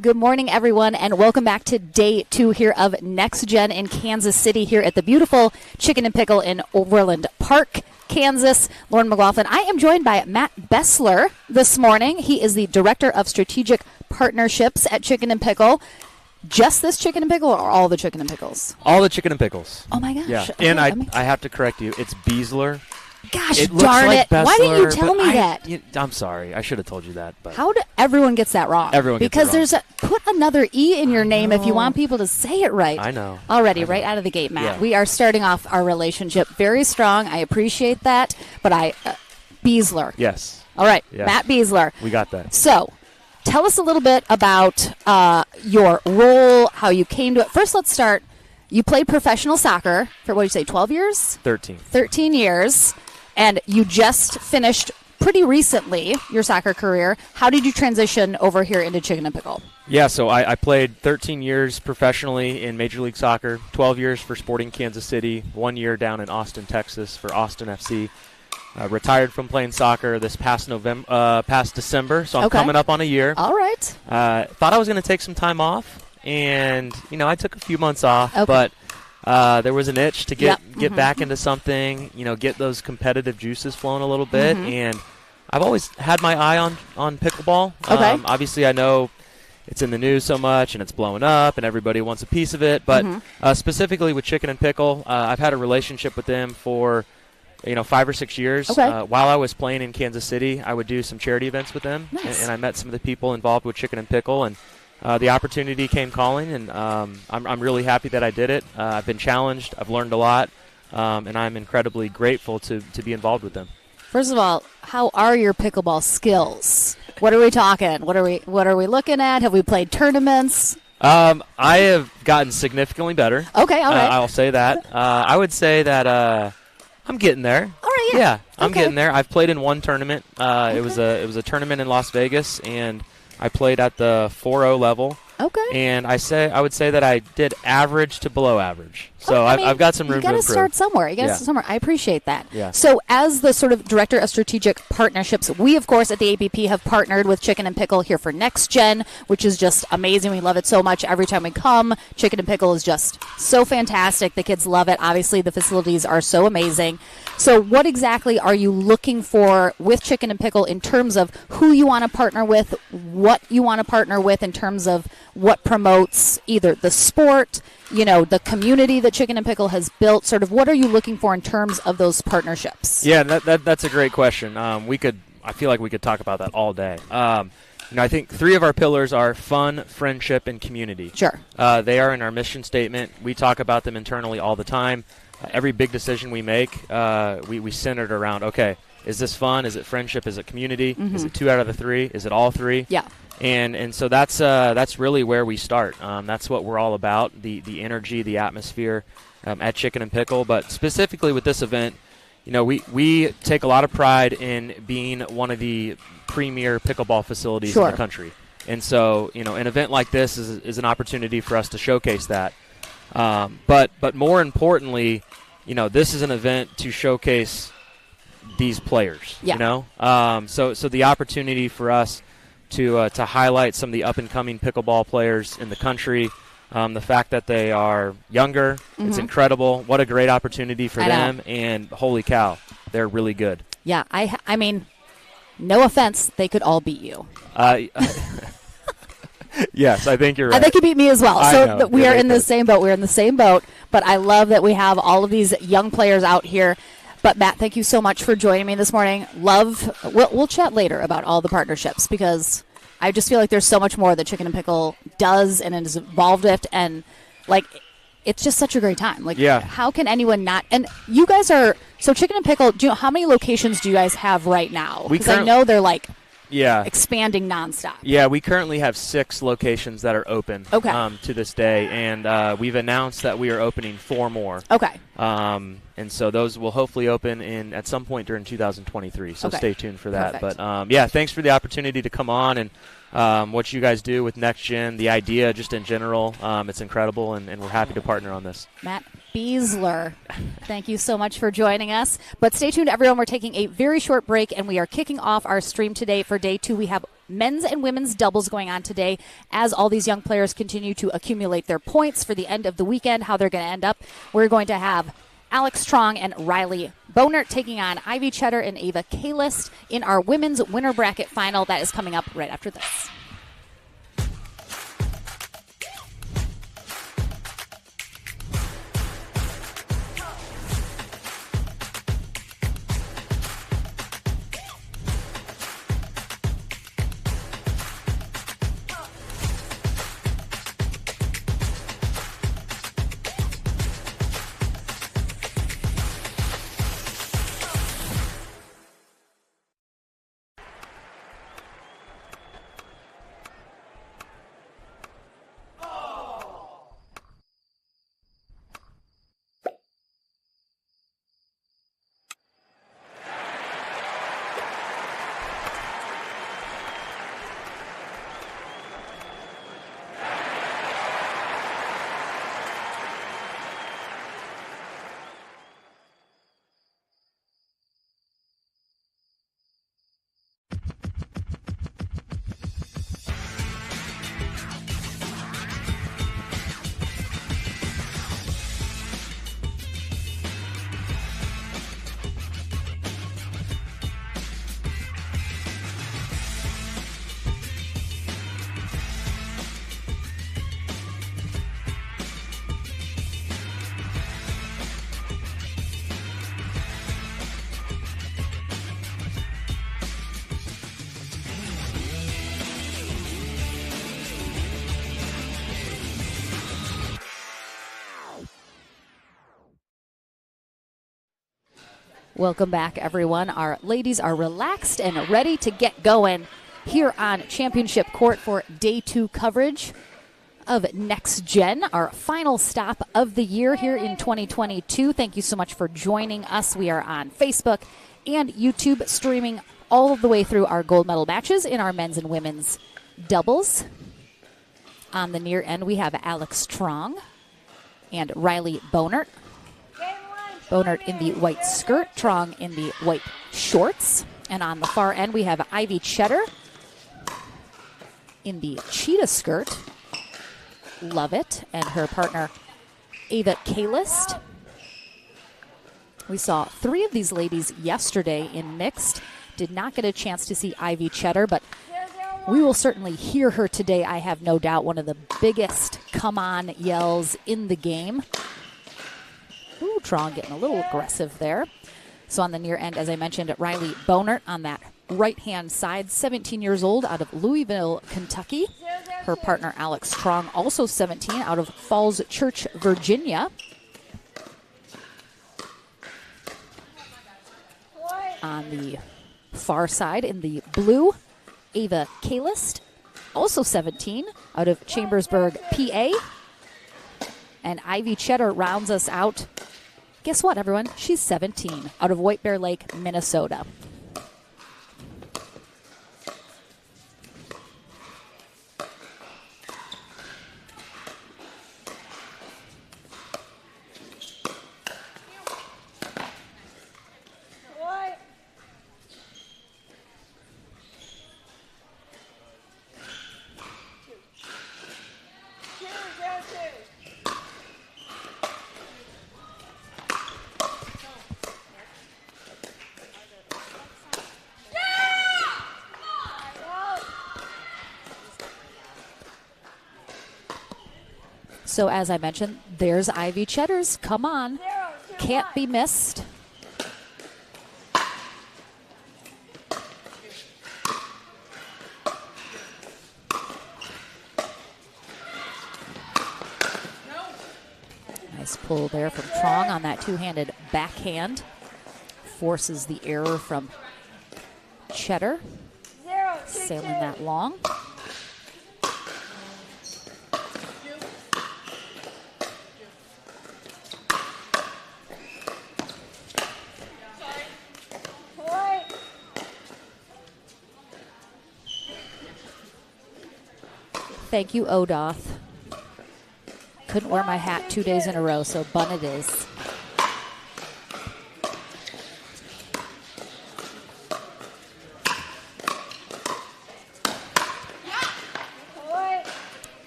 Good morning, everyone, and welcome back to day 2 here of Next Gen in Kansas City here at the beautiful Chicken and Pickle in Overland Park, Kansas. Lauren McLaughlin. I am joined by Matt Bessler this morning. He is the Director of Strategic Partnerships at Chicken and Pickle. Just this Chicken and Pickle or all the Chicken and Pickles? All the Chicken and Pickles. Oh, my gosh. Yeah. Okay, And I have to correct you. It's Beasler. Gosh it looks darn like it. Bessler, Why didn't you tell me that? I'm sorry. I should have told you that. But How do everyone gets that wrong? Everyone gets because it wrong. there's put another E in your name if you want people to say it right. I know. Already, right out of the gate, Matt. Yeah. We are starting off our relationship very strong. I appreciate that. But Beasler. Yes. All right, Yes. Matt Beasler. We got that. So, tell us a little bit about your role, how you came to it. First, let's start. You played professional soccer for, what did you say, 12 years? 13. 13 years. And you just finished pretty recently your soccer career. How did you transition over here into Chicken and Pickle? Yeah, so I played 13 years professionally in Major League Soccer, 12 years for Sporting Kansas City, 1 year down in Austin, Texas for Austin FC. Retired from playing soccer this past December, so I'm coming up on a year. All right. Thought I was going to take some time off, and I took a few months off, Okay. but there was an itch to get back Mm-hmm. into something, get those competitive juices flowing a little bit, Mm-hmm. and I've always had my eye on pickleball. Okay. Obviously, I know it's in the news so much, and it's blowing up, and everybody wants a piece of it, but specifically with Chicken and Pickle, I've had a relationship with them for 5 or 6 years. Okay. While I was playing in Kansas City, I would do some charity events with them, Nice. and I met some of the people involved with Chicken and Pickle, and the opportunity came calling, and I'm really happy that I did it. I've been challenged. I've learned a lot, and I'm incredibly grateful to be involved with them. First of all, how are your pickleball skills? What are we talking? What are we looking at? Have we played tournaments? I have gotten significantly better. Okay, all right. I'll say that. I would say that I'm getting there. All right, yeah. Yeah, I'm Okay. getting there. I've played in one tournament. It was a tournament in Las Vegas, and I played at the 4-0 level. Okay. And I would say that I did average to below average. So I've got some room to improve. You got to start somewhere. You got to Yeah. start somewhere. I appreciate that. Yeah. So as the sort of Director of Strategic Partnerships, we, of course, at the ABP have partnered with Chicken and Pickle here for Next Gen, which is just amazing. We love it so much every time we come. Chicken and Pickle is just so fantastic. The kids love it. Obviously, the facilities are so amazing. So what exactly are you looking for with Chicken and Pickle in terms of who you want to partner with, what you want to partner with in terms of what promotes either the sport, the community that Chicken and Pickle has built? Sort of what are you looking for in terms of those partnerships? Yeah, that's a great question. I feel like we could talk about that all day. I think 3 of our pillars are fun, friendship, and community. Sure. They are in our mission statement. We talk about them internally all the time. Every big decision we make, we center it around, okay, is this fun? Is it friendship? Is it community? Mm-hmm. Is it 2 out of the 3? Is it all 3? Yeah. And so that's really where we start. That's what we're all about, the energy, the atmosphere at Chicken and Pickle. But specifically with this event, we take a lot of pride in being one of the premier pickleball facilities in the country. And so, an event like this is an opportunity for us to showcase that. But more importantly, this is an event to showcase these players. Yeah. So the opportunity for us to highlight some of the up-and-coming pickleball players in the country, the fact that they are younger, it's incredible. What a great opportunity for them, and holy cow, they're really good. Yeah, I mean, no offense, they could all beat you. Yes, I think you're right. They could beat me as well. I So know. we Yeah, are they in the could. same boat. We're in the same boat. But I love that we have all of these young players out here. But, Matt, thank you so much for joining me this morning. We'll chat later about all the partnerships because I just feel like there's so much more that Chicken and Pickle does and is involved with. And, it's just such a great time. How can anyone not? And you guys are – so Chicken and Pickle, how many locations do you guys have right now? Because I know they're, expanding nonstop. Yeah, we currently have 6 locations that are open to this day, and we've announced that we are opening 4 more. Okay. And so those will hopefully open at some point during 2023, so stay tuned for that. Perfect. But, thanks for the opportunity to come on and what you guys do with Next Gen, the idea just in general. It's incredible, and we're happy to partner on this. Matt Beasler, thank you so much for joining us. But stay tuned, everyone. We're taking a very short break, and we are kicking off our stream today for day 2. We have men's and women's doubles going on today as all these young players continue to accumulate their points for the end of the weekend, how they're going to end up. We're going to have Alex Strong and Riley Bonert taking on Ivy Cheddar and Ava Kalist in our women's winner bracket final. That is coming up right after this. Welcome back, everyone. Our ladies are relaxed and ready to get going here on Championship Court for Day 2 coverage of Next Gen, our final stop of the year here in 2022. Thank you so much for joining us. We are on Facebook and YouTube, streaming all the way through our gold medal matches in our men's and women's doubles. On the near end, we have Alex Strong and Riley Bonert. Bonert in the white skirt, Trong in the white shorts. And on the far end, we have Ivy Cheddar in the cheetah skirt. Love it. And her partner, Ava Kalist. We saw 3 of these ladies yesterday in mixed. Did not get a chance to see Ivy Cheddar, but we will certainly hear her today. I have no doubt one of the biggest come on yells in the game. Ooh, Tron getting a little aggressive there. So on the near end, as I mentioned, Riley Bonert on that right-hand side, 17 years old, out of Louisville, Kentucky. Her partner, Alex Strong, also 17, out of Falls Church, Virginia. On the far side, in the blue, Ava Kalist, also 17, out of Chambersburg, PA. And Ivy Cheddar rounds us out. Guess what, everyone? She's 17, out of White Bear Lake, Minnesota. So as I mentioned, there's Ivy Cheddar's. Come on. Can't be missed. Nice pull there from Trong on that two-handed backhand. Forces the error from Cheddar. Sailing that long. Thank you, Odoth. Couldn't wear my hat 2 days in a row, so bun it is.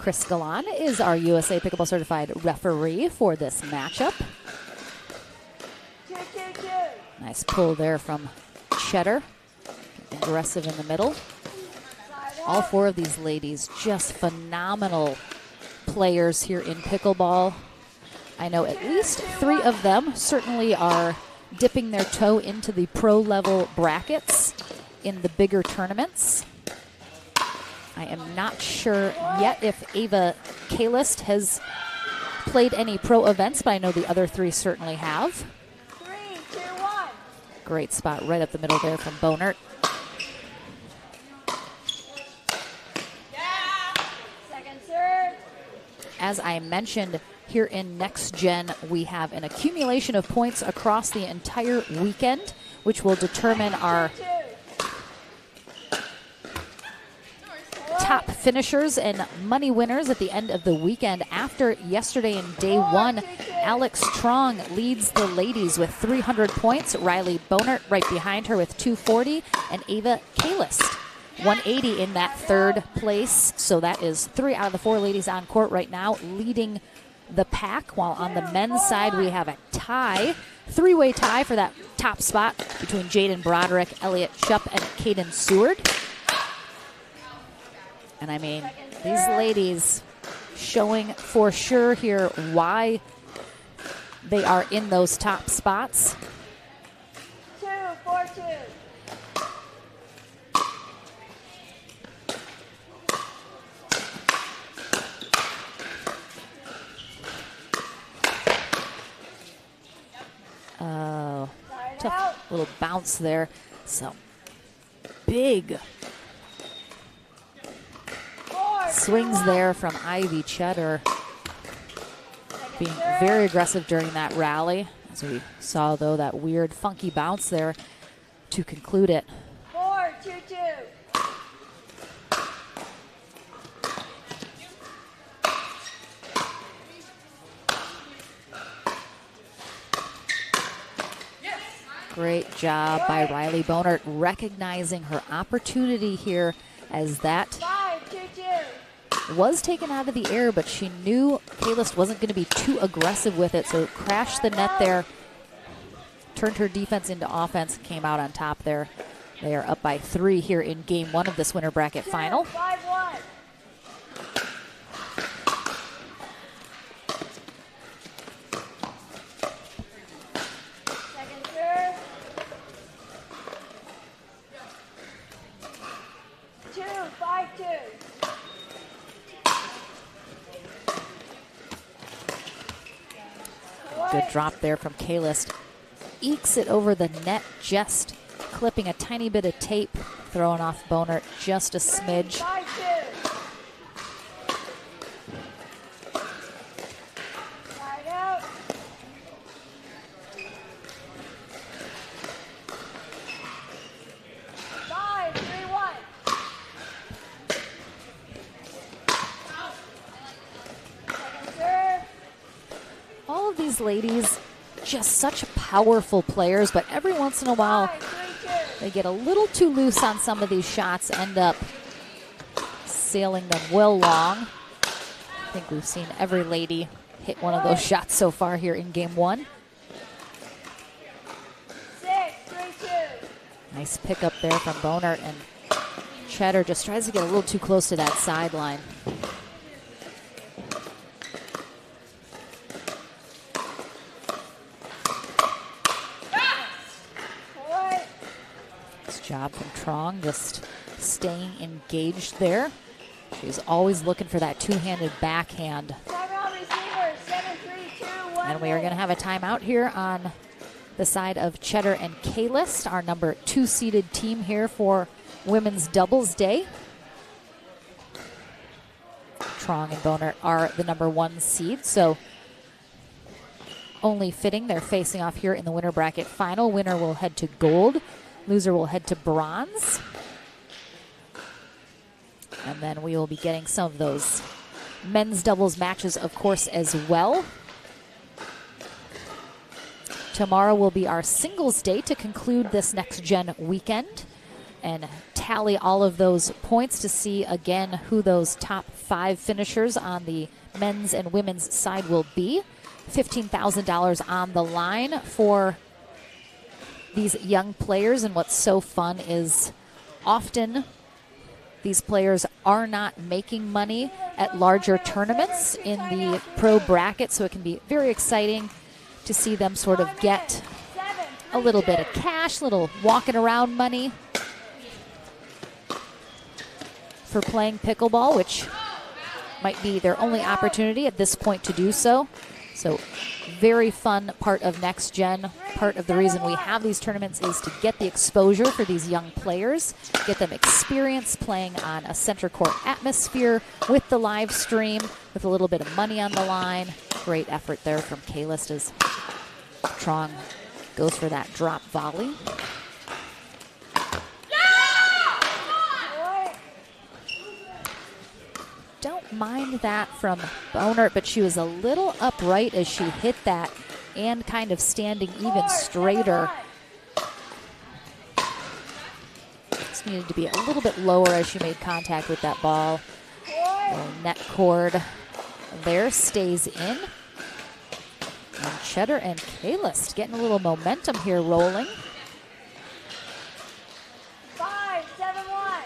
Chris Galan is our USA Pickleball Certified referee for this matchup. Nice pull there from Cheddar. Aggressive in the middle. All four of these ladies just phenomenal players here in pickleball. I know at least 3 of them certainly are dipping their toe into the pro level brackets in the bigger tournaments. I am not sure yet if Ava Kalist has played any pro events, but I know the other 3 certainly have. 3, 2, 1. Great spot right up the middle there from Bonert. Second serve. As I mentioned, here in Next Gen, we have an accumulation of points across the entire weekend, which will determine our top finishers and money winners at the end of the weekend. After yesterday in day 1, Alex Trong leads the ladies with 300 points. Riley Bonert right behind her with 240, and Ava Kalist 180 in that 3rd place. So that is 3 out of the 4 ladies on court right now leading the pack, while on the men's side we have a tie, 3-way tie for that top spot between Jaden Broderick, Elliot Shupp, and Caden Seward. And I mean, these ladies showing for sure here why they are in those top spots. 2, 4, 2. Oh, tough little bounce there. So big swings there from Ivy Cheddar, being very aggressive during that rally. As we saw, though, that weird funky bounce there to conclude it. 4, 2, 2. Great job by Riley Bonert, recognizing her opportunity here, as that 5, 2, 2. was taken out of the air, but she knew Kalist wasn't going to be too aggressive with it, so crashed the net there, turned her defense into offense, came out on top there. They are up by 3 here in game 1 of this winter bracket final. 5, 1. Second serve. 2, 5, 2. Good drop there from Kalist. Ekes it over the net, just clipping a tiny bit of tape, throwing off Bonert just a smidge. 5, 2. Side out. 5, 3, 1. Second serve. All of these ladies, just such powerful players, but every once in a while 5, 3, 2. they get a little too loose on some of these shots, end up sailing them well long. I think we've seen every lady hit one of those shots so far here in game 1. 6, 3, 2. Nice pickup there from Bonert, and Cheddar just tries to get a little too close to that sideline. Nice job from Trong, just staying engaged there. She's always looking for that two-handed backhand. Timeout receiver, 7, 3, 2, 1. And we are going to have a timeout here on the side of Cheddar and Kalist, our number 2 seeded team here for Women's Doubles Day. Trong and Bonert are the number 1 seed, so only fitting they're facing off here in the winter bracket final. Winner will head to gold, loser will head to bronze. And then we will be getting some of those men's doubles matches, of course, as well. Tomorrow will be our singles day to conclude this Next Gen weekend. And tally all of those points to see again who those top 5 finishers on the men's and women's side will be. $15,000 on the line for these young players, and what's so fun is often these players are not making money at larger tournaments in the pro bracket, so it can be very exciting to see them sort of get a little bit of cash, little walking around money for playing pickleball, which might be their only opportunity at this point to do so. So very fun part of Next Gen. Part of the reason we have these tournaments is to get the exposure for these young players, get them experience playing on a center court atmosphere with the live stream, with a little bit of money on the line. Great effort there from K-List as Trong goes for that drop volley. Don't mind that from Boner, but she was a little upright as she hit that and kind of standing even straighter. Just needed to be a little bit lower as she made contact with that ball. The net cord there stays in. And Cheddar and K-List getting a little momentum here rolling. 5-7-1.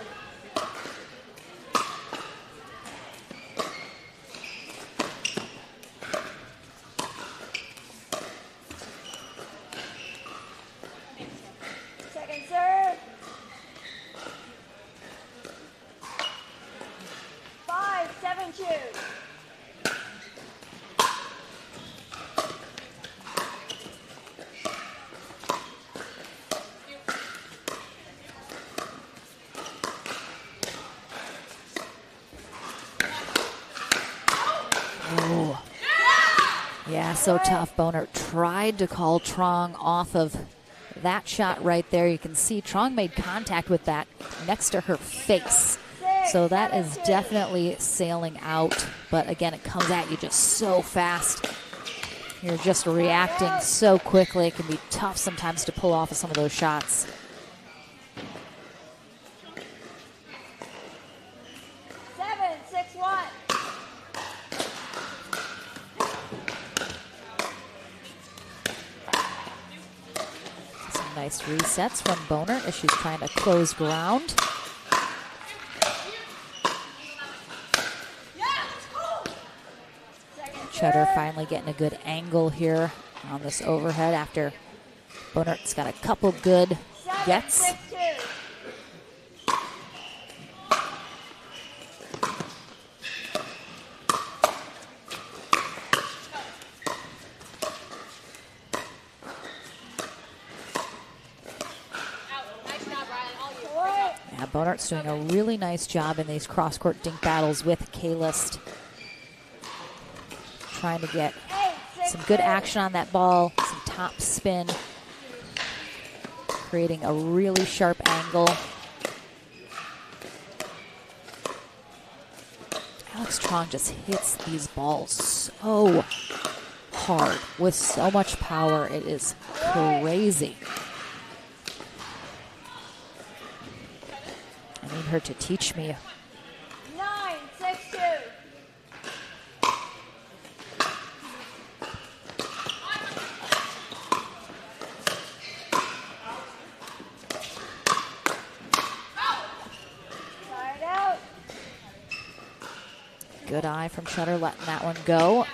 Second serve. 5-7-2. Yeah, so tough. Boner tried to call Trong off of that shot right there. You can see Trong made contact with that next to her face. So that is definitely sailing out. But again, it comes at you just so fast. You're just reacting so quickly. It can be tough sometimes to pull off of some of those shots. Nice resets from Boner as she's trying to close ground. Cheddar finally getting a good angle here on this overhead after Boner's got a couple good gets. Bonart's doing a really nice job in these cross-court dink battles with K-List. Trying to get some good action on that ball, some top spin, creating a really sharp angle. Alex Trong just hits these balls so hard with so much power. It is crazy. I need her to teach me. 9-6-2. Side out. Good eye from Cheddar, letting that one go.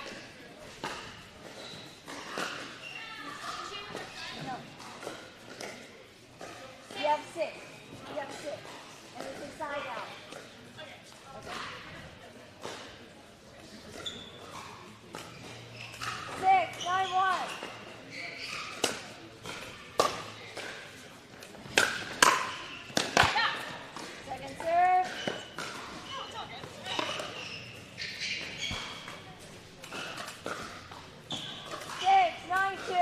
You have 6. You have 6. And it's a side out. Okay. 6-9-1. Second serve. 6-9-2.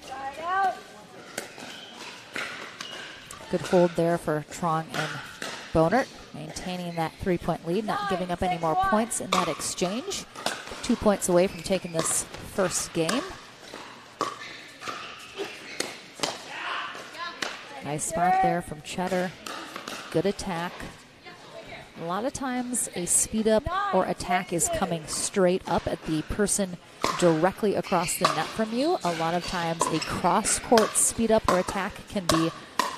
Side out. Good hold there for Trong and Bonert, maintaining that 3-point lead, not giving up any more points in that exchange. 2 points away from taking this first game. Nice spot there from Cheddar. Good attack. A lot of times a speed up or attack is coming straight up at the person directly across the net from you. A lot of times a cross-court speed up or attack can be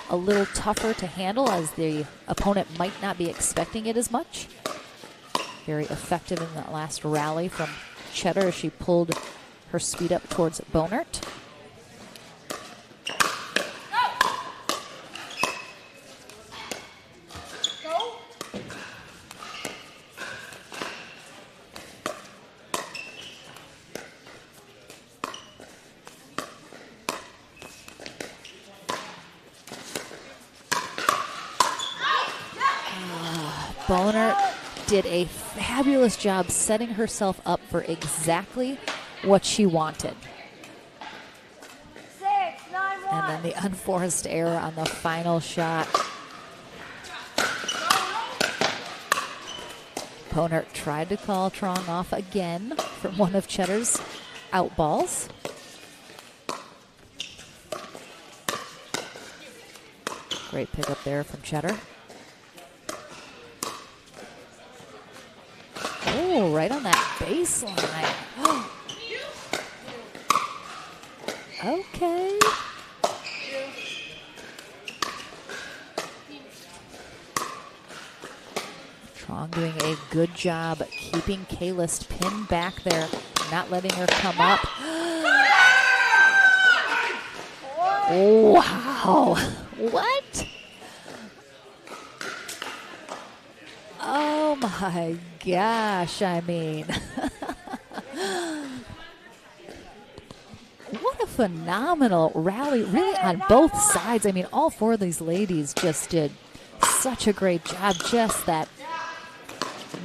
a little tougher to handle as the opponent might not be expecting it as much. Very effective in that last rally from Cheddar as she pulled her speed up towards Bonert. Bonert did a fabulous job setting herself up for exactly what she wanted. 6-9-1. And then the unforced error on the final shot. Bonert tried to call Trong off again from one of Cheddar's out balls. Great pickup there from Cheddar. Oh, right on that baseline. Okay. Trong doing a good job keeping Kalis pinned back there, not letting her come up. Wow. What? Oh my gosh, I mean. What a phenomenal rally, really on both sides. I mean, all four of these ladies just did such a great job. Just that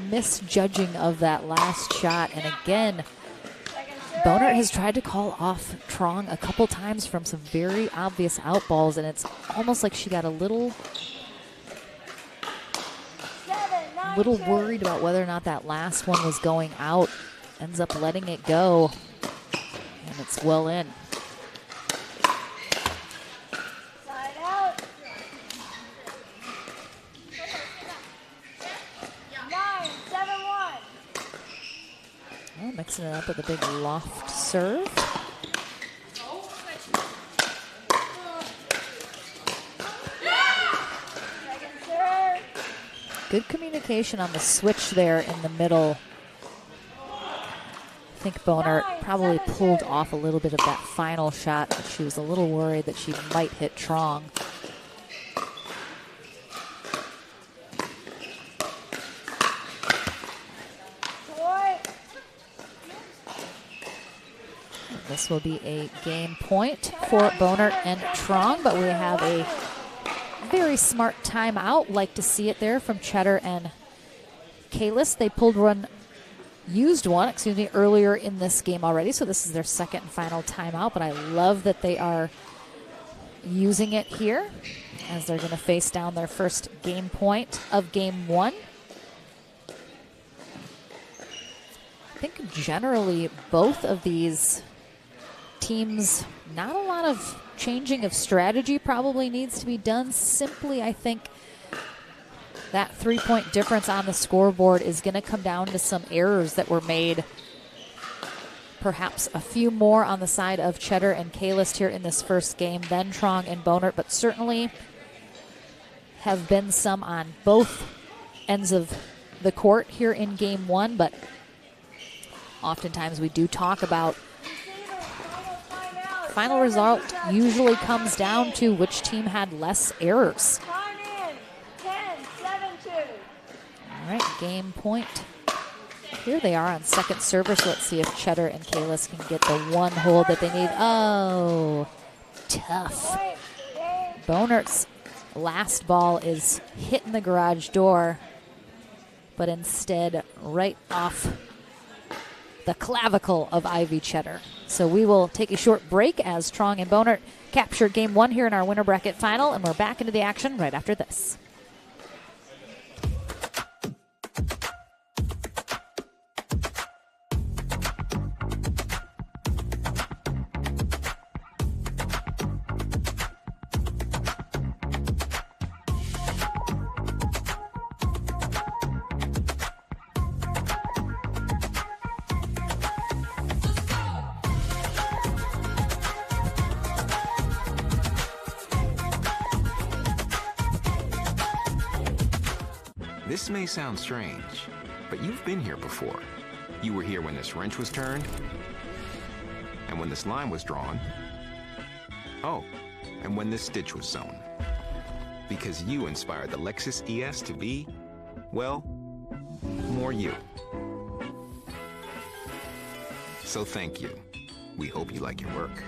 misjudging of that last shot. And again, Bonert has tried to call off Trong a couple times from some very obvious out balls, and it's almost like she got a little worried about whether or not that last one was going out. Ends up letting it go, and it's well in. Side out. 9-7-1. Oh, mixing it up with a big loft serve. Second serve. Good communication on the switch there in the middle. I think Bonert probably pulled off a little bit of that final shot, but she was a little worried that she might hit Trong. This will be a game point for Bonert and Trong, but we have a very smart timeout. Like to see it there from Cheddar and Kalis. They used one earlier in this game already, so this is their second and final timeout, but I love that they are using it here as they're going to face down their first game point of game one. I think generally both of these teams, not a lot of changing of strategy probably needs to be done. Simply, I think that 3-point difference on the scoreboard is going to come down to some errors that were made. Perhaps a few more on the side of Cheddar and Kalis here in this first game than Trong and Bonert, but certainly have been some on both ends of the court here in game one. But oftentimes we do talk about final result usually comes down to which team had less errors. Time in. 10-7-2. All right, game point. Here they are on second server, so let's see if Cheddar and Kalis can get the one hold that they need. Oh, tough. Point. Game. Bonert's last ball is hitting the garage door, but instead right off the clavicle of Ivy Cheddar. So we will take a short break as Trong and Bonert capture game one here in our winner bracket final, and we're back into the action right after this. This may sound strange, but you've been here before. You were here when this wrench was turned, and when this line was drawn. Oh, and when this stitch was sewn. Because you inspired the Lexus ES to be, well, more you. So thank you. We hope you like your work.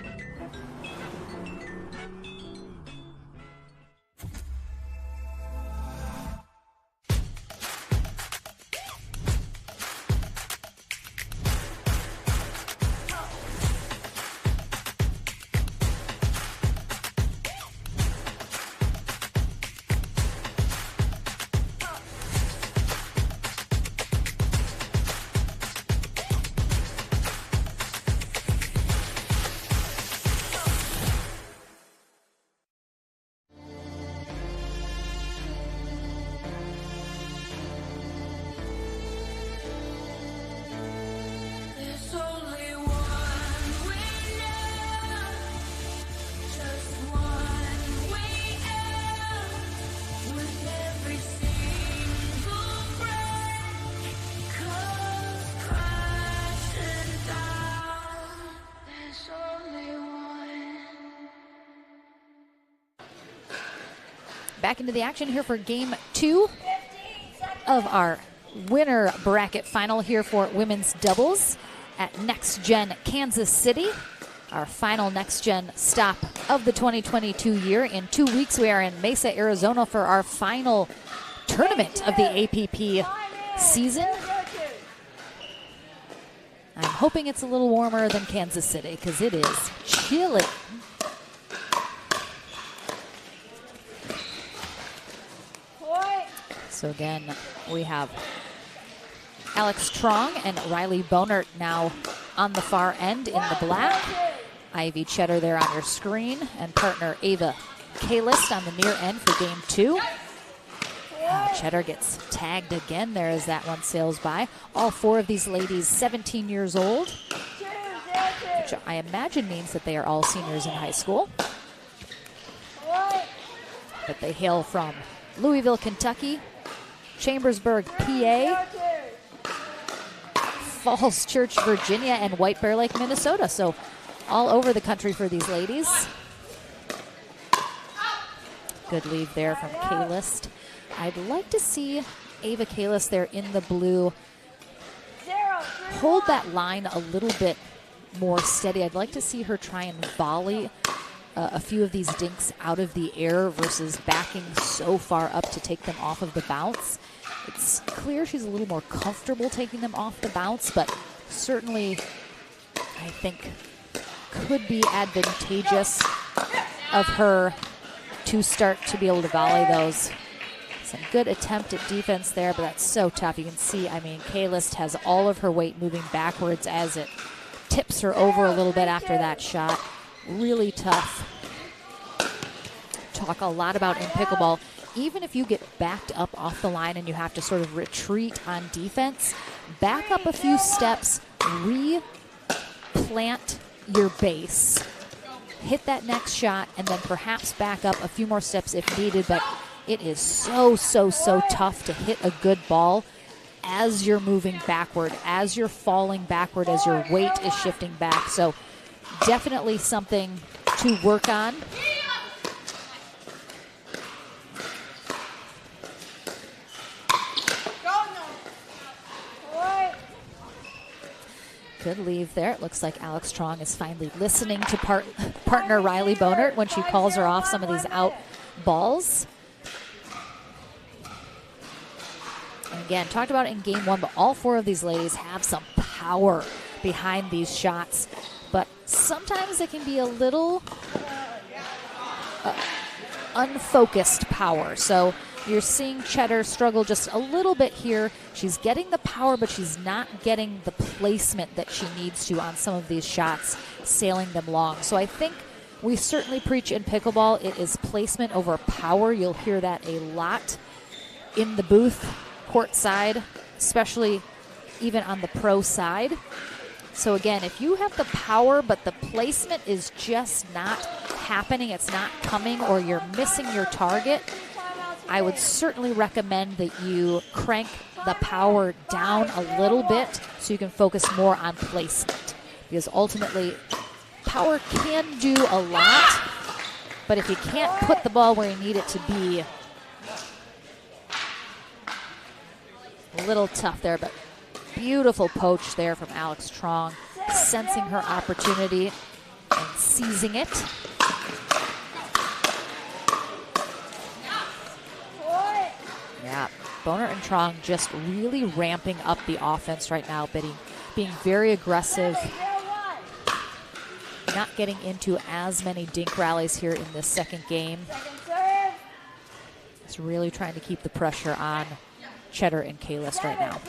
Back into the action here for game 2 of our winner bracket final here for women's doubles at Next Gen Kansas City. Our final Next Gen stop of the 2022 year. In 2 weeks, we are in Mesa, Arizona for our final tournament of the APP season. I'm hoping it's a little warmer than Kansas City because it is chilly. So again, we have Alex Trong and Riley Bonert now on the far end in the black. Ivy Cheddar there on your screen, and partner Ava Kalist on the near end for game 2. Cheddar gets tagged again there as that one sails by. All 4 of these ladies 17 years old, which I imagine means that they are all seniors in high school. But they hail from Louisville, Kentucky, Chambersburg, PA, Falls Church, Virginia, and White Bear Lake, Minnesota. So all over the country for these ladies. Good lead there from Kalist. I'd like to see Ava Kalist there in the blue hold that line a little bit more steady. I'd like to see her try and volley a few of these dinks out of the air versus backing so far up to take them off of the bounce. It's clear she's a little more comfortable taking them off the bounce, but certainly I think could be advantageous of her to start to be able to volley those. Some good attempt at defense there, but that's so tough. You can see, I mean, Kalist has all of her weight moving backwards as it tips her over a little bit after that shot. Really tough. Talk a lot about in pickleball. Even if you get backed up off the line and you have to sort of retreat on defense, back up a few steps, replant your base, hit that next shot, and then perhaps back up a few more steps if needed. But it is so tough to hit a good ball as you're moving backward, as you're falling backward, as your weight is shifting back. So definitely something to work on. Good leave there. It looks like Alex Trong is finally listening to partner Riley Bonert when she calls her off some of these out balls. And again, talked about it in game 1, but all 4 of these ladies have some power behind these shots. But sometimes it can be a little unfocused power. So you're seeing Cheddar struggle just a little bit here. She's getting the power, but she's not getting the placement that she needs to on some of these shots, sailing them long. So I think we certainly preach in pickleball, it is placement over power. You'll hear that a lot in the booth, court side, especially even on the pro side. So again, if you have the power, but the placement is just not happening, it's not coming, or you're missing your target, I would certainly recommend that you crank the power down a little bit so you can focus more on placement. Because ultimately, power can do a lot, but if you can't put the ball where you need it to be, a little tough there, but beautiful poach there from Alex Trong, sensing her opportunity and seizing it. Yeah, Boner and Trong just really ramping up the offense right now, being very aggressive, not getting into as many dink rallies here in this second game. Just really trying to keep the pressure on Cheddar and Kalis right now.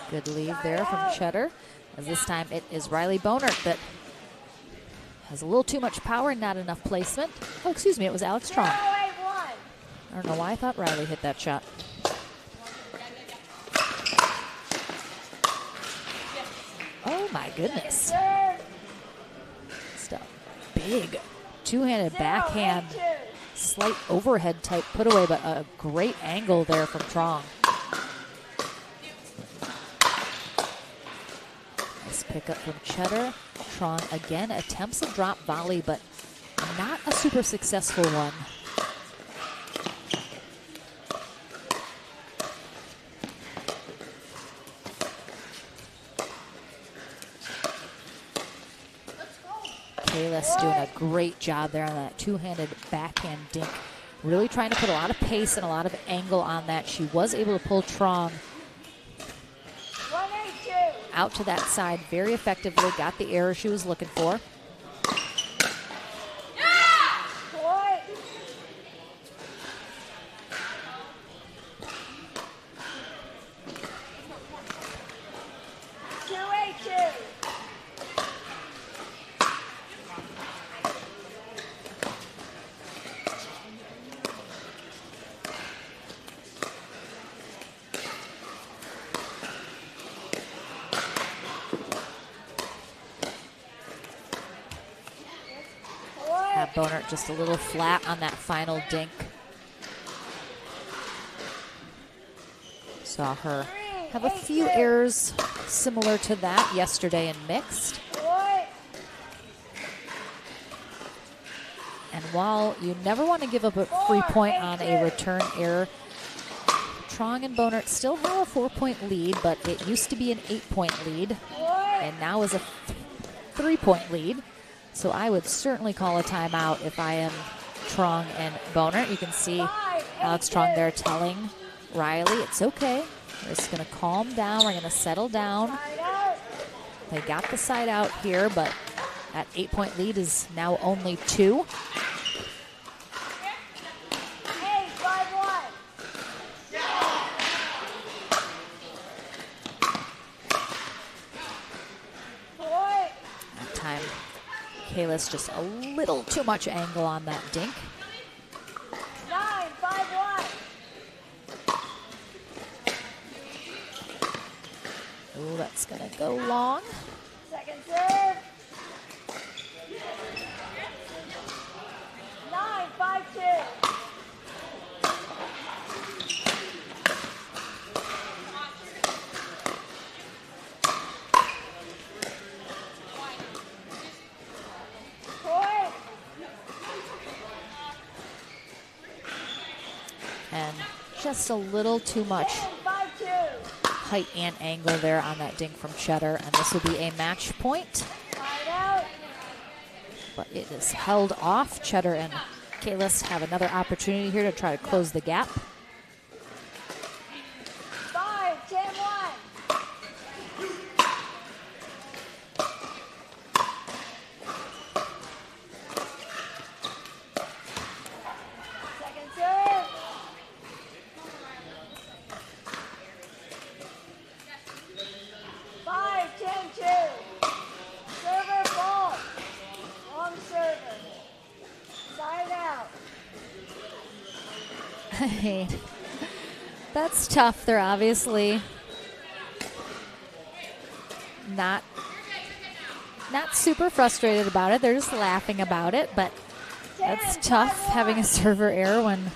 Good lead there from Cheddar, as this time it is Riley Bonert that has a little too much power and not enough placement. Oh, excuse me, it was Alex Trong. I don't know why I thought Riley hit that shot. Oh my goodness. Just a big two-handed backhand, slight overhead type put away, but a great angle there from Trong. Pick up from Cheddar. Trong again attempts a drop volley, but not a super successful one. Kalis doing a great job there on that two-handed backhand dink. Really trying to put a lot of pace and a lot of angle on that. She was able to pull Trong out to that side very effectively, got the error she was looking for. Bonert just a little flat on that final dink. Saw her have a few errors similar to that yesterday in mixed. And while you never want to give up a free point on a return error, Trong and Bonert still have a 4-point lead, but it used to be an 8-point lead, and now is a 3-point lead. So I would certainly call a timeout if I am Trong and Bonert. You can see Alex Trong there telling Riley, it's okay. We're just going to calm down. We're going to settle down. They got the side out here, but that 8-point lead is now only 2. That time, Kalis just a little too much angle on that dink. 9-5-1. Oh, that's gonna go long. Second serve. 9-5-2. And just a little too much height and angle there on that dink from Cheddar, and this will be a match point. But it is held off. Cheddar and Kalis have another opportunity here to try to close the gap. 5-10-1. Second serve. That's tough. They're obviously not super frustrated about it. They're just laughing about it, but that's tough having a server error when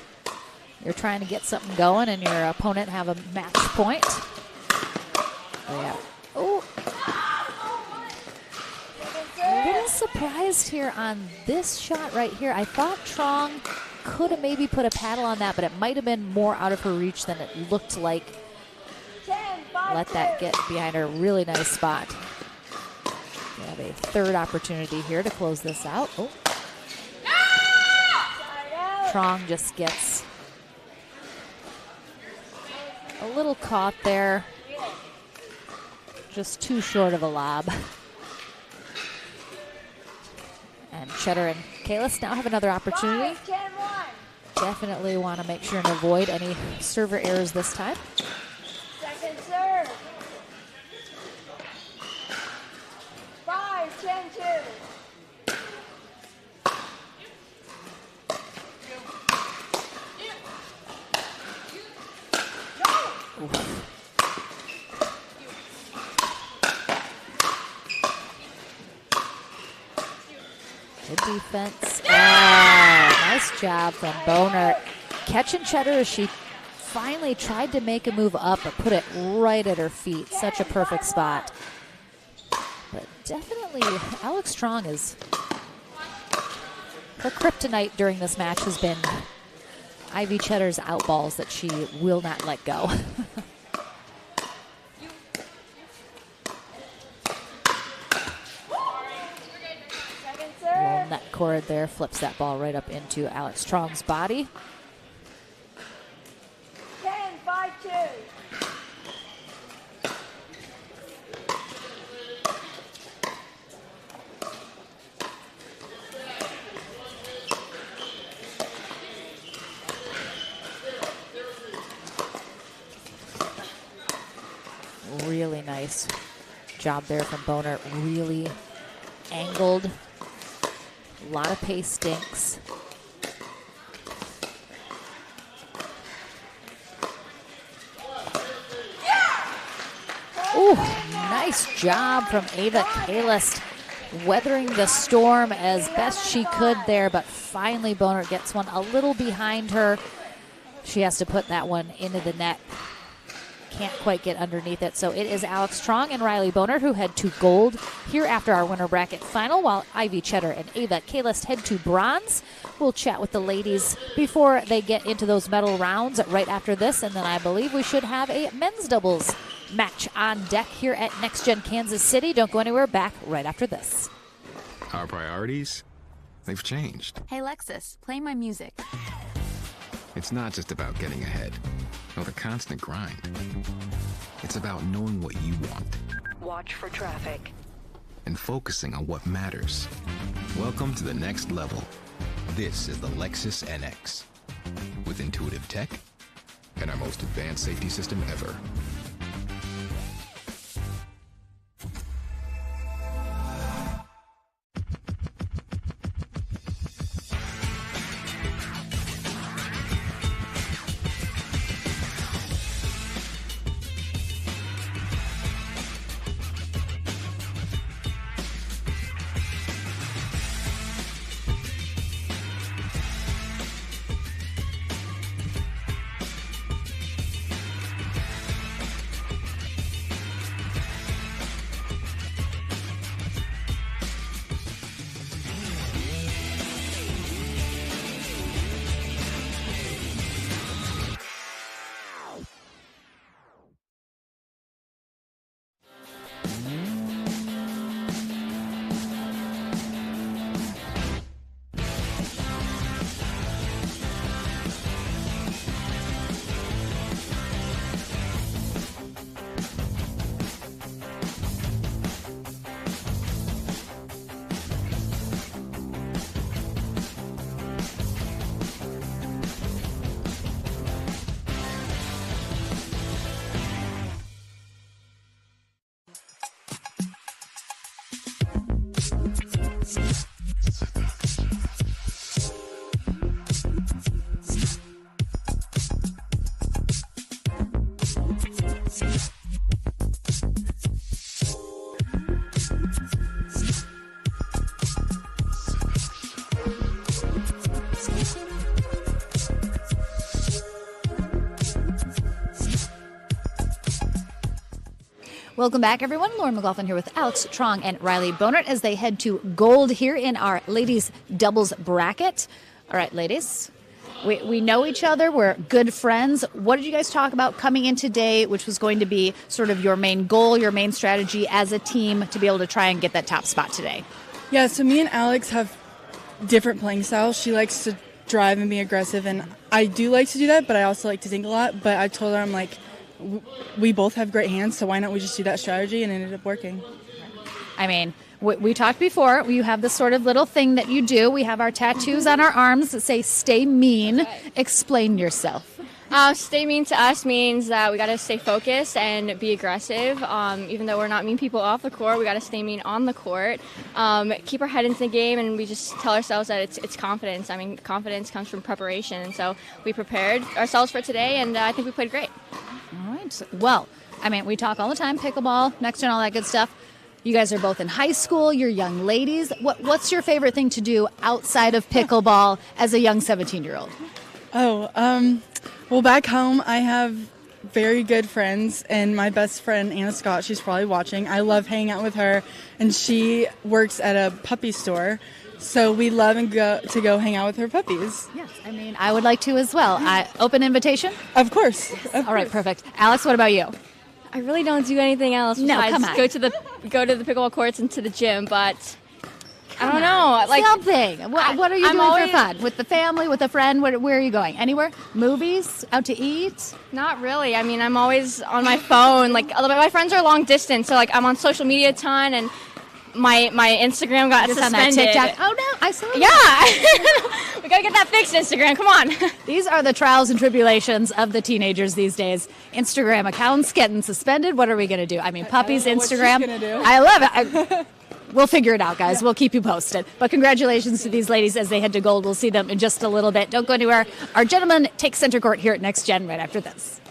you're trying to get something going and your opponent have a match point. Yeah. Oh. A little surprised here on this shot right here. I thought Trong could have maybe put a paddle on that, but it might have been more out of her reach than it looked like. Let that get behind her. Really nice spot. We have a third opportunity here to close this out. Oh. Trong just gets a little caught there. Just too short of a lob. And Cheddar and Kalis now have another opportunity. 5-10-1. Definitely want to make sure and avoid any server errors this time. Second serve. 5-10-2. Good defense. Oh, nice job from Boner. Catching Cheddar as she finally tried to make a move up, but put it right at her feet. Such a perfect spot. But definitely, Alex Strong is... Her kryptonite during this match has been Ivy Cheddar's outballs that she will not let go. Little net cord there, flips that ball right up into Alex Strong's body. 10-5-2. Really nice job there from Boner. Really angled. A lot of pace stinks. Ooh, nice job from Ava Kalis, weathering the storm as best she could there, but finally Boner gets one a little behind her. She has to put that one into the net. Can't quite get underneath it. So it is Alex Strong and Riley Boner who head to gold here after our winner bracket final, while Ivy Cheddar and Ava Kalis head to bronze. We'll chat with the ladies before they get into those medal rounds right after this, and then I believe we should have a men's doubles match on deck here at Next Gen Kansas City. Don't go anywhere. Back right after this. Our priorities, they've changed. Hey Lexus, play my music. It's not just about getting ahead or the constant grind. It's about knowing what you want Watch for traffic. and focusing on what matters. Welcome to the next level. This is the Lexus NX with intuitive tech and our most advanced safety system ever. Welcome back, everyone. Lauren McLaughlin here with Alex Trong and Riley Bonert as they head to gold here in our ladies doubles bracket. All right, ladies, we know each other. We're good friends. What did you guys talk about coming in today, which was going to be sort of your main goal, your main strategy as a team to be able to try and get that top spot today? Yeah, so me and Alex have different playing styles. She likes to drive and be aggressive, and I do like to do that, but I also like to think a lot. But I told her, I'm like, we both have great hands, so why not we just do that strategy, and it ended up working. I mean, we talked before. You have this sort of little thing that you do. We have our tattoos on our arms that say "Stay mean." Explain yourself. Stay mean to us means that we got to stay focused and be aggressive. Even though we're not mean people off the court, we got to stay mean on the court. Keep our head into the game, and we just tell ourselves that it's confidence. I mean, confidence comes from preparation, and so we prepared ourselves for today, and I think we played great. All right. Well, I mean, we talk all the time, pickleball, next gen, all that good stuff. You guys are both in high school. You're young ladies. What's your favorite thing to do outside of pickleball as a young 17-year-old? Well, back home, I have very good friends, and my best friend, Anna Scott, she's probably watching. I love hanging out with her, and she works at a puppy store, so we love to go hang out with her puppies. Yes, I mean, I would like to as well. Open invitation? Of course. All right, perfect. Alex, what about you? I really don't do anything else besides come on. go to the pickleball courts and to the gym, but I don't know. Like something. What are you I'm doing always- for fun? With the family, with a friend? Where are you going? Anywhere? Movies? Out to eat? Not really. I mean, I'm always on my phone. Like, my friends are long distance, so like I'm on social media a ton, and my Instagram got Just on suspended. that TikTok? Oh no, I saw that. Yeah, we gotta get that fixed. Instagram, come on. These are the trials and tribulations of the teenagers these days. Instagram accounts getting suspended. What are we going to do? I mean, puppies, I don't know what she's Instagram. gonna do. I love it. We'll figure it out, guys. We'll keep you posted. But congratulations to these ladies as they head to gold. We'll see them in just a little bit. Don't go anywhere. Our gentlemen take center court here at Next Gen right after this.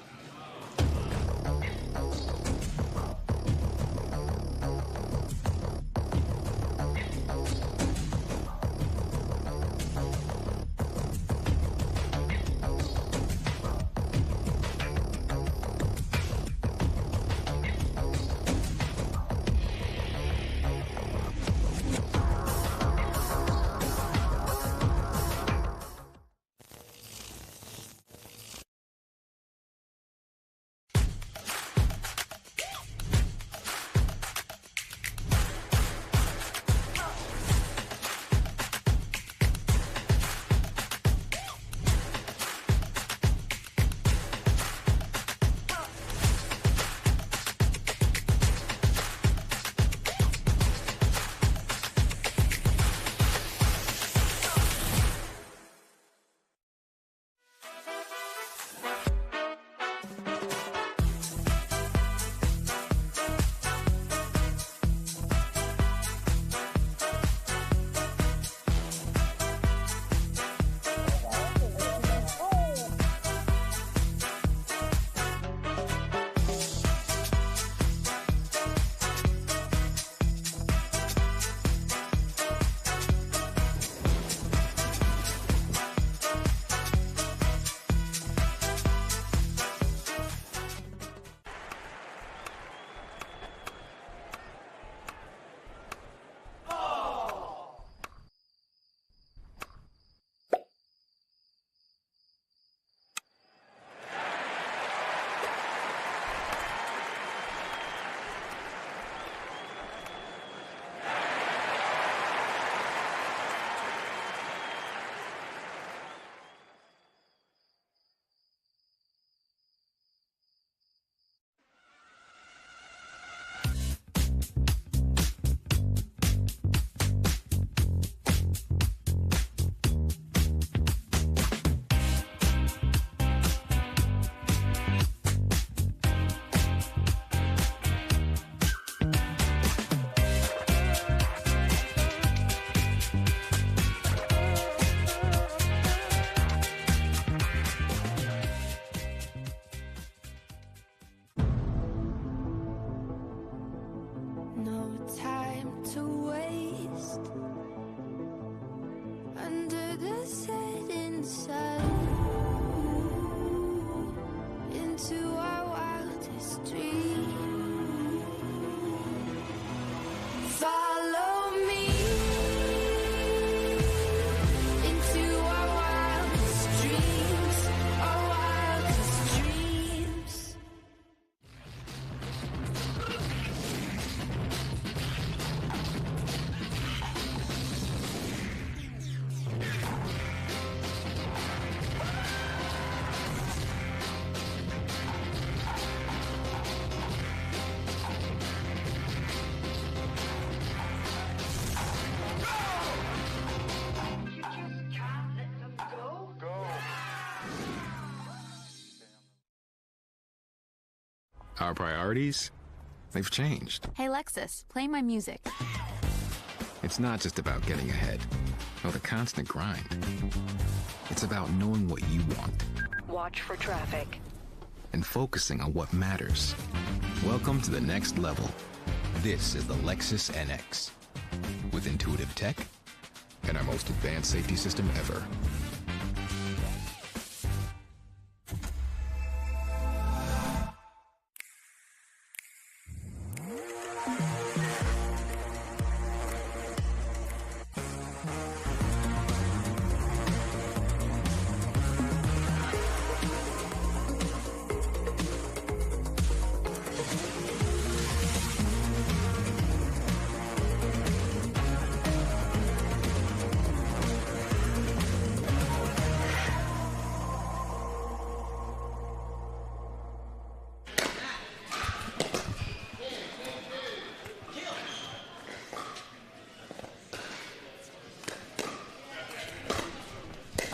our priorities, they've changed. Hey Lexus, play my music. It's not just about getting ahead, or the constant grind. It's about knowing what you want Watch for traffic. and focusing on what matters. Welcome to the next level. This is the Lexus NX. With intuitive tech and our most advanced safety system ever.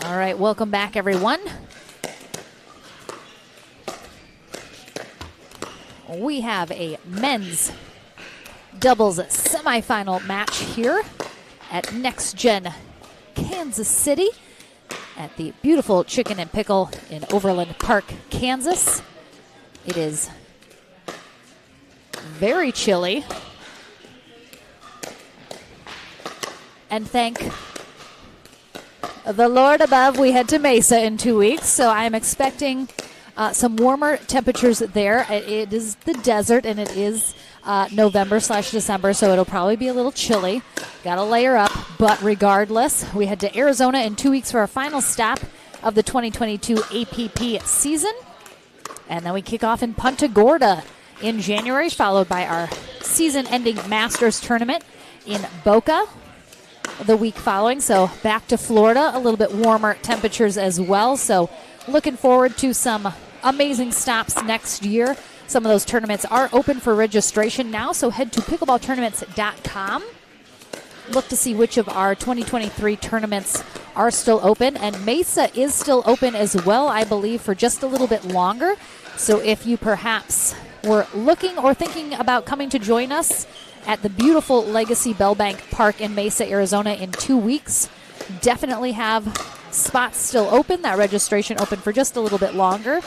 All right, welcome back, everyone. We have a men's doubles semifinal match here at Next Gen Kansas City at the beautiful Chicken and Pickle in Overland Park, Kansas. It is very chilly. And thank the Lord above, we head to Mesa in 2 weeks, so I'm expecting some warmer temperatures there. It is the desert, and it is November/December, so it'll probably be a little chilly. Got to layer up, but regardless, we head to Arizona in 2 weeks for our final stop of the 2022 APP season, and then we kick off in Punta Gorda in January, followed by our season-ending Masters tournament in Boca the week following. So back to Florida, a little bit warmer temperatures as well. So looking forward to some amazing stops next year. Some of those tournaments are open for registration now, so head to pickleballtournaments.com. Look to see which of our 2023 tournaments are still open. And Mesa is still open as well, I believe, for just a little bit longer. So if you perhaps were looking or thinking about coming to join us at the beautiful Legacy Bellbank Park in Mesa, Arizona in 2 weeks, definitely have spots still open. That registration open for just a little bit longer.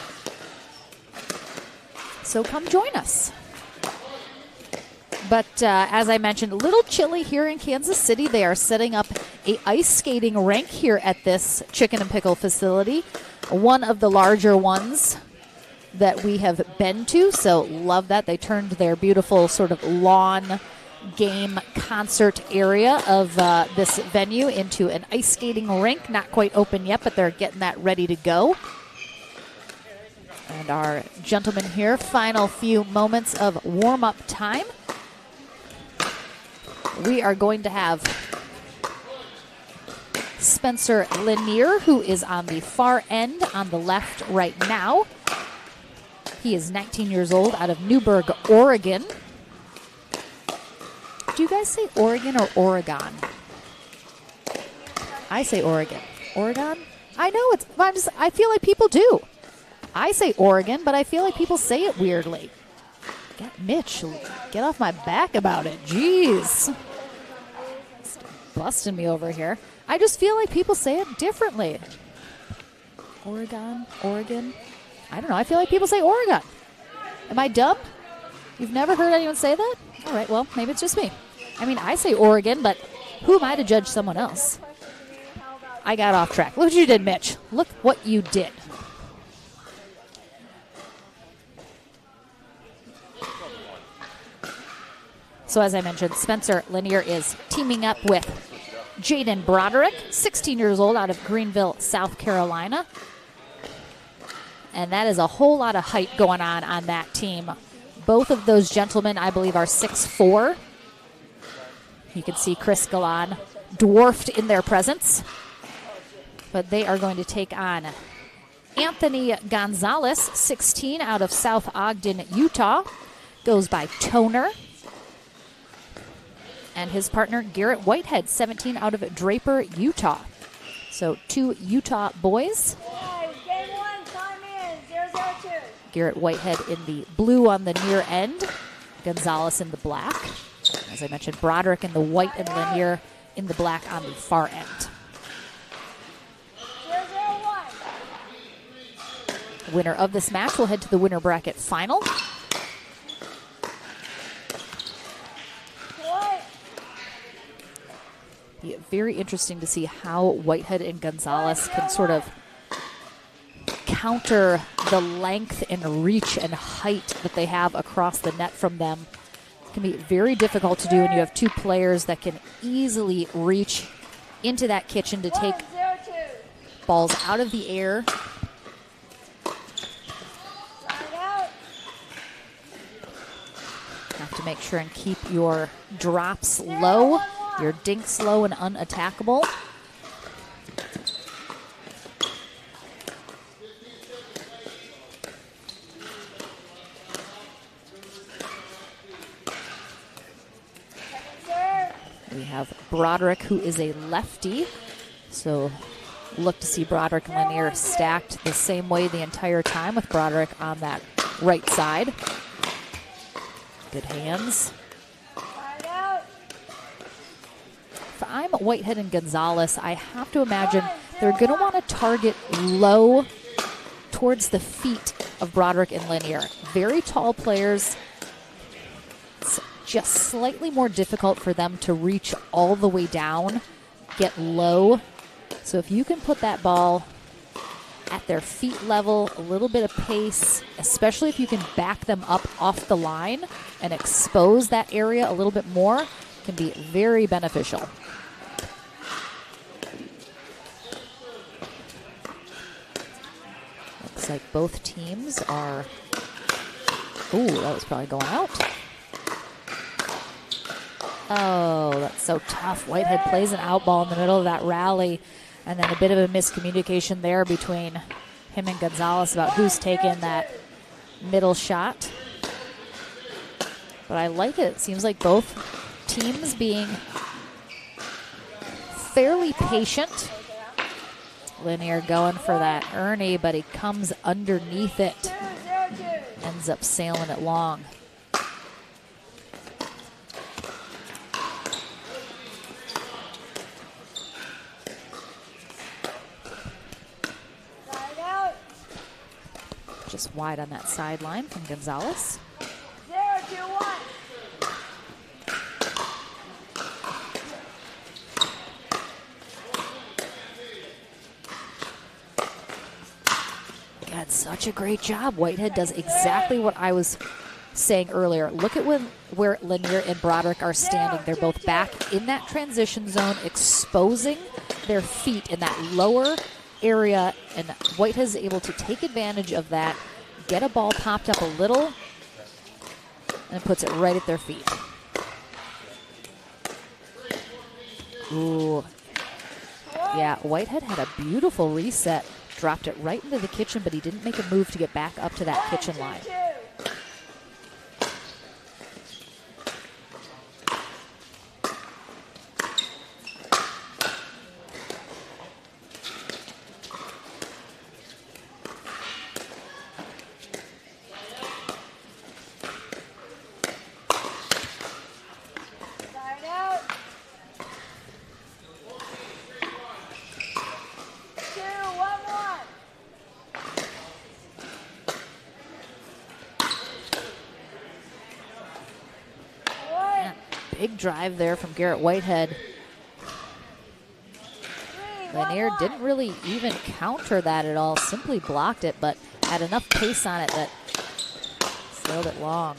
So come join us. But as I mentioned, a little chilly here in Kansas City. They are setting up a ice skating rink here at this Chicken and Pickle facility, one of the larger ones that we have been to, so love that. They turned their beautiful sort of lawn game concert area of this venue into an ice skating rink. Not quite open yet, but they're getting that ready to go. And our gentlemen here, final few moments of warm-up time. We are going to have Spencer Lanier, who is on the far end on the left right now. He is 19 years old, out of Newberg, Oregon. Do you guys say Oregon or Oregon? I say Oregon. Oregon? I know I feel like people do. I say Oregon, but I feel like people say it weirdly. Mitch, get off my back about it. Jeez. It's busting me over here. I just feel like people say it differently. Oregon? I don't know. I feel like people say Oregon. Am I dumb? You've never heard anyone say that? All right, well, maybe it's just me. I mean, I say Oregon, but who am I to judge someone else? I got off track. Look what you did, Mitch. Look what you did. So as I mentioned, Spencer Lanier is teaming up with Jaden Broderick, 16 years old, out of Greenville, South Carolina. And that is a whole lot of height going on that team. Both of those gentlemen, I believe, are 6'4". You can see Chris Galan dwarfed in their presence. But they are going to take on Anthony Gonzalez, 16, out of South Ogden, Utah. Goes by Toner. And his partner, Garrett Whitehead, 17, out of Draper, Utah. So 2 Utah boys. Game 1, time in, 0-0-2. Garrett Whitehead in the blue on the near end, Gonzalez in the black. As I mentioned, Broderick in the white and Lanier in the black on the far end. 0-0-1. Winner of this match will head to the winner bracket final. Point. Be very interesting to see how Whitehead and Gonzalez can sort of counter the length and reach and height that they have across the net from them. It can be very difficult to do when you have two players that can easily reach into that kitchen to take 1-0-2. balls out of the air. Line out. Have to make sure and keep your drops low, your dinks low and unattackable. We have Broderick, who is a lefty, so look to see Broderick and Lanier stacked the same way the entire time, with Broderick on that right side. Good hands. Line out. If I'm Whitehead and Gonzalez, I have to imagine they're going to want to target low towards the feet of Broderick and Lanier. Very tall players. It's just slightly more difficult for them to reach all the way down, get low. So if you can put that ball at their feet level, a little bit of pace, especially if you can back them up off the line and expose that area a little bit more, can be very beneficial. Looks like both teams are... Ooh, that was probably going out. Oh, that's so tough. Whitehead plays an out ball in the middle of that rally, and then a bit of a miscommunication there between him and Gonzalez about who's taking that middle shot. But I like it. It seems like both teams being fairly patient. Lanier going for that Ernie, but he comes underneath it. 2-0-2. Ends up sailing it long. Line out. Just wide on that sideline from Gonzalez. 0-2-1. God, such a great job. Whitehead does exactly what I was saying earlier. Look at where Lanier and Broderick are standing. They're both back in that transition zone, exposing their feet in that lower area, and Whitehead is able to take advantage of that, get a ball popped up a little, and puts it right at their feet. Ooh. Yeah, Whitehead had a beautiful reset. Dropped it right into the kitchen, but he didn't make a move to get back up to that kitchen line. 2. Line out. 2-1-1. Yeah, big drive there from Garrett Whitehead. Lanier didn't really even counter that at all, simply blocked it, but had enough pace on it that sailed it long.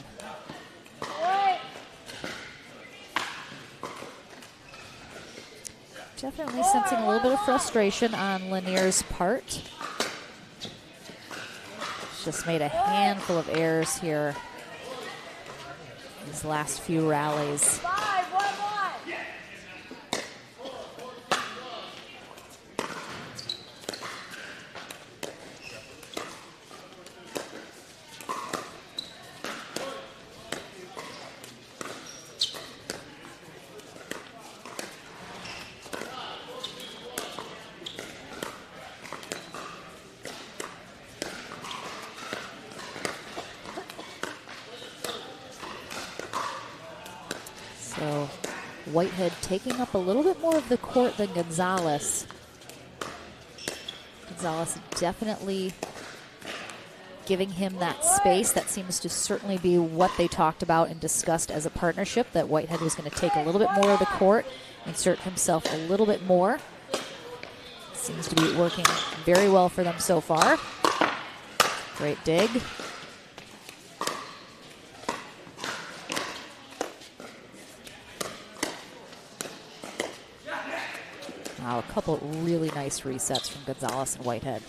Definitely sensing a little bit of frustration on Lanier's part. Just made a handful of errors here these last few rallies. 5-1-1. Whitehead taking up a little bit more of the court than Gonzalez. Gonzalez definitely giving him that space. That seems to certainly be what they talked about and discussed as a partnership, that Whitehead was going to take a little bit more of the court, insert himself a little bit more. Seems to be working very well for them so far. Great dig. Wow, a couple really nice resets from Gonzalez and Whitehead.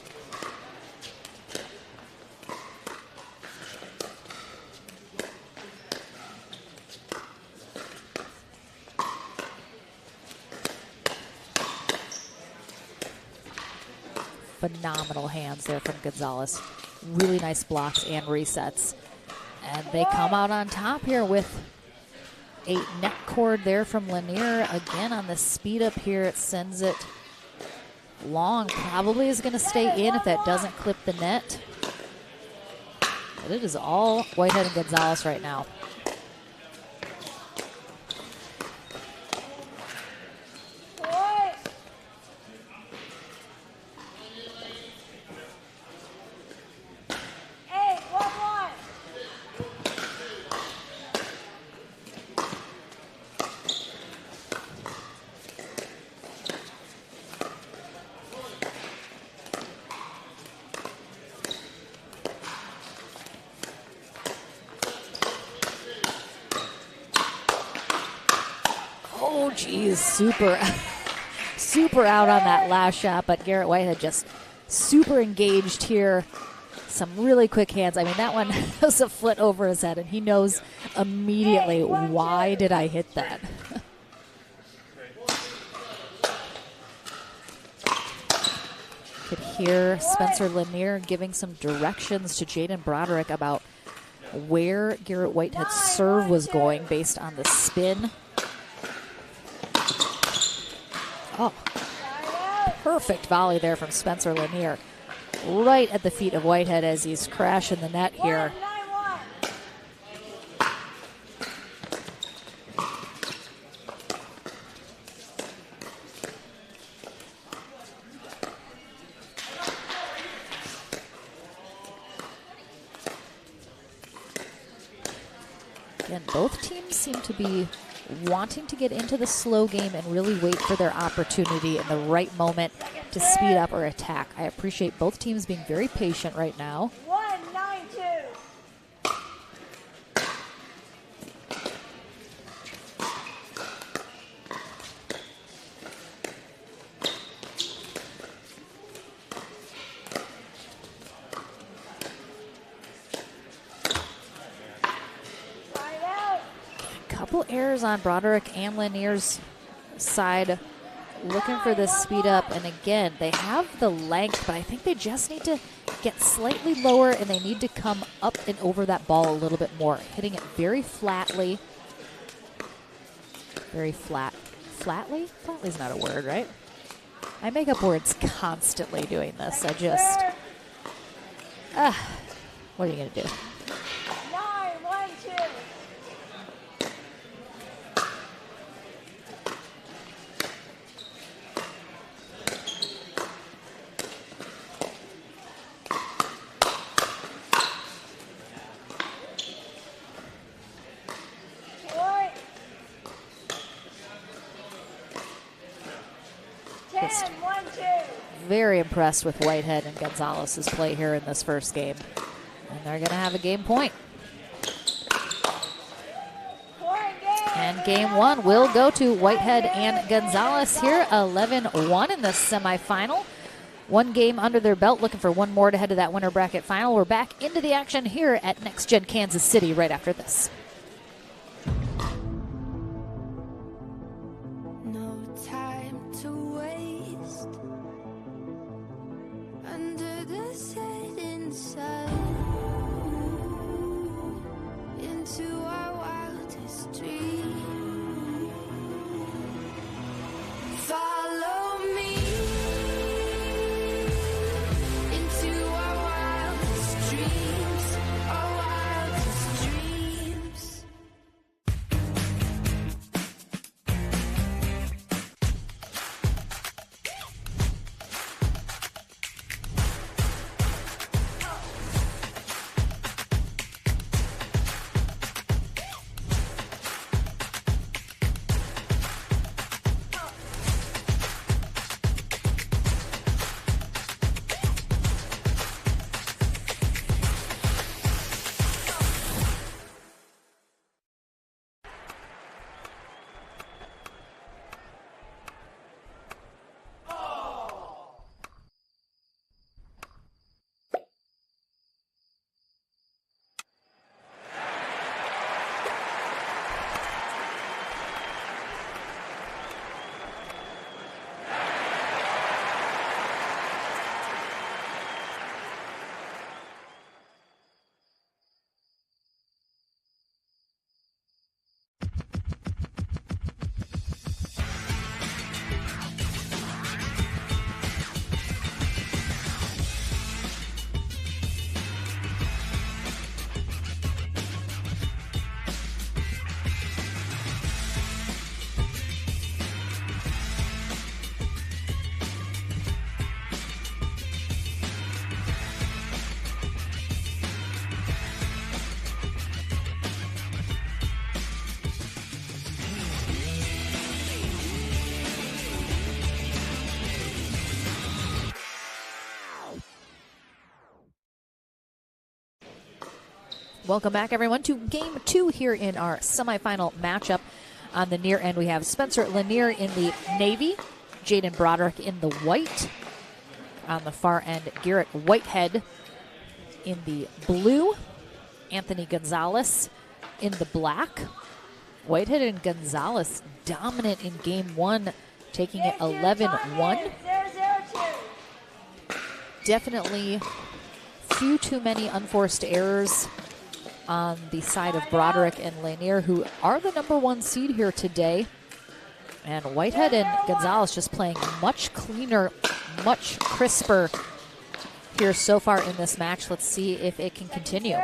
Phenomenal hands there from Gonzalez. Really nice blocks and resets. And they come out on top here with a net cord there from Lanier. Again, on the speed up here, it sends it long. Probably is going to stay in if that doesn't clip the net. But it is all Whitehead and Gonzalez right now. Oh, geez, super out on that last shot, but Garrett Whitehead just super engaged here. Some really quick hands. I mean, that one was a foot over his head, and he knows immediately, why did I hit that? Could hear Spencer Lanier giving some directions to Jaden Broderick about where Garrett Whitehead's serve was going based on the spin. Oh, perfect volley there from Spencer Lanier. Right at the feet of Whitehead as he's crashing the net here. Again, both teams seem to be wanting to get into the slow game and really wait for their opportunity in the right moment to speed up or attack. I appreciate both teams being very patient right now. 1-9-2. Couple errors on Broderick and Lanier's side, looking for this speed up. And again, they have the length, but I think they just need to get slightly lower, and they need to come up and over that ball a little bit more, hitting it very flatly. Very flat. Flatly? Flatly's not a word, right? I make up words constantly doing this. I just... what are you going to do? 9-1-2. Just very impressed with Whitehead and Gonzalez's play here in this first game. And they're going to have a game point. And game one will go to Whitehead and Gonzalez here, 11-1 in the semifinal. One game under their belt, looking for one more to head to that winner bracket final. We're back into the action here at Next Gen Kansas City right after this. Welcome back, everyone, to Game 2 here in our semifinal matchup. On the near end, we have Spencer Lanier in the navy, Jaden Broderick in the white. On the far end, Garrett Whitehead in the blue, Anthony Gonzalez in the black. Whitehead and Gonzalez dominant in Game 1, taking it 11-1. Definitely few too many unforced errors on the side of Broderick and Lanier, who are the number 1 seed here today. And Whitehead and Gonzalez just playing much cleaner, much crisper here so far in this match. Let's see if it can continue.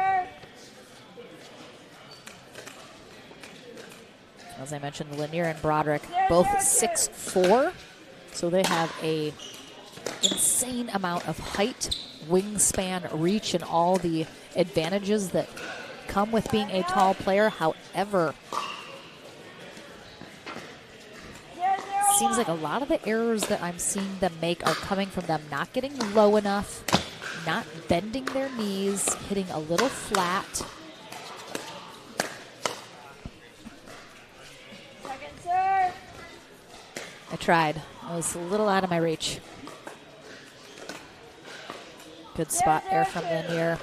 As I mentioned, Lanier and Broderick both 6'4", so they have a insane amount of height, wingspan, reach, and all the advantages that come with being a tall player. However, seems like a lot of the errors that I'm seeing them make are coming from them not getting low enough, not bending their knees, hitting a little flat. Second serve. I tried. I was a little out of my reach. Good spot there from Lanier.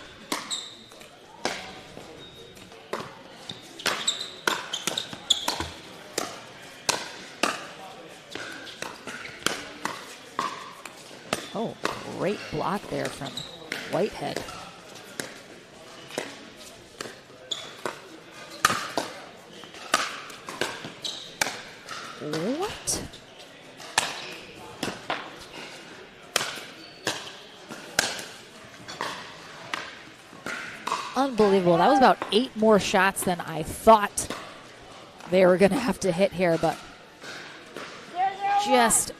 Oh, great block there from Whitehead. What? Unbelievable. That was about 8 more shots than I thought they were going to have to hit here, but just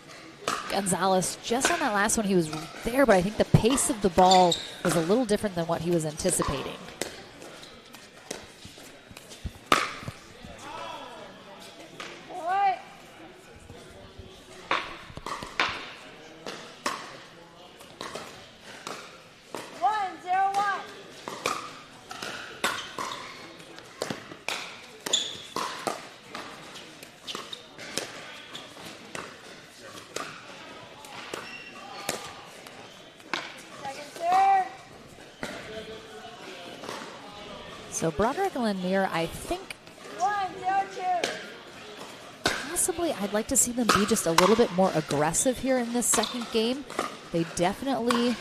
Gonzalez, just on that last one, he was there, but I think the pace of the ball was a little different than what he was anticipating. So Broderick and Lanier, I think possibly I'd like to see them be just a little bit more aggressive here in this second game. They definitely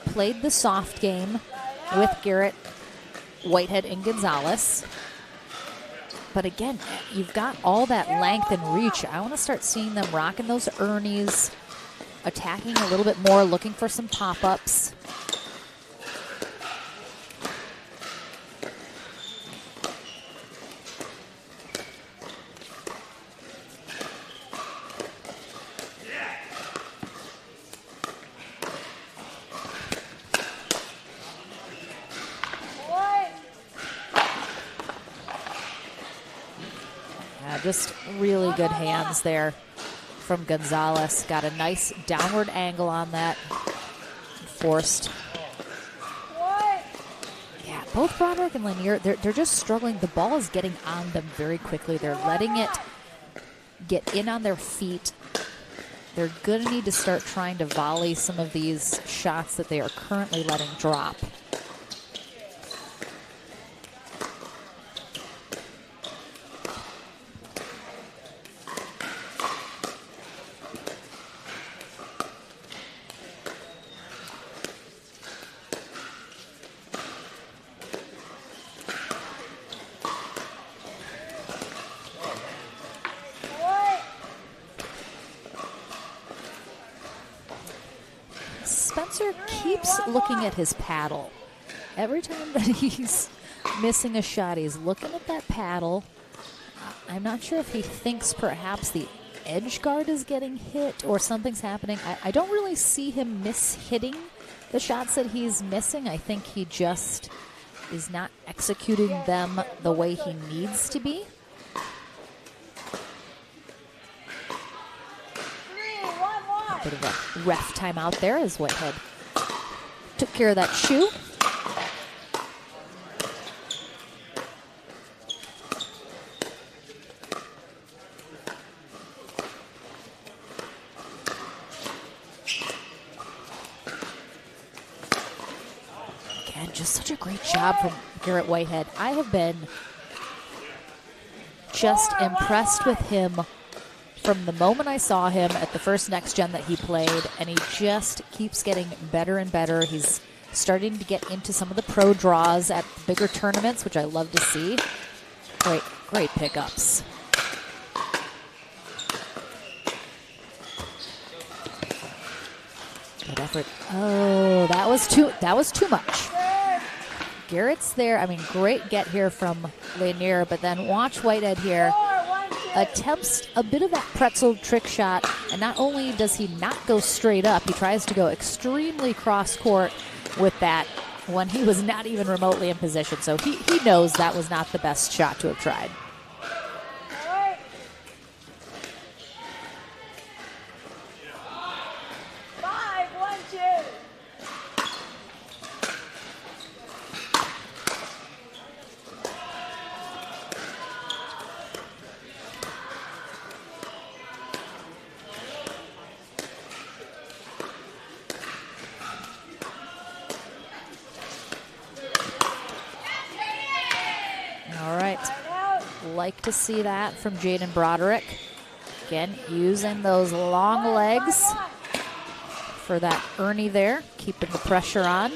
played the soft game with Garrett, Whitehead, and Gonzalez. But again, you've got all that length and reach. I want to start seeing them rocking those Ernies, attacking a little bit more, looking for some pop-ups. Just really good hands there from Gonzalez. Got a nice downward angle on that. Forced. Yeah, both Broderick and Lanier, they're just struggling. The ball is getting on them very quickly. They're letting it get in on their feet. They're going to need to start trying to volley some of these shots that they are currently letting drop. Spencer keeps looking at his paddle. Every time that he's missing a shot, he's looking at that paddle. I'm not sure if he thinks perhaps the edge guard is getting hit or something's happening. I don't really see him hitting the shots that he's missing. I think he just is not executing them the way he needs to be. A bit of a ref timeout there as Whitehead took care of that shoe. just such a great job from Garrett Whitehead. I have been just impressed with him from the moment I saw him at the first Next Gen that he played, and he just keeps getting better and better. He's starting to get into some of the pro draws at bigger tournaments, which I love to see. Great pickups. Good effort. Oh, that was too much. Garrett's there. I mean, great get here from Lanier, but then watch Whitehead here. Attempts a bit of that pretzel trick shot, and not only does he not go straight up, he tries to go extremely cross court with that when he was not even remotely in position. So he knows that was not the best shot to have tried. Like to see that from Jaden Broderick. Again, using those long legs for that Ernie there, keeping the pressure on.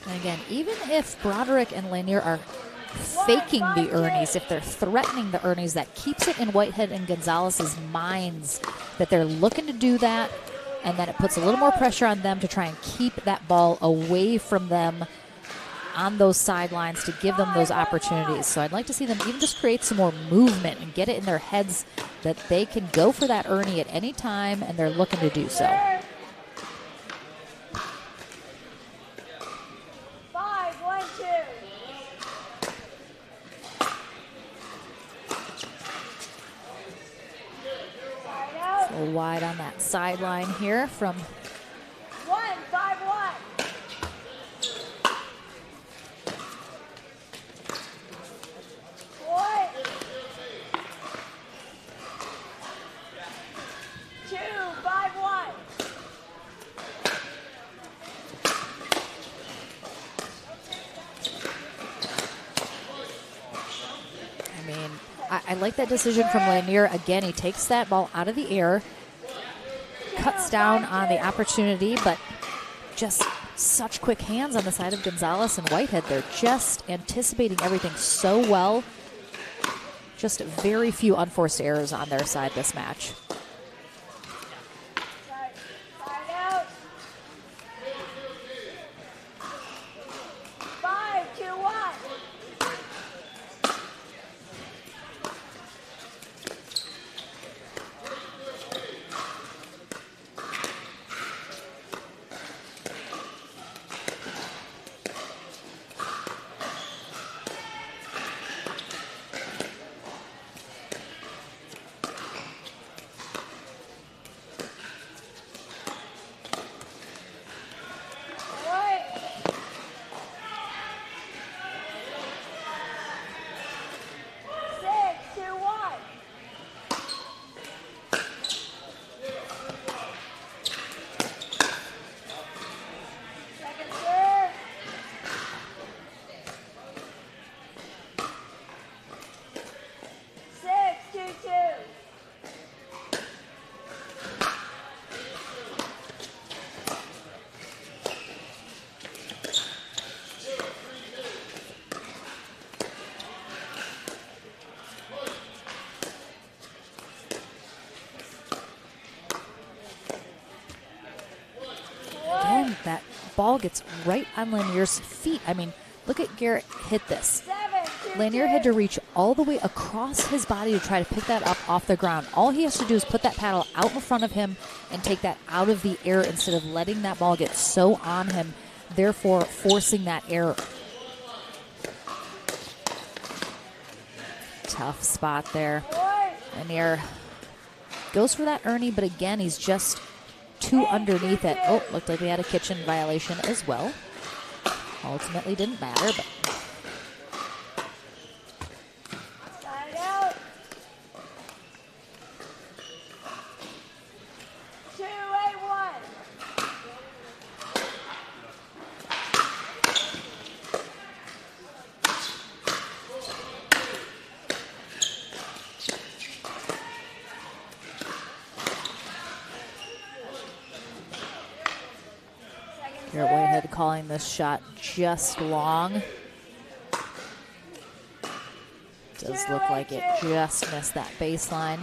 And again, even if Broderick and Lanier are faking the Ernies, if they're threatening the Ernies, that keeps it in Whitehead and Gonzalez's minds that they're looking to do that, and then it puts a little more pressure on them to try and keep that ball away from them on those sidelines to give them those opportunities. So I'd like to see them even just create some more movement and get it in their heads that they can go for that Ernie at any time, and they're looking to do so. 5-1-2. A little wide on that sideline here from 1-5-1. 2-5-1. I mean, I like that decision from Lanier. Again, he takes that ball out of the air, cuts down on the opportunity, but just such quick hands on the side of Gonzalez and Whitehead. They're just anticipating everything so well. Just very few unforced errors on their side this match. That ball gets right on Lanier's feet. I mean, look at Garrett hit this. Lanier had to reach all the way across his body to try to pick that up off the ground. All he has to do is put that paddle out in front of him and take that out of the air instead of letting that ball get so on him, therefore forcing that error. Tough spot there. Lanier goes for that Ernie, but again, he's just too underneath it. Oh, looked like we had a kitchen violation as well. Ultimately didn't matter, but Side out. 2-8-1. Whitehead calling this shot just long. Does look like it just missed that baseline.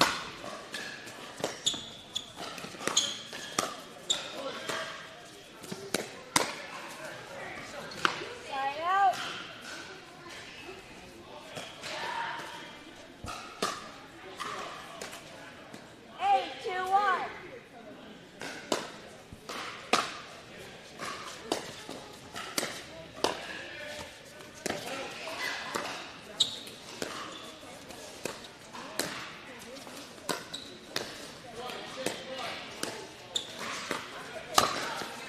Side out. 8-2-1.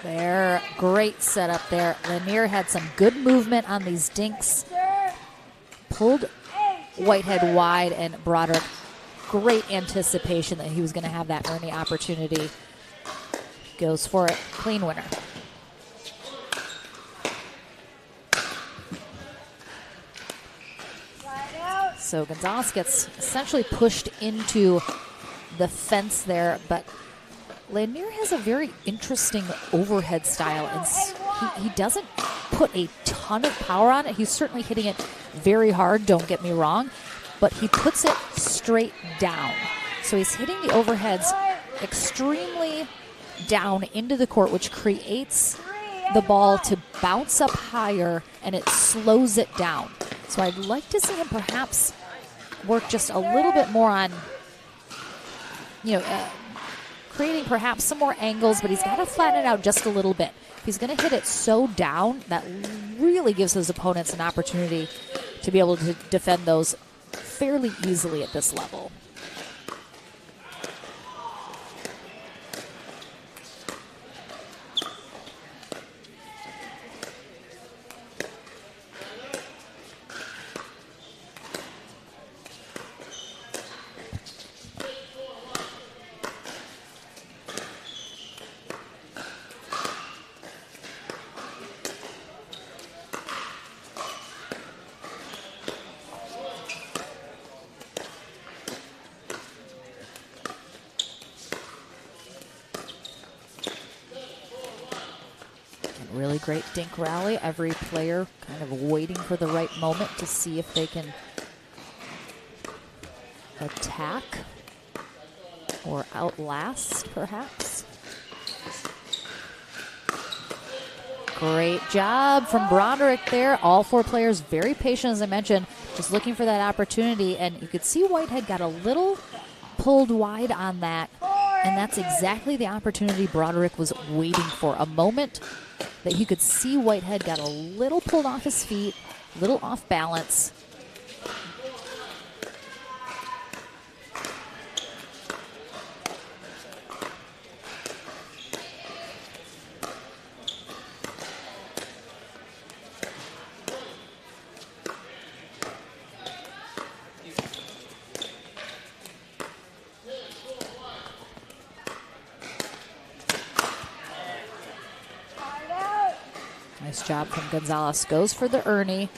There, great setup there. Lanier had some good movement on these dinks. Pulled Whitehead wide, and Broderick, great anticipation that he was going to have that Ernie opportunity. Goes for it, clean winner. Side out. So Gonzalez gets essentially pushed into the fence there, but Lanier has a very interesting overhead style, and he doesn't put a ton of power on it. He's certainly hitting it very hard, don't get me wrong, but he puts it straight down. So he's hitting the overheads extremely down into the court, which creates the ball to bounce up higher, and it slows it down. So I'd like to see him perhaps work just a little bit more on, creating perhaps some more angles, but he's got to flatten it out just a little bit. If he's going to hit it so down, that really gives his opponents an opportunity to be able to defend those fairly easily at this level. Really great dink rally. Every player kind of waiting for the right moment to see if they can attack or outlast, perhaps. Great job from Broderick there. All four players very patient, as I mentioned, just looking for that opportunity. And you could see Whitehead got a little pulled wide on that. And that's exactly the opportunity Broderick was waiting for. A moment that you could see Whitehead got a little pulled off his feet, a little off balance. Nice job from Gonzalez. Goes for the Ernie.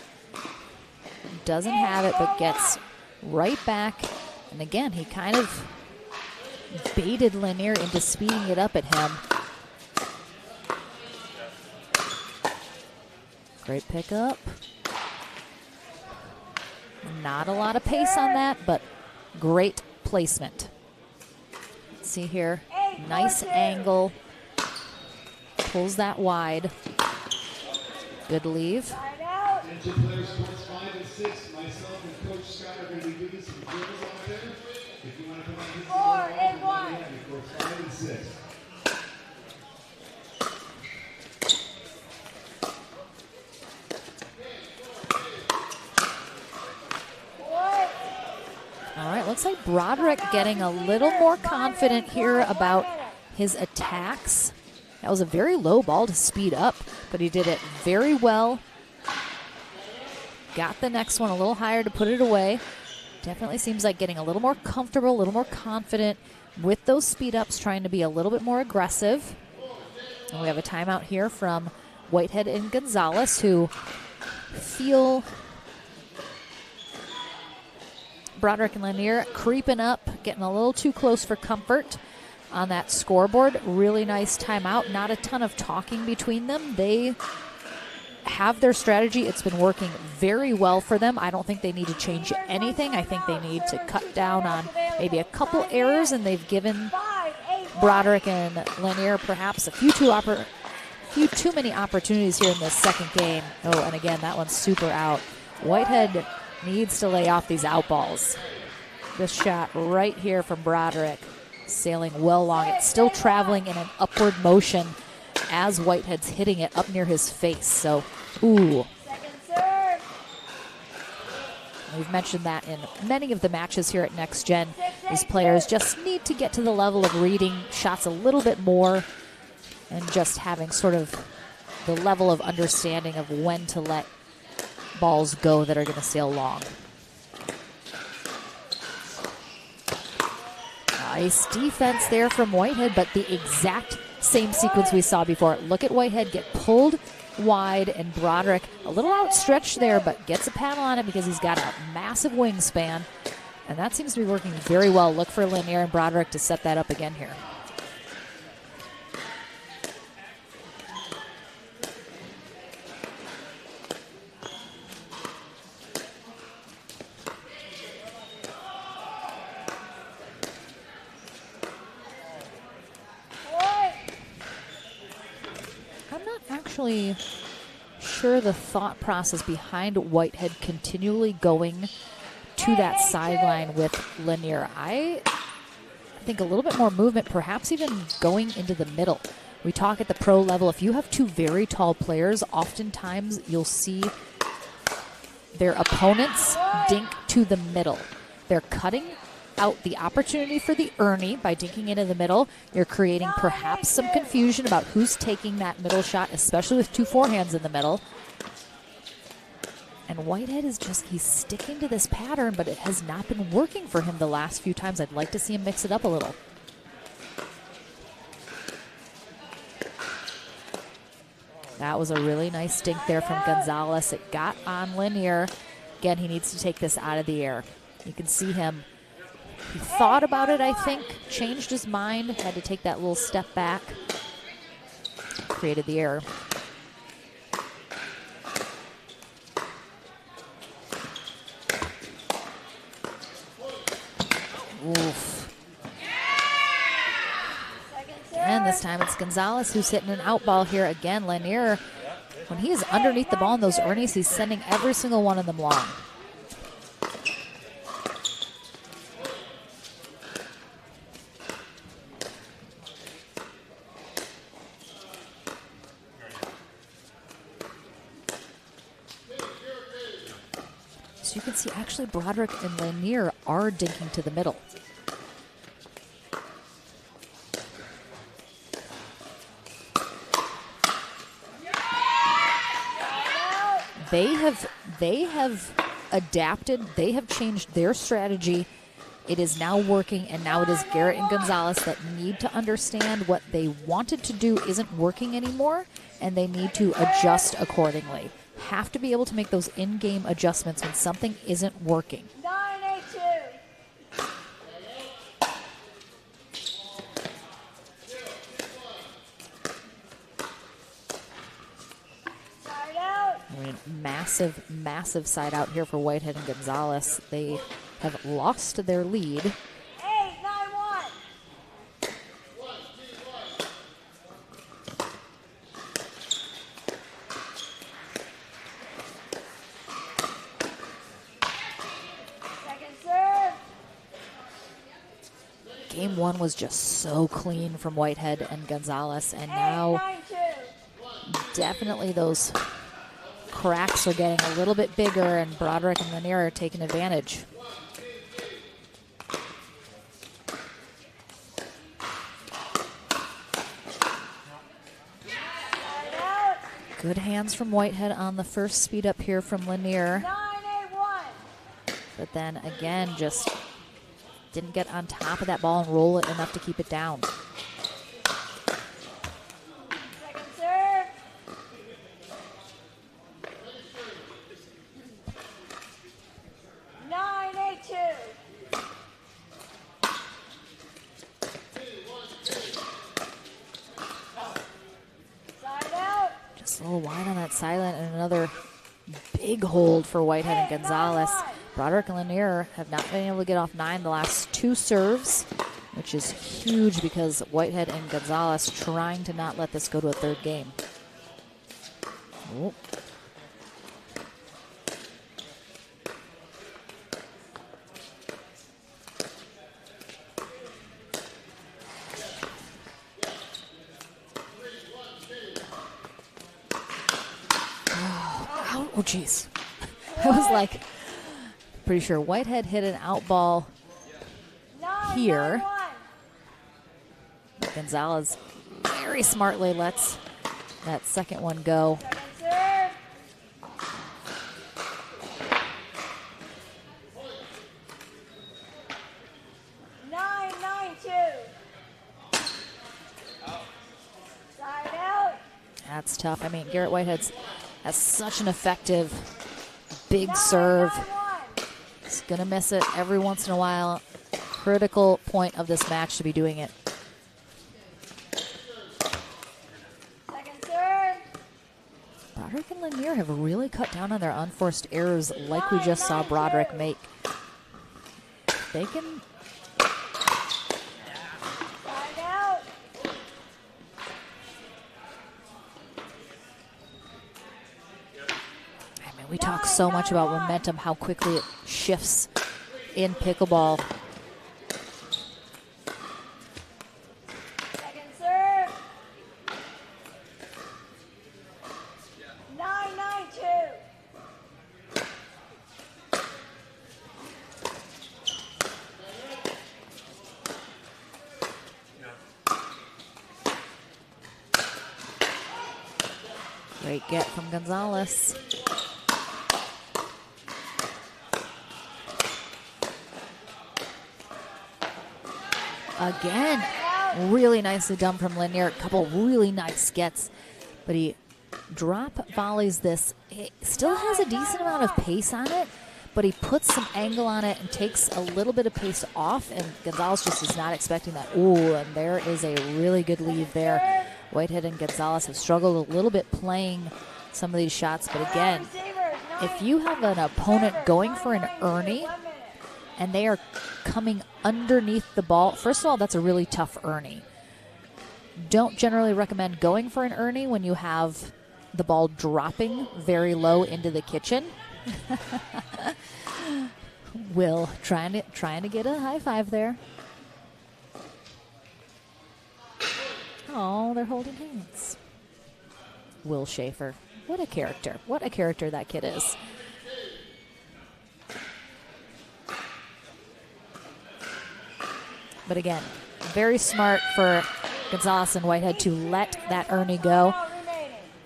Doesn't have it, but gets right back. And again, he kind of baited Lanier into speeding it up at him. Great pickup. Not a lot of pace on that, but great placement. Let's see here. Nice angle. Pulls that wide. Good leave. Attention players, courts 5 and 6. Myself and Coach Scott are going to be giving some drills out there. If you want to come out and 4 and 1. courts 5 and 6. All right, looks like Broderick getting a little more confident here about his attacks. That was a very low ball to speed up, but he did it very well. Got the next one a little higher to put it away. Definitely seems like getting a little more comfortable, a little more confident with those speed ups, trying to be a little bit more aggressive. And we have a timeout here from Whitehead and Gonzalez, who feel Broderick and Lanier creeping up, getting a little too close for comfort. on that scoreboard. Really nice timeout. Not a ton of talking between them. They have their strategy. It's been working very well for them. I don't think they need to change anything. I think they need to cut down on maybe a couple errors, and they've given Broderick and Lanier perhaps a few too many opportunities here in this second game. Oh, and again, that one's super out. Whitehead needs to lay off these out balls. This shot right here from Broderick, sailing well long. It's still traveling in an upward motion as Whitehead's hitting it up near his face. So, ooh. We've mentioned that in many of the matches here at Next Gen. These players just need to get to the level of reading shots a little bit more and just having sort of the level of understanding of when to let balls go that are going to sail long. Nice defense there from Whitehead, but the exact same sequence we saw before. Look at Whitehead get pulled wide, and Broderick a little outstretched there, but gets a paddle on it because he's got a massive wingspan, and that seems to be working very well. Look for Lanier and Broderick to set that up again here. Actually sure the thought process behind Whitehead continually going to that sideline with Lanier. I think a little bit more movement, perhaps even going into the middle. We talk at the pro level, if you have two very tall players, oftentimes you'll see their opponents dink to the middle. They're cutting out the opportunity for the Ernie by dinking into the middle. You're creating perhaps some confusion about who's taking that middle shot, especially with two forehands in the middle. And Whitehead is just, he's sticking to this pattern, but it has not been working for him the last few times. I'd like to see him mix it up a little. That was a really nice dink there from Gonzalez. It got on Lanier. Again, he needs to take this out of the air. You can see him. He thought about it, I think, changed his mind, had to take that little step back, created the error. Oof. And this time it's Gonzalez who's hitting an out ball here again. Lanier, when he is underneath the ball in those Ernies, he's sending every single one of them long. You can see actually Broderick and Lanier are dinking to the middle. They have adapted. They have changed their strategy. It is now working, and now it is Garrett and Gonzalez that need to understand what they wanted to do isn't working anymore, and they need to adjust accordingly. Have to be able to make those in-game adjustments when something isn't working. 9-8-2. Side out. I mean, massive side out here for Whitehead and Gonzalez. They have lost their lead. 8-9-1. Game one was just so clean from Whitehead and Gonzalez, and now definitely those cracks are getting a little bit bigger, and Broderick and Lanier are taking advantage. Good hands from Whitehead on the first speed up here from Lanier. 9-8-1. But then again, just didn't get on top of that ball and roll it enough to keep it down. Second serve. silent, and another big hold for Whitehead and Gonzalez. Broderick and Lanier have not been able to get off 9 the last 2 serves, which is huge because Whitehead and Gonzalez trying to not let this go to a third game. Oh. Oh, geez. I was like, pretty sure Whitehead hit an out ball here. But Gonzalez very smartly lets that second one go. That's tough. I mean, Garrett Whitehead has such an effective big serve. He's going to miss it every once in a while. Critical point of this match to be doing it. Broderick and Lanier have really cut down on their unforced errors like we just saw Broderick make. They can... We talk so much about momentum, how quickly it shifts in pickleball. Second serve. 9-9-2. Great get from Gonzalez. Again, really nicely done from Lanier. A couple really nice gets, but he drop volleys this. It still has a decent amount of pace on it, but he puts some angle on it and takes a little bit of pace off, and Gonzalez just is not expecting that. Ooh, and there is a really good lead there. Whitehead and Gonzalez have struggled a little bit playing some of these shots, but again, if you have an opponent going for an Ernie, and they are coming underneath the ball. First of all, that's a really tough Ernie. Don't generally recommend going for an Ernie when you have the ball dropping very low into the kitchen. Will trying to get a high five there. Oh, they're holding hands. Will Schaefer. What a character. What a character that kid is. But again, very smart for Gonzalez and Whitehead to let that Ernie go.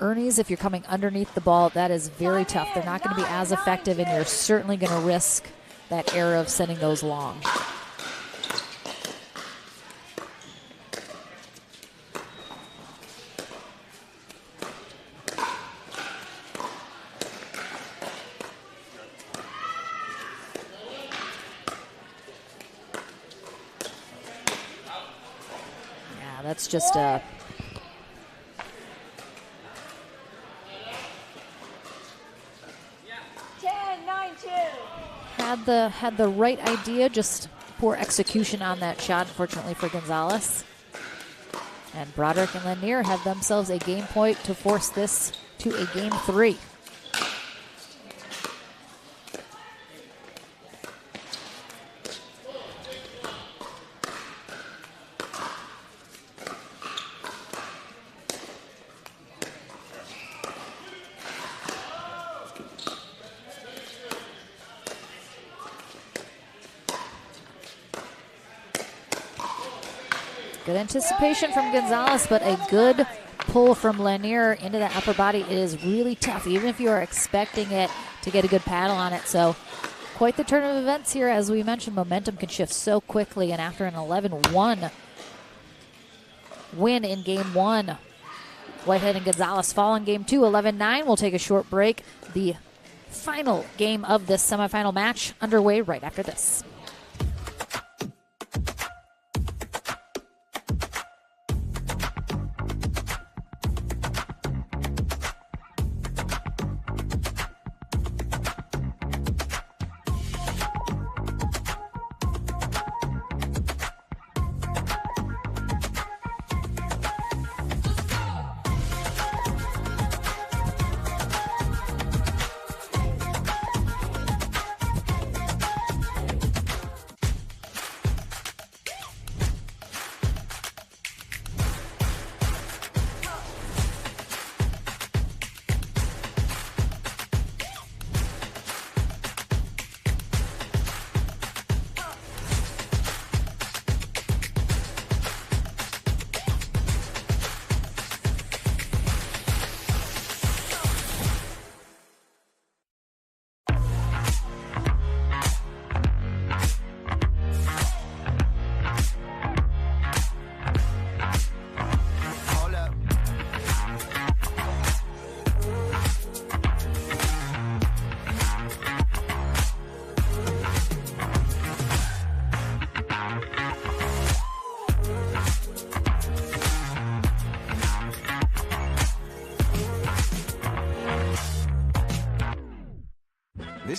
Ernies, if you're coming underneath the ball, that is very tough. They're not going to be as effective, and you're certainly going to risk that error of sending those long. That's just a had the right idea, just poor execution on that shot, unfortunately for Gonzalez. And Broderick and Lanier have themselves a game point to force this to a game 3. Good anticipation from Gonzalez, but a good pull from Lanier into the upper body. It is really tough, even if you are expecting it to get a good paddle on it. So quite the turn of events here. As we mentioned, momentum can shift so quickly, and after an 11-1 win in game 1, Whitehead and Gonzalez fall in game 2, 11-9. We'll take a short break. The final game of this semifinal match underway right after this.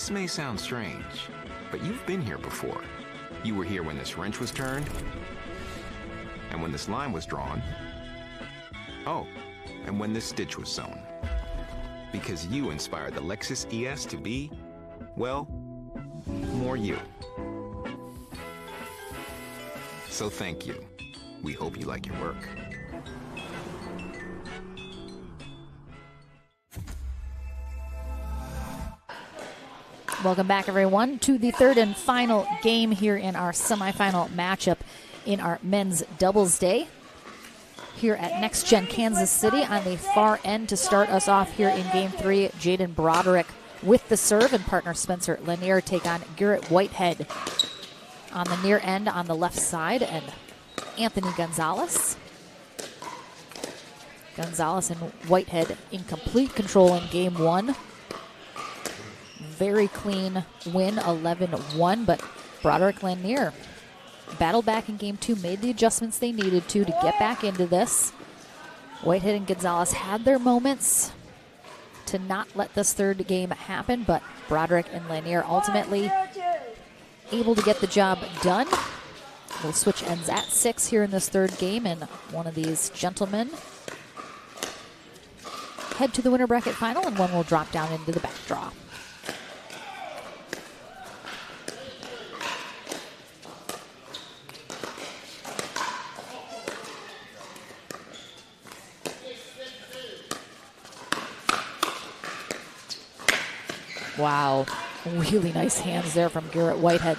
This may sound strange, but you've been here before. You were here when this wrench was turned, and when this line was drawn. Oh, and when this stitch was sewn. Because you inspired the Lexus ES to be, well, more you. So thank you. We hope you like your work. Welcome back, everyone, to the third and final game here in our semifinal matchup in our men's doubles day here at Next Gen Kansas City. On the far end to start us off here in Game 3, Jaden Broderick with the serve, and partner Spencer Lanier take on Garrett Whitehead on the near end on the left side, and Anthony Gonzalez. Gonzalez and Whitehead in complete control in Game 1. Very clean win, 11-1, but Broderick Lanier battled back in Game 2, made the adjustments they needed to get back into this. Whitehead and Gonzalez had their moments to not let this third game happen, but Broderick and Lanier ultimately able to get the job done. We'll switch ends at 6 here in this third game, and one of these gentlemen head to the winner bracket final, and one will drop down into the back draw. Wow, really nice hands there from Garrett Whitehead.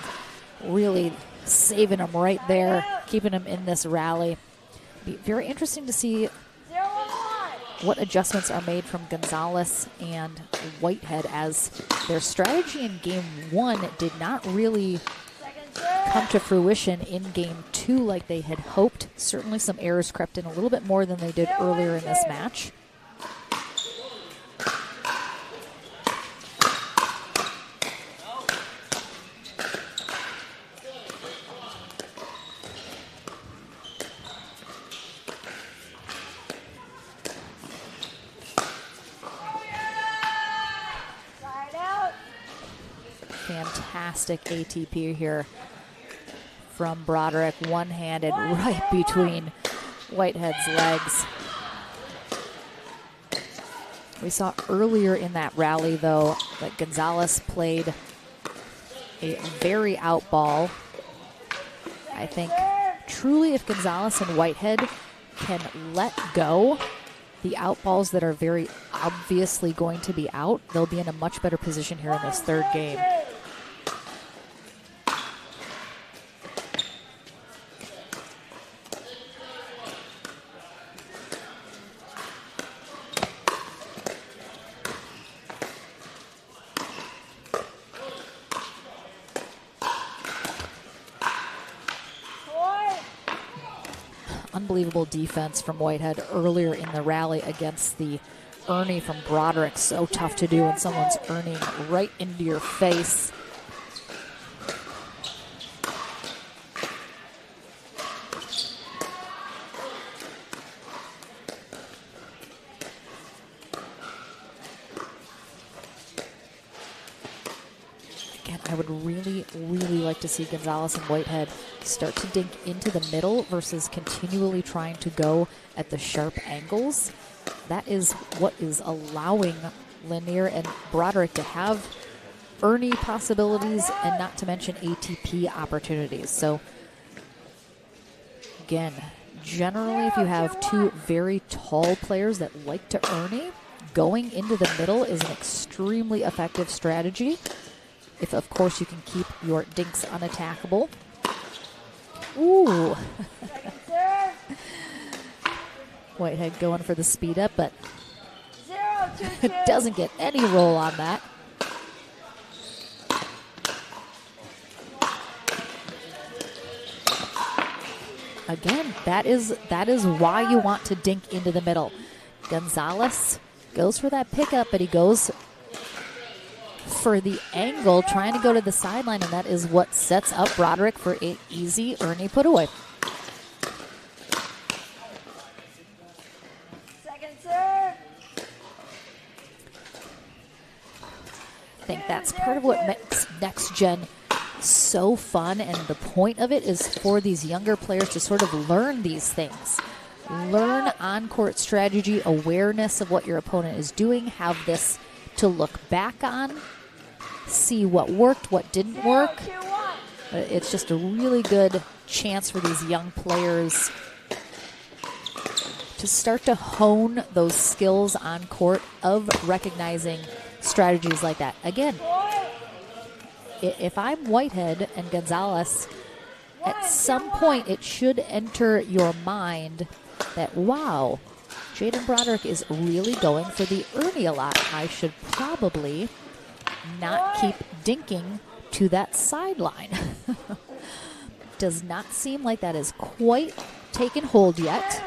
Really saving him right there, keeping him in this rally. Be very interesting to see what adjustments are made from Gonzalez and Whitehead, as their strategy in Game 1 did not really come to fruition in Game 2 like they had hoped. Certainly some errors crept in a little bit more than they did earlier in this match. Fantastic ATP here from Broderick, one-handed right between Whitehead's legs. We saw earlier in that rally, though, that Gonzalez played a very out ball. I think truly if Gonzalez and Whitehead can let go the out balls that are very obviously going to be out, they'll be in a much better position here in this third game. Unbelievable defense from Whitehead earlier in the rally against the Ernie from Broderick. So tough to do when someone's earning right into your face. Again, I would really like to see Gonzalez and Whitehead start to dink into the middle versus continually trying to go at the sharp angles. That is what is allowing Lanier and Broderick to have Ernie possibilities, and not to mention ATP opportunities. So again, generally if you have two very tall players that like to Ernie, going into the middle is an extremely effective strategy. If, of course, you can keep your dinks unattackable. Ooh. Whitehead going for the speed up, but doesn't get any roll on that. Again, that is why you want to dink into the middle. Gonzalez goes for that pickup, but he goes for the angle, trying to go to the sideline, and that is what sets up Broderick for an easy Ernie put away. Second serve. I think that that's part of what makes Next Gen so fun, and the point of it is for these younger players to sort of learn these things. Learn on-court strategy, awareness of what your opponent is doing, have this to look back on, see what worked, what didn't work. It's just a really good chance for these young players to start to hone those skills on court of recognizing strategies like that. Again, if I'm Whitehead and Gonzalez, at some point it should enter your mind that, wow, Jaden Broderick is really going for the Ernie a lot. I should probably not keep dinking to that sideline. Does not seem like that is quite taken hold yet.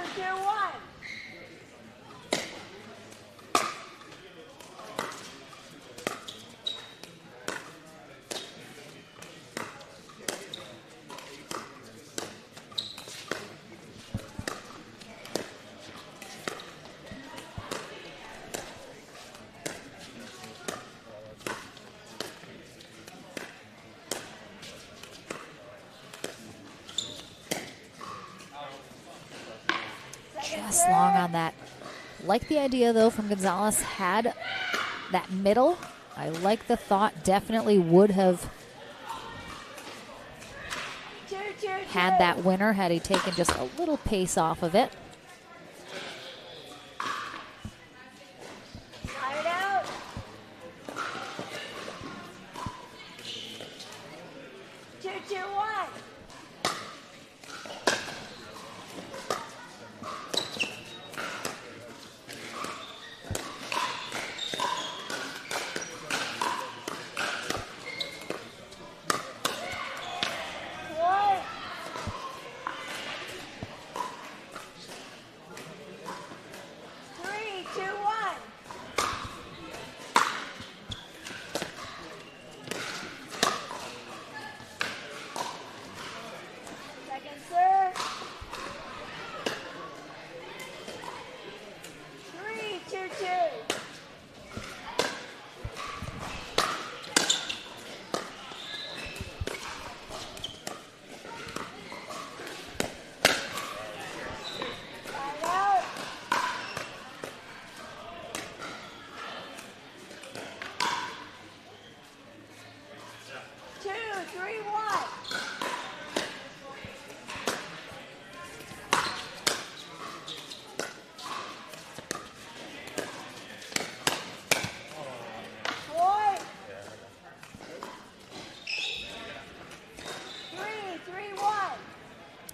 Just long on that. Like the idea, though, from Gonzalez, had that middle. I like the thought. Definitely would have had that winner had he taken just a little pace off of it.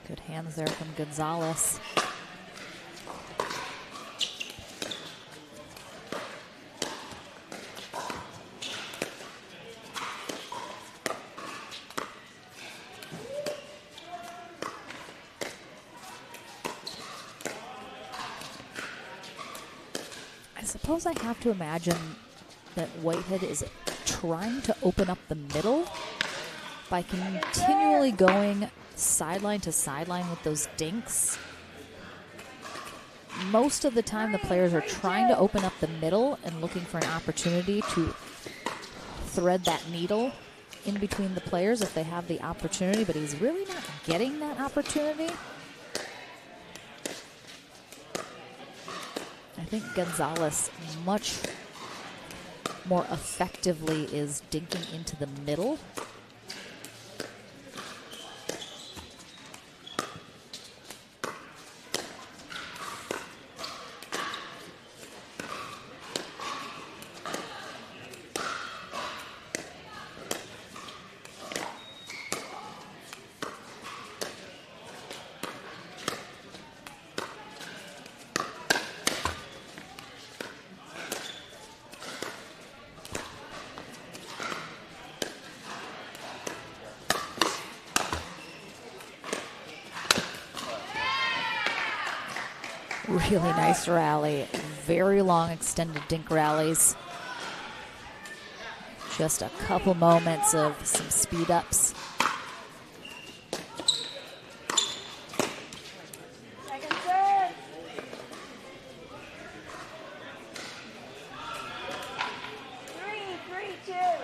Good hands there from Gonzalez. I suppose I have to imagine that Whitehead is trying to open up the middle by continually going sideline to sideline with those dinks. Most of the time the players are trying to open up the middle and looking for an opportunity to thread that needle in between the players if they have the opportunity, but he's really not getting that opportunity. I think Gonzalez much more effectively is dinking into the middle. Really nice rally. Very long extended dink rallies. Just a couple moments of some speed ups. Second serve. 3-3-2.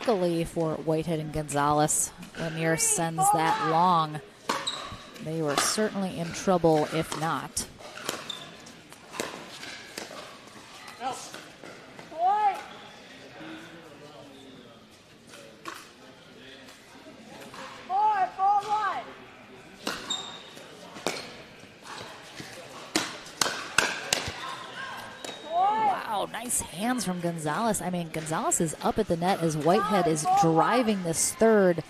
luckily for Whitehead and Gonzalez, Lanier sends that long. They were certainly in trouble if not. Boy. Four, 4-1. Wow, nice hands from Gonzalez. I mean, Gonzalez is up at the net as Whitehead is driving this third.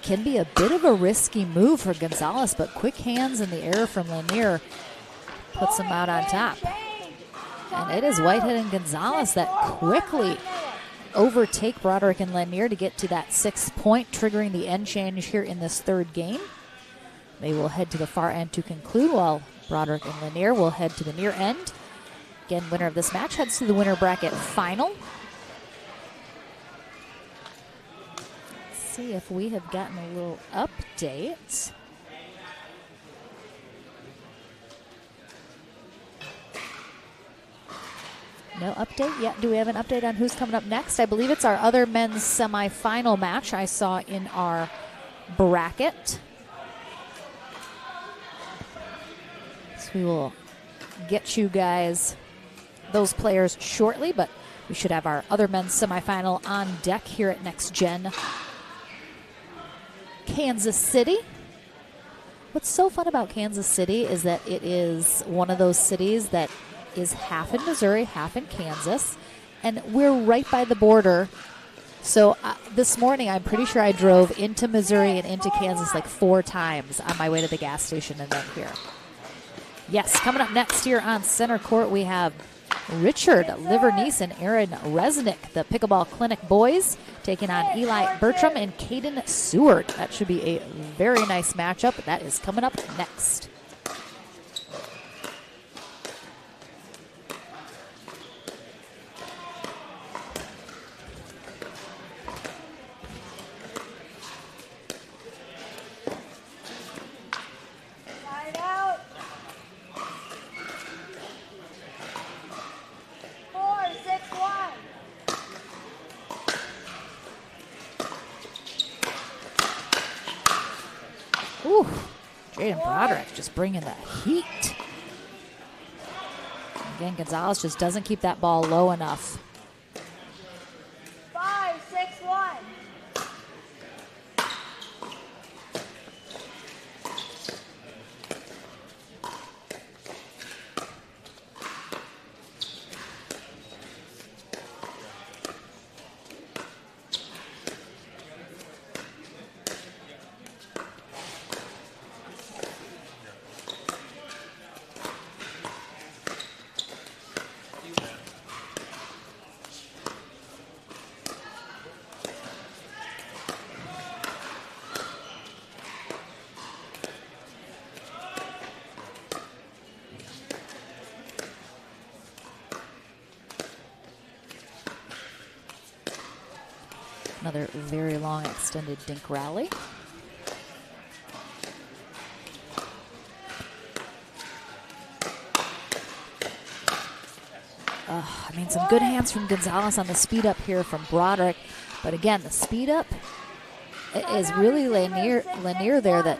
Can be a bit of a risky move for Gonzalez, but quick hands in the air from Lanier puts him out on top. And it is Whitehead and Gonzalez that quickly overtake Broderick and Lanier to get to that 6th point, triggering the end change here in this third game. They will head to the far end to conclude, while Broderick and Lanier will head to the near end. Again, winner of this match heads to the winner bracket final. Let's see if we have gotten a little update. No update yet. Do we have an update on who's coming up next? I believe it's our other men's semifinal match I saw in our bracket. So we will get you guys those players shortly, but we should have our other men's semifinal on deck here at Next Gen. Kansas City. What's so fun about Kansas City is that it is one of those cities that is half in Missouri, half in Kansas, and we're right by the border. So this morning, I'm pretty sure I drove into Missouri and into Kansas like 4 times on my way to the gas station and then here. Yes, coming up next here on center court, we have Richard Livernice and Aaron Resnick, the Pickleball Clinic boys, taking on Eli Bertram and Caden Seward. That should be a very nice matchup. That is coming up next. Line out. 4-6-1. Ooh, Jaden Broderick just bringing the heat. Again, Gonzalez just doesn't keep that ball low enough. 5-6-1. Another very long extended dink rally. I mean, some good hands from Gonzalez on the speed up here from Broderick. But again, the speed up is really Lanier there. That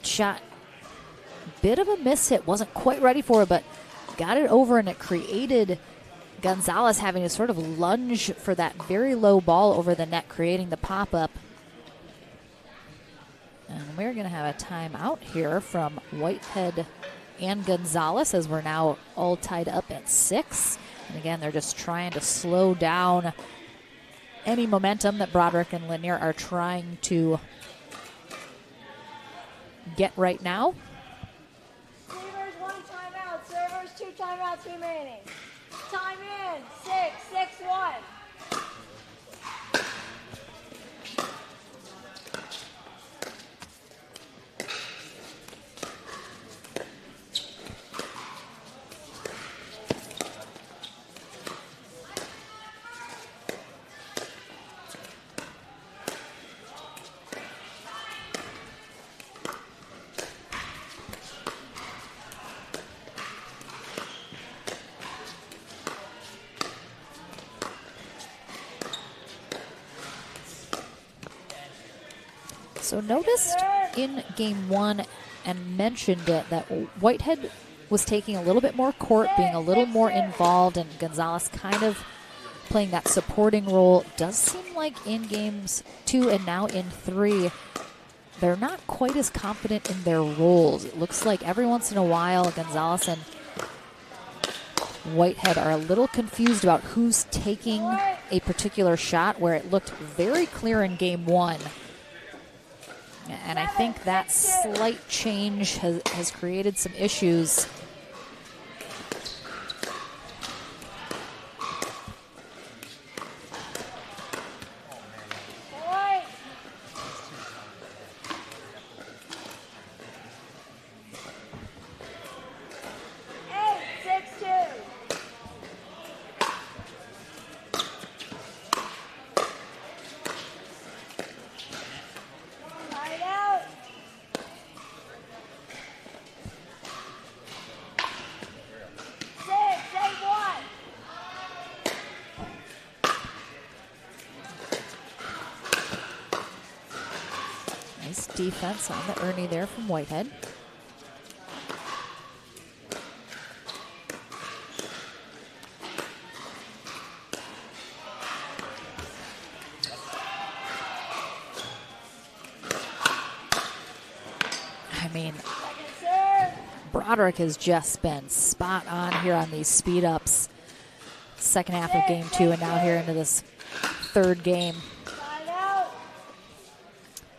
shot, bit of a miss hit. Wasn't quite ready for it, but got it over, and it created Gonzalez having to sort of lunge for that very low ball over the net, creating the pop-up. And we're going to have a timeout here from Whitehead and Gonzalez, as we're now all tied up at 6. And again, they're just trying to slow down any momentum that Broderick and Lanier are trying to get right now. Servers 1 timeout. Servers 2 timeouts remaining. Time in. 6-6-1. So noticed in game one and mentioned it that Whitehead was taking a little bit more court, being a little more involved, and Gonzalez kind of playing that supporting role. Does seem like in games 2 and now in 3, they're not quite as confident in their roles. It looks like every once in a while Gonzalez and Whitehead are a little confused about who's taking a particular shot, where it looked very clear in game 1. And I think that slight change has created some issues. Nice defense on the Ernie there from Whitehead. I mean, Broderick has just been spot on here on these speed ups. Second half of game 2 and now here into this third game.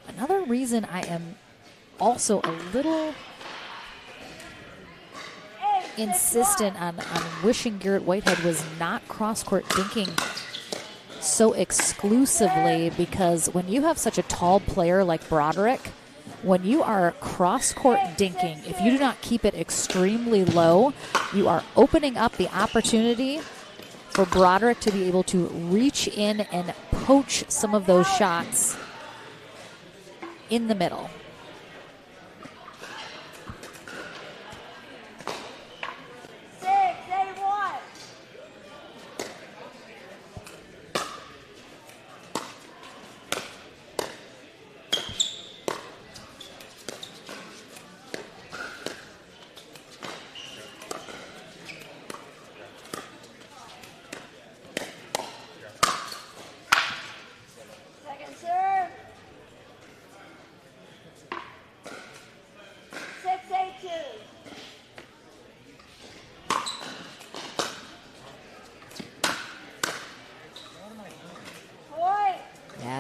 Another reason I am also a little insistent on wishing Garrett Whitehead was not cross-court dinking so exclusively, because when you have such a tall player like Broderick, when you are cross-court dinking, if you do not keep it extremely low, you are opening up the opportunity for Broderick to be able to reach in and poach some of those shots in the middle.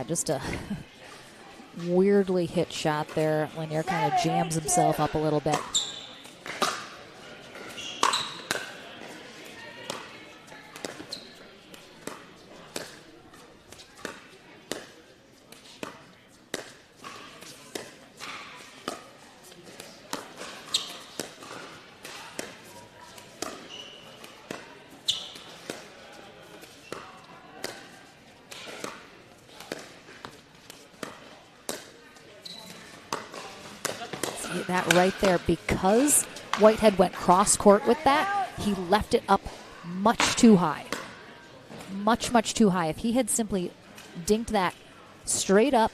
Just a weirdly hit shot there. Lanier kind of jams himself up a little bit. That right there, because Whitehead went cross court with that, he left it up much too high. Much too high. If he had simply dinked that straight up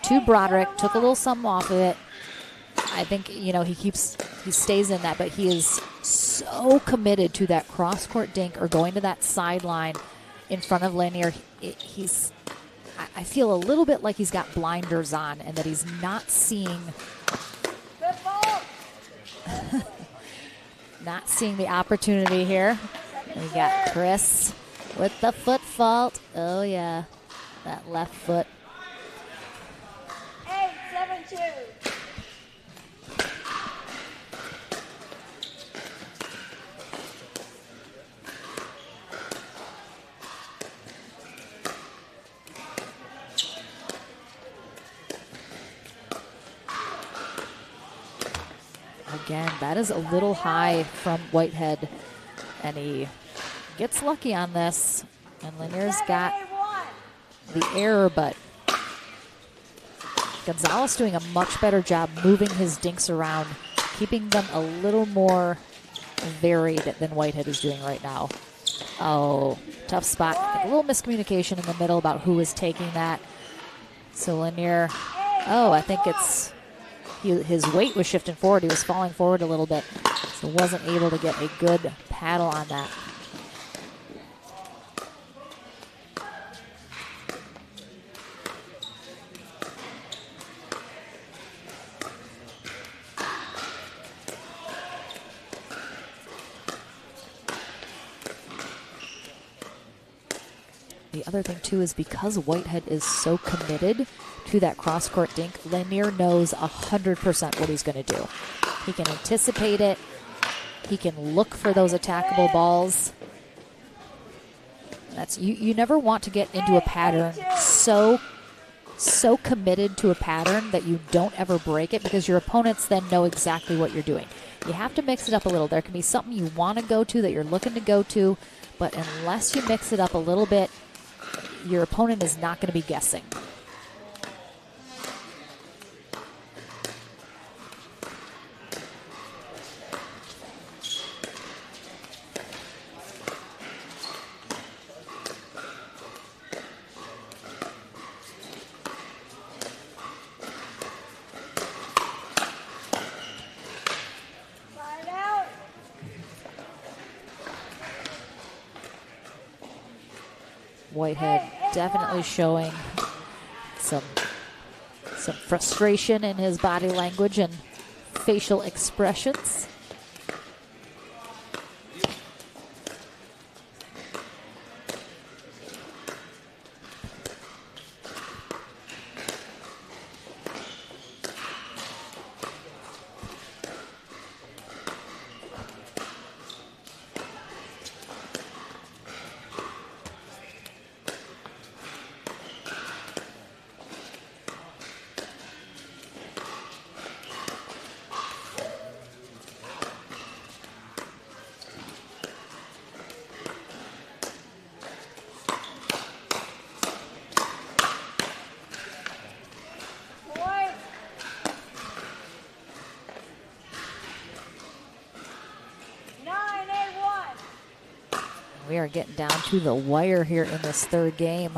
to Broderick, took a little something off of it, I think, you know, he stays in that, but he is so committed to that cross court dink or going to that sideline in front of Lanier. I feel a little bit like he's got blinders on and that he's not seeing not seeing the opportunity here. We got Chris with the foot fault. Oh yeah, that left foot. 8-7-2. Again, that is a little high from Whitehead, and he gets lucky on this. And Lanier's got the error, but Gonzalez doing a much better job moving his dinks around, keeping them a little more varied than Whitehead is doing right now. Oh, tough spot. A little miscommunication in the middle about who was taking that. So Lanier Oh, I think it's his weight was shifting forward. He was falling forward a little bit, so wasn't able to get a good paddle on that. The other thing, too, is because Whitehead is so committed to that cross-court dink, Lanier knows 100% what he's going to do. He can anticipate it. He can look for those attackable balls. You never want to get into a pattern so committed to a pattern that you don't ever break it, because your opponents then know exactly what you're doing. You have to mix it up a little. There can be something you want to go to that you're looking to go to, but unless you mix it up a little bit, your opponent is not going to be guessing. Whitehead definitely showing some frustration in his body language and facial expressions. We are getting down to the wire here in this third game.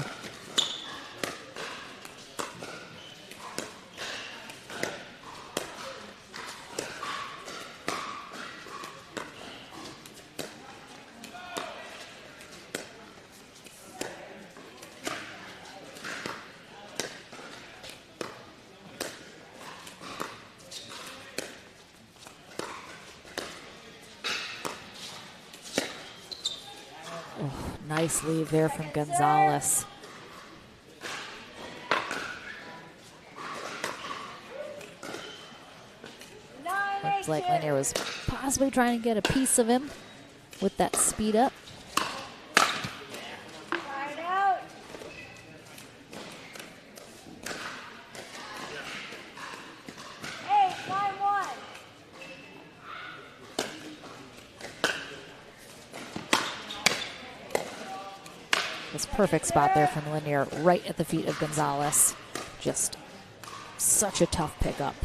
Nice leave there from Gonzalez. Looks like Lanier was possibly trying to get a piece of him with that speed up. This perfect spot there from Lanier, right at the feet of Gonzalez. Just such a tough pickup.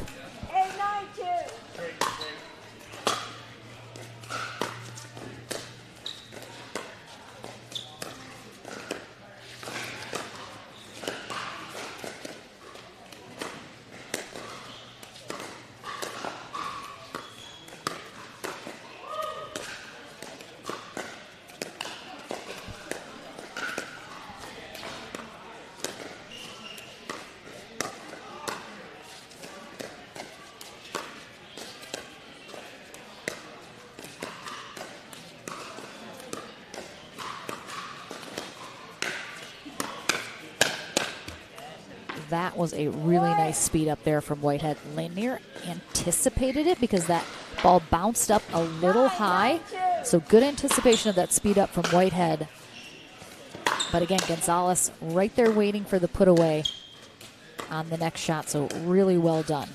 That was a really nice speed up there from Whitehead. Lanier anticipated it because that ball bounced up a little high. So good anticipation of that speed up from Whitehead. But again, Gonzalez right there waiting for the put away on the next shot. So really well done.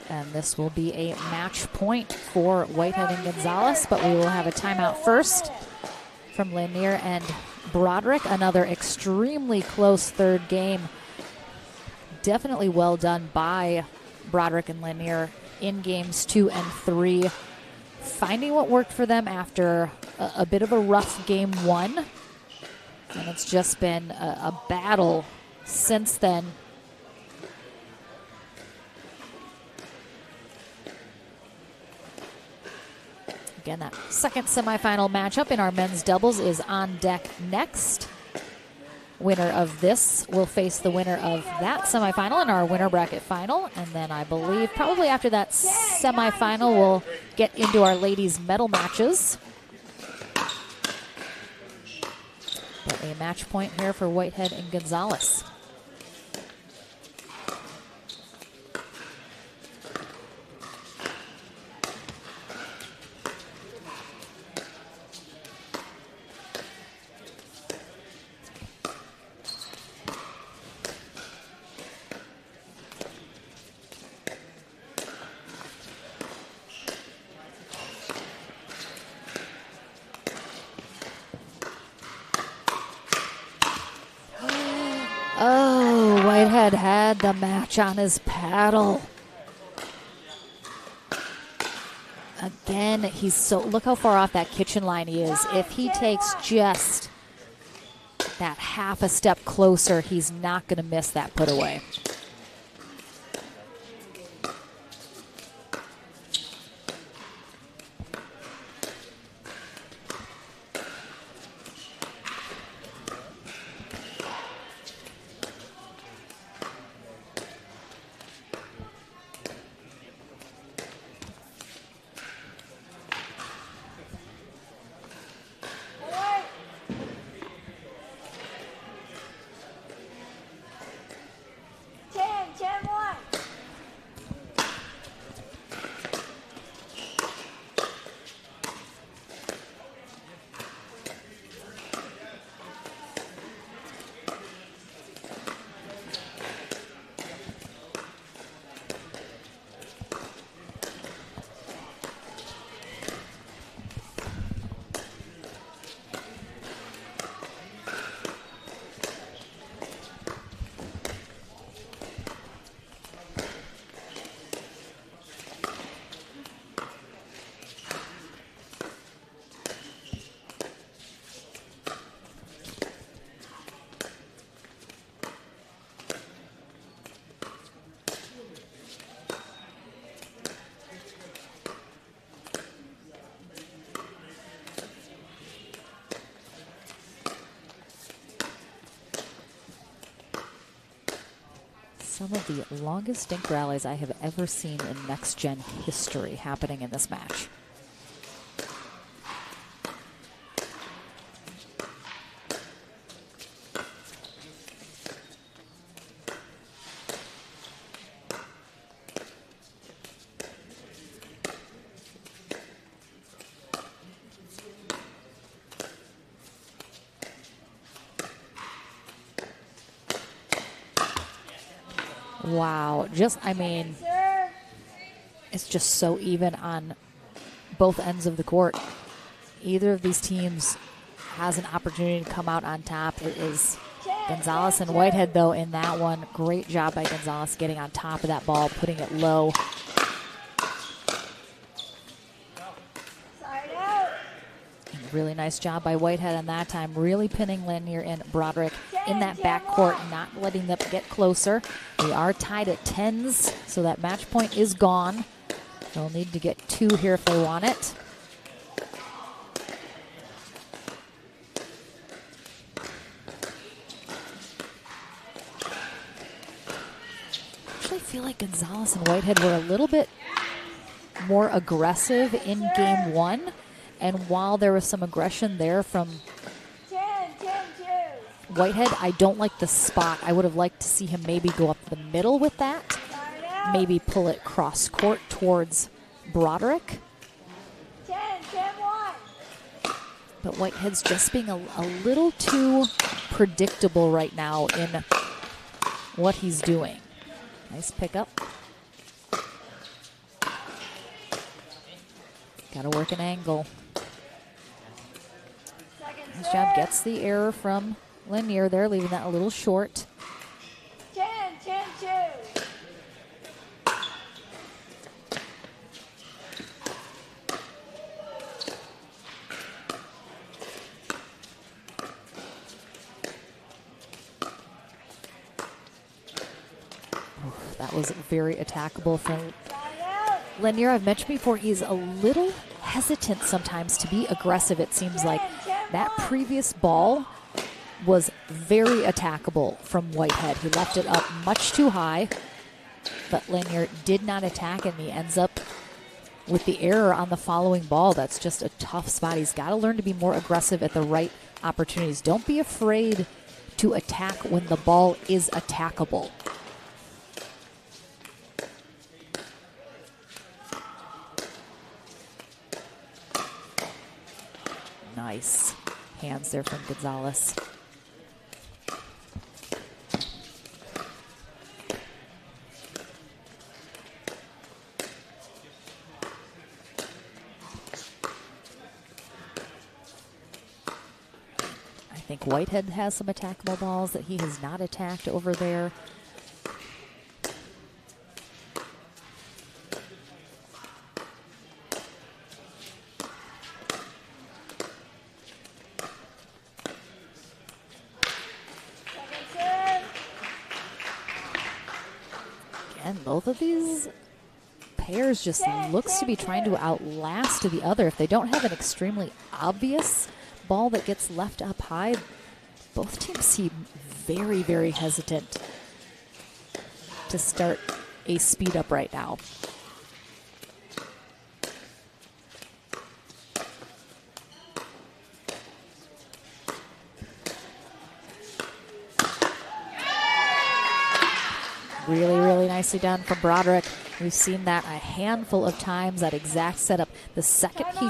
And this will be a match point for Whitehead and Gonzalez, but we will have a timeout first from Lanier and Broderick, another extremely close third game. Definitely well done by Broderick and Lanier in games 2 and 3, finding what worked for them after a bit of a rough game 1. And it's just been a battle since then. Again, that second semifinal matchup in our men's doubles is on deck next. Winner of this will face the winner of that semifinal in our winner bracket final. And then I believe probably after that semifinal, we'll get into our ladies' medal matches. But a match point here for Whitehead and Gonzalez. Oh, Whitehead had the match on his paddle. Again, look how far off that kitchen line he is. If he takes just that half a step closer, he's not going to miss that put away. Some of the longest dink rallies I have ever seen in Next Gen history happening in this match. Wow, it's just so even on both ends of the court. Either of these teams has an opportunity to come out on top. It is Gonzalez and Whitehead, though, in that one. Great job by Gonzalez getting on top of that ball, putting it low. Really nice job by Whitehead on that time, really pinning Lanier and Broderick in that backcourt, not letting them get closer. We are tied at 10s, so that match point is gone. They'll need to get 2 here if they want it. Actually, I feel like Gonzalez and Whitehead were a little bit more aggressive in game 1. And while there was some aggression there from Whitehead, I don't like the spot. I would have liked to see him maybe go up the middle with that. Maybe pull it cross court towards Broderick. But Whitehead's just being a little too predictable right now in what he's doing. Nice pickup. Got to work an angle. Nice job. Gets the error from Lanier there, leaving that a little short. 10, 10, 2. That was very attackable from Lanier. I've mentioned before, he's a little hesitant sometimes to be aggressive. It seems like that previous ball was very attackable from Whitehead. He left it up much too high, but Lanier did not attack, and he ends up with the error on the following ball. That's just a tough spot. He's got to learn to be more aggressive at the right opportunities. Don't be afraid to attack when the ball is attackable. Nice hands there from Gonzalez. I think Whitehead has some attackable balls that he has not attacked over there. And both of these pairs just looks to be trying to outlast the other. If they don't have an extremely obvious ball that gets left up high, both teams seem very, very hesitant to start a speed up right now. Really, really nicely done from Broderick. We've seen that a handful of times, that exact setup. The second he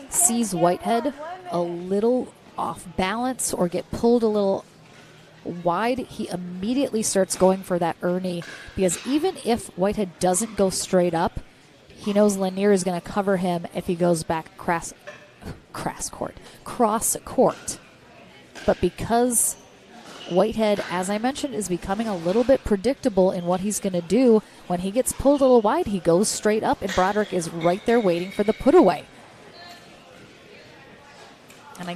sees Whitehead a little off balance or get pulled a little wide, he immediately starts going for that Ernie, because even if Whitehead doesn't go straight up, he knows Lanier is going to cover him if he goes back cross court. But because Whitehead, as I mentioned, is becoming a little bit predictable in what he's going to do, when he gets pulled a little wide, he goes straight up, and Broderick is right there waiting for the put away. And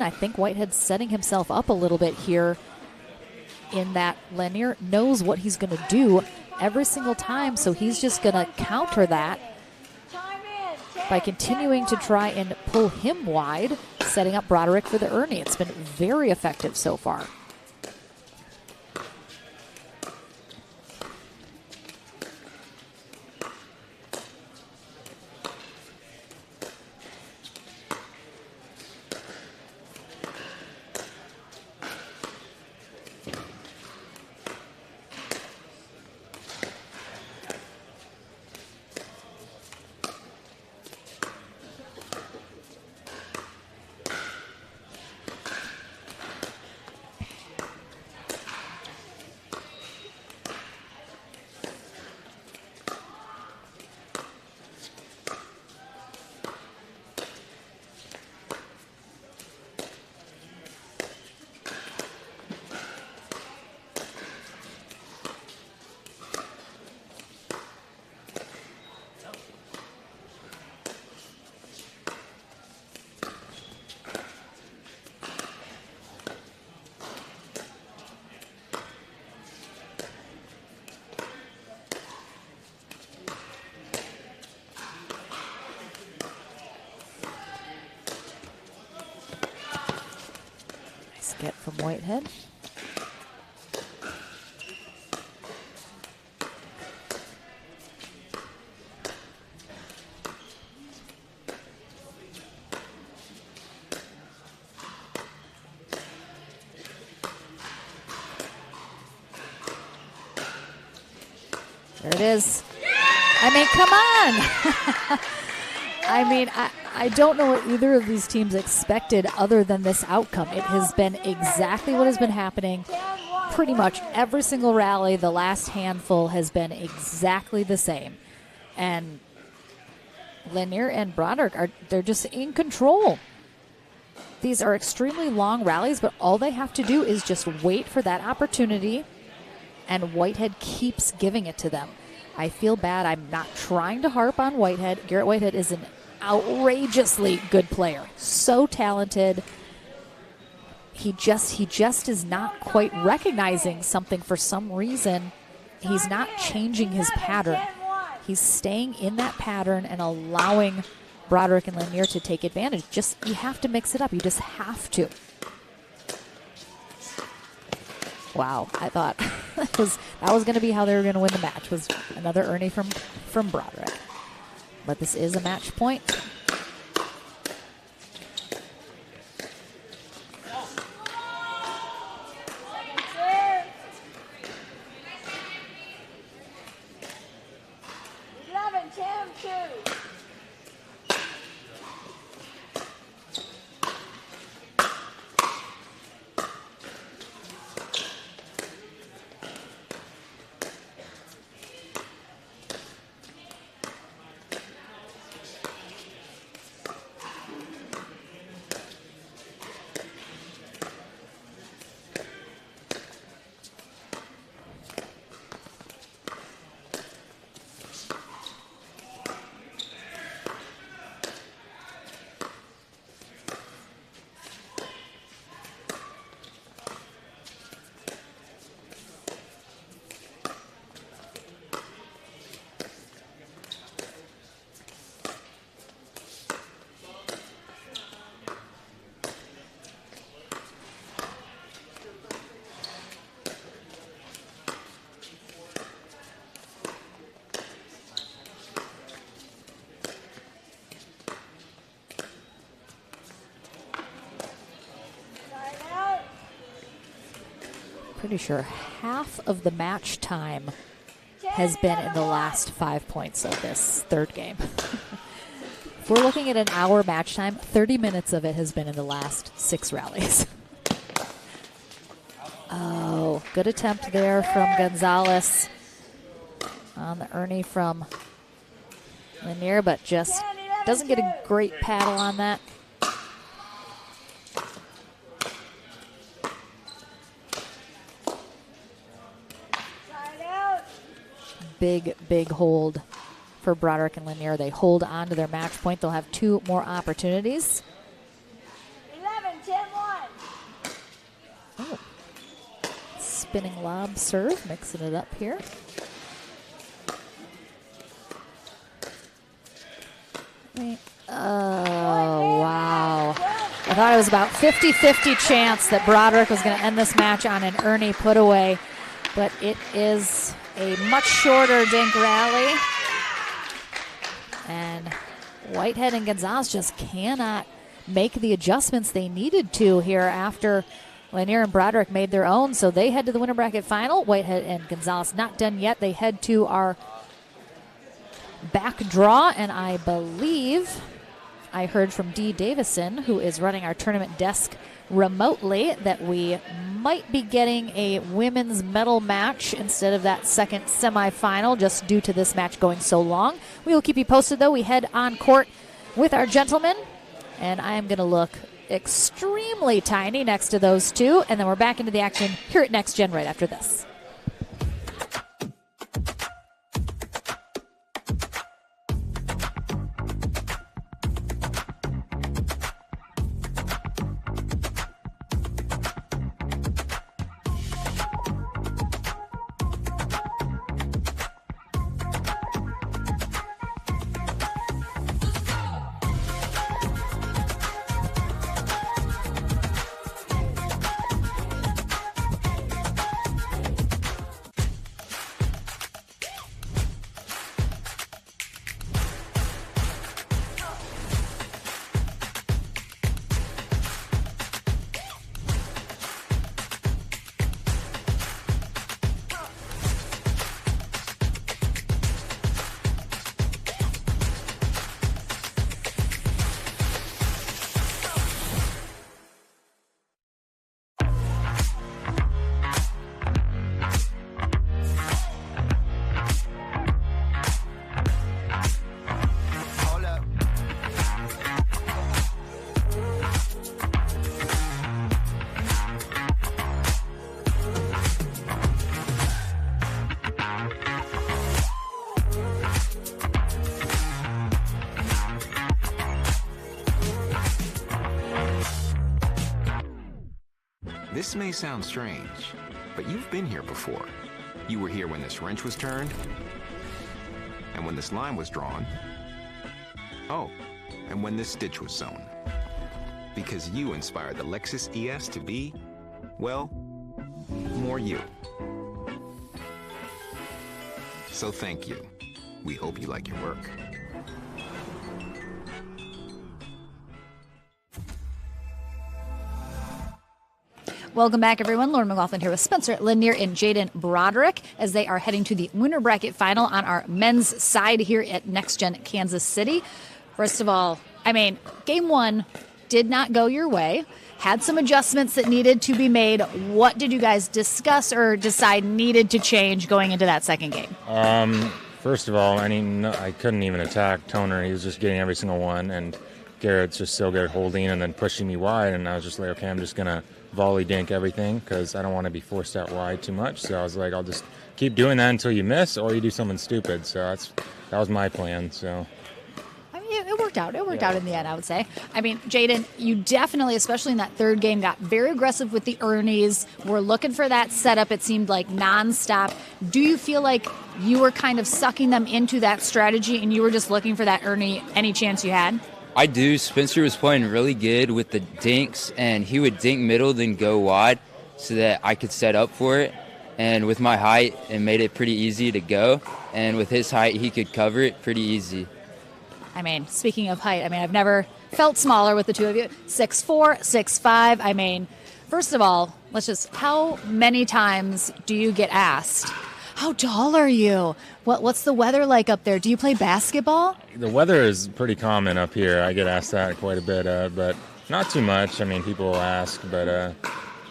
I think Whitehead's setting himself up a little bit here, in that Lanier knows what he's going to do every single time, so he's just going to counter that by continuing to try and pull him wide, setting up Broderick for the Ernie. It's been very effective so far. Get from Whitehead. There it is. I mean, come on. I mean, I don't know what either of these teams expected other than this outcome. It has been exactly what has been happening pretty much every single rally. The last handful has been exactly the same. And Lanier and Broderick they're just in control. These are extremely long rallies, but all they have to do is just wait for that opportunity, and Whitehead keeps giving it to them. I feel bad. I'm not trying to harp on Whitehead. Garrett Whitehead is an outrageously good player. So talented. He just is not quite recognizing something for some reason. He's not changing his pattern. He's staying in that pattern and allowing Broderick and Lanier to take advantage. You have to mix it up. You just have to. Wow, I thought that was going to be how they were going to win the match, was another Ernie from Broderick. But this is a match point. Pretty sure half of the match time has been in the last 5 points of this third game. If we're looking at an hour match time, 30 minutes of it has been in the last 6 rallies. Oh, good attempt there from Gonzalez on the Ernie from Lanier, but just doesn't get a great paddle on that. Big hold for Broderick and Lanier. They hold on to their match point. They'll have 2 more opportunities. 11-10-1. Oh. Spinning lob serve, mixing it up here. Oh, wow. I thought it was about 50-50 chance that Broderick was going to end this match on an Ernie put away, but it is a much shorter dink rally. And Whitehead and Gonzalez just cannot make the adjustments they needed to here after Lanier and Broderick made their own. So they head to the winner bracket final. Whitehead and Gonzalez not done yet. They head to our back draw, and I believe I heard from Dee Davison, who is running our tournament desk remotely, that we might be getting a women's medal match instead of that second semifinal, just due to this match going so long. We will keep you posted, though. We head on court with our gentlemen, and I am going to look extremely tiny next to those two, and then we're back into the action here at Next Gen right after this. This may sound strange, but you've been here before. You were here when this wrench was turned, and when this line was drawn. Oh, and when this stitch was sewn. Because you inspired the Lexus ES to be, well, more you. So thank you. We hope you like your work. Welcome back, everyone. Lauren McLaughlin here with Spencer Lanier and Jaden Broderick as they are heading to the winter bracket final on our men's side here at Next Gen Kansas City. First of all, game one did not go your way. Had some adjustments that needed to be made. What did you guys discuss or decide needed to change going into that second game? First of all, I couldn't even attack Toner. He was just getting every single one, and Garrett's just so good at holding and then pushing me wide, and I was just like, okay, I'm just going to volley dink everything because I don't want to be forced out wide too much. So I was like, I'll just keep doing that until you miss or you do something stupid. So that was my plan. So it worked out. It worked out in the end, I would say. Jaden, you definitely, especially in that third game, got very aggressive with the Ernies. We're looking for that setup. It seemed like nonstop. Do you feel like you were kind of sucking them into that strategy and you were just looking for that Ernie any chance you had? I do. Spencer was playing really good with the dinks, and he would dink middle, then go wide so that I could set up for it. And with my height, it made it pretty easy to go. And with his height, he could cover it pretty easy. Speaking of height, I've never felt smaller with the two of you. 6'4", 6'5". First of all, how many times do you get asked, how tall are you? What's the weather like up there? Do you play basketball? The weather is pretty common up here. I get asked that quite a bit, but not too much. People will ask, but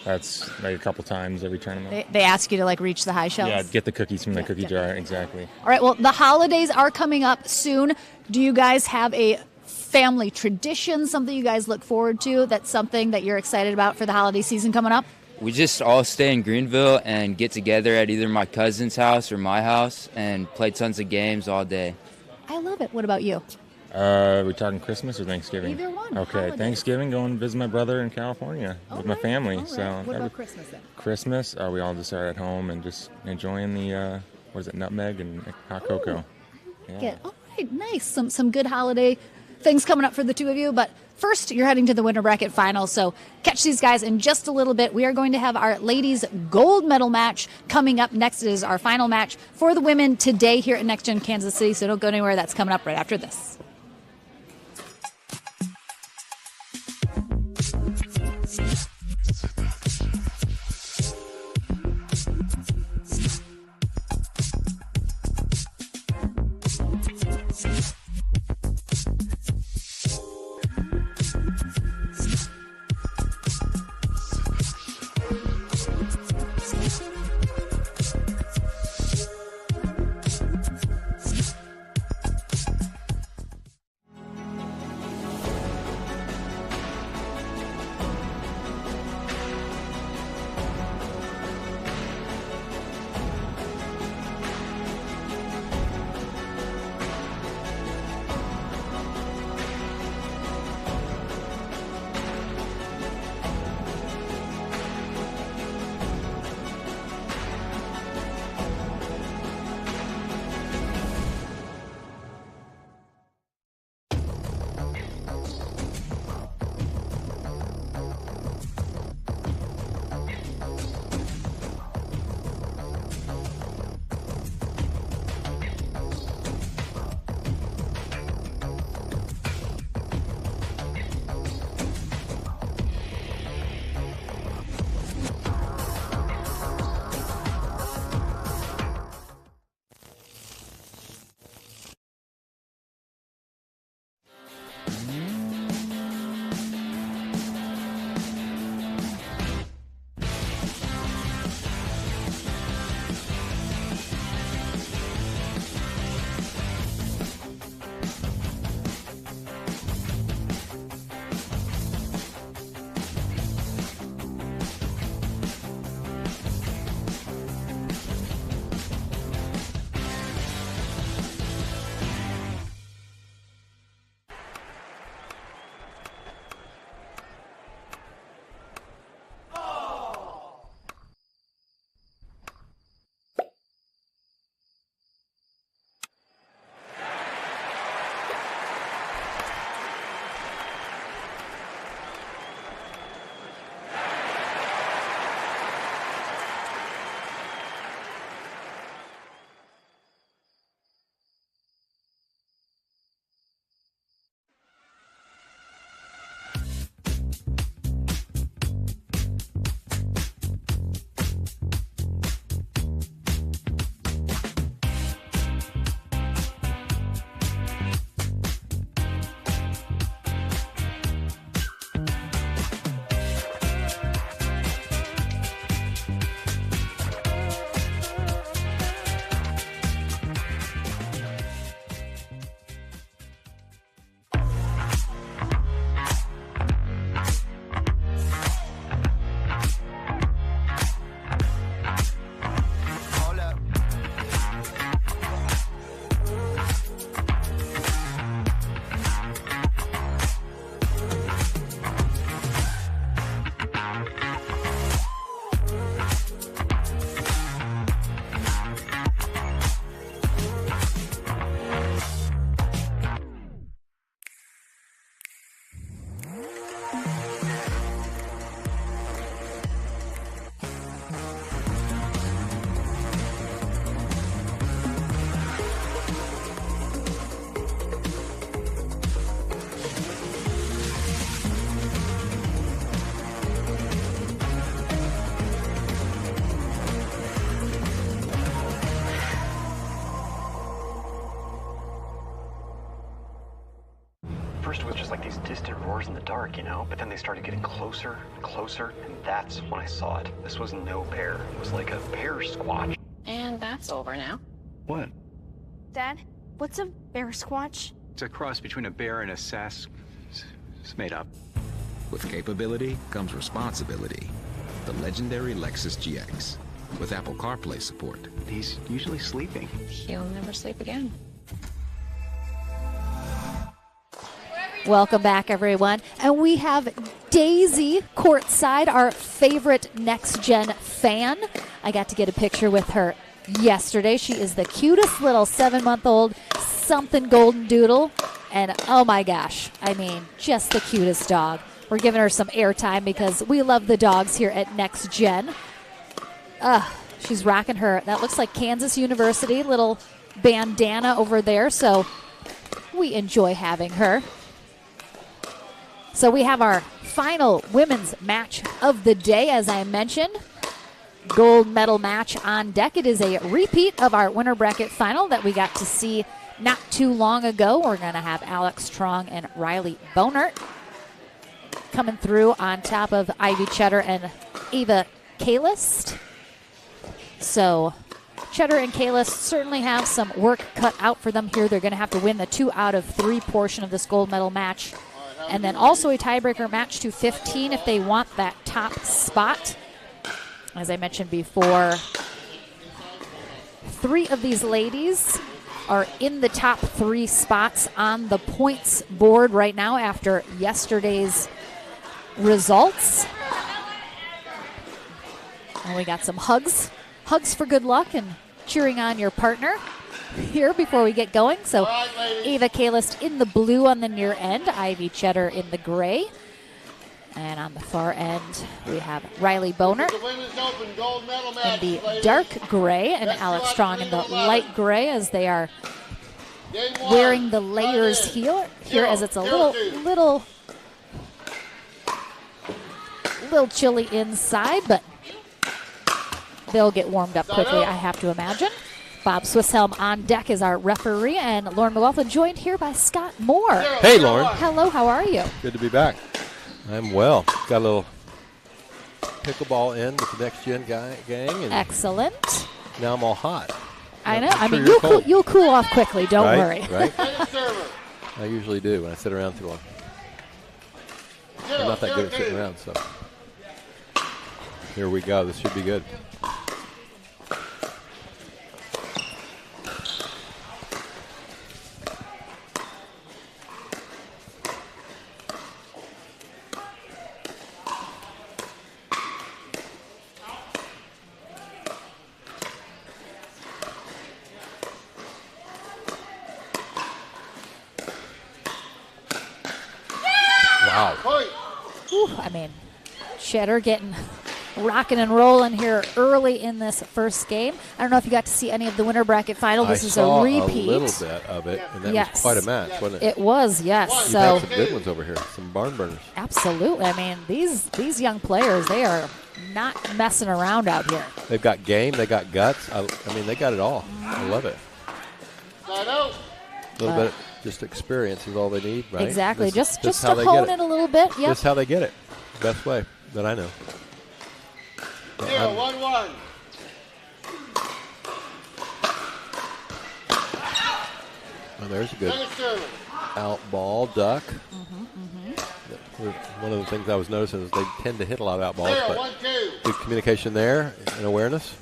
that's like a couple times every tournament. They ask you to reach the high shelves? Yeah, get the cookies from the cookie jar, exactly. All right, well, the holidays are coming up soon. Do you guys have a family tradition, something you guys look forward to, that's something that you're excited about for the holiday season coming up? We just all stay in Greenville and get together at either my cousin's house or my house and play tons of games all day. I love it. What about you? Are we talking Christmas or Thanksgiving? Either one. Okay, Holidays. Thanksgiving, going to visit my brother in California with my family. All right. So what about Christmas then? Christmas, we all just are at home and just enjoying the nutmeg and hot cocoa. Yeah. All right, nice. Some good holiday things coming up for the two of you, but first, you're heading to the winter bracket final, so catch these guys in just a little bit. We are going to have our ladies' gold medal match coming up next. It is our final match for the women today here at Next Gen Kansas City, so don't go anywhere. That's coming up right after this. dark, but then they started getting closer and closer, and that's when I saw it. This was no bear. It was like a bear squatch. And that's over now. What? Dad, what's a bear squatch? It's a cross between a bear and a sass. It's made up. With capability comes responsibility. The legendary Lexus GX. With Apple CarPlay support. He's usually sleeping. He'll never sleep again. Welcome back, everyone. And we have Daisy courtside, our favorite next-gen fan. I got to get a picture with her yesterday. She is the cutest little 7-month-old something golden doodle. And oh my gosh, I mean, just the cutest dog. We're giving her some airtime because we love the dogs here at Next Gen. She's rocking her, that looks like Kansas University, little bandana over there. So we enjoy having her. So we have our final women's match of the day, as I mentioned. Gold medal match on deck. It is a repeat of our winter bracket final that we got to see not too long ago. We're going to have Alex Strong and Riley Bonert coming through on top of Ivy Cheddar and Ava Kalist. So Cheddar and Kalist certainly have some work cut out for them here. They're going to have to win the 2 out of 3 portion of this gold medal match. And then also a tiebreaker match to 15 if they want that top spot. As I mentioned before, 3 of these ladies are in the top 3 spots on the points board right now after yesterday's results. And we got some hugs for good luck and cheering on your partner here before we get going. So Ava Kalist in the blue on the near end, Ivy Cheddar in the gray. And on the far end, we have Riley Bonert in the dark gray and Alex Strong in the light gray as they are wearing the layers here as it's a little chilly inside, but they'll get warmed up quickly, I have to imagine. Bob Swisshelm on deck is our referee, and Lauren McLaughlin joined here by Scott Moore. Hey, Lauren. Hello, how are you? Good to be back. I'm well. Got a little pickleball in with the Next Gen gang. And excellent. Now I'm all hot. I know. I'm I sure mean, you'll cool off quickly. Don't worry. Right? I usually do when I sit around too long. I'm not that good at sitting around, so. Here we go. This should be good. I mean, Cheddar getting rocking and rolling here early in this first game. I don't know if you got to see any of the winter bracket final. This is a repeat. A little bit of it, and that was quite a match, wasn't it? It was, yes. You've so had some good ones over here, some barn burners. Absolutely. I mean, these young players, they are not messing around out here. They've got game, they got guts. I mean, they got it all. I love it. A little bit. Just experience is all they need, right? Exactly. Just to hone it a little bit. Yep. That's how they get it. Best way that I know. 1-1. Oh, there's a good out ball duck. One of the things I was noticing is they tend to hit a lot of out balls, but good communication there and awareness.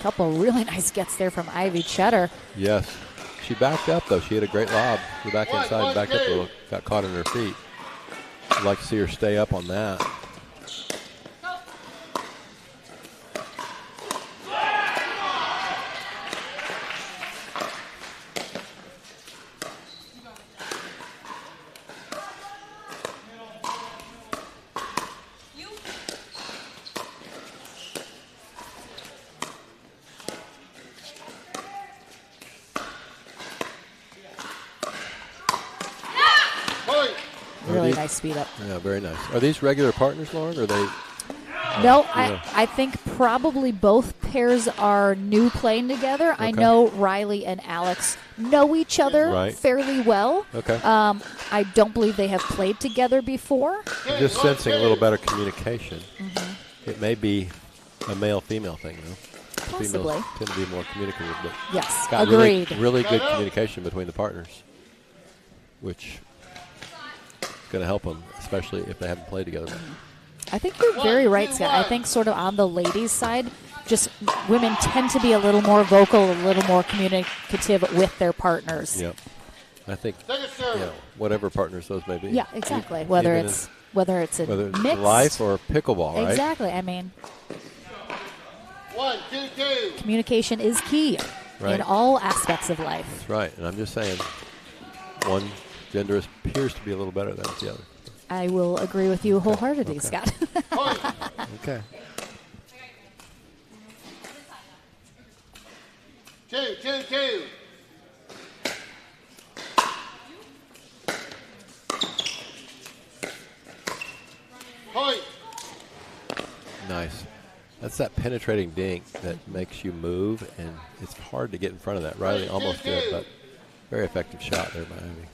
Couple really nice gets there from Ivy Cheddar. Yes. She backed up, though. She had a great lob. She back inside and backed up a little. Got caught in her feet. I'd like to see her stay up on that. Really nice speed up. Yeah, very nice. Are these regular partners, Lauren, or are they No, I think probably both pairs are new playing together. I know Riley and Alex know each other fairly well. Okay. I don't believe they have played together before. I'm just sensing a little better communication. It may be a male-female thing, though. Possibly. Females tend to be more communicative. But yes, got agreed. Really good communication between the partners, which is going to help them, especially if they haven't played together much. I think you're very right, Scott. I think sort of on the ladies' side, just women tend to be a little more vocal, a little more communicative with their partners. Yep. I think, whatever partners those may be. Yeah, exactly. Whether it's mixed, life or pickleball, right? Exactly. I mean, 1, 2, 2. Communication is key in all aspects of life. That's right. And I'm just saying, one gender appears to be a little better than the other. I will agree with you wholeheartedly, Scott. Okay. 2, 2, 2. Point. Nice. That's that penetrating dink that makes you move, and it's hard to get in front of that. Riley almost did, but very effective shot there by Ivy.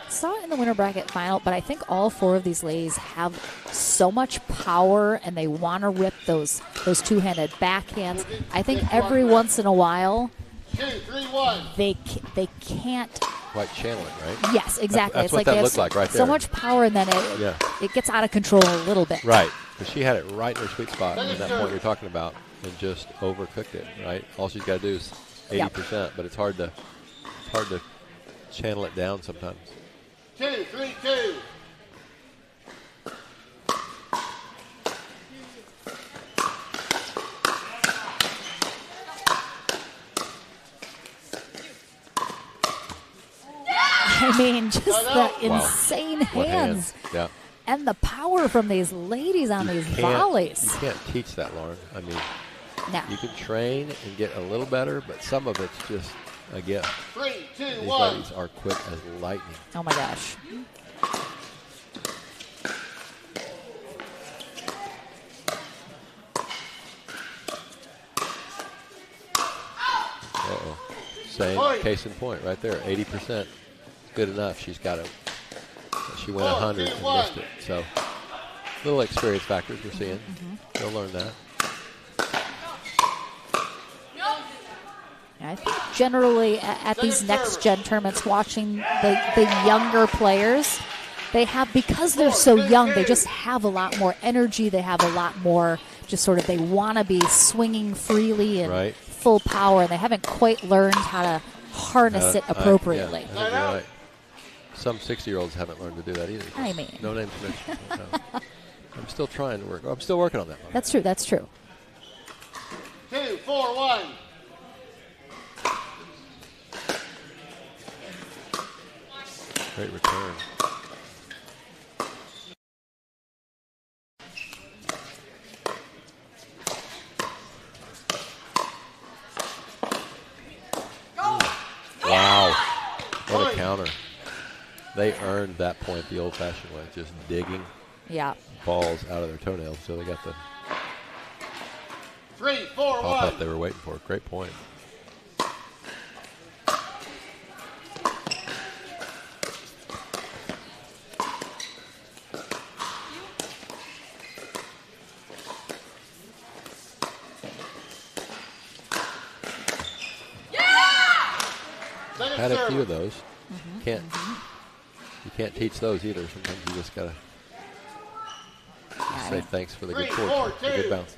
Saw it in the winter bracket final, but I think all four of these ladies have so much power, and they want to rip those two-handed backhands. I think every once in a while, 2, 3, 1. they can't quite channel it, right? Yes, exactly. That's it's what like that they looked have like right so there. much power, and then it gets out of control a little bit. Right, because she had it right in her sweet spot in that point you're talking about, and just overcooked it. Right, all she's got to do is 80%, but it's hard to channel it down sometimes. 2, 3, 2. I mean, just the insane hands. Yeah. And the power from these ladies on these volleys. You can't teach that, Lauren. I mean, no. You can train and get a little better, but some of it's just a gift. 3, 2, These 1. ladies are quick as lightning. Oh, my gosh. Uh-oh. Same case in point right there. 80%. Good enough. She's got it. She went 100 and missed it. So, little experience factors we're seeing. They'll learn that. I think generally at these next-gen tournaments, watching the younger players, they have, because they're so young, they just have a lot more energy. They have a lot more just sort of, they want to be swinging freely and full power, and they haven't quite learned how to harness it appropriately. I think you're right. Some 60-year-olds haven't learned to do that either. I mean. No names mentioned. I'm still trying to work. I'm still working on that one. That's true. That's true. 2, 4, 1. Great return. Wow. What a counter. They earned that point the old-fashioned way, just digging balls out of their toenails. So they got the 3, 4, 1. pop-up they were waiting for. Great point. Had a few of those. You can't teach those either. Sometimes you just gotta say thanks for the good fortune, the good bounces.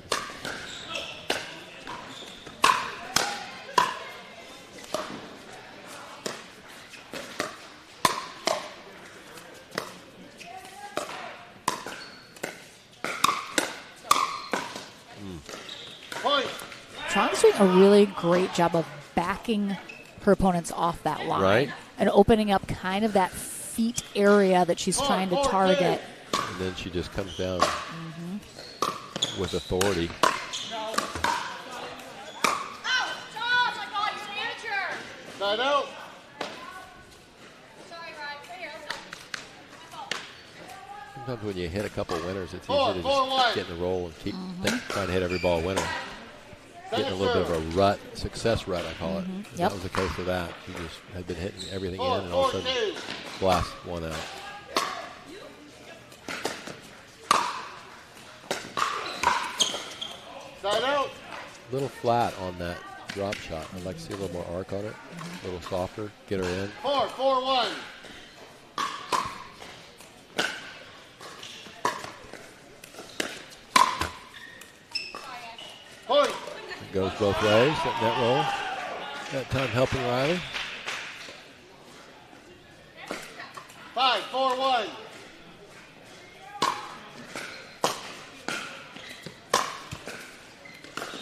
Chong's doing a really great job of backing her opponents off that line and opening up kind of that feet area that she's trying to target. And then she just comes down with authority. Side out. sometimes when you hit a couple winners, it's easy to just get in the roll and keep trying to hit every ball a winner. Getting a little bit of a rut, success rut, I call it. That was the case for that. He just had been hitting everything in, and all of a sudden, blast one out. A little flat on that drop shot. I'd like to see a little more arc on it, a little softer, get her in. 4-4-1. Point. It goes both ways, that net roll. That time helping Riley. 5-4-1.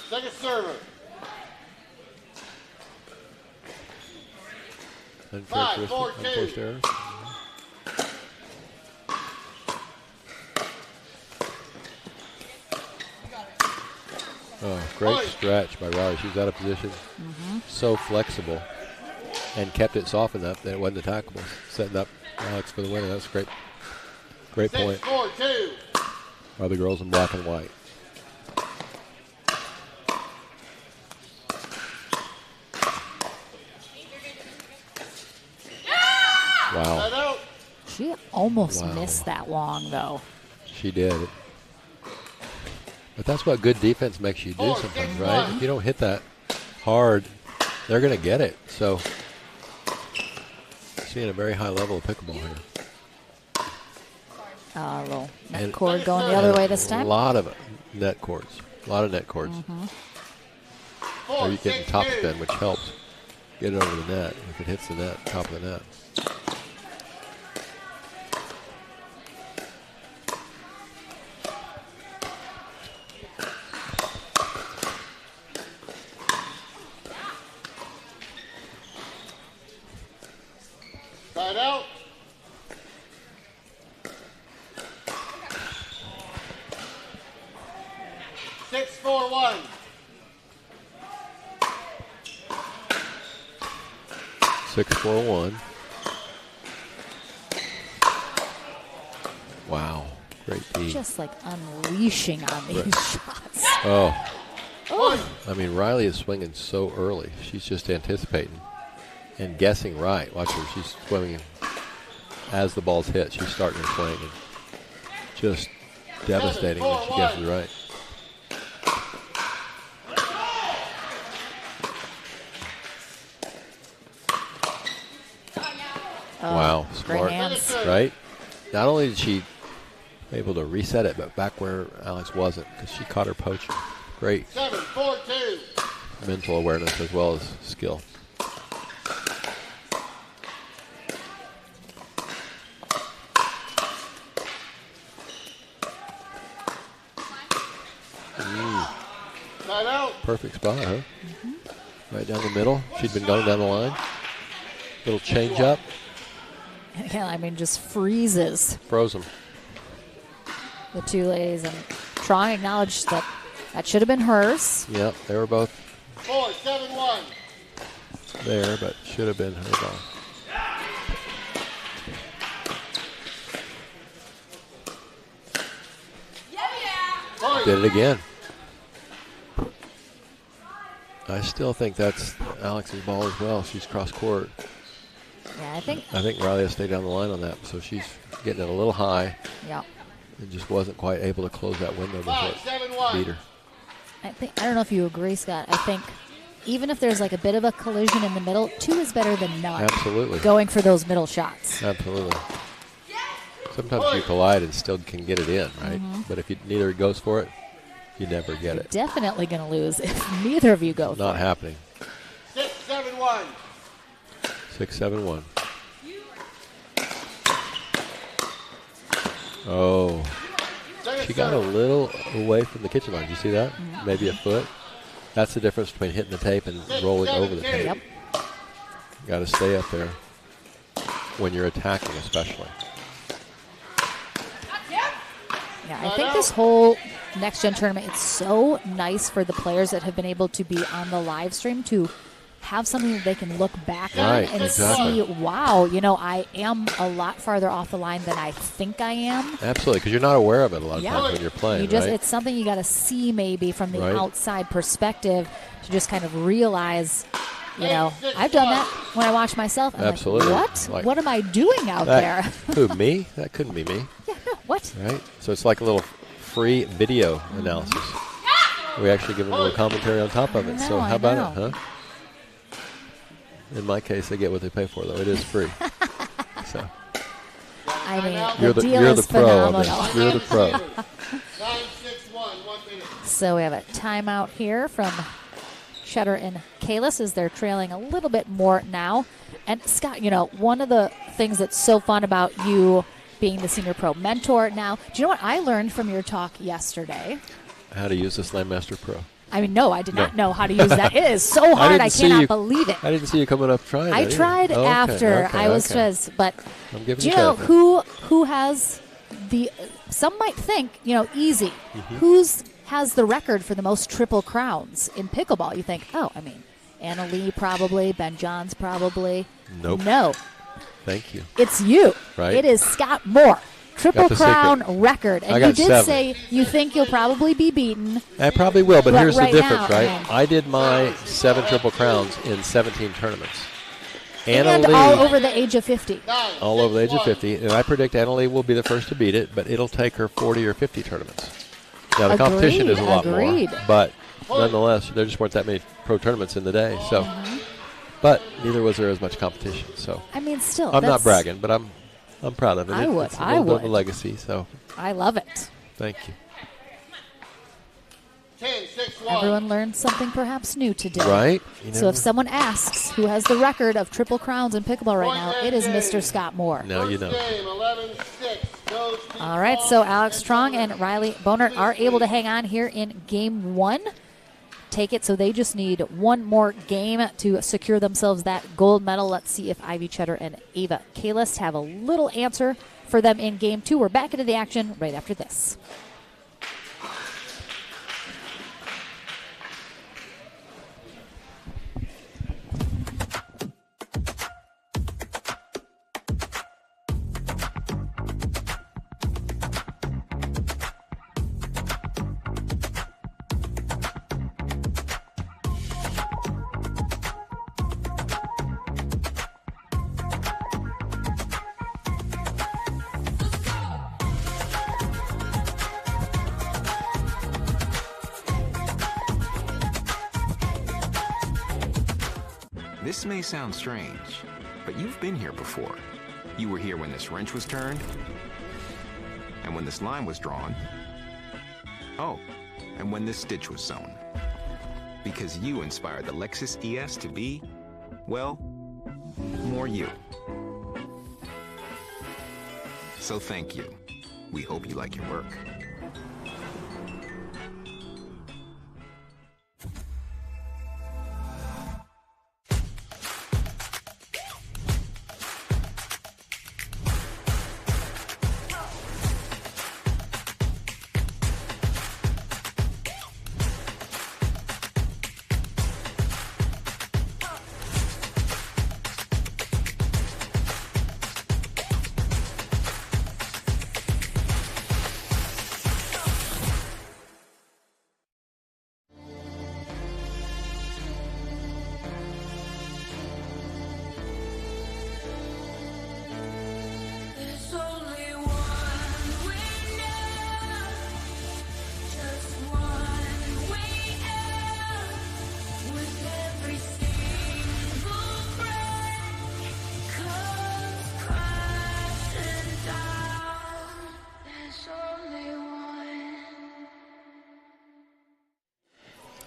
Second server. Unforced error. Oh, great stretch by Riley. She was out of position. So flexible. And kept it soft enough that it wasn't attackable. Setting up Alex for the winner. That's great. Great point. 6-4-2. By the girls in black and white. Wow. She almost missed that long, though. She did. But that's what good defense makes you do sometimes, right? If you don't hit that hard, they're going to get it. So, seeing a very high level of pickleball here. A little net cord going the other way this time. A lot of net cords. A lot of net cords. Or you get top spin, which helps get it over the net. If it hits the net, top of the net. Side out. Six, 4-1. Six, 4-1. Wow, great D. Just like unleashing on these shots. Oh. I mean, Riley is swinging so early. She's just anticipating and guessing right. Watch her. She's swimming as the ball's hit. She's starting her swing. And just devastating when she guesses right. Wow, smart, right? Not only did she able to reset it, but back where Alex wasn't, because she caught her poaching. Great 7-4-2. mental awareness as well as skill. Side out. Perfect spot, huh? Right down the middle. She'd been going down the line. Little change up. Yeah, I mean, just freezes. Froze them. The two ladies, and trying to acknowledge that that should have been hers. Yep, they were both 4-7-1. there, but should have been her ball. Did it again. I still think that's Alex's ball as well. She's cross court. Yeah, I think Riley has stayed down the line on that, so she's getting it a little high. Yeah. And just wasn't quite able to close that window before it beat her. I don't know if you agree, Scott. I think even if there's like a bit of a collision in the middle, 2 is better than none. Absolutely. Going for those middle shots. Absolutely. Sometimes you collide and still can get it in, right? But if neither goes for it, you never get it. Definitely going to lose if neither of you go for it. Not happening. 6-7-1. 6-7-1. Oh. She got a little away from the kitchen line. Did you see that? Maybe a foot. That's the difference between hitting the tape and rolling over the tape. Yep. You got to stay up there when you're attacking, especially. Yeah, I think this whole next gen tournament, it's so nice for the players that have been able to be on the live stream to have something that they can look back Right, on and exactly. see, wow, I am a lot farther off the line than I think I am. Absolutely, because you're not aware of it a lot of Yeah. times when you're playing, right? It's something you got to see maybe from the Right. outside perspective to just kind of realize, I've done that when I watch myself. I'm Absolutely. What am I doing out there? Who, me? That couldn't be me. Yeah, no, what? Right? So it's like a little free video analysis. We actually give them a little commentary on top of it. So how about it, huh? In my case, they get what they pay for, though. It is free. So I mean, you're the deal you're is the pro phenomenal. on this. You're the pro. 9-6-1, 1 minute. So we have a timeout here from Cheddar and Kalis as they're trailing a little bit more now. And Scott, one of the things that's so fun about you being the senior pro mentor now, do you know what I learned from your talk yesterday? How to use the Slam Master Pro. I mean, no, I did not know how to use that. It is so hard. I cannot believe it. I didn't see you coming up trying. I tried after. I was just, but I'm giving do you you know credit. who has the? Some might think easy. Mm-hmm. Who's has the record for the most triple crowns in pickleball? You think, Anna Lee probably, Ben Johns probably. Nope. No. Thank you. It's you. Right. It is Scott Moore. Triple Got the crown secret. record. And I you got did 7. say you think you'll probably be beaten. I probably will, but here's right the difference, now, right? man. I did my 7 triple crowns in 17 tournaments. And Anna Lee, all over the age of 50. all over the age of 50, and I predict Anna Lee will be the first to beat it, but it'll take her 40 or 50 tournaments. Now, the competition is a lot Agreed. more, but nonetheless, there just weren't that many pro tournaments in the day. So, but neither was there as much competition. So, I mean, still, I'm not that's- bragging, but I'm proud of it. I would. It's a little bit of a legacy. So, I love it. thank you. 10-6-1. Everyone learned something perhaps new today. Right? So if someone asks who has the record of triple crowns in pickleball right now, it is Mr. Scott Moore. Now you know. Game 11-6 goes to All right, so Alex Strong and Riley Bonert are able to hang on here in game 1. Take it, so they just need one more game to secure themselves that gold medal. Let's see if Ivy Cheddar and Ava Kalis have a little answer for them in game 2. We're back into the action right after this. This may sound strange, but you've been here before. You were here when this wrench was turned, and when this line was drawn. Oh, and when this stitch was sewn. Because you inspired the Lexus ES to be, well, more you. So thank you. We hope you like your work.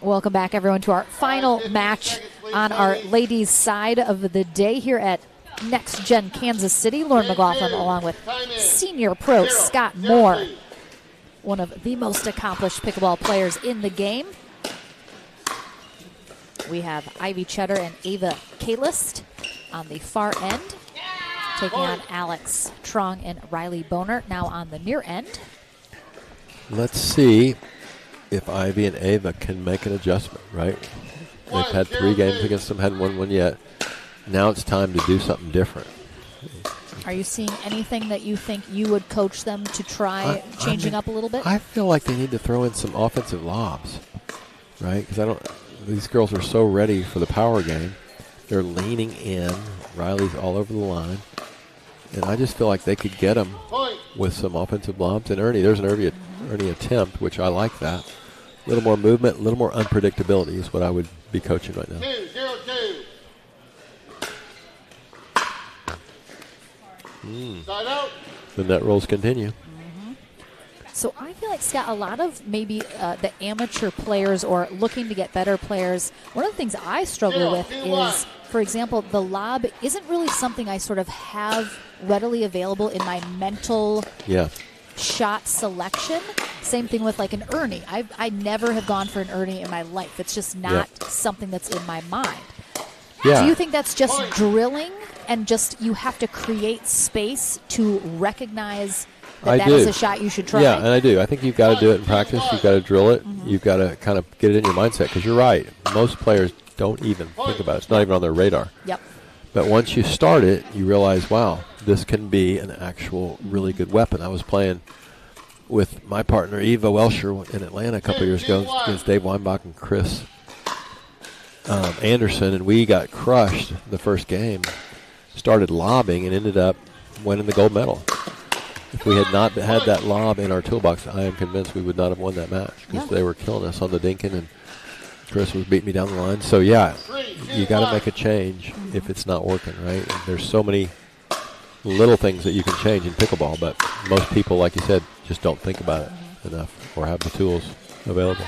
Welcome back, everyone, to our final match on our ladies' side of the day here at Next Gen Kansas City. Lauren McLaughlin along with senior pro Scott Moore, one of the most accomplished pickleball players in the game. We have Ivy Cheddar and Ava Kalis on the far end, taking on Alex Trong and Riley Bonert now on the near end. Let's see if Ivy and Ava can make an adjustment, right? They've had 3 games against them, hadn't won one yet. Now it's time to do something different. Are you seeing anything that you think you would coach them to try changing up a little bit? I feel like they need to throw in some offensive lobs, right? Because these girls are so ready for the power game. They're leaning in. Riley's all over the line. And I just feel like they could get them with some offensive lobs. And there's an Ernie attempt, which I like that. A little more movement, a little more unpredictability is what I would be coaching right now. 2-0-2. Side out. The net rolls continue. So I feel like, Scott, a lot of maybe the amateur players or looking to get better players, one of the things I struggle with is, for example, the lob isn't really something I sort of have readily available in my mental shot selection. Same thing with like an Ernie. I never have gone for an Ernie in my life. It's just not something that's in my mind. Yeah. Do you think that's just drilling and just you have to create space to recognize that is a shot you should try? Yeah, and I do. I think you've got to do it in practice. You've got to drill it. You've got to kind of get it in your mindset because you're right. Most players don't even think about it. It's not even on their radar. Yep. But once you start it, you realize, wow, this can be an actual really good weapon. I was playing with my partner, Eva Welsher, in Atlanta a couple years ago against Dave Weinbach and Chris Anderson, and we got crushed the first game. Started lobbing and ended up winning the gold medal. If we had not had that lob in our toolbox, I am convinced we would not have won that match because they were killing us on the dinking, and Chris was beating me down the line. So, yeah, you got to make a change if it's not working, right? And there's so many little things that you can change in pickleball, but most people, like you said, just don't think about it enough or have the tools available.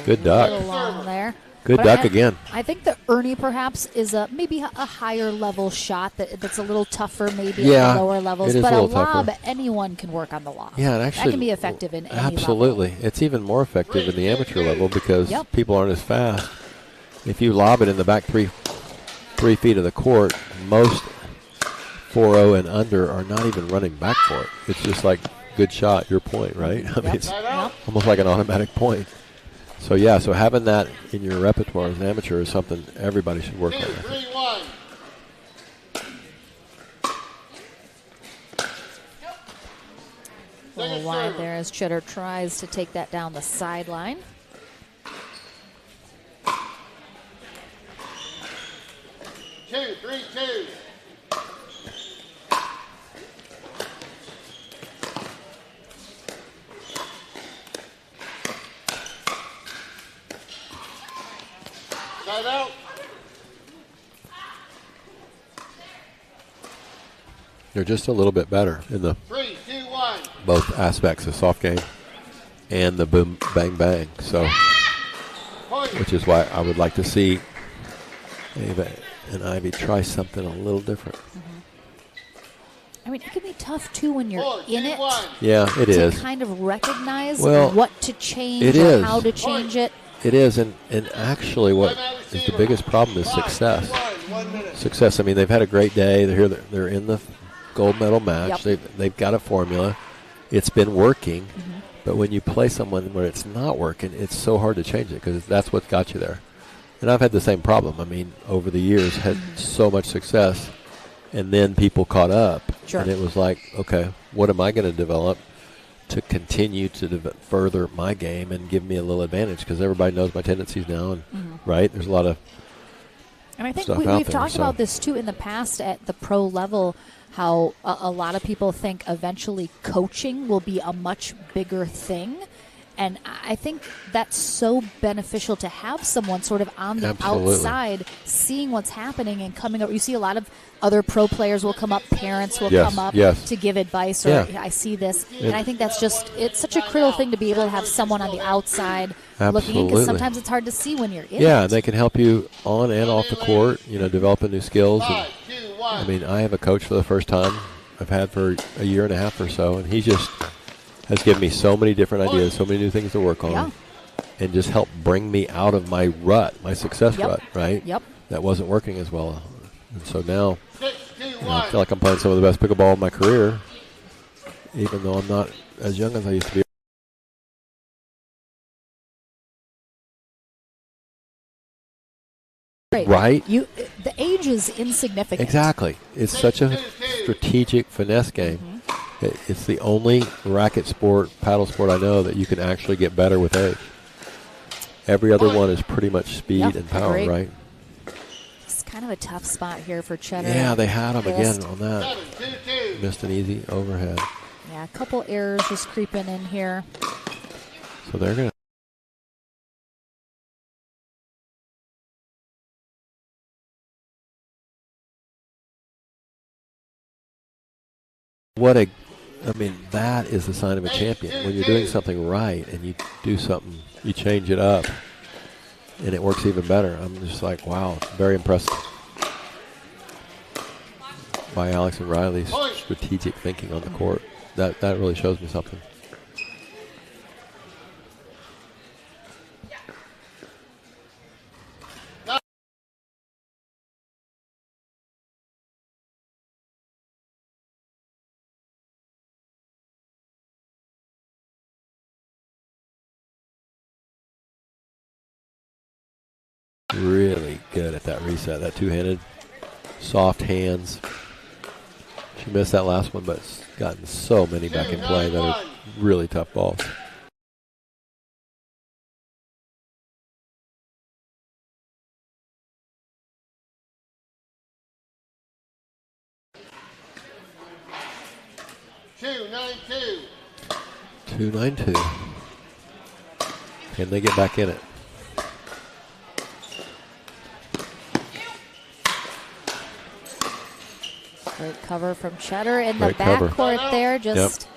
Good duck. A little long there. Good duck again. I think the Ernie perhaps is maybe a higher level shot that's a little tougher maybe at the lower levels. It is but a a little lob, tougher. anyone can work on the lob. Yeah, and actually, that can be effective in any absolutely. level. It's even more effective in the amateur level because people aren't as fast. If you lob it in the back three feet of the court, most 4-0 and under are not even running back for it. It's just like, good shot, your point, right? I mean, it's almost like an automatic point. So, yeah, so having that in your repertoire as an amateur is something everybody should work on. 3-1. A little wide there as Chitter tries to take that down the sideline. Two, 3-2. Side out. They're just a little bit better in the 3, 2, 1. both aspects of soft game and the boom, bang, bang. So, which is why I would like to see Ava and Ivy try something a little different. I mean, it can be tough, too, when you're in it. Yeah, it is. To kind of recognize Well, what to change it or is. how to change it. It is, and actually what is the biggest problem is success. Success, I mean, they've had a great day. They're here. They're in the gold medal match. They've got a formula. It's been working. But when you play someone where it's not working, it's so hard to change it because that's what got you there. And I've had the same problem. I mean, over the years, had so much success, and then people caught up. Sure. And it was like, okay, what am I going to develop to continue to further my game and give me a little advantage? Because everybody knows my tendencies now, and right? There's a lot of And I think stuff we've out there, talked so. about this, too, in the past at the pro level, how a lot of people think eventually coaching will be a much bigger thing. And I think that's so beneficial to have someone sort of on the outside seeing what's happening and coming up. You see a lot of other pro players will come up, parents will come up to give advice, or I see this. And I think that's just, it's such a critical thing to be able to have someone on the outside looking in, because sometimes it's hard to see when you're in it. they can help you on and off the court, developing new skills. And, I mean, I have a coach for the first time I've had for a year and a half or so, and he just has given me so many different ideas, so many new things to work on, and just helped bring me out of my rut, my success rut, right? That wasn't working as well. And so now I feel like I'm playing some of the best pickleball of my career, even though I'm not as young as I used to be. Right? The age is insignificant. Exactly. It's such a strategic finesse game. It's the only racket sport, paddle sport I know that you can actually get better with age. Every other one is pretty much speed and power, agreed. right? It's kind of a tough spot here for Cheddar. Yeah, they had him again on that. Missed an easy overhead. Yeah, a couple errors just creeping in here. So they're going to. That is the sign of a champion. When you're doing something right and you do something, you change it up, and it works even better. I'm just like, wow, very impressed by Alex and Riley's strategic thinking on the court. That really shows me something. Really good at that reset, that two-handed, soft hands. She missed that last one, but it's gotten so many back in play that are really tough balls. Two 9-2. Can they get back in it? Great cover from Cheddar in Great the cover. backcourt there. Just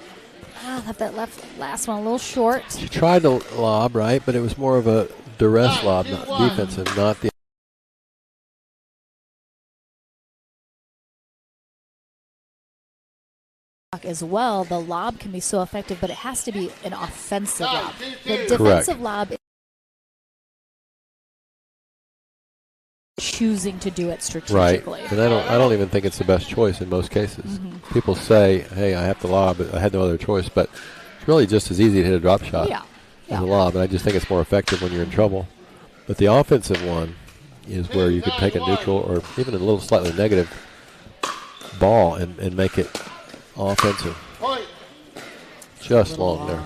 left that last one a little short. She tried to lob, right, but it was more of a duress lob, not defensive, not the. As well, the lob can be so effective, but it has to be an offensive lob. The defensive lob is choosing to do it strategically. Right, and I don't even think it's the best choice in most cases. People say, "Hey, I have to lob, but I had no other choice." But it's really just as easy to hit a drop shot as a lob, and I just think it's more effective when you're in trouble. But the offensive one is where you can take a neutral or even a little slightly negative ball and make it offensive. Just long there.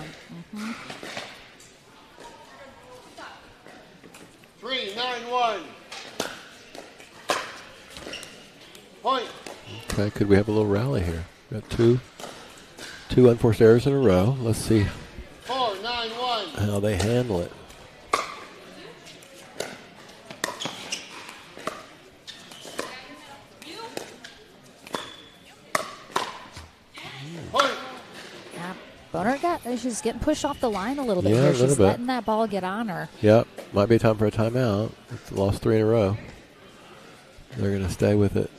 3-9-1. Point. Okay, could we have a little rally here? Got two unforced errors in a row. Let's see 4-9-1. how they handle it. Boner she's getting pushed off the line a little bit Yeah, here. a little She's bit. letting that ball get on her. Yep, might be time for a timeout. It's lost 3 in a row. They're going to stay with it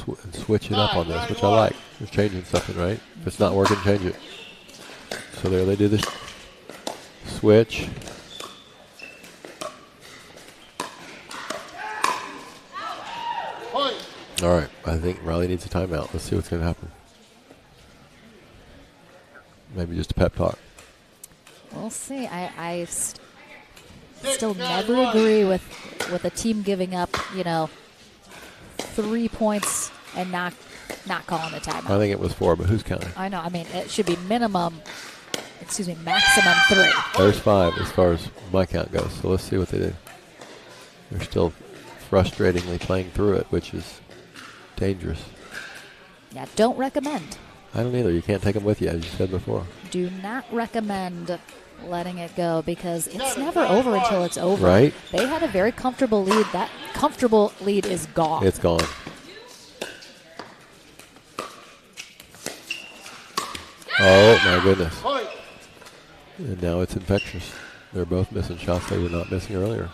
and switch it up on this, which I like. They're changing something, right? If it's not working, change it. So there they do this switch. Point. All right, I think Riley needs a timeout. Let's see what's going to happen. Maybe just a pep talk. We'll see. I still never agree with a team giving up, 3 points and not calling a timeout. I think it was 4, but who's counting? I know. I mean, it should be maximum 3. There's 5 as far as my count goes. So let's see what they do. They're still frustratingly playing through it, which is dangerous. Yeah, don't recommend. I don't either. You can't take them with you, as you said before. Do not recommend letting it go because it's never over until it's over. Right. They had a very comfortable lead. That comfortable lead is gone. It's gone. Oh, my goodness. And now it's infectious. They're both missing shots they were not missing earlier.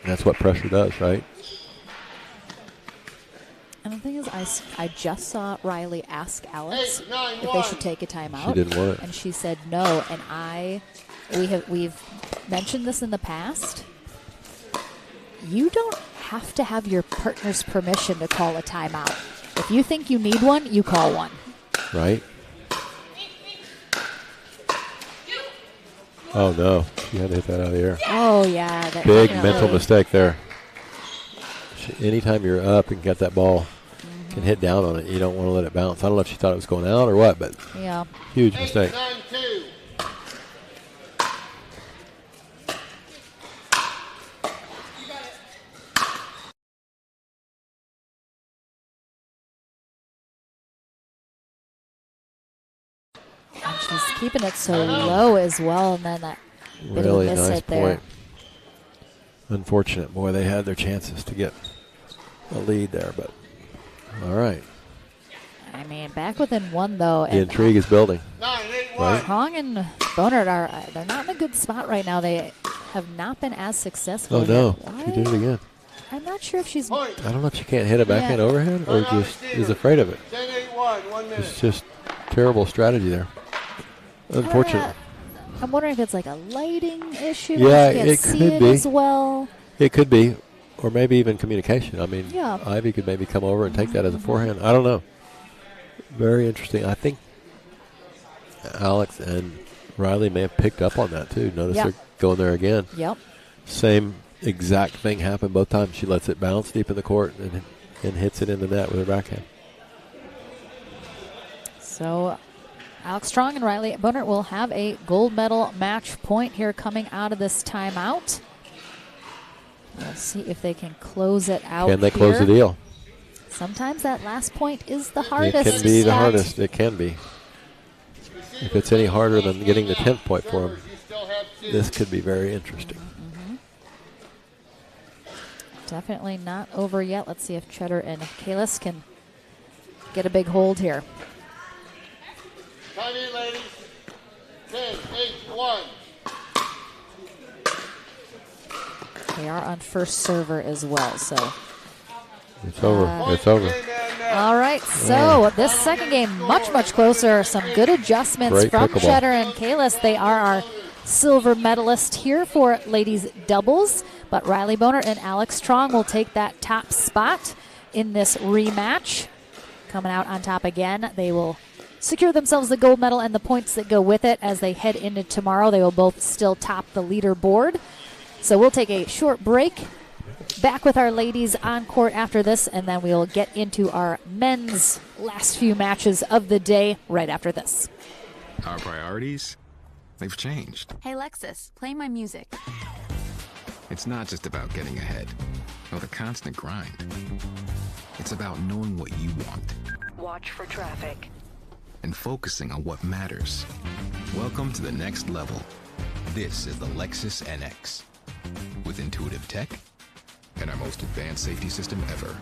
And that's what pressure does, right? And the thing is, I just saw Riley ask Alex if they should take a timeout. She didn't want it. And she said no. And we've mentioned this in the past. You don't have to have your partner's permission to call a timeout. If you think you need one, you call one. Right? Oh, no. She had to hit that out of the air. Oh, yeah. Big mental mistake there. Anytime you're up and get that ball, can hit down on it. You don't want to let it bounce. I don't know if she thought it was going out or what, but yeah, huge mistake. 8-9-2. and she's keeping it so low as well, and then that bit Really of a miss nice hit there. point. Unfortunate. Boy, they had their chances to get a lead there, but all right. I mean, back within one, though. The intrigue is building. Right? Strong and Bonard they're not in a good spot right now. They have not been as successful. Oh, no. Why? She did it again. I'm not sure if she's... I don't know if she can't hit a backhand overhand or just is afraid of it. 10-8-1, 1 minute. It's just terrible strategy there. Unfortunate. I'm wondering if it's like a lighting issue. Yeah, She can't it see could it be. as well. It could be. Or maybe even communication. I mean, Yeah. Ivy could maybe come over and take that as a forehand. I don't know. Very interesting. I think Alex and Riley may have picked up on that too. Notice Yep. they're going there again. Yep. Same exact thing happened both times. She lets it bounce deep in the court and hits it in the net with her backhand. So Alex Strong and Riley Bonard will have a gold medal match point here coming out of this timeout. We'll see if they can close it out. Can they close the deal? Sometimes that last point is the hardest. It can be the stat. hardest. It can be. If it's any harder than getting the 10th point for them, this could be very interesting. Definitely not over yet. Let's see if Cheddar and Kalis can get a big hold here. Time in, ladies. 10-8-1. They are on first server as well, so. It's over. It's over. All right, so this second game, much closer. Some good adjustments Great from pickleball. Cheddar and Kalis. They are our silver medalist here for ladies doubles, but Riley Bonard and Alex Strong will take that top spot in this rematch. Coming out on top again, they will secure themselves the gold medal and the points that go with it as they head into tomorrow. They will both still top the leaderboard. So we'll take a short break. Back with our ladies on court after this, and then we'll get into our men's last few matches of the day right after this. Our priorities, they've changed. Hey, Lexus, play my music. It's not just about getting ahead or the constant grind. It's about knowing what you want Watch for traffic. and focusing on what matters. Welcome to the next level. This is the Lexus NX with intuitive tech and our most advanced safety system ever.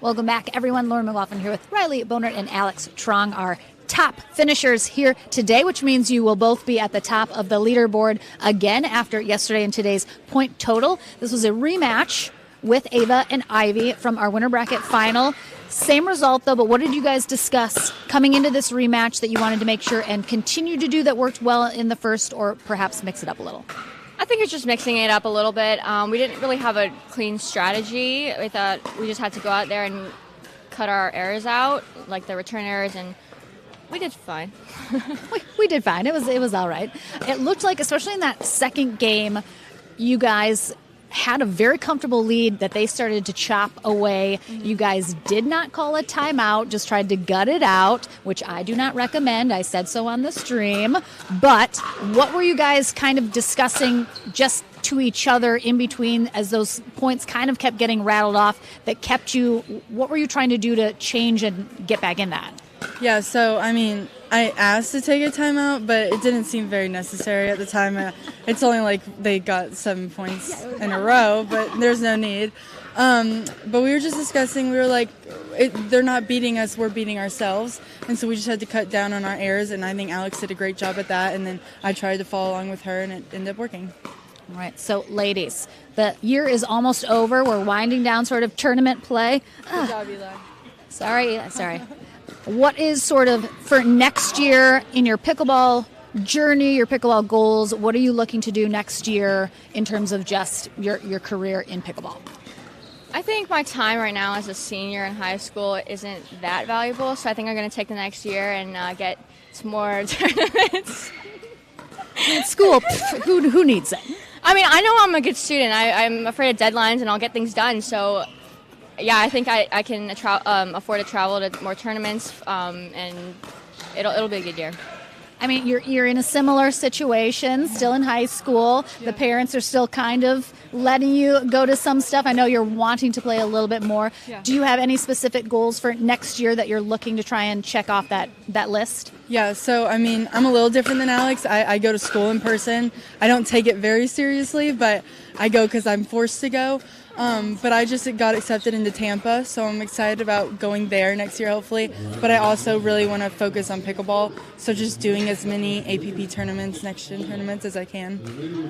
Welcome back, everyone. Lauren McLaughlin here with Riley Bonard and Alex Strong, our top finishers here today, which means you will both be at the top of the leaderboard again after yesterday and today's point total. This was a rematch with Ava and Ivy from our winter bracket final. Same result, though, but what did you guys discuss coming into this rematch that you wanted to make sure and continue to do that worked well in the first, or perhaps mix it up a little? I think it's just mixing it up a little bit. We didn't really have a clean strategy. We thought we just had to go out there and cut our errors out, like the return errors, and we did fine. we did fine. It was all right. It looked like, especially in that second game, you guys had a very comfortable lead that they started to chop away. You guys did not call a timeout, just tried to gut it out, which I do not recommend. I said so on the stream. But what were you guys kind of discussing just to each other in between as those points kind of kept getting rattled off that kept you, what were you trying to do to change and get back in that? Yeah, so, I mean, I asked to take a timeout, but it didn't seem very necessary at the time. It's only like they got 7 points in a row, but there's no need. But we were just discussing, we were like, they're not beating us, we're beating ourselves. And so we just had to cut down on our errors, and I think Alex did a great job at that. And then I tried to follow along with her, and it ended up working. All right, so ladies, the year is almost over. We're winding down sort of tournament play. Good job, Eli. Sorry. What is sort of for next year in your pickleball journey, your pickleball goals? What are you looking to do next year in terms of just your career in pickleball? I think my time right now as a senior in high school isn't that valuable, so I think I'm going to take the next year and get some more tournaments. School, who needs it? I mean, I know I'm a good student. I'm afraid of deadlines, and I'll get things done, so yeah, I think I can afford to travel to more tournaments, and it'll be a good year. I mean, you're in a similar situation, still in high school. Yeah. The parents are still kind of letting you go to some stuff. I know you're wanting to play a little bit more. Yeah. Do you have any specific goals for next year that you're looking to try and check off that list? Yeah, so, I mean, I'm a little different than Alex. I go to school in person. I don't take it very seriously, but I go because I'm forced to go. But I just got accepted into Tampa, so I'm excited about going there next year, hopefully. But I also really want to focus on pickleball, so just doing as many APP tournaments, next-gen tournaments as I can.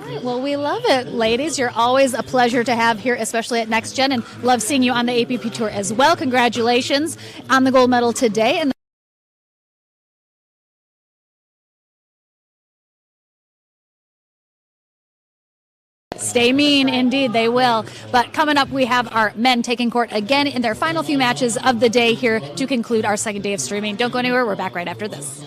All right, well, we love it, ladies. You're always a pleasure to have here, especially at Next Gen, and love seeing you on the APP Tour as well. Congratulations on the gold medal today. And stay mean, indeed, they will. But coming up, we have our men taking court again in their final few matches of the day here to conclude our second day of streaming. Don't go anywhere. We're back right after this.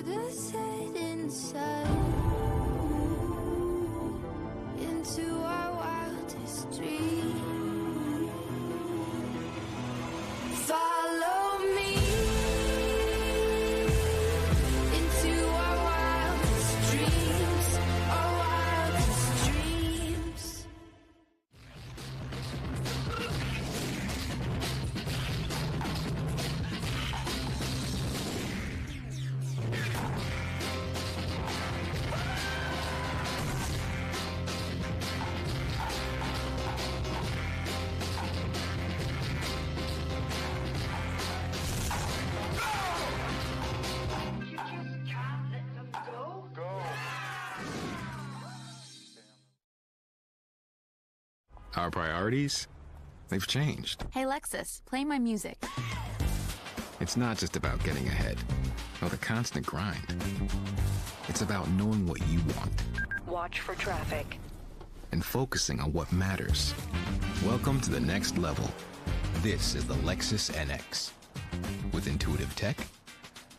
to the setting sun, into our wildest dream. Follow me into our wildest dreams, our wildest dreams. Our priorities, they've changed. Hey Lexus, play my music. It's not just about getting ahead or the constant grind. It's about knowing what you want Watch for traffic. and focusing on what matters. Welcome to the next level. This is the Lexus NX with intuitive tech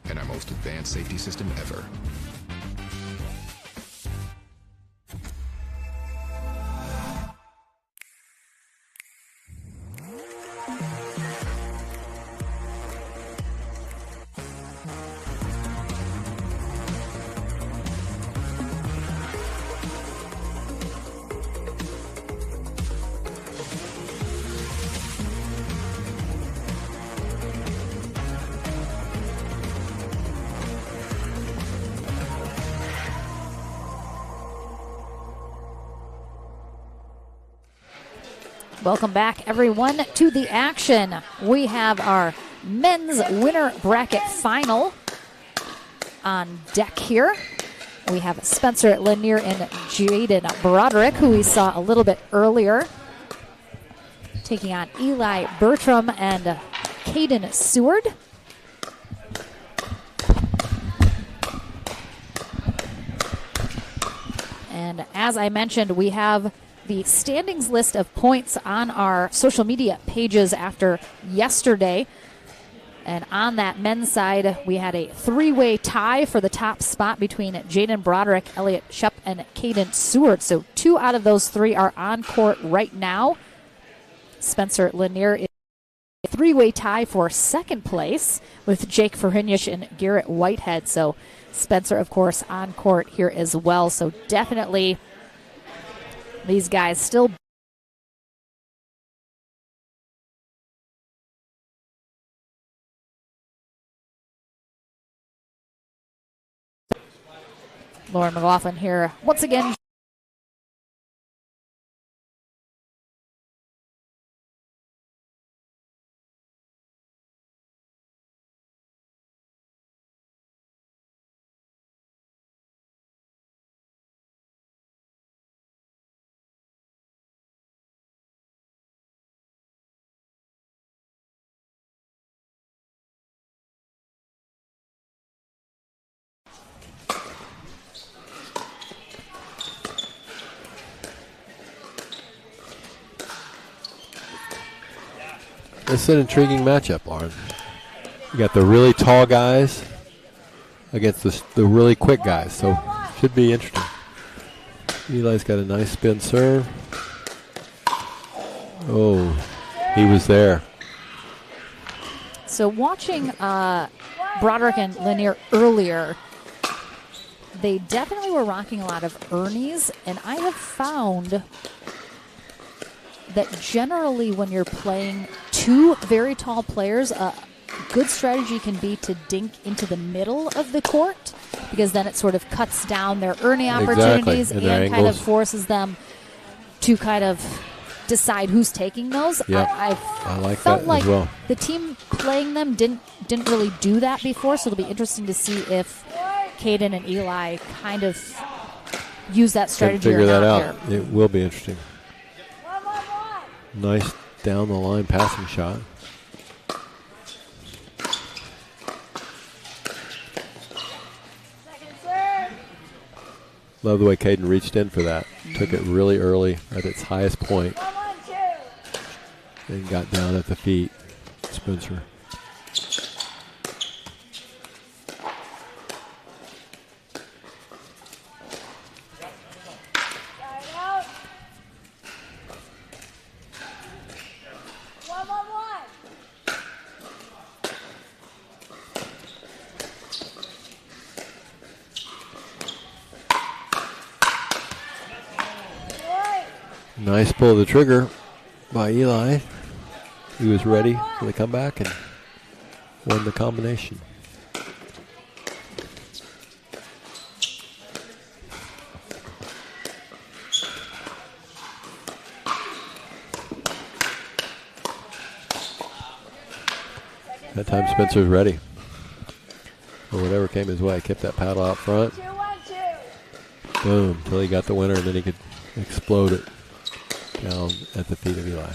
and our most advanced safety system ever. Welcome back, everyone, to the action. We have our men's winner bracket final on deck here. We have Spencer Lanier and Jaden Broderick, who we saw a little bit earlier, taking on Eli Bertram and Caden Seward. And as I mentioned, we have the standings list of points on our social media pages after yesterday. And on that men's side, we had a three-way tie for the top spot between Jaden Broderick, Elliot Shep, and Caden Seward. So 2 out of those 3 are on court right now. Spencer Lanier is a three-way tie for second place with Jake Ferhinish and Garrett Whitehead. So Spencer, of course, on court here as well. So definitely these guys still Lauren McLaughlin here once again. It's an intriguing matchup, Lauren. You got the really tall guys against the really quick guys, so should be interesting. Eli's got a nice spin serve. Oh, he was there. So watching Broderick and Lanier earlier, they definitely were rocking a lot of Ernies, and I have found that generally when you're playing 2 very tall players, a good strategy can be to dink into the middle of the court, because then it sort of cuts down their Ernie opportunities and kind of forces them to kind of decide who's taking those. Yep. I like felt that like as well. the team playing them didn't really do that before, so it'll be interesting to see if Caden and Eli kind of use that strategy figure or that not out. here. It will be interesting. Nice down the line passing shot. Love the way Caden reached in for that. Took it really early at its highest point. And got down at the feet. Spencer. Nice pull of the trigger by Eli. He was ready for the comeback and won the combination. That time Spencer's ready. Or whatever came his way. Kept that paddle out front. Boom. Till he got the winner, and then he could explode it down at the feet of Eli.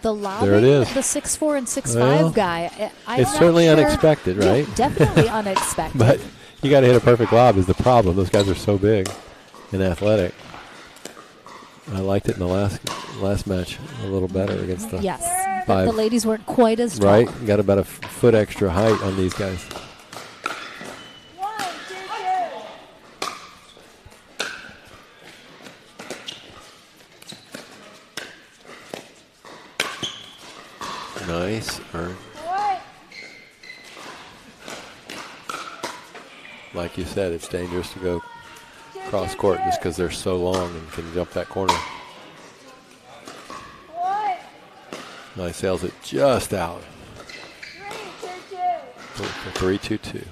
The lobby, there it is. the 6'4" and 6'5" Well, guy. It's certainly unexpected, right? Yeah, definitely unexpected. But you got to hit a perfect lob is the problem. Those guys are so big and athletic. I liked it in the last match a little better against the the ladies weren't quite as tall. Right, got about a foot extra height on these guys. Nice earn. Like you said, it's dangerous to go cross court just because they're so long and can jump that corner. Nice, sails it just out. 3-2-2.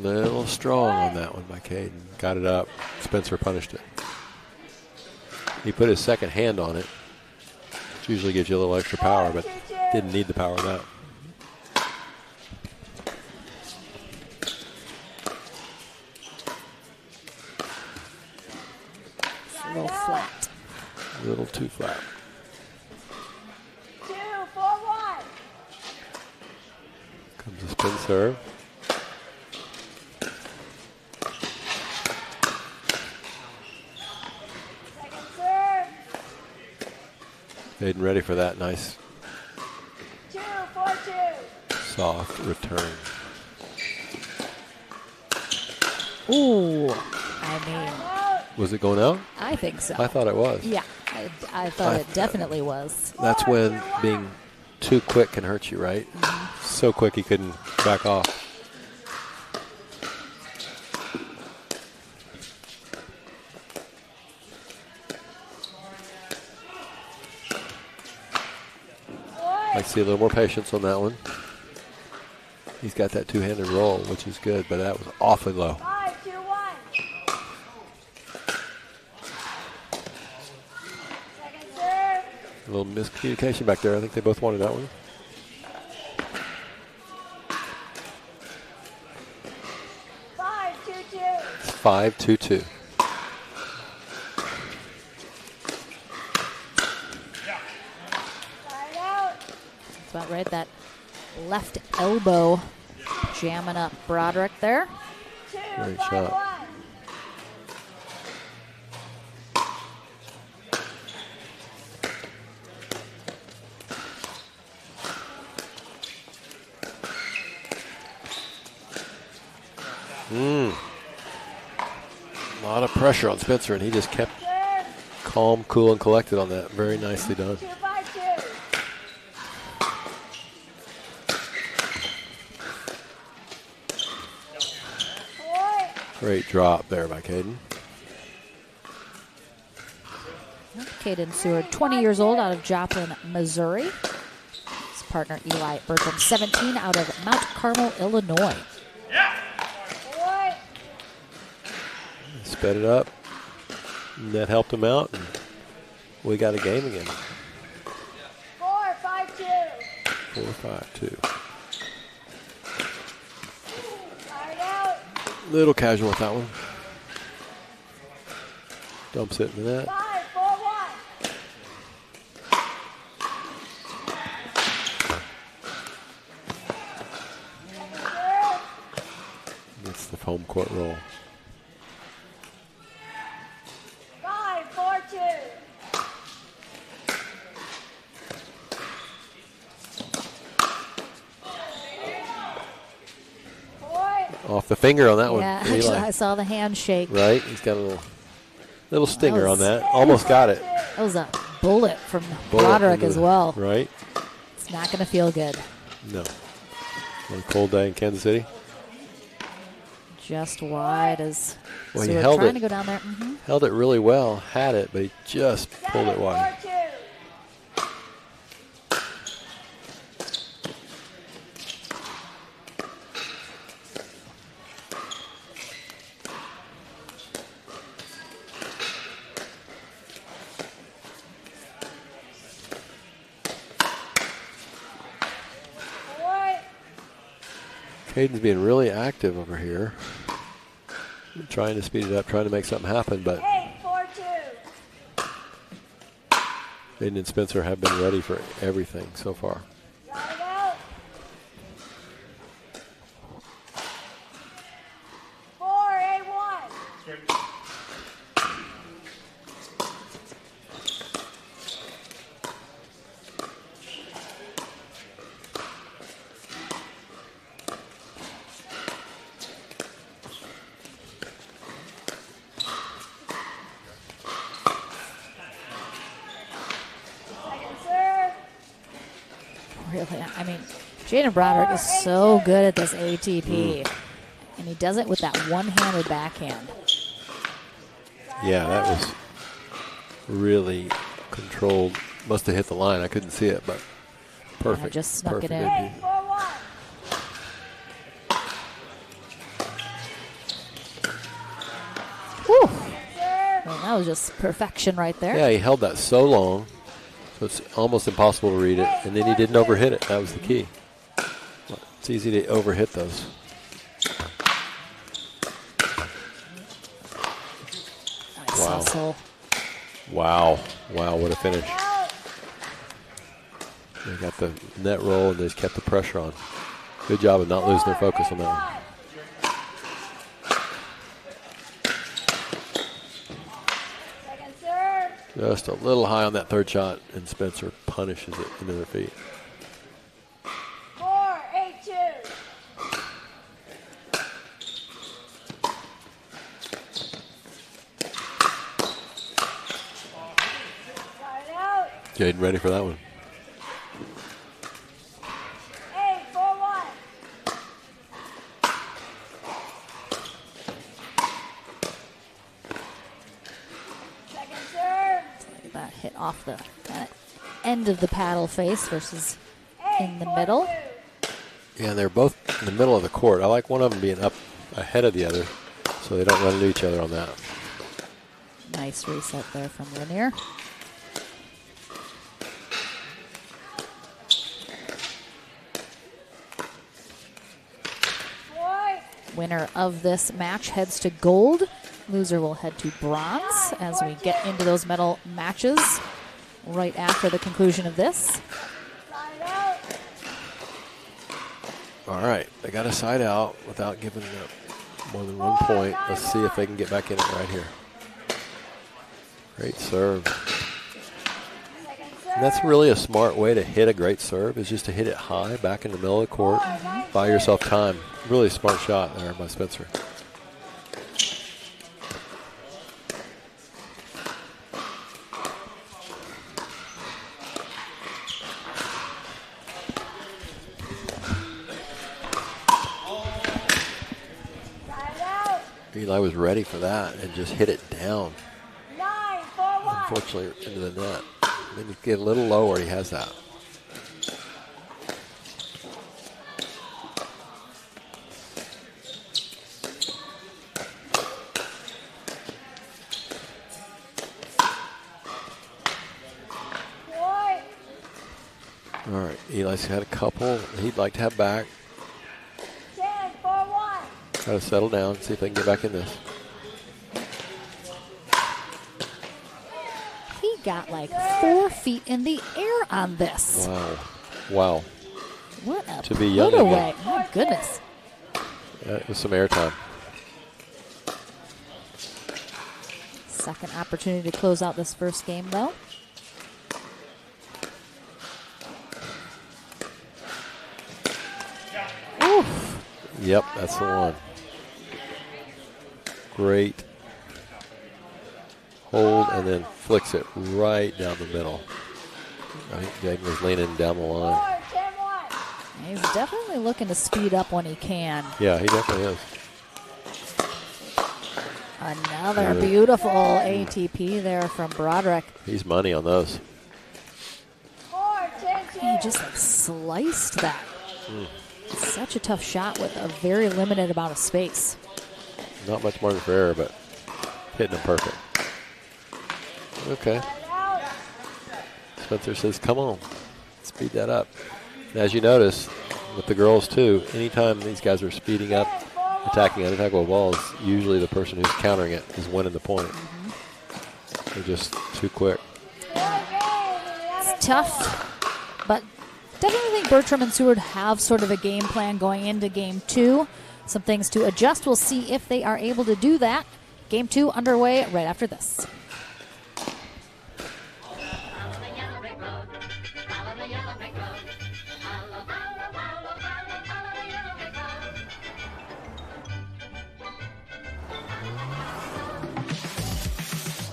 Little strong on that one by Caden. Got it up. Spencer punished it. He put his second hand on it, which usually gives you a little extra power, but didn't need the power of that. It's a little flat. A little too flat. 2-4-1. Comes a spin serve. Caden ready for that nice 2-4-2. soft return. Ooh, I mean. Was it going out? I think so. I thought it was. Yeah, I thought it definitely was. That's when being too quick can hurt you, right? So quick he couldn't back off. I see a little more patience on that one. He's got that two-handed roll, which is good, but that was awfully low. 5-2-1. Second serve. A little miscommunication back there. I think they both wanted that one. It's 5-2-2. That's about right. That left elbow jamming up Broderick there. Great shot. A lot of pressure on Spencer, and he just kept calm, cool, and collected on that. Very nicely done. Great drop there by Caden. Caden Seward, 20 years old, out of Joplin, Missouri. His partner Eli Bertram, 17, out of Mount Carmel, Illinois. Sped it up. And that helped him out. And we got a game again. 4-5-2. 4-5-2. Little casual with that one. Dumps it in the net. 5-4-1. Gets the home court roll. 5-4-2. Off the finger on that one. Yeah, for Eli. actually, I saw the handshake. Right? He's got a little stinger That on was- that. Almost got it. That was a bullet from Bullet Broderick into as the- well. Right? It's not going to feel good. No. On a cold day in Kansas City. Just wide as Well, he Stewart held trying it. to go down there. Mm-hmm. Held it really well. Had it, but he just pulled it wide. Caden's being really active over here. Trying to speed it up, trying to make something happen, but 8-4-2. Caden and Spencer have been ready for everything so far. Line out. 4-8-1. Second serve. Really, I mean, Jaden Broderick is so good at this ATP. And he does it with that one-handed backhand. Yeah, that was really controlled. Must have hit the line. I couldn't see it, but perfect. just snuck it perfect in. ATP. 8-4-1. Whew. Serve. Well, that was just perfection right there. Yeah, he held that so long, so it's almost impossible to read it. And then he didn't overhit it. That was the key. It's easy to overhit those. Nice Wow. hustle. Wow. Wow, what a finish. They got the net roll and they just kept the pressure on. Good job of not losing their focus on that one. Second serve. Just a little high on that third shot, and Spencer punishes it into their feet. 4-8-2. Line out. Jaden ready for that one. 8-4-1. Second serve. Look at that hit off the end of the paddle face versus in the middle. Yeah, they're both in the middle of the court. I like one of them being up ahead of the other so they don't run into each other on that. Nice reset there from Lanier. Boy. Winner of this match heads to gold. Loser will head to bronze as we get into those medal matches right after the conclusion of this. Line out. All right, they got a side out without giving up more than 1 point. Let's see if they can get back in it right here. Great serve. Second And that's really a smart way to hit a great serve, is just to hit it high back in the middle of the court. Buy yourself time. Really smart shot there by Spencer. Line out. Eli was ready for that and just hit it down, 9-4-1. unfortunately, into the net. Then you get a little lower, he has that. Boy. All right, Eli's had a couple he'd like to have back. 10-4-1. Try to settle down, see if they can get back in this. He got like 4 feet in the air on this. Wow. Wow. What a To be young put-away. again. My goodness. That was some airtime. Second opportunity to close out this first game, though. Oof. Yep, that's the one. Great hold, and then flicks it right down the middle. I think Jaden was leaning down the line. He's definitely looking to speed up when he can. Yeah, he definitely is. Another beautiful ATP there from Broderick. He's money on those. He just sliced that. Such a tough shot with a very limited amount of space. Not much margin for error, but hitting him perfect. Okay. Spencer says, come on, speed that up. And as you notice, with the girls too, anytime these guys are speeding up, attacking unattackable balls, usually the person who's countering it is winning the point. They're just too quick. It's tough, but definitely think Bertram and Seward have sort of a game plan going into game 2. Some things to adjust. We'll see if they are able to do that. Game 2 underway right after this.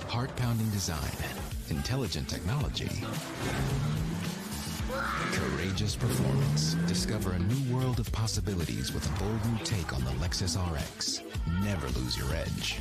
Heart-pounding design, intelligent technology, courageous performance. Discover a new world of possibilities with a bold new take on the Lexus RX. Never lose your edge.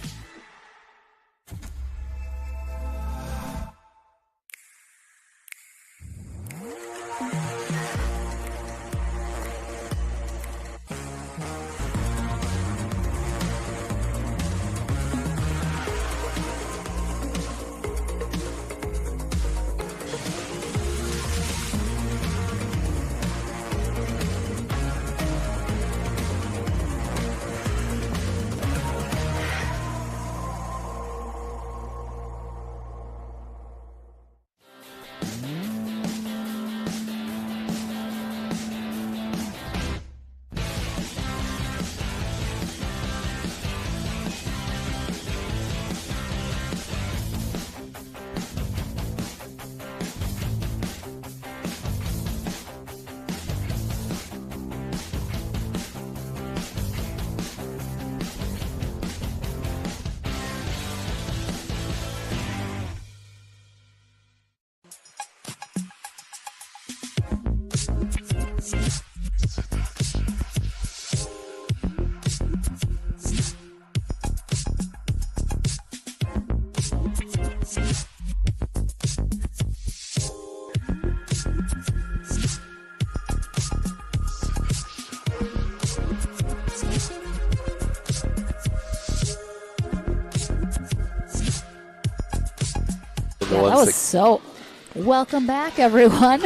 Yeah, that was so. Welcome back, everyone.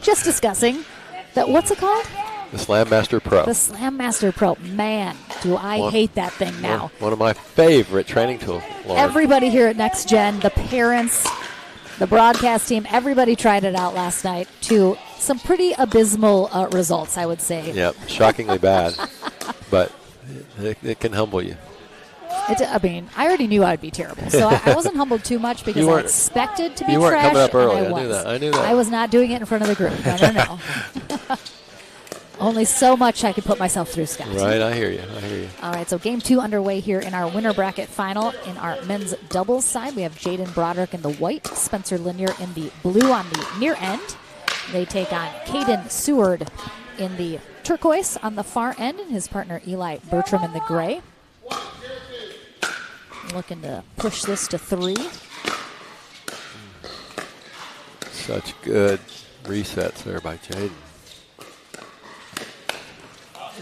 Just discussing that. What's it called? The Slam Master Pro. The Slam Master Pro. Man, do I hate that thing now. One of my favorite training tools. Everybody here at Next Gen, the parents, the broadcast team, everybody tried it out last night to some pretty abysmal results, I would say. Yep, shockingly bad, but it can humble you. I mean, I already knew I'd be terrible, so I wasn't humbled too much because I expected to be trash. You weren't coming up early. And I knew that. I was not doing it in front of the group. No. Only so much I could put myself through, Scott. Right, I hear you. All right, so game 2 underway here in our winner bracket final. In our men's doubles side, we have Jaden Broderick in the white, Spencer Linier in the blue on the near end. They take on Caden Seward in the turquoise on the far end, and his partner Eli Bertram in the gray. Looking to push this to 3. Such good resets there by Jaden.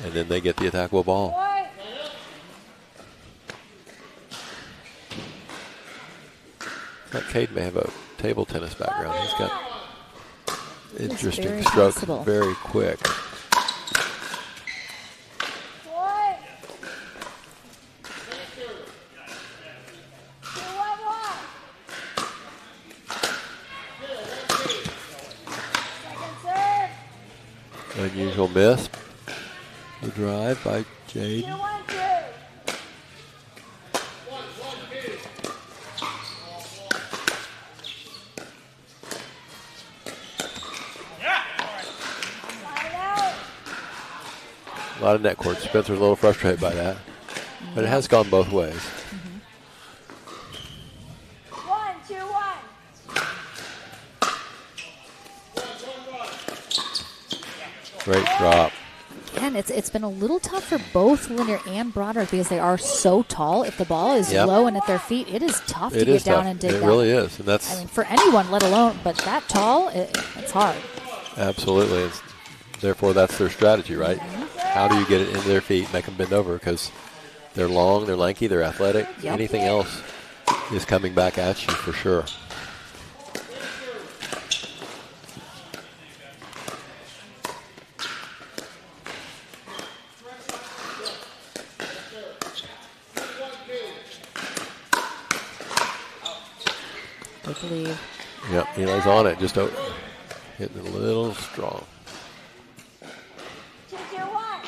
And then they get the attackable ball. I thought Cade may have a table tennis background. He's got interesting strokes, possible. Very quick. Unusual miss. The drive by Jade. A lot of net court. Spencer's a little frustrated by that, but it has gone both ways. Great drop. And it's been a little tough for both Lanier and Broderick because they are so tall. If the ball is Yep. low and at their feet, it is tough to It get is down tough. and dig It that. really is. And that's I mean, for anyone, let alone, but that tall, it's hard. absolutely. Therefore, that's their strategy, right? How do you get it into their feet, make them bend over? Because they're long, they're lanky, they're athletic. Yep. Anything else is coming back at you for sure. I believe. Yep, Eli's on it, just hitting it a little strong. 2, 2, 1.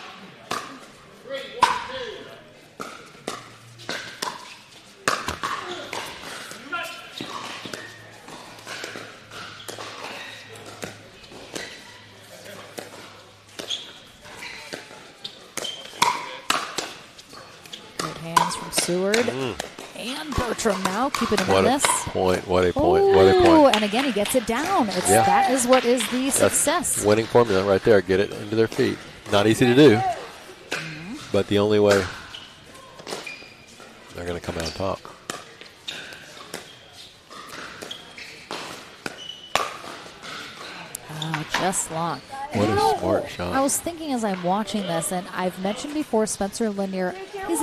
Good hands from Seward. And Bertram now keeping him What in a this. point, what a point, what a Ooh, point. and again, he gets it down. Yeah. That is what is the That's success. winning formula right there. Get it into their feet. Not easy to do, but the only way they're going to come out on top. Oh, just long. What a smart shot. I was thinking as I'm watching this, and I've mentioned before, Spencer Lanier, he's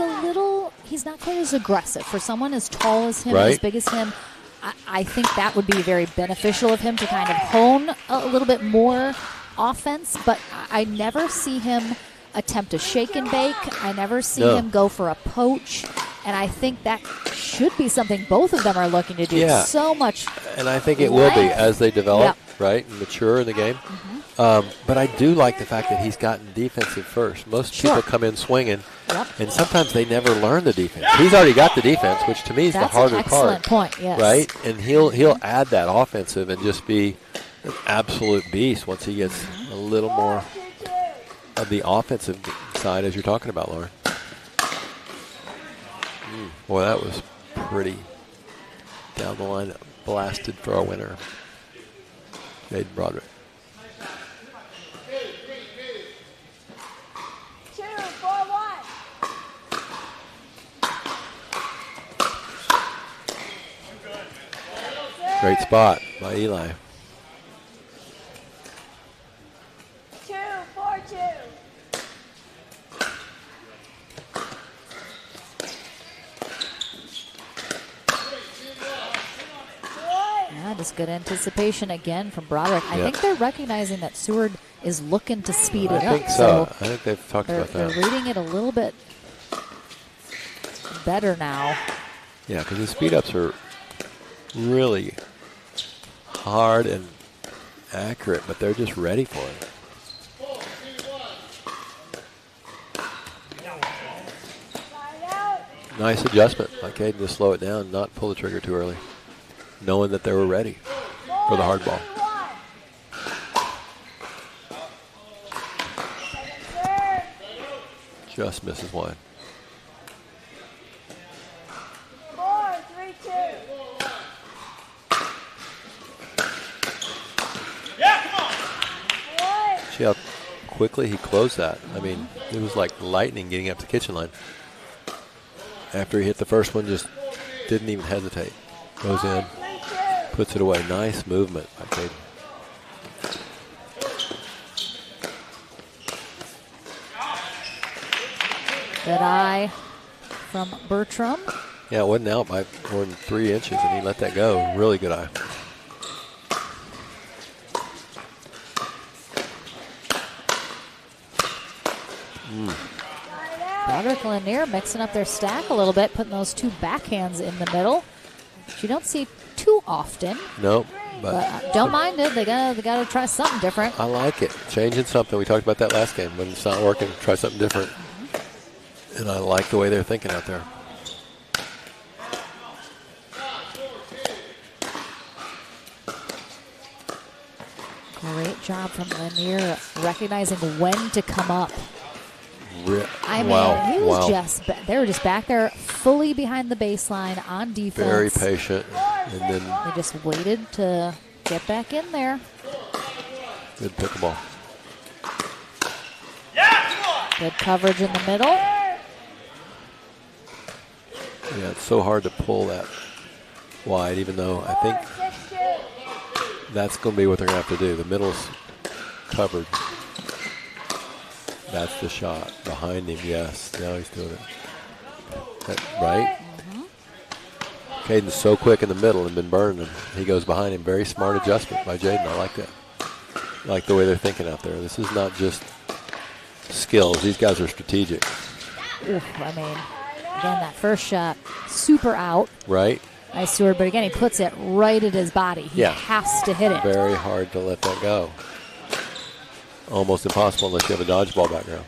not quite as aggressive. For someone as tall as him, Right. as big as him, I think that would be very beneficial of him to kind of hone a little bit more offense, but I never see him attempt a shake and bake. I never see No. him go for a poach, and I think that should be something both of them are looking to do. Yeah. So much. And I think it will be length. as they develop, Yep. right, and mature in the game. But I do like the fact that he's gotten defensive first. Most Sure. people come in swinging, Yep. and sometimes they never learn the defense. He's already got the defense, which to me is That's the harder an excellent part. point, yes. Right? And he'll add that offensive and just be an absolute beast once he gets a little more of the offensive side, as you're talking about, Lauren. Boy, that was pretty down the line, blasted for our winner, Jaden Broderick. 2, 4, 1. Great spot by Eli. 2, 4, 2. Yeah, just good anticipation again from Broderick. I Yeah. think they're recognizing that Seward is looking to speed it I up. think so. I think they've talked they're, about that. they're reading it a little bit better now. Yeah, because the speed ups are really hard and accurate, but they're just ready for it. Nice adjustment by Caden to slow it down, not pull the trigger too early, knowing that they were ready for the hard ball. Just misses wide. 4, 3, 2. See how quickly he closed that. I mean, it was like lightning getting up the kitchen line. After he hit the first one, just didn't even hesitate. Goes in, puts it away. Nice movement by Caden. Good eye from Bertram. Yeah, it wasn't out by more than 3 inches, and he let that go. Really good eye. Broderick Lanier mixing up their stack a little bit, putting those two backhands in the middle, which you don't see too often. Nope. But don't mind it. They gotta try something different. I like it. Changing something. We talked about that last game. When it's not working, try something different. And I like the way they're thinking out there. Great job from Lanier recognizing when to come up. I mean, he was they were just back there fully behind the baseline on defense. Very patient. And then They just waited to get back in there. good pickleball. Good coverage in the middle. Yeah, it's so hard to pull that wide, even though I think that's going to be what they're going to have to do. The middle's covered. That's the shot. Behind him, yes. Now he's doing it. Right? Caden's so quick in the middle and been burning him. He goes behind him. Very smart adjustment by Jaden. I like that. I like the way they're thinking out there. This is not just skills. These guys are strategic. Oof, I mean, again, that first shot, super out. Right? Nice Stewart, but again, he puts it right at his body. He has to hit it. Very hard to let that go. Almost impossible unless you have a dodgeball background.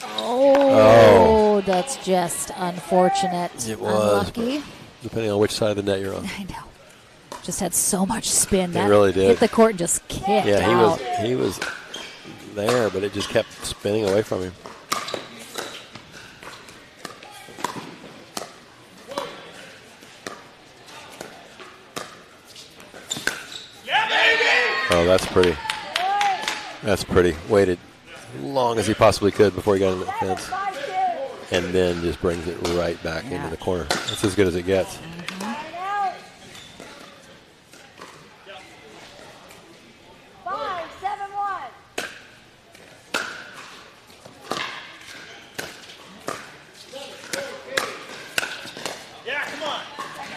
Oh, that's just unfortunate. It was. Unlucky. Depending on which side of the net you're on. I know. Just had so much spin. It That really did. hit the court and just kicked out. He was there, but it just kept spinning away from him. Oh, that's pretty. That's pretty. Waited as long as he possibly could before he got into the fence. And then just brings it right back into the corner. That's as good as it gets.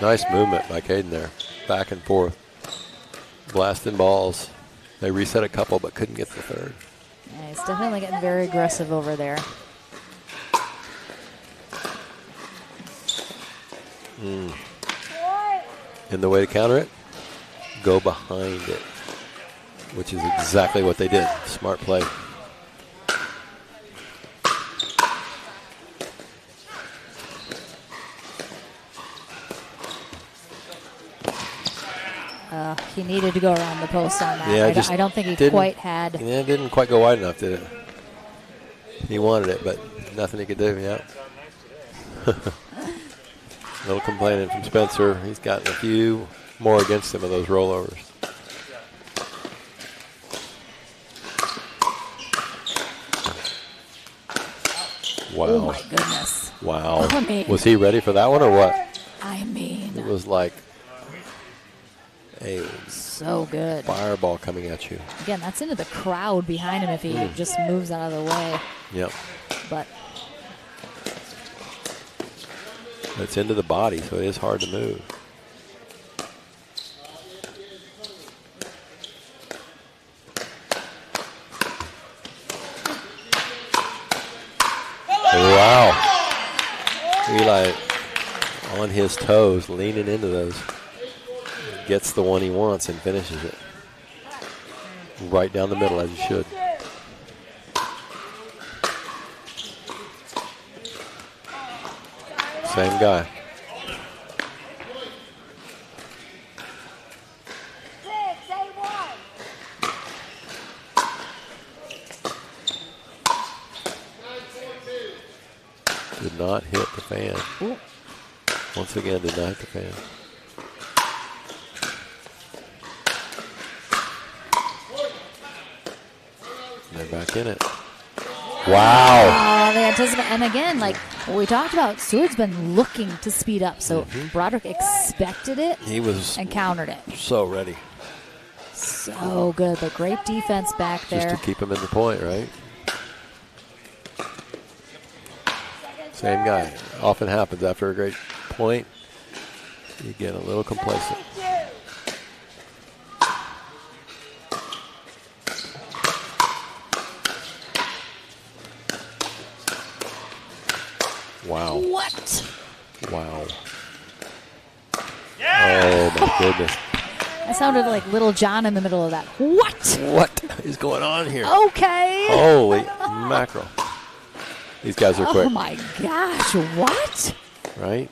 Nice movement by Caden there. Back and forth. Blasting balls. They reset a couple but couldn't get the third. Yeah, he's definitely getting very aggressive over there. And the way to counter it? Go behind it. Which is exactly what they did. Smart play. He needed to go around the post on that. Yeah, I don't think he quite had. Yeah, it didn't quite go wide enough, did it? He wanted it, but nothing he could do, yeah. A little complaining from Spencer. He's gotten a few more against him of those rollovers. Wow. Oh, my goodness. Wow. I mean, was he ready for that one or what? I mean. It was like a so good fireball coming at you. Again, that's into the crowd behind him if he just moves out of the way. Yep. But it's into the body, so it is hard to move. Wow. Eli on his toes, leaning into those. Gets the one he wants and finishes it. Right down the middle, as he should. Same guy. Did not hit the fan. Ooh. Once again, did not hit the fan. They're back in it. Wow. The anticipation, and again, like what we talked about, Seward's been looking to speed up, so Broderick expected it. He was and countered it. So ready. So good, but great defense back there. Just to keep him in the point, right? Same guy. Often happens after a great point. You get a little complacent. Wow. What? Wow. Oh, my goodness. I sounded like Little John in the middle of that. What? What is going on here? Okay. Holy mackerel. These guys are quick. Oh, my gosh. What? Right?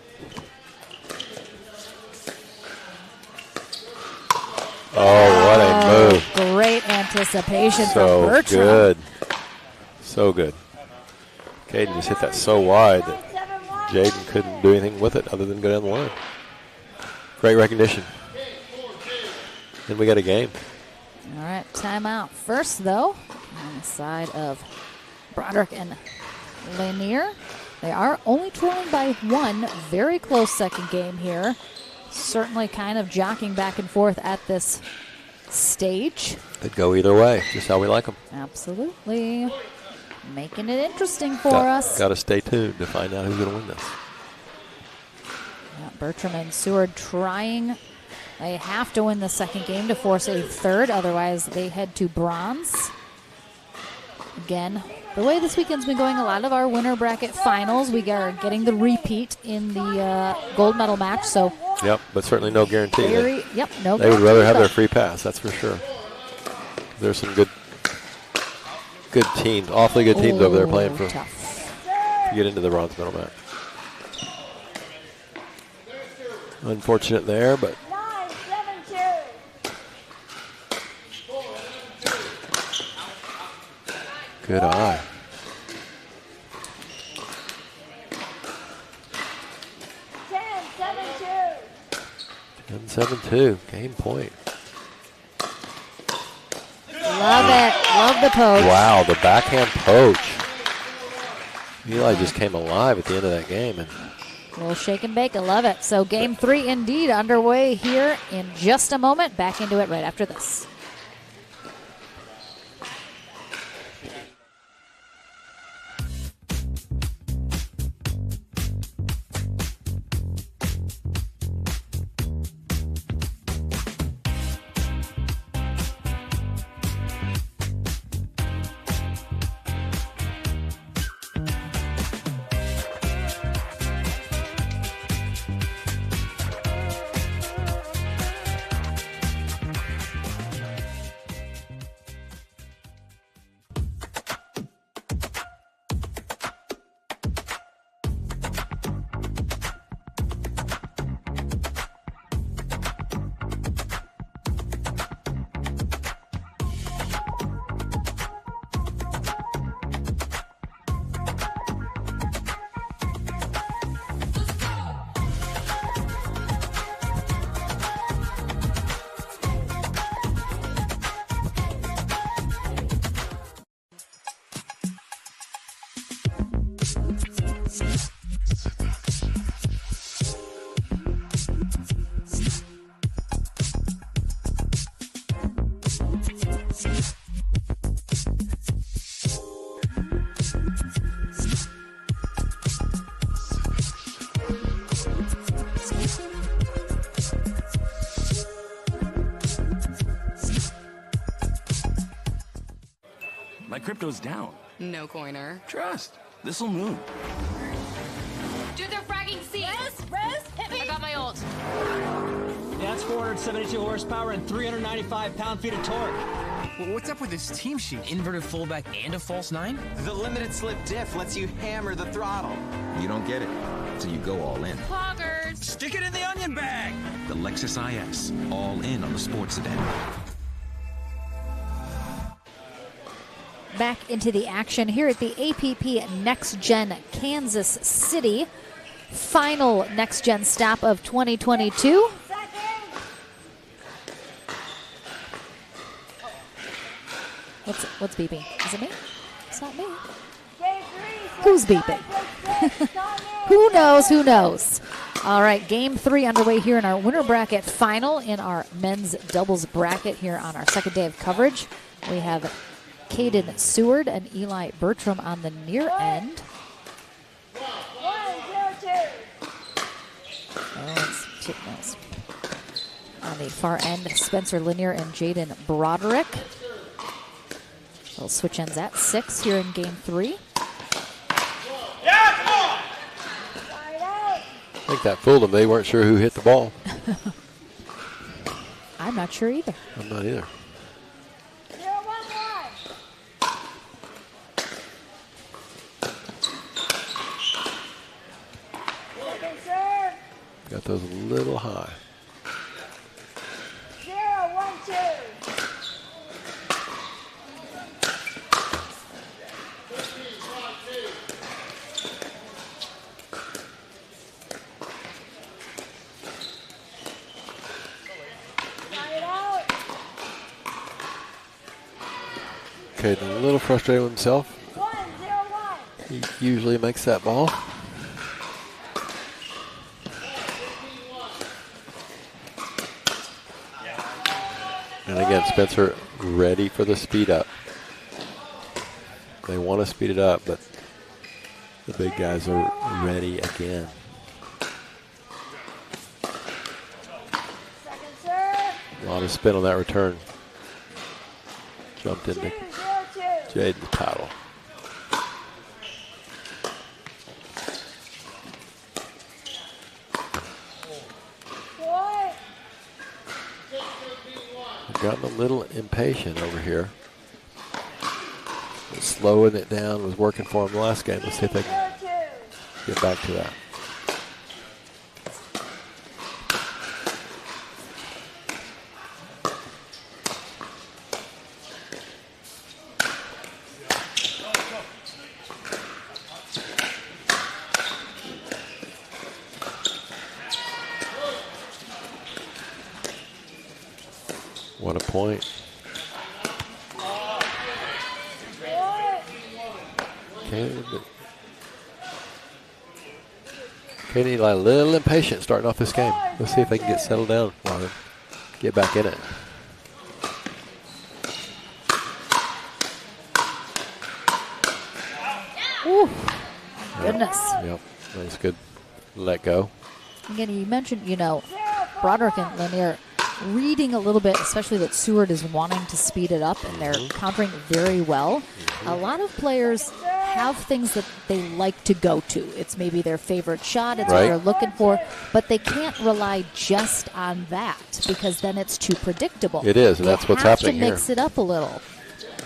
Oh, what a move. Great anticipation So from Bertram. good. So good. Caden just hit that so wide that Jaden couldn't do anything with it other than go down the line. Great recognition. Then we got a game. All right, timeout. First, though, on the side of Broderick and Lanier. They are only trailing by 1. Very close second game here. Certainly kind of jockeying back and forth at this stage. Could go either way, just how we like them. Absolutely. Making it interesting for us. Got to stay tuned to find out who's going to win this. Yeah, Bertram and Seward trying. They have to win the second game to force a third, otherwise they head to bronze. Again, the way this weekend's been going, a lot of our winner bracket finals, we are getting the repeat in the gold medal match. So, yep, but certainly no guarantee. No they guarantee, would rather have their free pass, that's for sure. There's some good teams, awfully good teams over there playing to get into the bronze medal match. Unfortunate there, but 9-7-2. good eye. 10-7-2. 10-7-2, game point. Love it. Love the poach. Wow, the backhand poach. Eli just came alive at the end of that game. And A little shake and bake. I love it. So game 3 indeed underway here in just a moment. Back into it right after this. My crypto's down. No coiner. Trust. This'll move. Do their fragging seat. Rose, hit me. I got my ult. That's 472 horsepower and 395 pound-feet of torque. Well, what's up with this team sheet? Inverted fullback and a false 9? The limited slip diff lets you hammer the throttle. You don't get it, so you go all in. Poggers. Stick it in the onion bag. The Lexus IS, all in on the sports sedan. Back into the action here at the APP Next Gen Kansas City. Final Next Gen stop of 2022. What's beeping? Is it me? It's not me. Who's beeping? Who knows? Who knows? All right, game 3 underway here in our winner bracket final in our men's doubles bracket here on our second day of coverage. We have Caden Seward and Eli Bertram on the near end. 1-0-2. On the far end, Spencer Lanier and Jaden Broderick. They'll switch ends at 6 here in game 3. I think that fooled them. They weren't sure who hit the ball. I'm not sure either. I'm not either. 0-1-1. Second serve. Got those a little high. 0-1-2. Side out. Caden a little frustrated with himself. He usually makes that ball. And again, Spencer ready for the speed up. They want to speed it up, but the big guys are ready again. A lot of spin on that return. Jumped into Jaden's paddle. I've gotten a little impatient over here. Slowing it down was working for him the last game. Let's see if they can get back to that. What a point. Katie a little impatient starting off this game. Let's see if they can get settled down, get back in it. Ooh, goodness. Yep, that's good. Let go. Again, you mentioned, Broderick and Lanier reading a little bit, especially that Seward is wanting to speed it up, and they're countering very well. A lot of players have things that they like to go to. It's maybe their favorite shot. It's what they're looking for. But they can't rely just on that because then it's too predictable. It is, and that's what's happening here. You have to mix it up a little.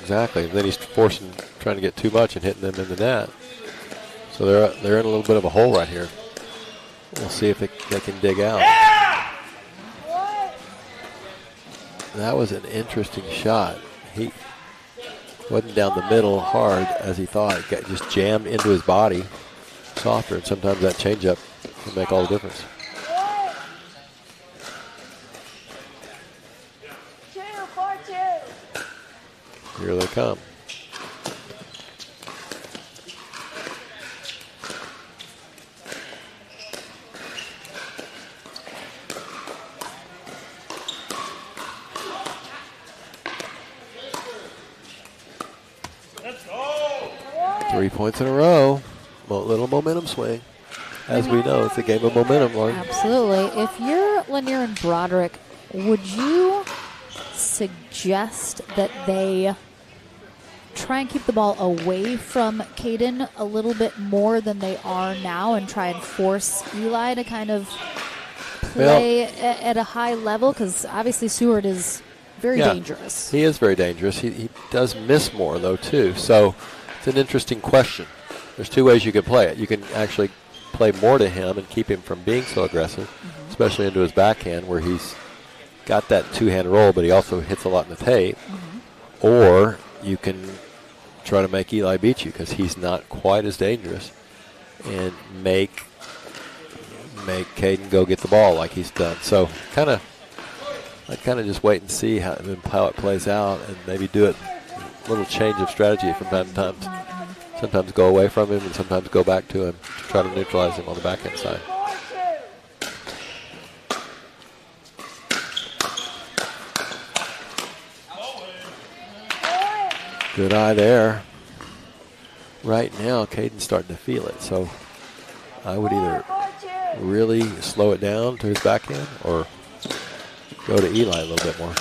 Exactly. And then he's trying to get too much and hitting them in the net. So they're in a little bit of a hole right here. We'll see if they can dig out. That was an interesting shot. He wasn't down the middle hard as he thought. It got just jammed into his body softer, and sometimes that changeup can make all the difference. Here they come. Let's go. 3 points in a row. Little momentum swing. As we know, it's a game of momentum, Lauren. Absolutely. If you're Lanier and Broderick, would you suggest that they try and keep the ball away from Caden a little bit more than they are now and try and force Eli to kind of play at a high level? Because obviously Seward is very dangerous. He is very dangerous. He does miss more, though, too. So it's an interesting question. There's two ways you can play it. You can actually play more to him and keep him from being so aggressive, especially into his backhand where he's got that two-hand roll, but he also hits a lot in the tape. Or you can try to make Eli beat you because he's not quite as dangerous and make Caden go get the ball like he's done. So I'd kind of just wait and see how it plays out and maybe do it a little change of strategy from time to time. Sometimes go away from him and sometimes go back to him to try to neutralize him on the backhand side. Good eye there. Right now, Caden's starting to feel it, so I would either really slow it down to his backhand or go to Eli a little bit more.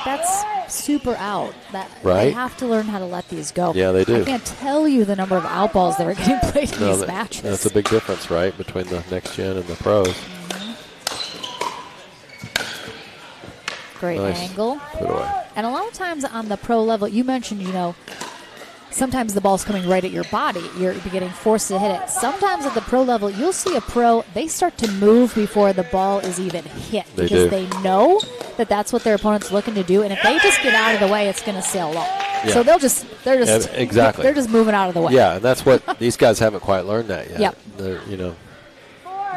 That's super out. Right? They have to learn how to let these go. Yeah, they do. I can't tell you the number of out balls that are getting played in these matches. That's a big difference, right, between the next gen and the pros. Great angle. Put away. And a lot of times on the pro level, you mentioned, sometimes the ball's coming right at your body. You're getting forced to hit it. Sometimes at the pro level, you'll see a pro, they start to move before the ball is even hit because they know that that's what their opponent's looking to do. And if they just get out of the way, it's going to sail low. Yeah. So they're just moving out of the way. Yeah, and that's what these guys haven't quite learned that yet. Yep. They're,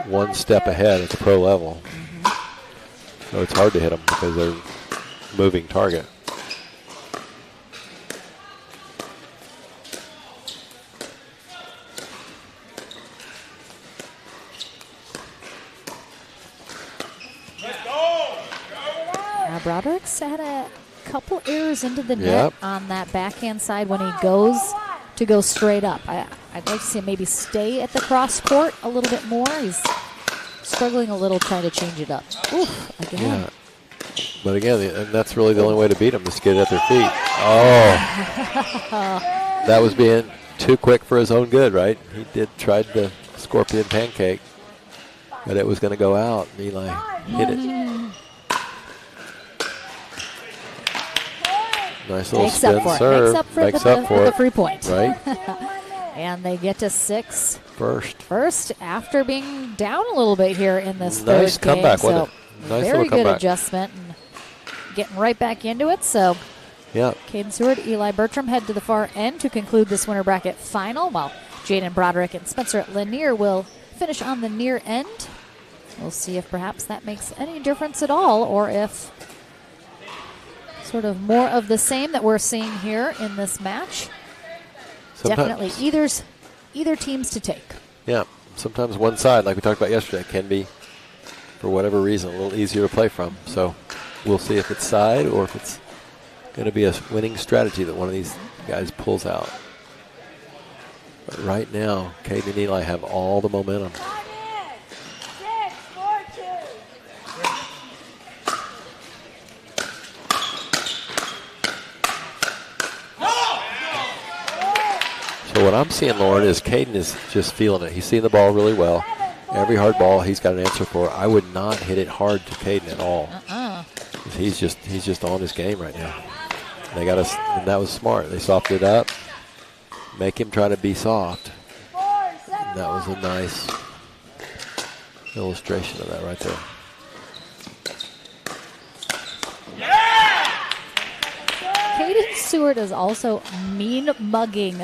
one step ahead at the pro level. So it's hard to hit them because they're moving target. Broderick's had a couple errors into the net Yep. on that backhand side when he goes to go straight up. I'd like to see him maybe stay at the cross court a little bit more. He's struggling a little trying to change it up. Oof, again. Yeah. But again, and that's really the only way to beat them, is get it at their feet. Oh. That was being too quick for his own good, right? He tried the scorpion pancake, but it was going to go out. And Eli hit it. Nice little Makes up spin for it. serve. Makes up for it with the free point. Right? And they get to 6 First after being down a little bit here in this Nice third game. comeback, So wasn't it? Nice very little good comeback. adjustment and getting right back into it. So Yeah. Caden Seward, Eli Bertram head to the far end to conclude this winter bracket final, while Jaden Broderick and Spencer Lanier will finish on the near end. We'll see if perhaps that makes any difference at all, or if sort of more of the same that we're seeing here in this match. Definitely either teams to take. Yeah. Sometimes one side, like we talked about yesterday, can be, for whatever reason, a little easier to play from. So we'll see if it's side or if it's going to be a winning strategy that one of these guys pulls out. But right now, Caden and Eli have all the momentum. So what I'm seeing, Lauren, is Caden is just feeling it. He's seeing the ball really well. Every hard ball he's got an answer for. I would not hit it hard to Caden at all. He's just on his game right now. They got us, and that was smart. They softened it up, make him try to be soft. And that was a nice illustration of that right there. Caden Seward is also mean mugging.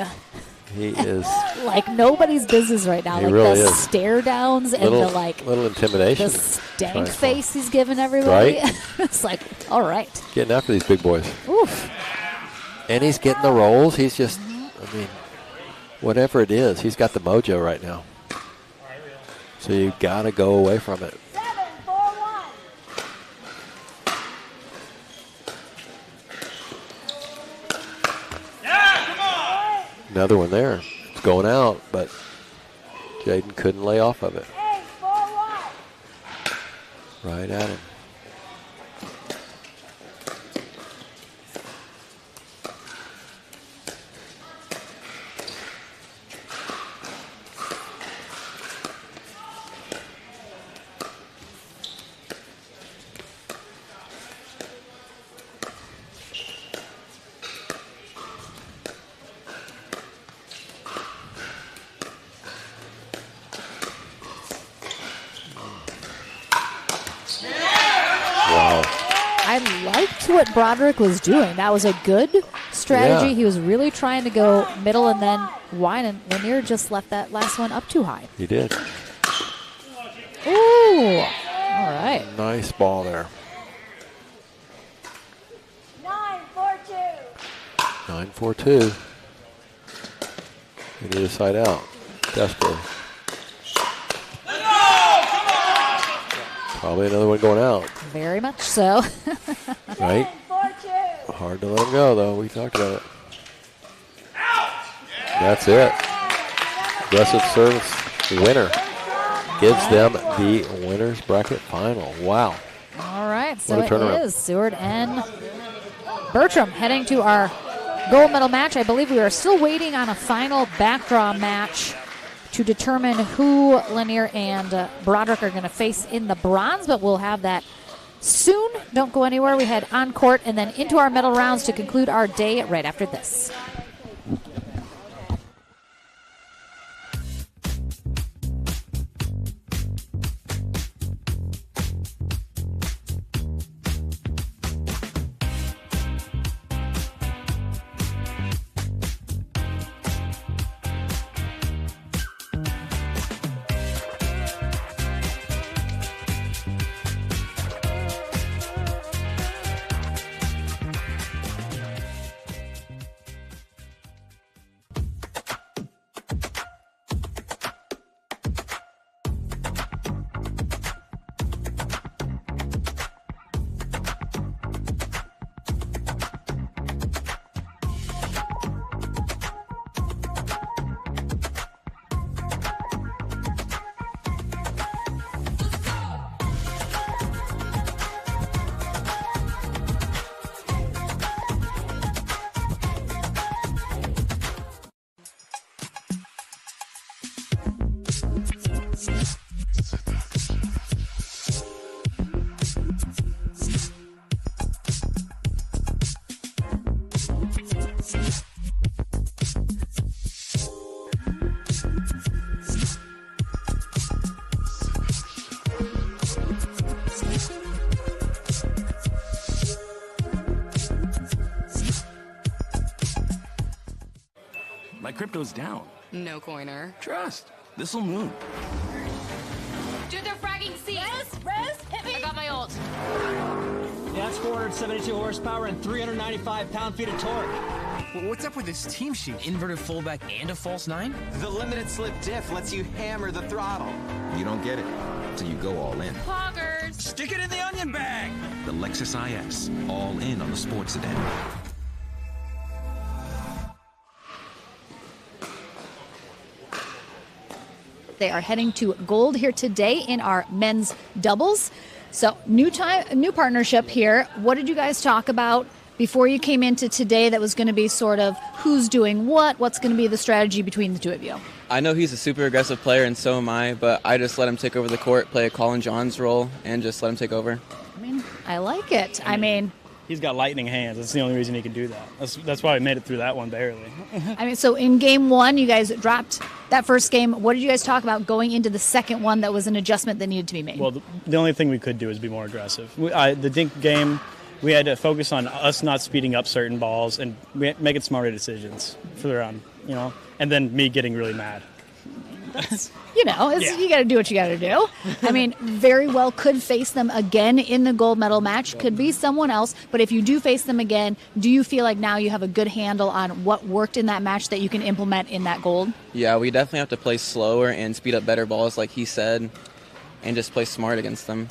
He is like nobody's business right now. He Like really the is. stare downs and Little- the like little intimidation. The stank Trying for- face he's giving everybody. Right? It's like, all right. Getting after these big boys. Oof. And he's getting the rolls. He's just, I mean, whatever it is, he's got the mojo right now. So you got to go away from it. Another one there. It's going out, but Jaden couldn't lay off of it. Right at him. I liked what Broderick was doing. That was a good strategy. Yeah. He was really trying to go middle and then wide, and Lanier just left that last one up too high. He did. Ooh. All right. Nice ball there. 9-4-2. We need a side out. Desperately. Probably another one going out. Very much so. Right? Hard to let him go, though. We talked about it. That's it. Aggressive service winner gives them the winner's bracket final. Wow. All right, so What a it turnaround. is Seward and Bertram heading to our gold medal match. I believe we are still waiting on a final backdraw match to determine who Lanier and Broderick are going to face in the bronze, but we'll have that soon. Don't go anywhere. We head on court and then into our medal rounds to conclude our day right after this. My crypto's down. No coiner. Trust. This'll move. Dude, they're fragging C. Rose, hit me. I got my ult. That's 472 horsepower and 395 pound-feet of torque. Well, what's up with this team sheet? Inverted fullback and a false nine? The limited slip diff lets you hammer the throttle. You don't get it till you go all in. Poggers. Stick it in the onion bag! The Lexus IS, all in on the sports sedan. They are heading to gold here today in our men's doubles. So new partnership here. What did you guys talk about before you came into today that was going to be sort of who's doing what's going to be the strategy between the two of you? I know he's a super aggressive player, and so am I, but I just let him take over the court, play a Colin Johns role, and just let him take over. I mean, I like it. I mean, he's got lightning hands. That's the only reason he can do that. That's why we made it through that one barely. I mean, so in game one, you guys dropped that first game. What did you guys talk about going into the second one that was an adjustment that needed to be made? Well, the only thing we could do is be more aggressive. The dink game, we had to focus on us not speeding up certain balls and making smarter decisions for the round, and then me getting really mad. You got to do what you got to do. I mean, very well could face them again in the gold medal match. Could be someone else. But if you do face them again, do you feel like now you have a good handle on what worked in that match that you can implement in that gold? Yeah, we definitely have to play slower and speed up better balls, like he said, and just play smart against them.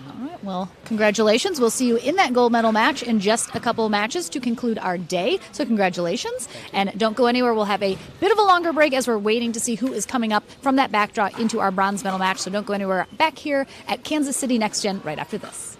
All right, well, congratulations. We'll see you in that gold medal match in just a couple of matches to conclude our day. So congratulations. And don't go anywhere. We'll have a bit of a longer break as we're waiting to see who is coming up from that backdraw into our bronze medal match. So don't go anywhere. Back here at Kansas City Next Gen right after this.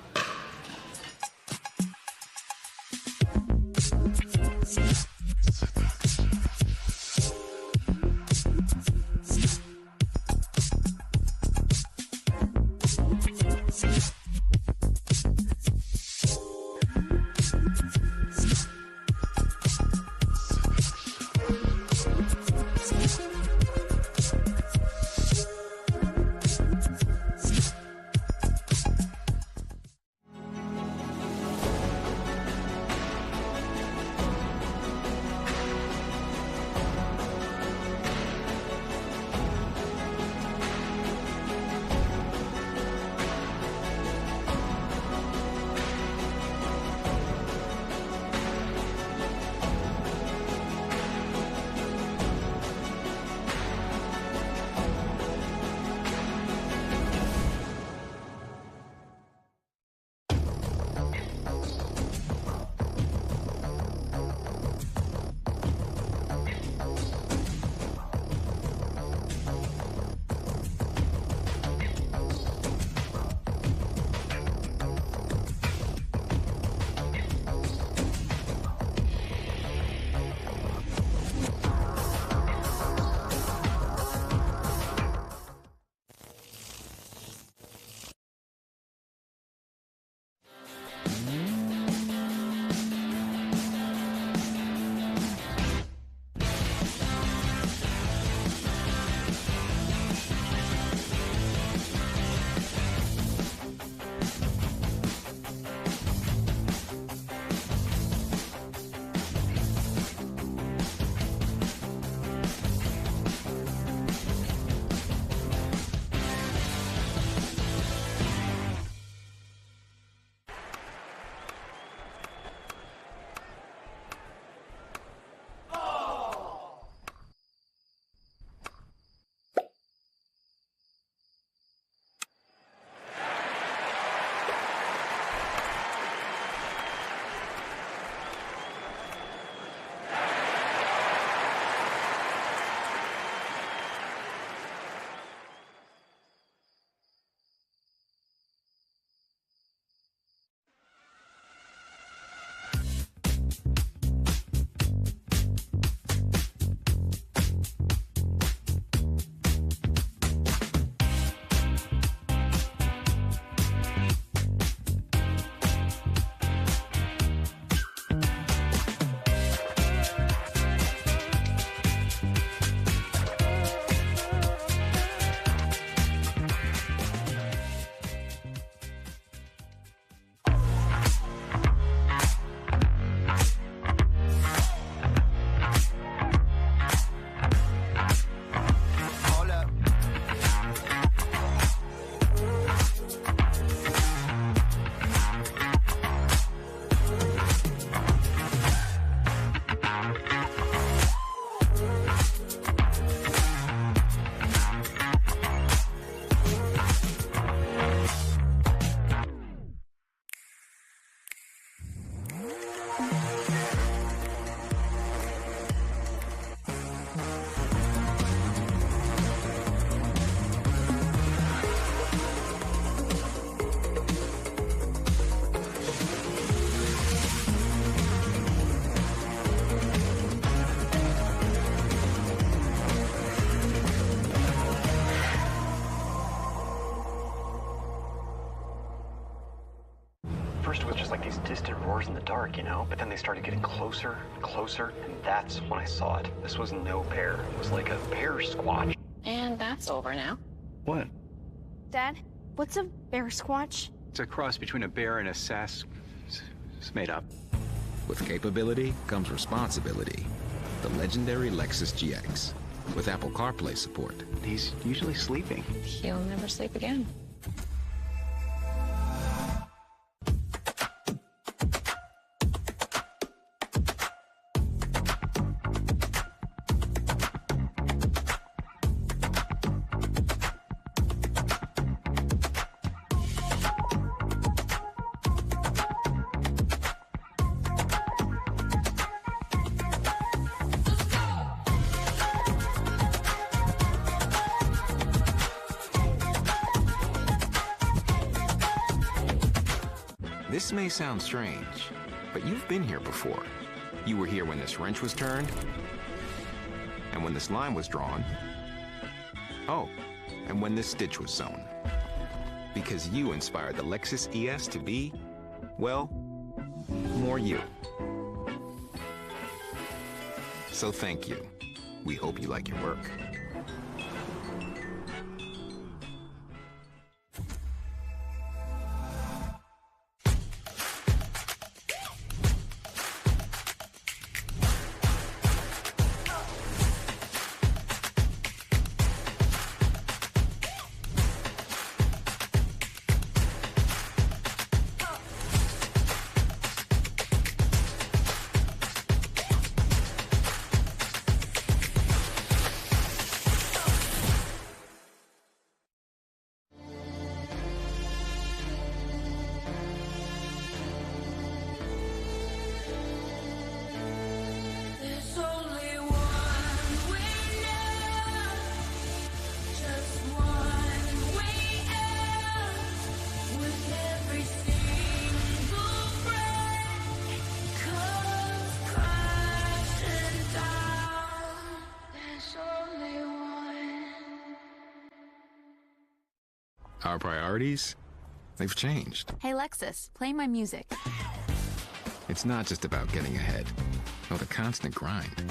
dark, you know, but then they started getting closer and closer, and that's when I saw it. This was no bear. It was like a bear squatch. And that's over now. What? Dad, what's a bear squatch? It's a cross between a bear and a sass. It's made up. With capability comes responsibility. The legendary Lexus GX. With Apple CarPlay support. He's usually sleeping. He'll never sleep again. This may sound strange, but you've been here before. You were here when this wrench was turned, and when this line was drawn. Oh, and when this stitch was sewn. Because you inspired the Lexus ES to be, well, more you. So thank you. We hope you like your work. There's only one way now, just one way out. With every single breath comes crashing down. There's only one. Our priorities? They've changed. Hey Lexus, play my music. It's not just about getting ahead, or the constant grind.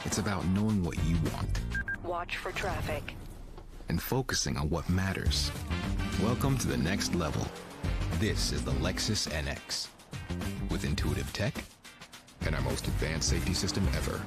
It's about knowing what you want Watch for traffic. and focusing on what matters. Welcome to the next level. This is the Lexus NX. With intuitive tech and our most advanced safety system ever.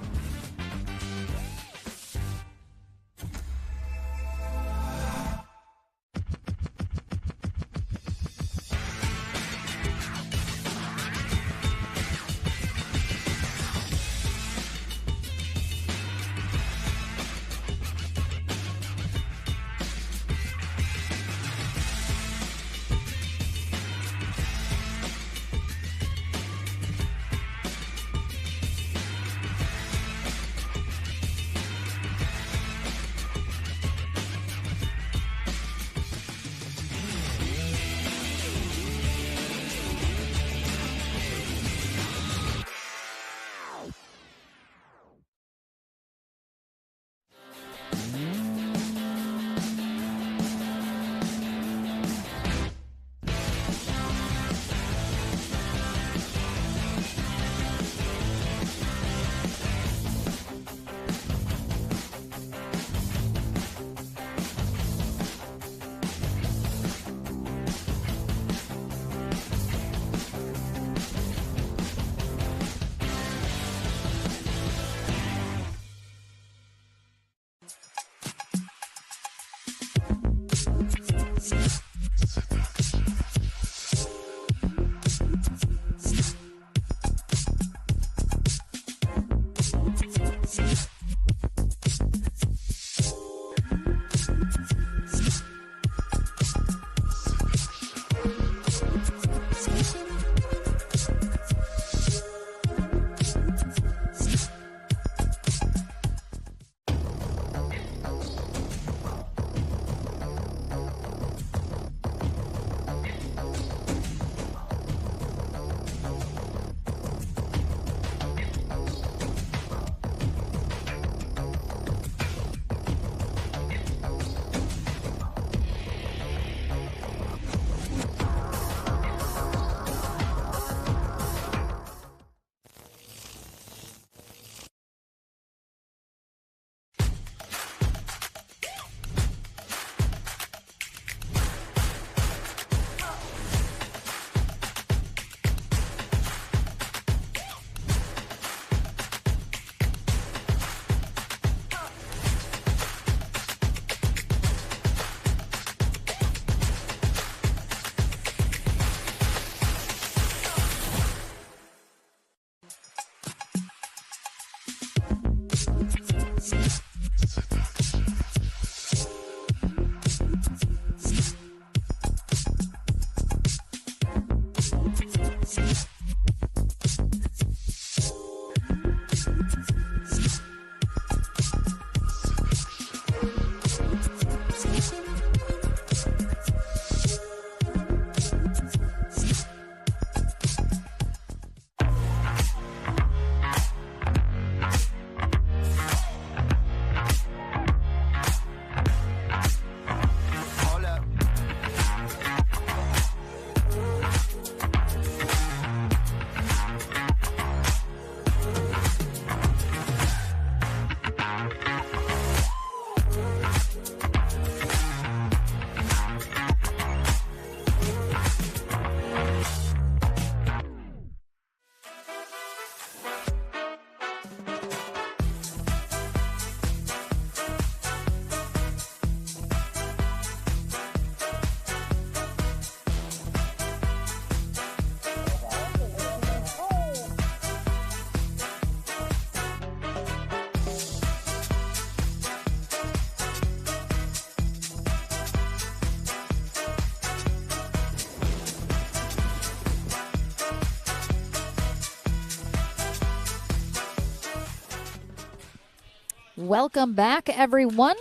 Welcome back, everyone,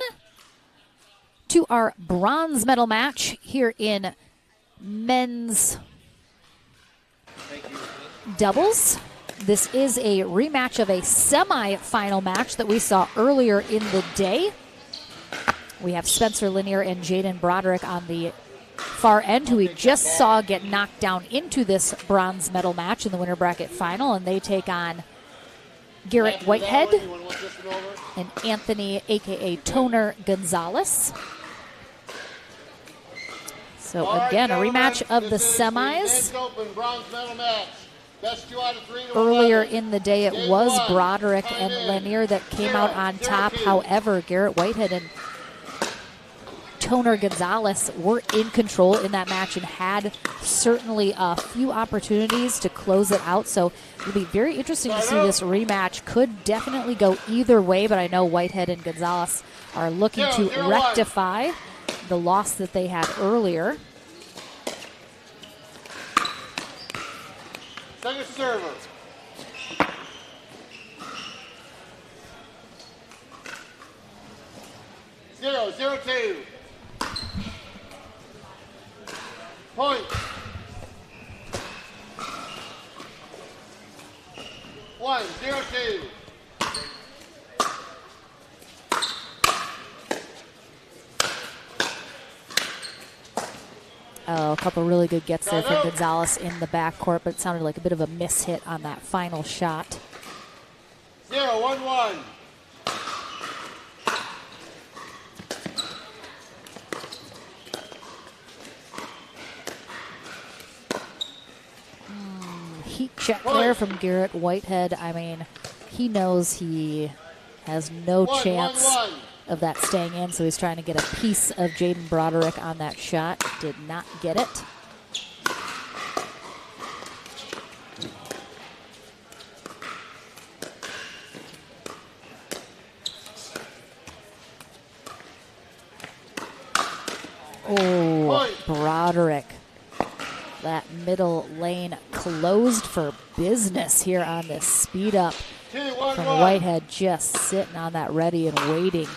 to our bronze medal match here in men's doubles. This is a rematch of a semi-final match that we saw earlier in the day. We have Spencer Lanier and Jaden Broderick on the far end, who we just saw get knocked down into this bronze medal match in the winter bracket final, and they take on Garrett Whitehead and Anthony, a.k.a. Toner Gonzalez. So again, a rematch of the semis. Earlier in the day, it was Broderick and Lanier that came out on top. However, Garrett Whitehead and Toner Gonzalez were in control in that match and had certainly a few opportunities to close it out. So it'll be very interesting to see this rematch. Could definitely go either way, but I know Whitehead and Gonzalez are looking to rectify the loss that they had earlier. Second server. Zero, 0-2. Point. 1-0-2. Oh, a couple really good gets there from Gonzalez in the backcourt, but it sounded like a bit of a miss-hit on that final shot. 0-1-1. Heat check there from Garrett Whitehead. I mean, he knows he has no chance of that staying in, so he's trying to get a piece of Jaden Broderick on that shot. Did not get it. Oh, Broderick. That middle lane closed for business here on this speed up from Whitehead, just sitting on that ready and waiting.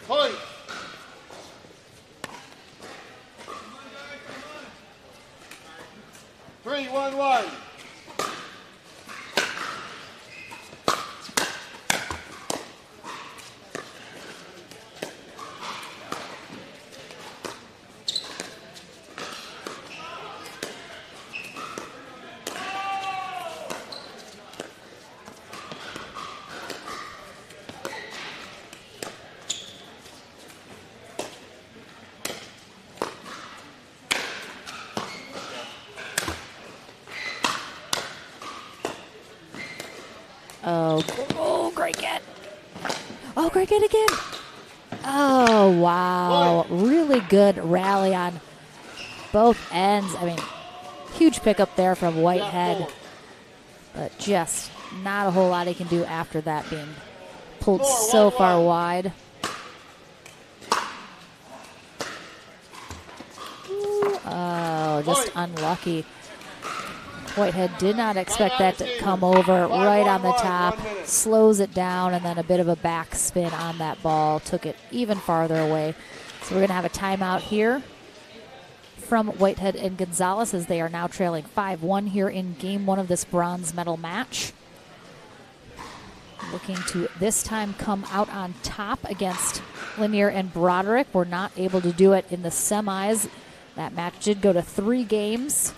Point. 3-1-1. Oh, great get. Oh, great get again. Oh, wow. Really good rally on both ends. I mean, Huge pickup there from Whitehead, but just not a whole lot he can do after that, being pulled so far wide. Oh, just unlucky. Whitehead did not expect that to come over right on the top, slows it down, and then a bit of a backspin on that ball, took it even farther away. So we're going to have a timeout here from Whitehead and Gonzalez as they are now trailing 5-1 here in game one of this bronze medal match. Looking to this time come out on top against Lanier and Broderick. Were not able to do it in the semis. That match did go to 3 games.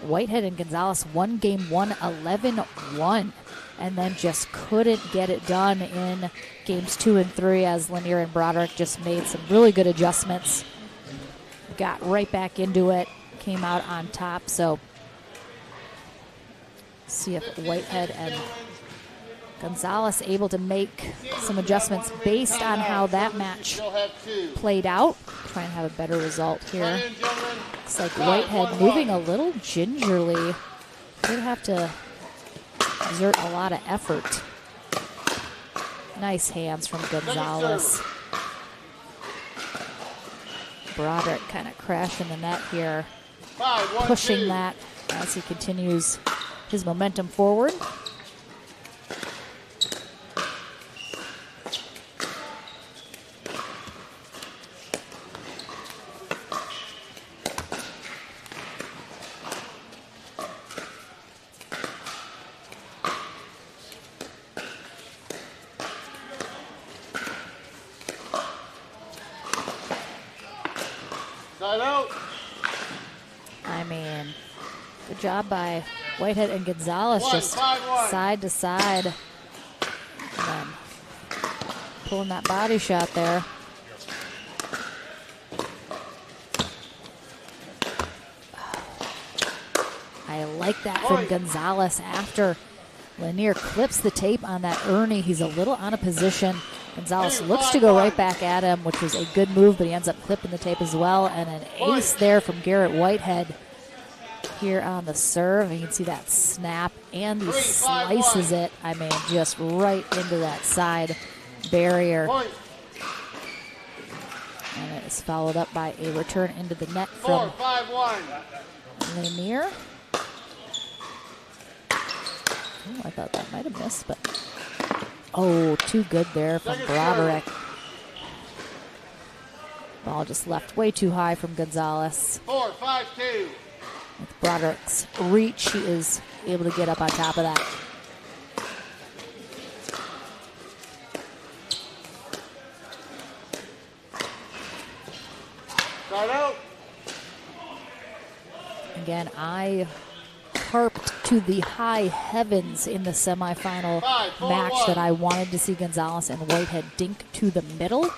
Whitehead and Gonzalez won game 1 11-1 and then just couldn't get it done in games 2 and 3 as Lanier and Broderick just made some really good adjustments. Got right back into it, came out on top. So see if Whitehead and Gonzalez able to make some adjustments based on how that match played out. Try and have a better result here. Looks like Whitehead moving a little gingerly. Would have to exert a lot of effort. Nice hands from Gonzalez. Broderick kind of crashing the net here, pushing that as he continues his momentum forward. I mean, good job by Whitehead and Gonzalez, just side to side. And then pulling that body shot there. I like that from Gonzalez after Lanier clips the tape on that Ernie. He's a little out of position. Gonzalez looks to go right back at him, which was a good move, but he ends up clipping the tape as well. And an ace there from Garrett Whitehead here on the serve. You can see that snap, and he slices it, I mean, just right into that side barrier. And it is followed up by a return into the net from Lanier. Oh, I thought that might have missed, but oh, too good there from Broderick. Ball just left way too high from Gonzalez. 4-5-2. With Broderick's reach, he is able to get up on top of that. Start out. Again, I harped to the high heavens in the semifinal match that I wanted to see Gonzalez and Whitehead dink to the middle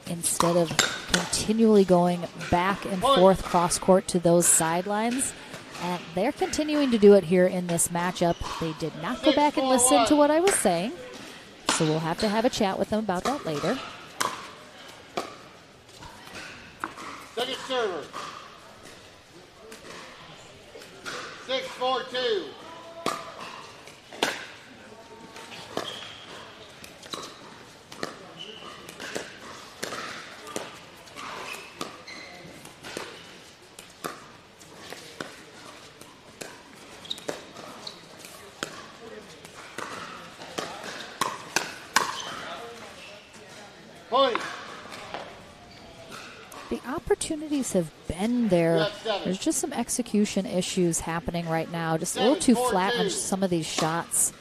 instead of continually going back and forth cross court to those sidelines. And they're continuing to do it here in this matchup. They did not go back and listen to what I was saying, so we'll have to have a chat with them about that later. Second server. 6-4-2. Point. The opportunities have been there. There's just some execution issues happening right now. Just a little too flat on some of these shots.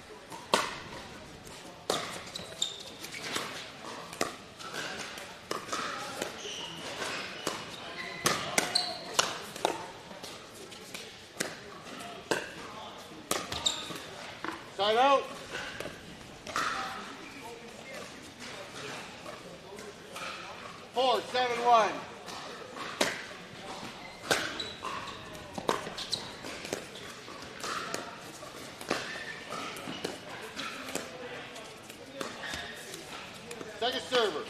Side out. Four, 7-1. Second server.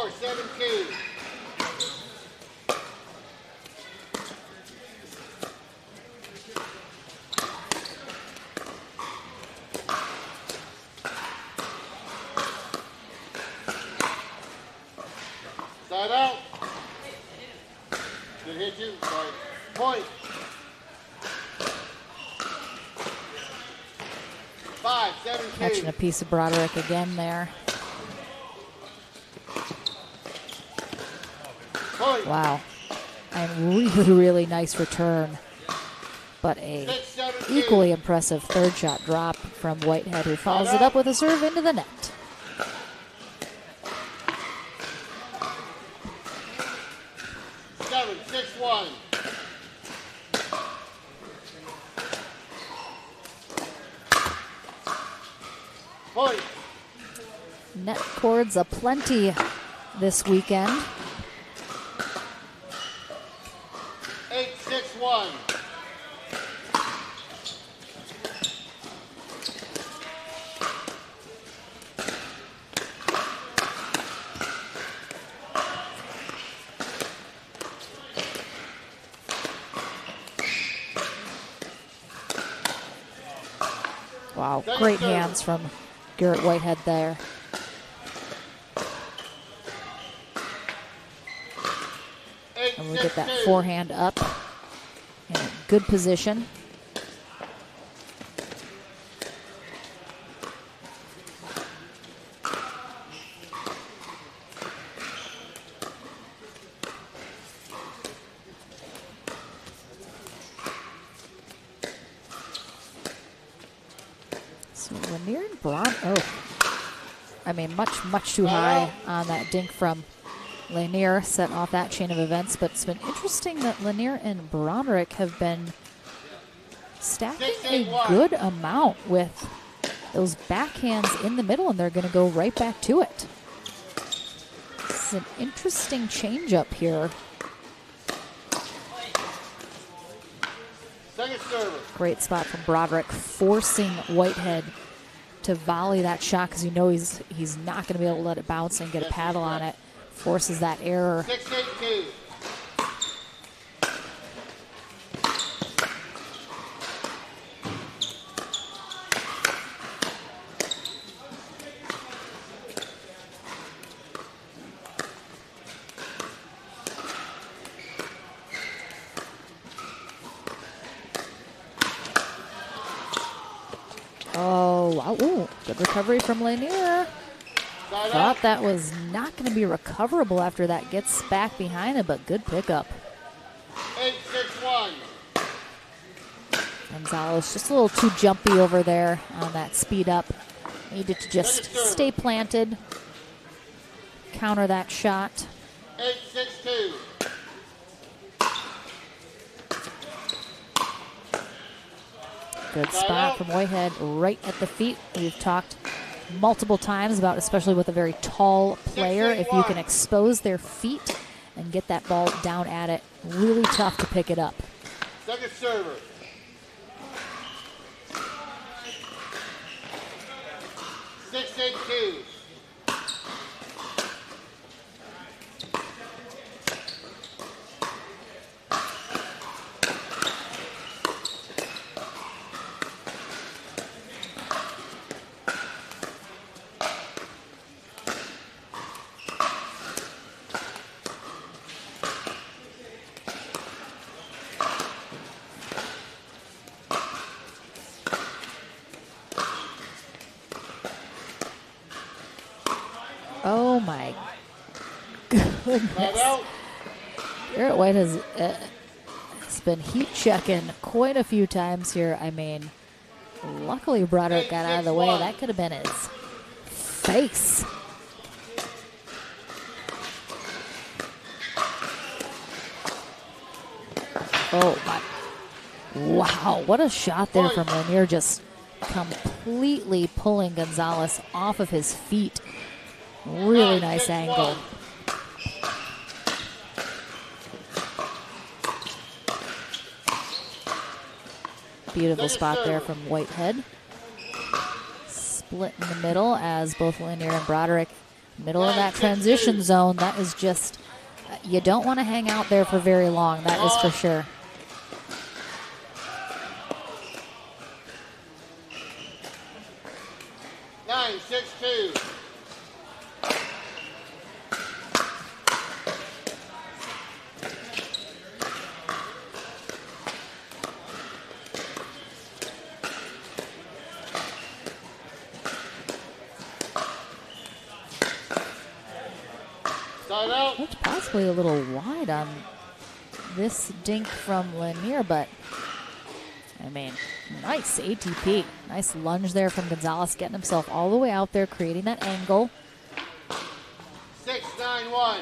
24-17. Side out. Did hit you? Sorry. Point. 5-17. Catching a piece of Broderick again there. Point. Wow. And really, really nice return. But a 6-17. equally impressive third shot drop from Whitehead, who follows it up with a serve into the net. Seven, 6-1. Point. Net cords aplenty this weekend. 8-6-1. Wow, great hands from Garrett Whitehead there. And we get that forehand up in a good position. So Lanier and Braun, I mean, much too high on that dink from Lanier, set off that chain of events. But it's been interesting that Lanier and Broderick have been stacking a good amount with those backhands in the middle, and they're going to go right back to it. It's an interesting change up here. Second server. Great spot from Broderick, forcing Whitehead to volley that shot because you know he's not going to be able to let it bounce and get a paddle on it. Forces that error. 6-8-2. Oh, wow. Ooh, good recovery from Lanier. Thought that was not going to be recoverable after that gets back behind it, but good pickup. 8-6-1. Gonzalez just a little too jumpy over there on that speed up. Needed to just stay planted, counter that shot. 8-6-2. Good spot from Whitehead right at the feet. We've talked multiple times about, especially with a very tall player, if you can expose their feet and get that ball down at it, really tough to pick it up. Second server. Six, 8-2. Oh my goodness. Garrett White has been heat checking quite a few times here. I mean, luckily Broderick got out of the way. That could have been his face. Oh my. Wow, what a shot there from Lanier, just completely pulling Gonzalez off of his feet. Really nice angle. Beautiful spot there from Whitehead. Split in the middle as both Lanier and Broderick Middle of that transition zone, that is just, you don't want to hang out there for very long, that is for sure. Nine, 6-2. Side out. Looked possibly a little wide on this dink from Lanier, but I mean, nice ATP. Nice lunge there from Gonzalez, getting himself all the way out there, creating that angle. 6-9-1.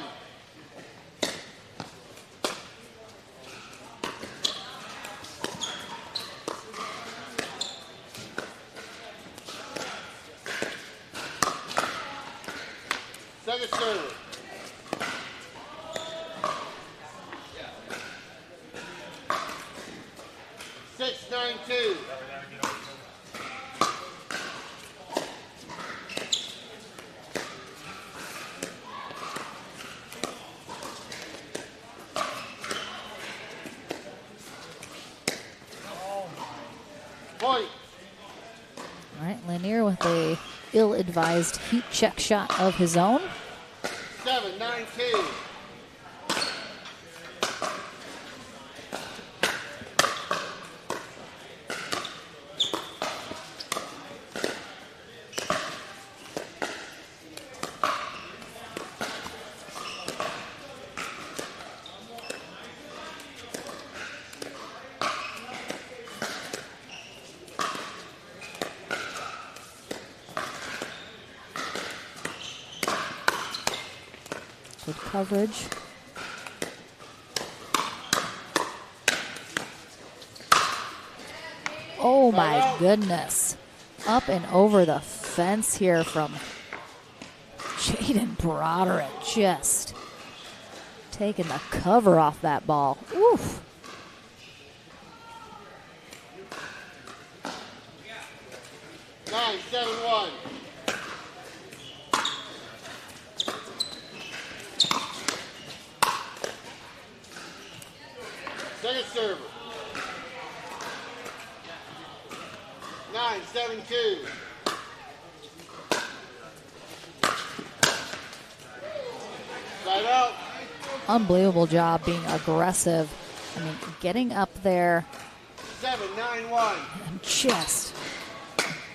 Second serve. Six, 9-2. Point. All right, Lanier with a ill-advised heat check shot of his own. 7-9-2. Good coverage. Oh my goodness. Up and over the fence here from Jaden Broderick. Just taking the cover off that ball. Oof. Nine, 7-1. Second server. 9-7-2. Side out. Unbelievable job being aggressive. I mean, getting up there 7-9-1. and just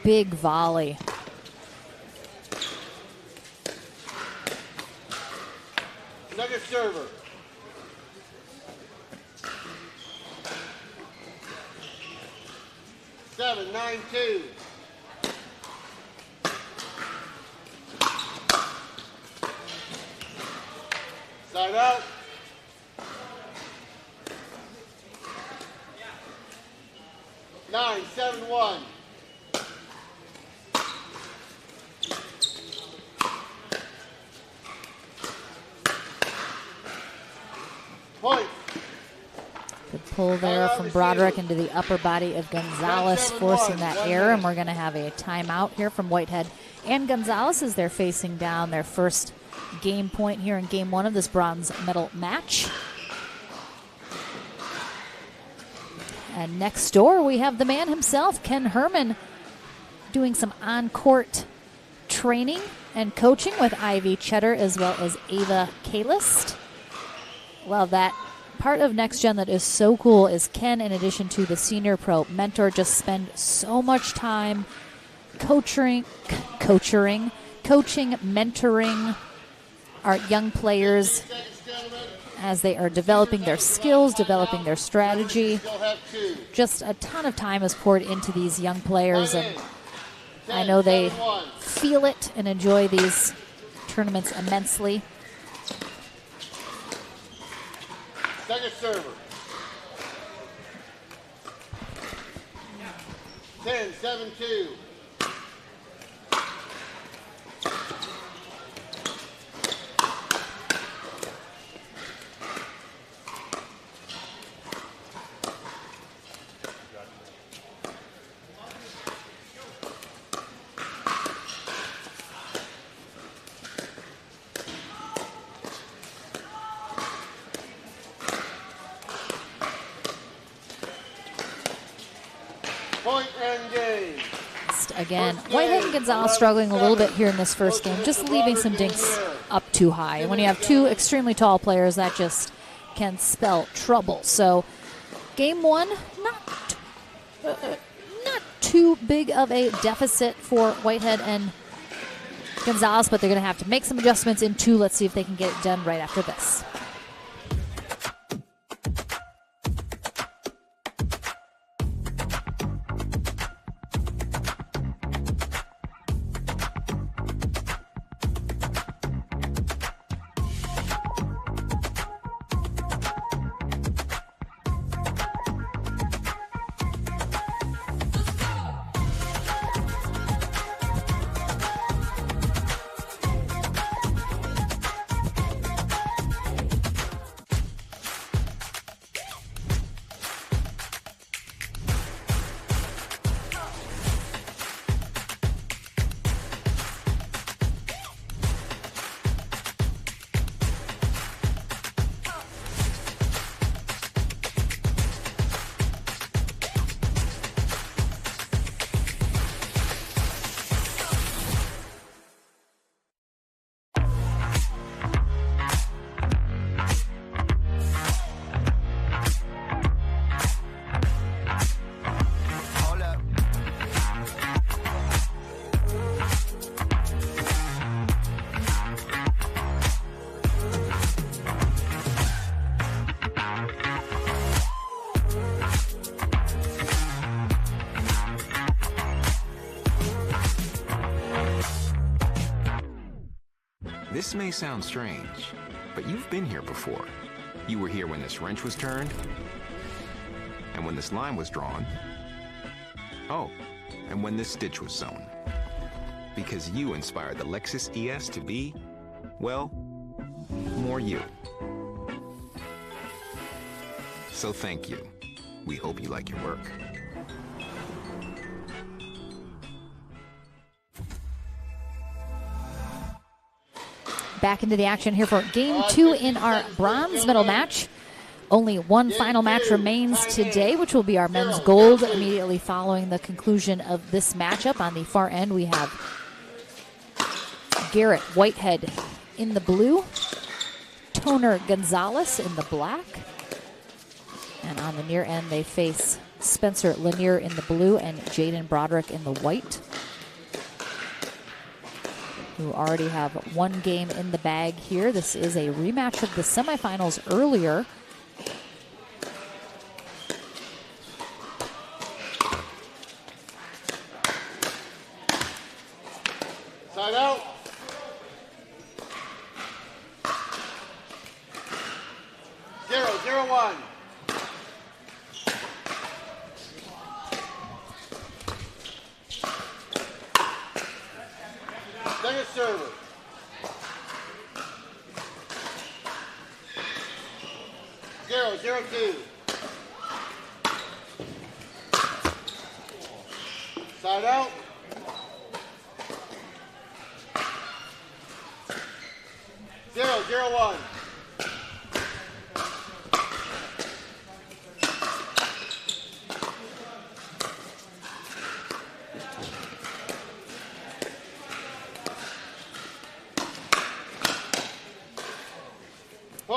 big volley. Second server. Seven, 9-2. Side out. Nine, 7-1. Point. Good pull there from Broderick into the upper body of Gonzalez, forcing that error, and we're going to have a timeout here from Whitehead and Gonzalez as they're facing down their first game point here in game one of this bronze medal match. And next door, we have the man himself, Ken Herman, doing some on-court training and coaching with Ivy Cheddar as well as Ava Kalist. Love that. Part of Next Gen that is so cool is Ken, in addition to the senior pro mentor, just spend so much time coaching, mentoring our young players as they are developing their skills, developing their strategy. Just a ton of time is poured into these young players, and I know they feel it and enjoy these tournaments immensely. Second server. 10-7-2. Point and game. Again, Whitehead and Gonzalez struggling a little bit here in this first game, just leaving some dinks up too high. And when you have two extremely tall players, that just can spell trouble. So game one, not too big of a deficit for Whitehead and Gonzalez, but they're going to have to make some adjustments in two. Let's see if they can get it done right after this. This may sound strange, but you've been here before. You were here when this wrench was turned, and when this line was drawn. Oh, and when this stitch was sewn. Because you inspired the Lexus ES to be, well, more you. So thank you. We hope you like your work. Back into the action here for game two in our bronze medal match. Only one final match remains today, which will be our men's gold. Immediately following the conclusion of this matchup, on the far end, we have Garrett Whitehead in the blue, Toner Gonzalez in the black, and on the near end, they face Spencer Lanier in the blue and Jaden Broderick in the white, who already have one game in the bag here. This is a rematch of the semifinals earlier. Side out. Zero, 1. Second server. Zero, 2. Side out. Zero, 1.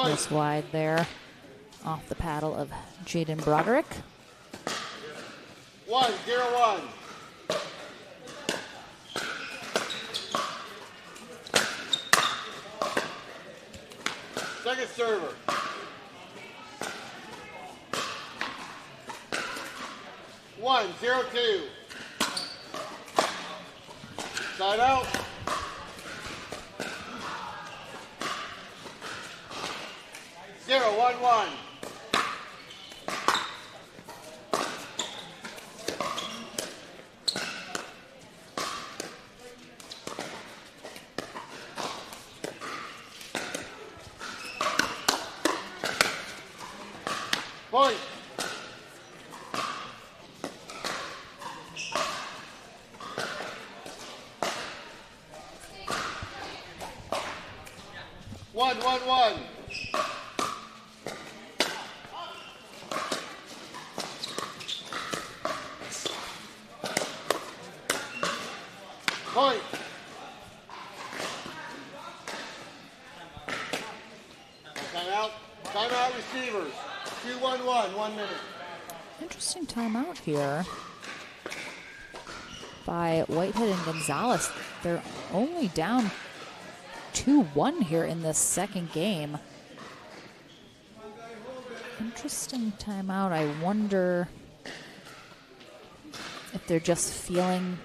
Just wide there, off the paddle of Jaden Broderick. 1-0-1. Second server. One, 0-2. Side out. Zero, 1-1. Point. One. Point. Timeout. Timeout receivers. 2-1-1. 1 minute. Interesting timeout here by Whitehead and Gonzalez. They're only down 2-1 here in this second game. Interesting timeout. I wonder if they're just feeling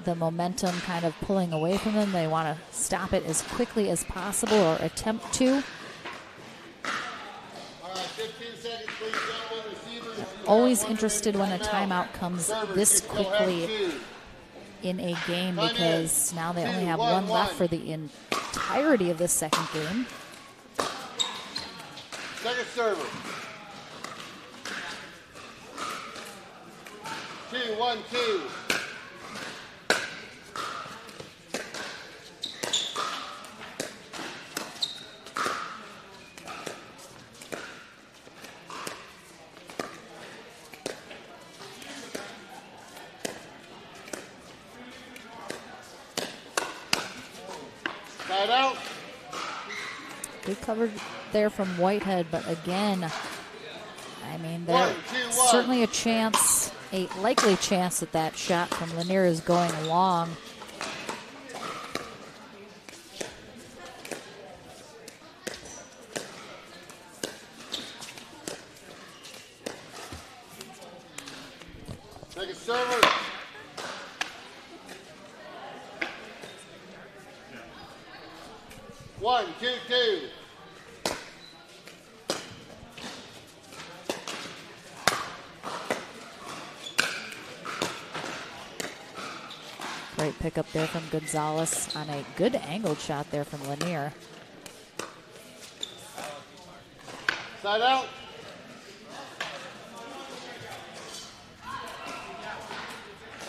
the momentum kind of pulling away from them. They want to stop it as quickly as possible or attempt to. All right, 15 seconds, please, gentlemen. Receivers. Always interested when a timeout comes this quickly in a game because now they only have one left for the entirety of this second game. Second server. 2-1-2. Side out. Good cover there from Whitehead, but again, I mean, there's certainly a chance, a likely chance that that shot from Lanier is going long. Second server. One, two. Great pickup there from Gonzalez on a good angled shot there from Lanier. Side out.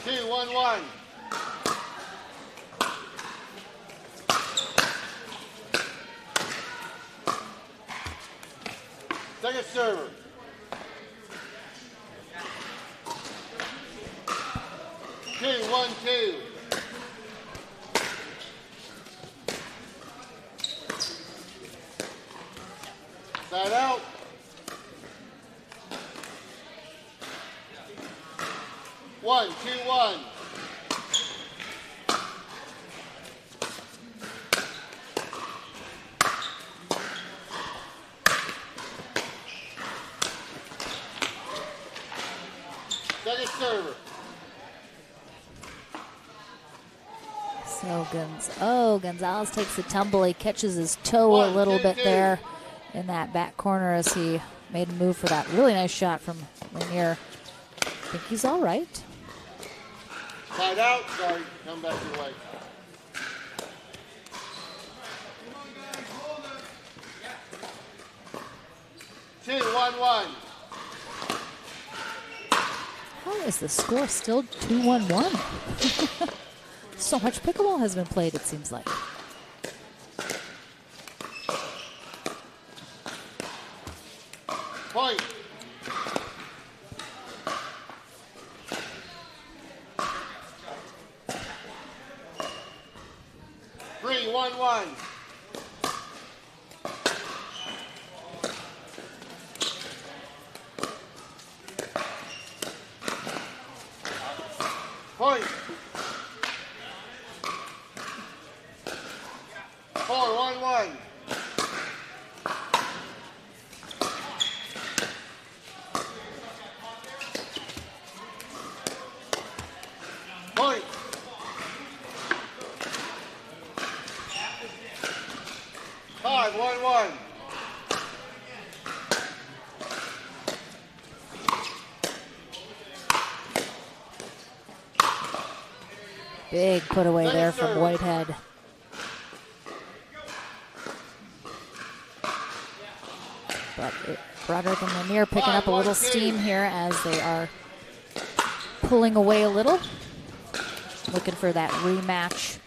Two, 1-1. Second server. Two, 1-2. Side out. One, 2-1. Second server. So Gonzalez takes a tumble. He catches his toe a little bit there in that back corner as he made a move for that really nice shot from Lanier. I think he's all right. Side out. Sorry, come back your way. Two, 1-1. How is the score still 2-1-1? So much pickleball has been played, it seems like. Point. Three, 1-1. Point. 4-1-1. Point. 5-1-1. Big put away there from Whitehead. But Broderick and Lanier picking up a little steam here as they are pulling away a little. Looking for that rematch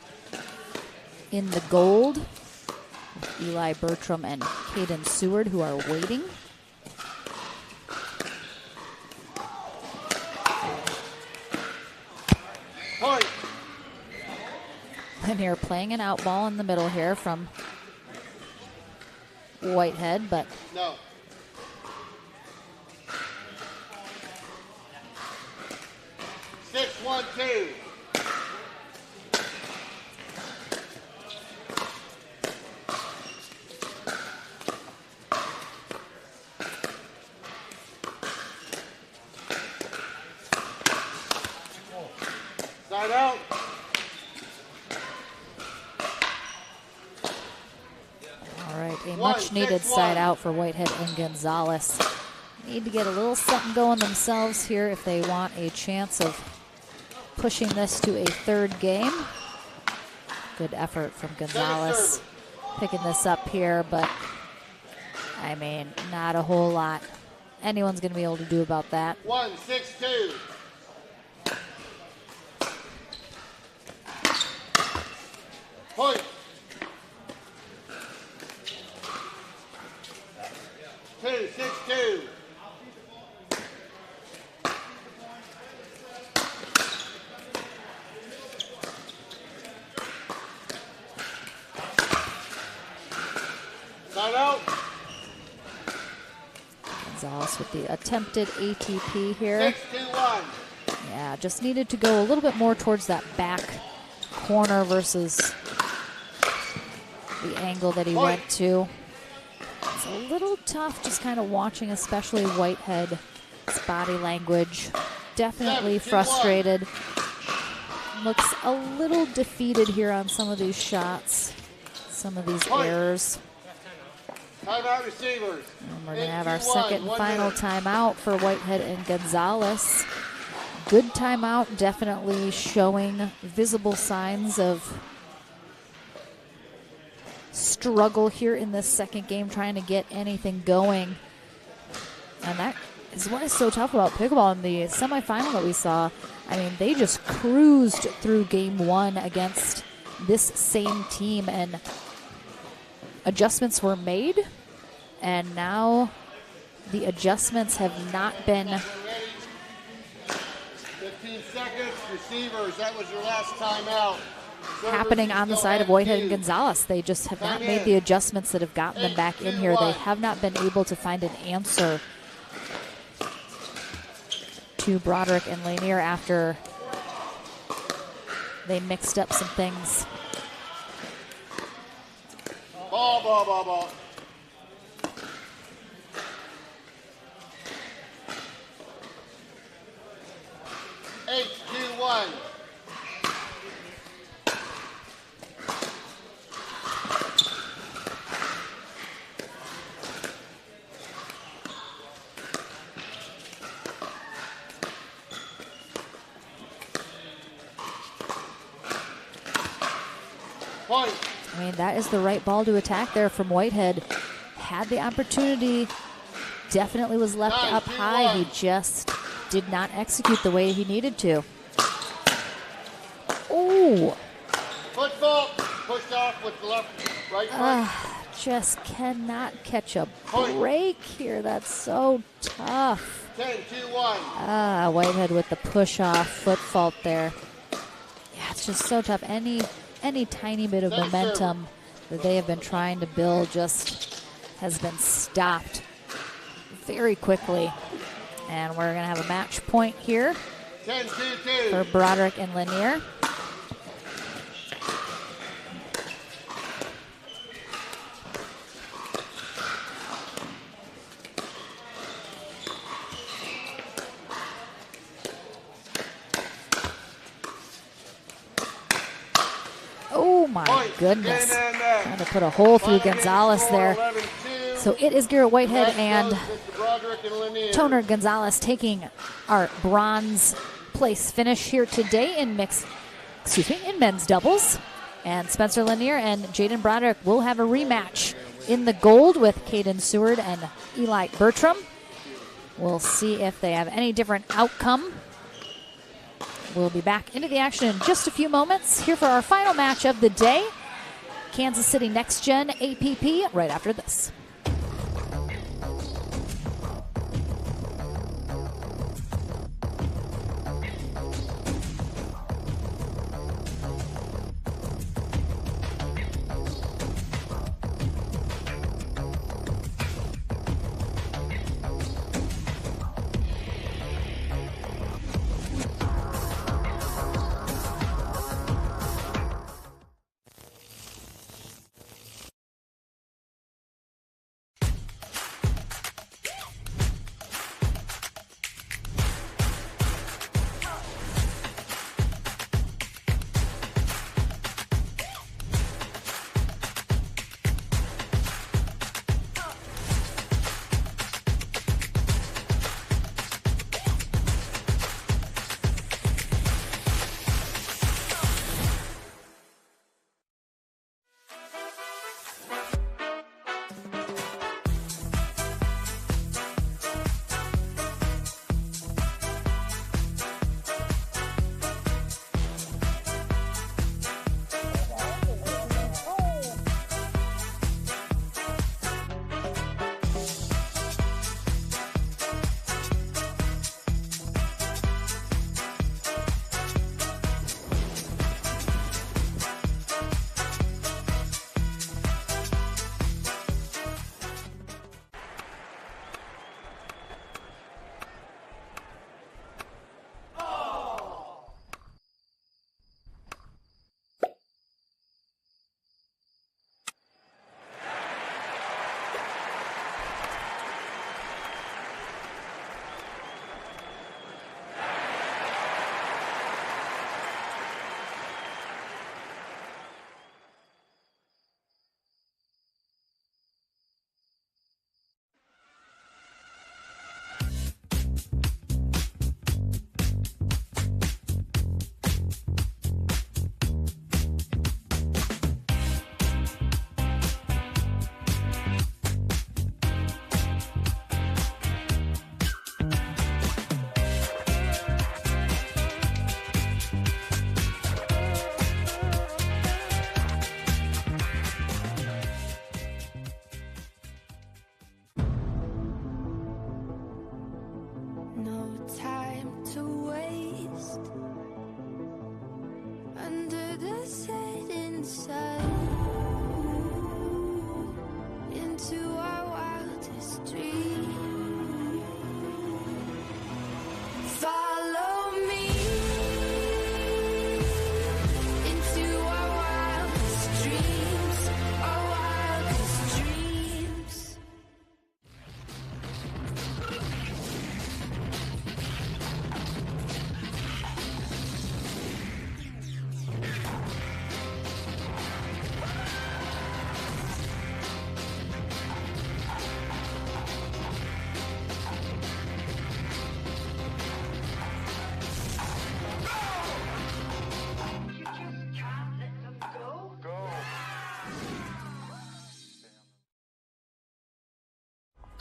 in the gold with Eli Bertram and Caden Seward, who are waiting. Point. Lanier playing an out ball in the middle here from Whitehead, but No. Six, 1, 2. Side out. all right, a much-needed side out for Whitehead and Gonzalez. Need to get a little something going themselves here if they want a chance of pushing this to a third game. Good effort from Gonzalez picking this up here, but I mean, not a whole lot anyone's going to be able to do about that. 1, 6, 2. Point. 2, 6, 2. Side out. Gonzalez with the attempted ATP here. 6, 2, 1. Yeah, just needed to go a little bit more towards that back corner versus the angle that he went to. It's a little tough just kind of watching, especially Whitehead's body language. Definitely frustrated. Looks a little defeated here on some of these shots, some of these errors. Timeout receivers. And we're going to have our second and final timeout for Whitehead and Gonzalez. Good timeout, definitely showing visible signs of struggle here in this second game, trying to get anything going. And that is what is so tough about pickleball. In the semifinal that we saw, I mean, they just cruised through game one against this same team, and adjustments were made, and now the adjustments have not been 15 seconds. Receivers, that was your last timeout. happening on the side of Whitehead and Gonzalez. They just have not made the adjustments that have gotten them back in here. They have not been able to find an answer to Broderick and Lanier after they mixed up some things. Ball, ball, ball, ball. Eight, 2, 1. Point. I mean, that is the right ball to attack there from Whitehead. Had the opportunity, definitely was left up high. He just did not execute the way he needed to. Oh. Foot fault. Pushed off with the left, right foot. Just cannot catch a break here. That's so tough. 10, 2, 1. Whitehead with the push off foot fault there. Yeah, it's just so tough. Any tiny bit of momentum that they have been trying to build just has been stopped very quickly. And we're going to have a match point here 10, 2, 2. for Broderick and Lanier. Oh my goodness. Trying to put a hole through Gonzalez there. So it is Garrett Whitehead and Toner Gonzalez taking our bronze place finish here today in men's doubles. And Spencer Lanier and Jaden Broderick will have a rematch in the gold with Caden Seward and Eli Bertram. We'll see if they have any different outcome. We'll be back into the action in just a few moments here for our final match of the day. Kansas City Next Gen APP right after this.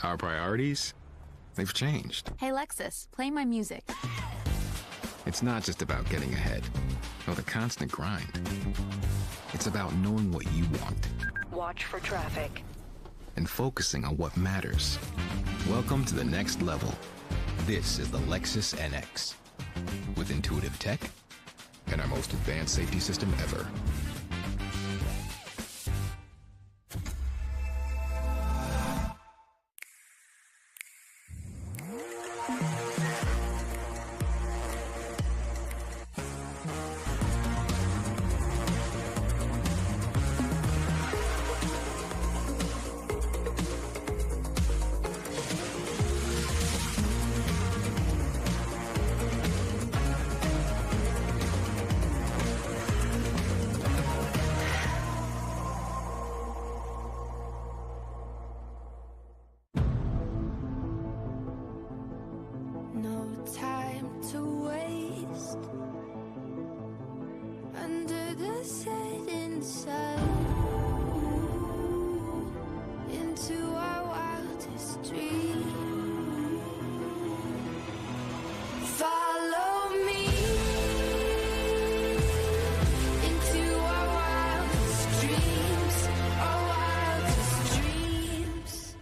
Our priorities, they've changed. Hey Lexus, play my music. It's not just about getting ahead or the constant grind. It's about knowing what you want Watch for traffic. and focusing on what matters. Welcome to the next level. This is the Lexus NX with intuitive tech and our most advanced safety system ever. No time to waste under the setting sun into our wildest dream. Follow me into our wildest dreams, our wildest dreams.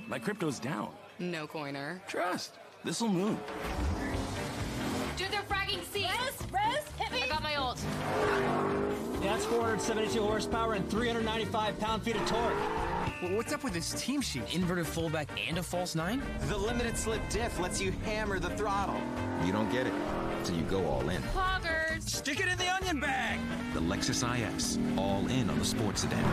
My crypto's down. No coiner. Trust. This'll move. Do their fragging C. Rez, hit me. I got my ult. That's 472 horsepower and 395 pound-feet of torque. What's up with this team sheet? Inverted fullback and a false nine? The limited slip diff lets you hammer the throttle. You don't get it, so you go all in. Poggers. Stick it in the onion bag. The Lexus IS, all in on the sports sedan.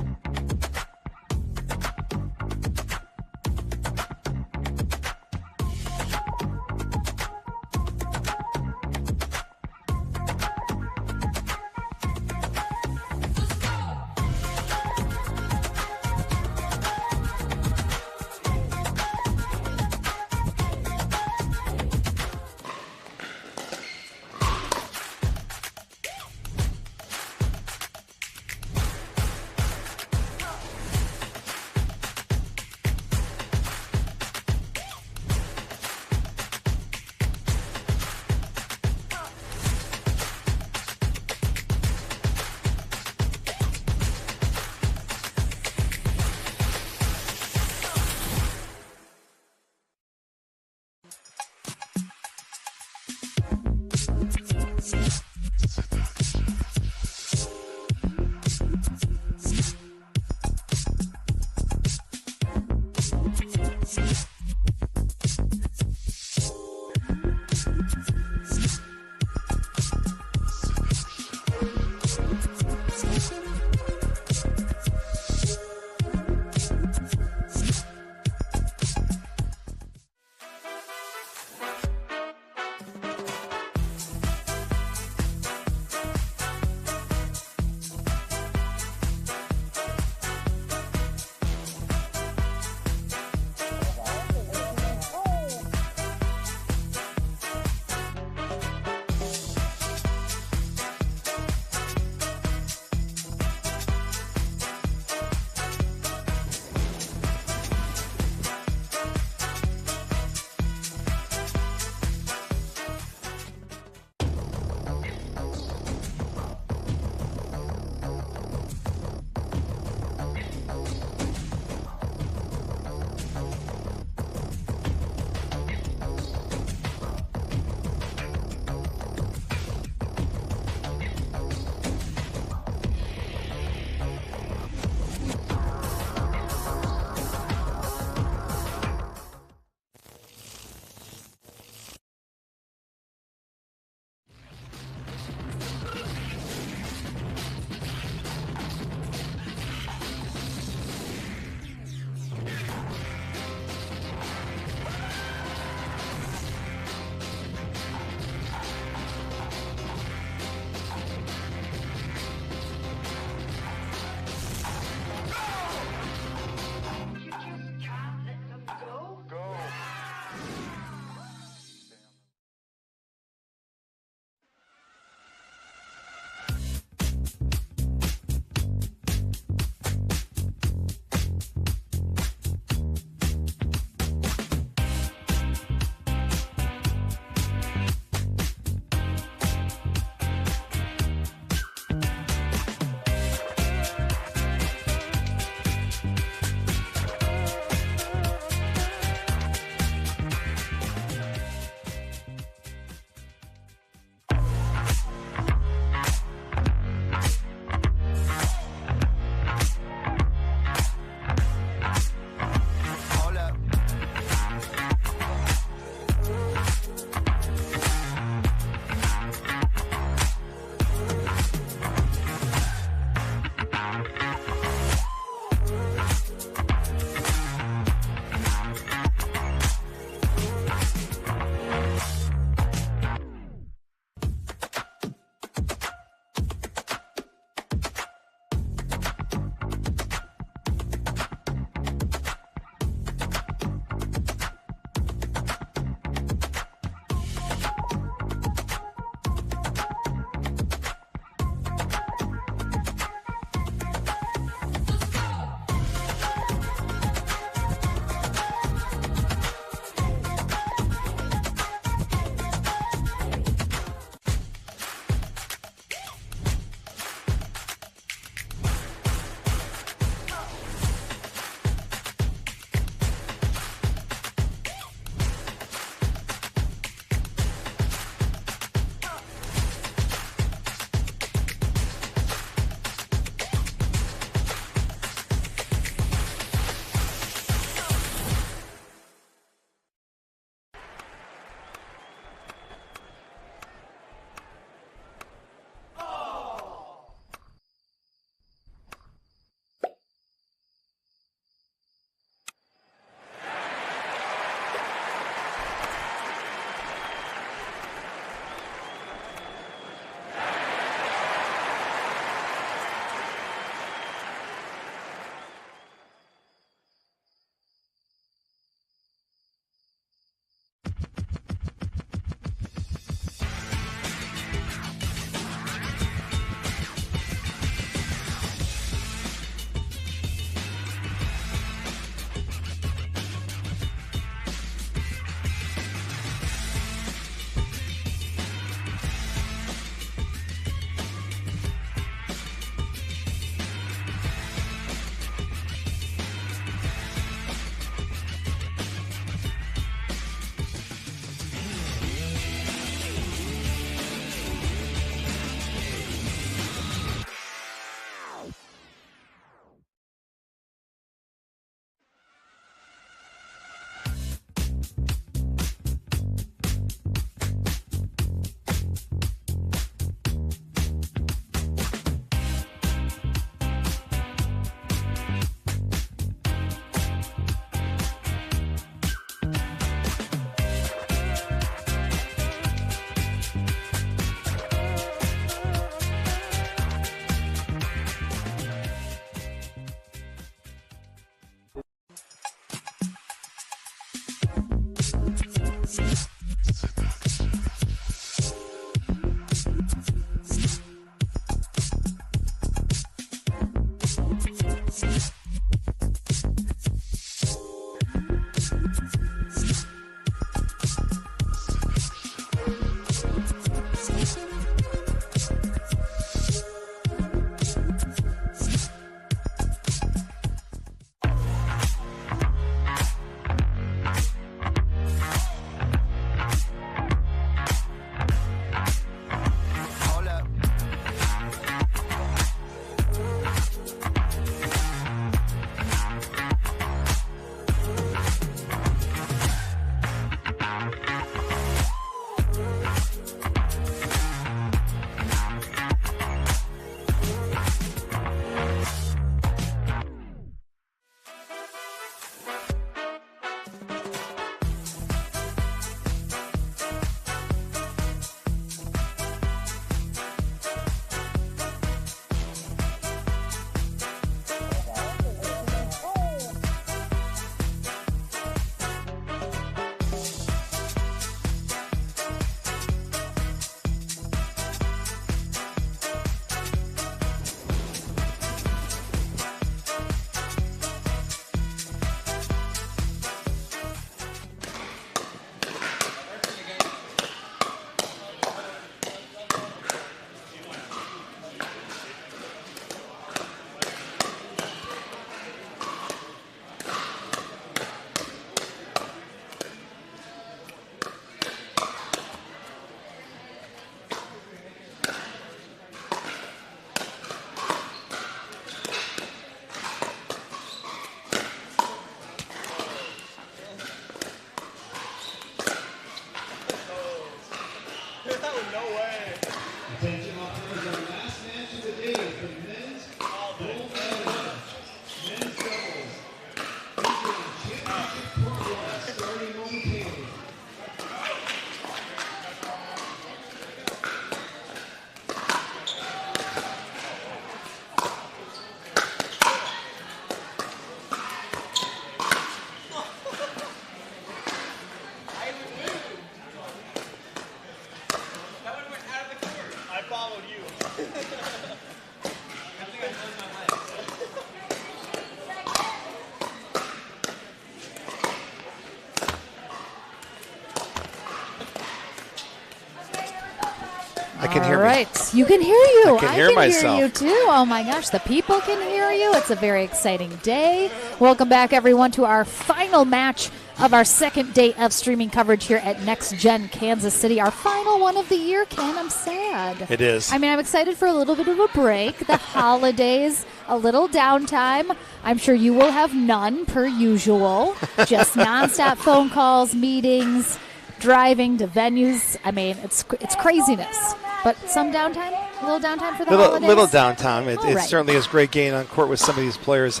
can hear All me. right. You can hear you. I can hear myself. Hear you too. Oh my gosh. The people can hear you. It's a very exciting day. Welcome back, everyone, to our final match of our second day of streaming coverage here at Next Gen Kansas City. Our final one of the year, Ken. I'm sad. It is. I mean, I'm excited for a little bit of a break. The holidays, a little downtime. I'm sure you will have none per usual. Just nonstop phone calls, meetings, driving to venues. I mean, it's craziness. But some downtime? A little downtime for the holidays? Little downtime. It All right. certainly is great getting on court with some of these players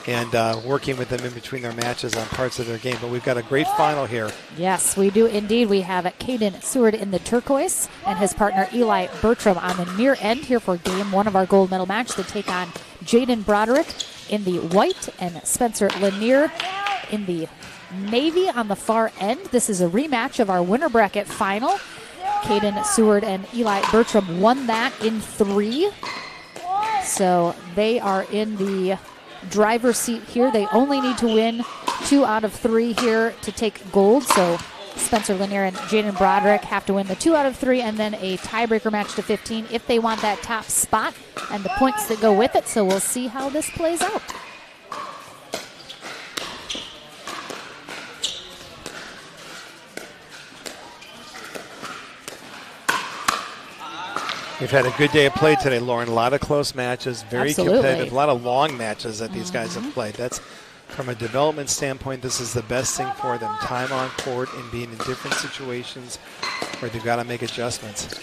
and working with them in between their matches on parts of their game. But we've got a great final here. Yes, we do indeed. We have Caden Seward in the turquoise and his partner Eli Bertram on the near end here for game one of our gold medal match. They take on Jaden Broderick in the white and Spencer Lanier in the navy on the far end. This is a rematch of our winner bracket final. Caden Seward and Eli Bertram won that in 3. So they are in the driver's seat here. They only need to win 2 out of 3 here to take gold. So Spencer Lanier and Jaden Broderick have to win the 2 out of 3 and then a tiebreaker match to 15 if they want that top spot and the points that go with it. So we'll see how this plays out. We've had a good day of play today, Lauren. A lot of close matches, very Absolutely. competitive, a lot of long matches that these guys have played. That's from a development standpoint, this is the best thing for them. Time on court and being in different situations where they've got to make adjustments.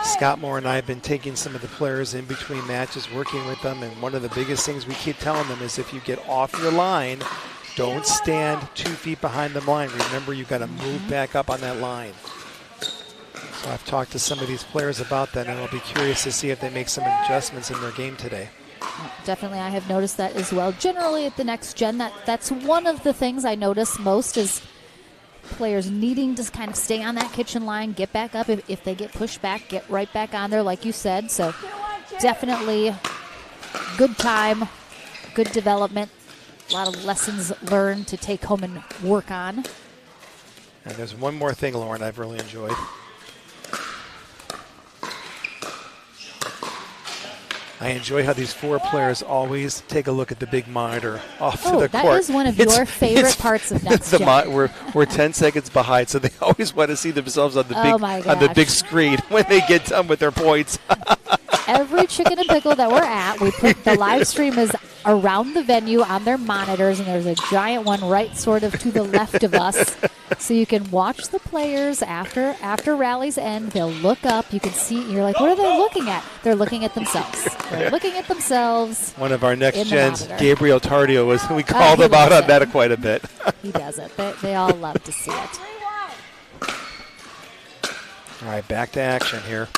Scott Moore and I have been taking some of the players in between matches, working with them, and one of the biggest things we keep telling them is if you get off your line, don't stand 2 feet behind the line. Remember, you've got to move back up on that line. So I've talked to some of these players about that, and I'll be curious to see if they make some adjustments in their game today. Definitely, I have noticed that as well. Generally at the Next Gen, that's one of the things I notice most is players needing to kind of stay on that kitchen line, get back up. If they get pushed back, get right back on there like you said. So definitely good time, good development. A lot of lessons learned to take home and work on. And there's one more thing, Lauren, I've really enjoyed. I enjoy how these 4 players always take a look at the big monitor off to the court. That is one of your favorite parts of Next Gen. We're 10 seconds behind, so they always want to see themselves on the big screen when they get done with their points. Every Chicken and Pickle that we're at, we put the live stream is around the venue on their monitors, and there's a giant one right sort of to the left of us. So you can watch the players after rallies end. They'll look up. You can see. You're like, what are they looking at? They're looking at themselves. They're looking at themselves. One of our Next Gens, monitor. Gabriel Tardio, we called him out on that quite a bit. He does it. They all love to see it. All right, back to action here.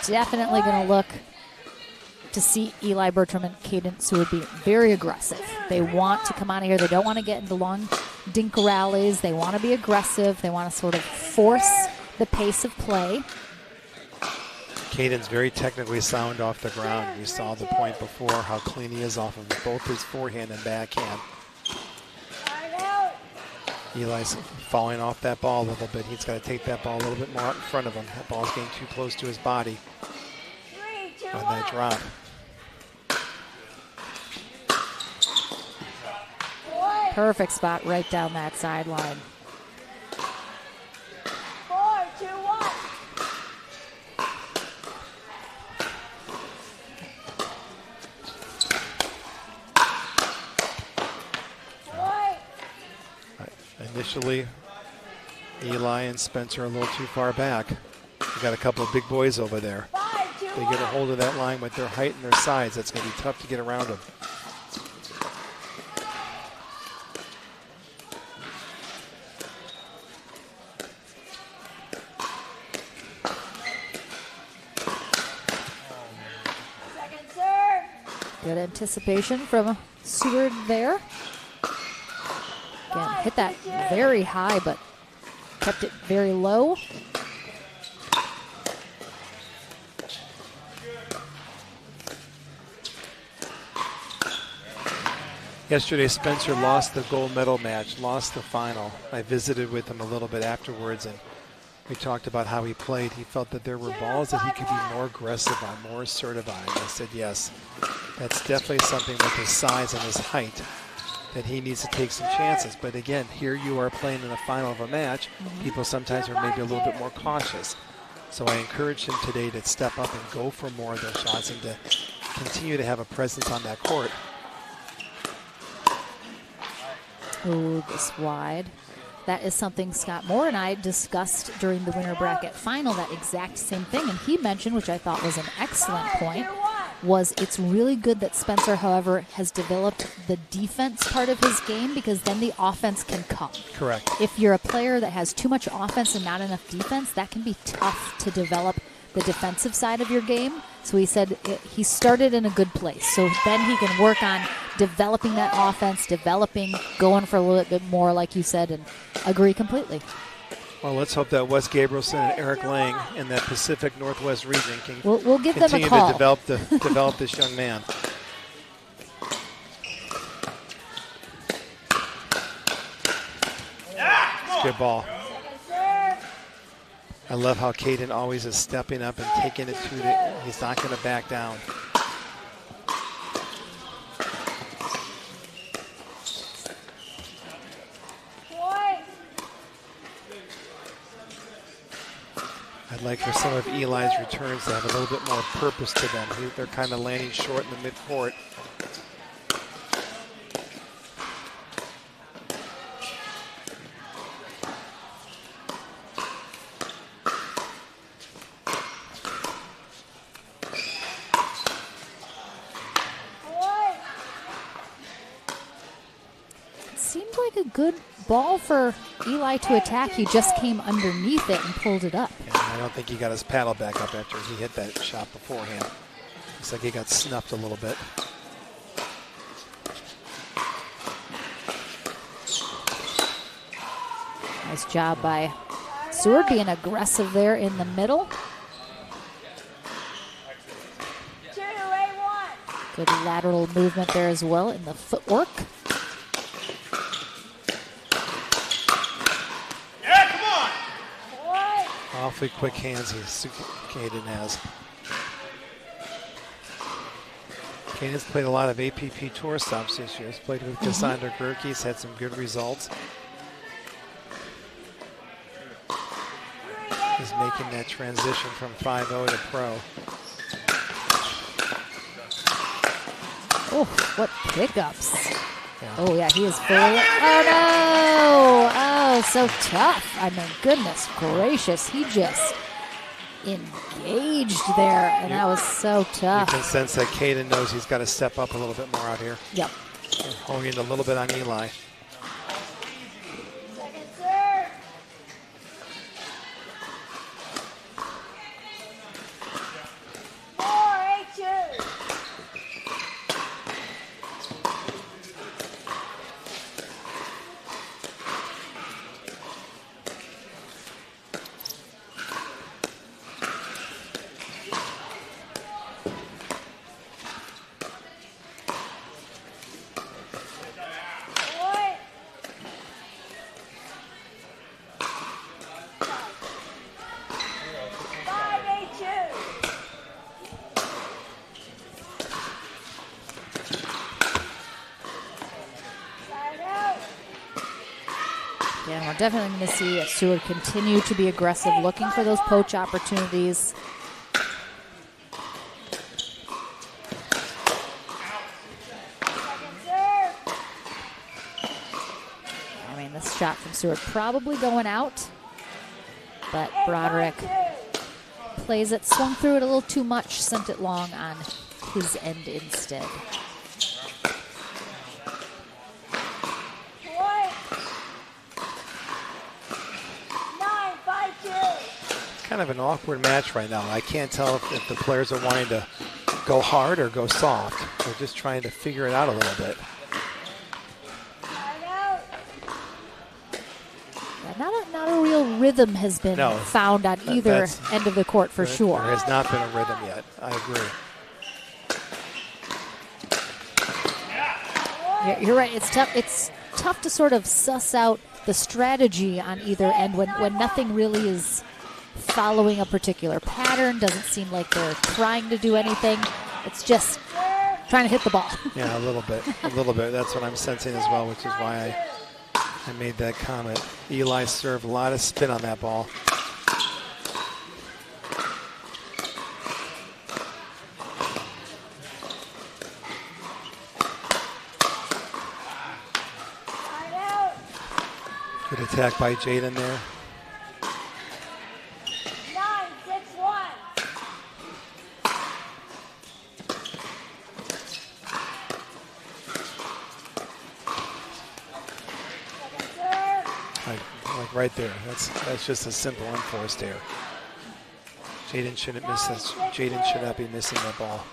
Definitely going to look to see Eli Bertram and Caden Seward be very aggressive. They want to come out of here. They don't want to get into long dink rallies. They want to be aggressive. They want to sort of force the pace of play. Caden's very technically sound off the ground. You saw the point before, how clean he is off of both his forehand and backhand. Eli's falling off that ball a little bit. He's got to take that ball a little bit more out in front of him. That ball's getting too close to his body on that drop. Perfect spot right down that sideline. 4, 2, 1. Initially, Eli and Spencer are a little too far back. We got a couple of big boys over there. They get a hold of that line with their height and their size. That's going to be tough to get around them. Good anticipation from Seward there. Again, hit that very high, but kept it very low. Yesterday, Spencer lost the gold medal match, lost the final. I visited with him a little bit afterwards, and we talked about how he played. He felt that there were balls that he could be more aggressive on, more assertive on. And I said, yes, that's definitely something with his size and his height that he needs to take some chances. But again, here you are playing in the final of a match. People sometimes are maybe a little bit more cautious. So I encouraged him today to step up and go for more of those shots and to continue to have a presence on that court. Oh, this wide. That is something Scott Moore and I discussed during the winter bracket final, that exact same thing. And he mentioned, which I thought was an excellent point, was it's really good that Spencer, however, has developed the defense part of his game, because then the offense can come. Correct. If you're a player that has too much offense and not enough defense, that can be tough to develop the defensive side of your game. So he said he started in a good place. So then he can work on developing that offense, going for a little bit more, like you said, and agree completely. Well, let's hope that Wes Gabrielson and Eric Lang in that Pacific Northwest region can we'll give them a call. Continue to develop this young man. Good ball. I love how Caden always is stepping up and taking it to the, he's not going to back down. I'd like for some of Eli's returns to have a little bit more purpose to them. They're kind of landing short in the midcourt. Good ball for Eli to attack. He just came underneath it and pulled it up. Yeah, I don't think he got his paddle back up after he hit that shot beforehand. Looks like he got snuffed a little bit. Nice job by Seward being aggressive there in the middle. Good lateral movement there as well in the footwork. Awfully quick hands Caden has. Caden's played a lot of APP Tour stops this year. He's played with Cassandra Gerke. He's had some good results. He's making that transition from 5-0 to pro. Oh, what pickups. Yeah. Oh, yeah, he is fully. Oh, no. Oh, so tough. I mean, goodness gracious. He just engaged there, and that was so tough. You can sense that Caden knows he's got to step up a little bit more out here. Yep. And hone in a little bit on Eli. Yeah, we're definitely going to see Seward continue to be aggressive, looking for those poach opportunities. I mean, this shot from Seward probably going out, but Broderick plays it, swung through it a little too much, sent it long on his end instead. Kind of an awkward match right now. I can't tell if the players are wanting to go hard or go soft. They're just trying to figure it out a little bit. Yeah, not a real rhythm has been found on either end of the court for sure. There has not been a rhythm yet. I agree. You're right. It's tough. It's tough to sort of suss out the strategy on either end when nothing really is following a particular pattern. Doesn't seem like they're trying to do anything. It's just trying to hit the ball. Yeah, a little bit. That's what I'm sensing as well, which is why I made that comment. Eli served a lot of spin on that ball. Good attack by Jaden there. 9-6-1. Like right there. That's just a simple unforced error. Jaden shouldn't miss this. Jaden should not be missing that ball.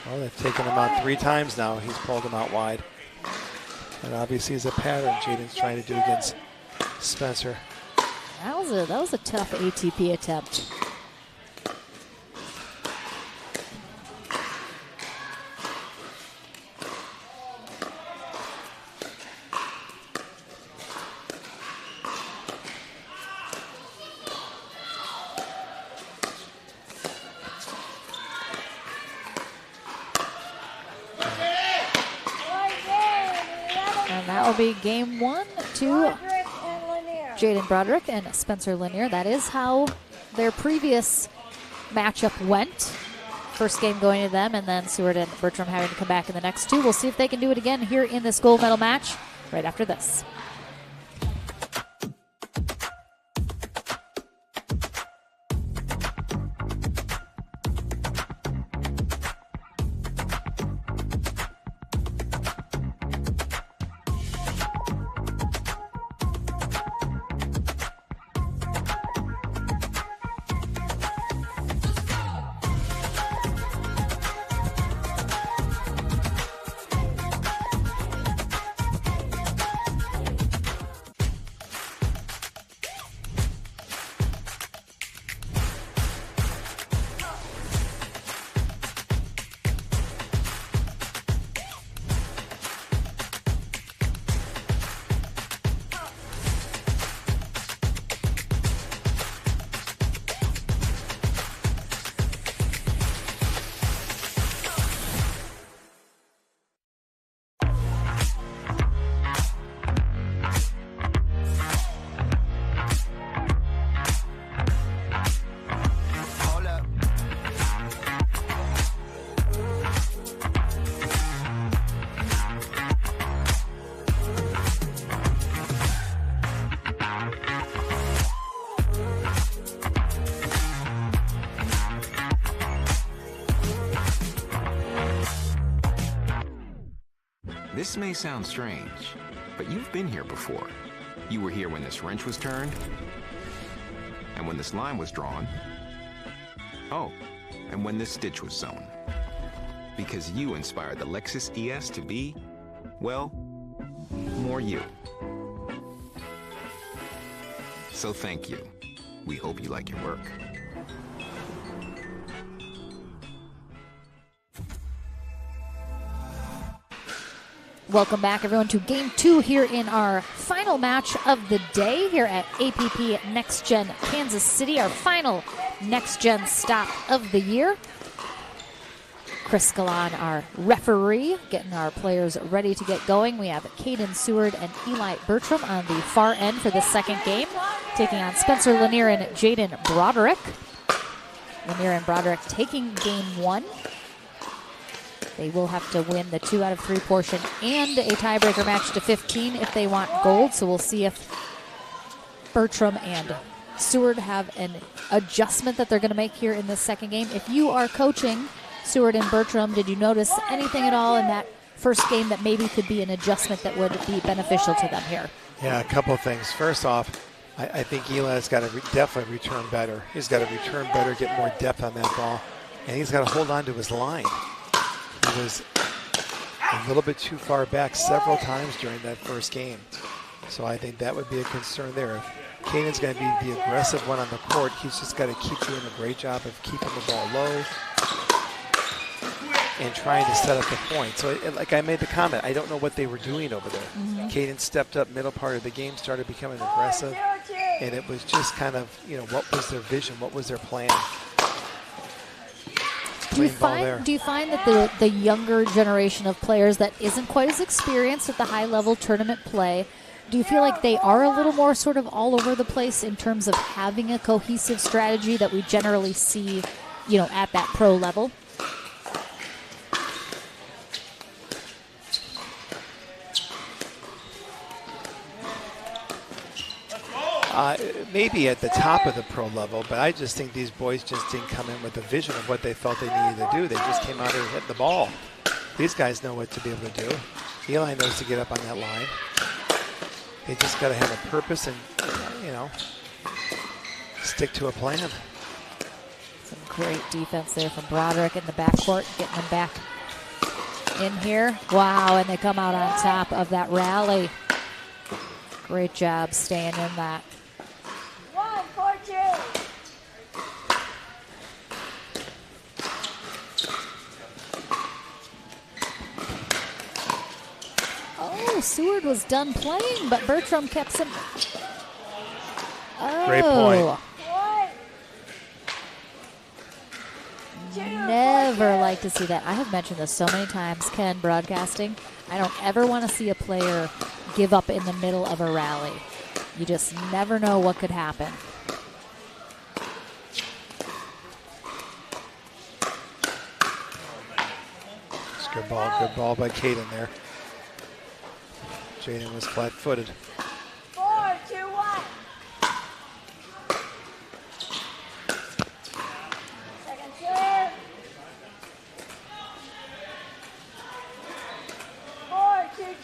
Well, they've taken him out 3 times now. He's pulled him out wide. That obviously is a pattern Jaden's trying to do against Spencer. That was a tough ATP attempt. And that will be game 1 to Jaden Broderick and Spencer Lanier. That is how their previous matchup went. First game going to them, and then Seward and Bertram having to come back in the next 2. We'll see if they can do it again here in this gold medal match right after this. This may sound strange, but you've been here before. You were here when this wrench was turned, and when this line was drawn. Oh, and when this stitch was sewn. Because you inspired the Lexus ES to be, well, more you. So thank you. We hope you like your work. Welcome back, everyone, to Game 2 here in our final match of the day here at APP Next Gen Kansas City, our final Next Gen stop of the year. Chris Galan, our referee, getting our players ready to get going. We have Caden Seward and Eli Bertram on the far end for the second game, taking on Spencer Lanier and Jaden Broderick. Lanier and Broderick taking game 1. They will have to win the 2 out of 3 portion and a tiebreaker match to 15 if they want gold. So we'll see if Bertram and Seward have an adjustment that they're going to make here in this second game. If you are coaching Seward and Bertram, did you notice anything at all in that first game that maybe could be an adjustment that would be beneficial to them here? Yeah, a couple of things. First off, I think Eli's got to definitely return better. He's got to return better, get more depth on that ball, and he's got to hold on to his line. He was a little bit too far back several times during that first game. So I think that would be a concern there. If Kanan's going to be the aggressive one on the court, he's just got to keep doing a great job of keeping the ball low and trying to set up the point. So like I made the comment, I don't know what they were doing over there. Kanan stepped up middle part of the game, started becoming aggressive, and it was just kind of, what was their vision? What was their plan? Do you find that the younger generation of players that isn't quite as experienced at the high-level tournament play, do you feel like they are a little more sort of all over the place in terms of having a cohesive strategy that we generally see, at that pro level? Maybe at the top of the pro level, but I just think these boys just didn't come in with a vision of what they felt they needed to do. They just came out here hitting the ball. These guys know what to be able to do. Eli knows to get up on that line. They just got to have a purpose and, stick to a plan. Some great defense there from Broderick in the backcourt, getting them back in here. Wow, and they come out on top of that rally. Great job staying in that. 1-4-2. Oh, Seward was done playing, but Bertram kept some. Oh. Great point. Never like to see that. I have mentioned this so many times, Ken, broadcasting. I don't ever want to see a player give up in the middle of a rally. You just never know what could happen. It's good ball by Kaden there. Jaden was flat-footed. 4-2-1. Second serve. 4-2-2.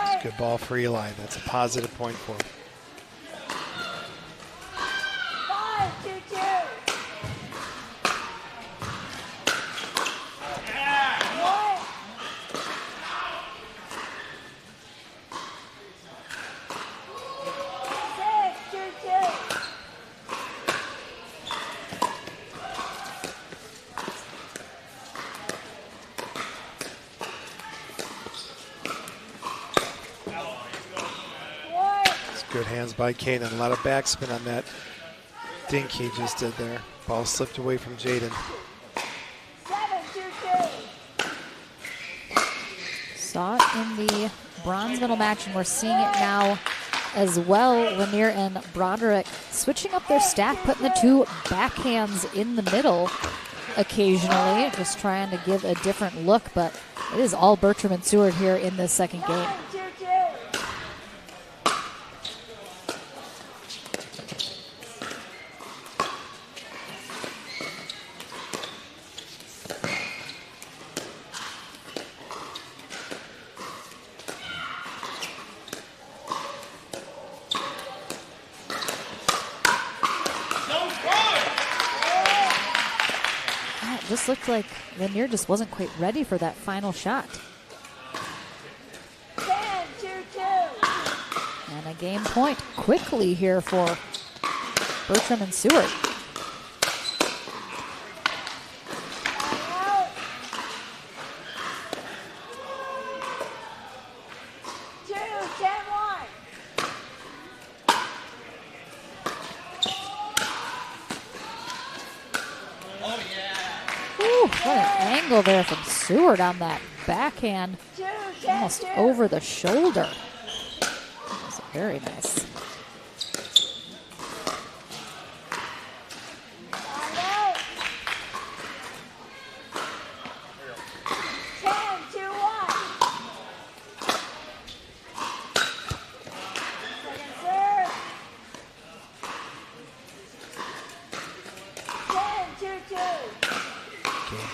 It's good ball for Eli. That's a positive point for him. 5-2-2. Good hands by Kanan. A lot of backspin on that dink he just did there. Ball slipped away from Jaden. 7-2-2. Saw it in the bronze medal match, and we're seeing it now as well. Lanier and Broderick switching up their stack, putting the two backhands in the middle occasionally, just trying to give a different look, but it is all Bertram and Seward here in this second game. 9-2-2. Just looked like Lanier just wasn't quite ready for that final shot. 10-2-2. And a game point quickly here for Bertram and Seward. What an angle there from Seward on that backhand, almost over the shoulder. That was very nice.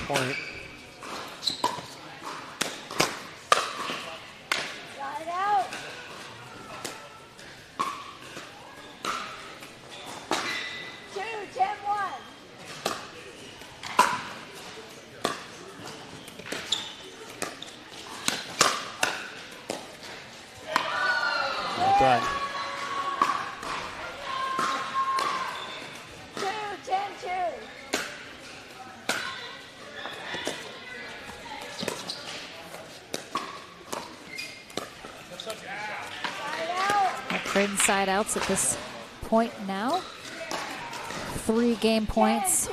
Point. done. 2-10-2. Trading side outs at this point now. 3 game points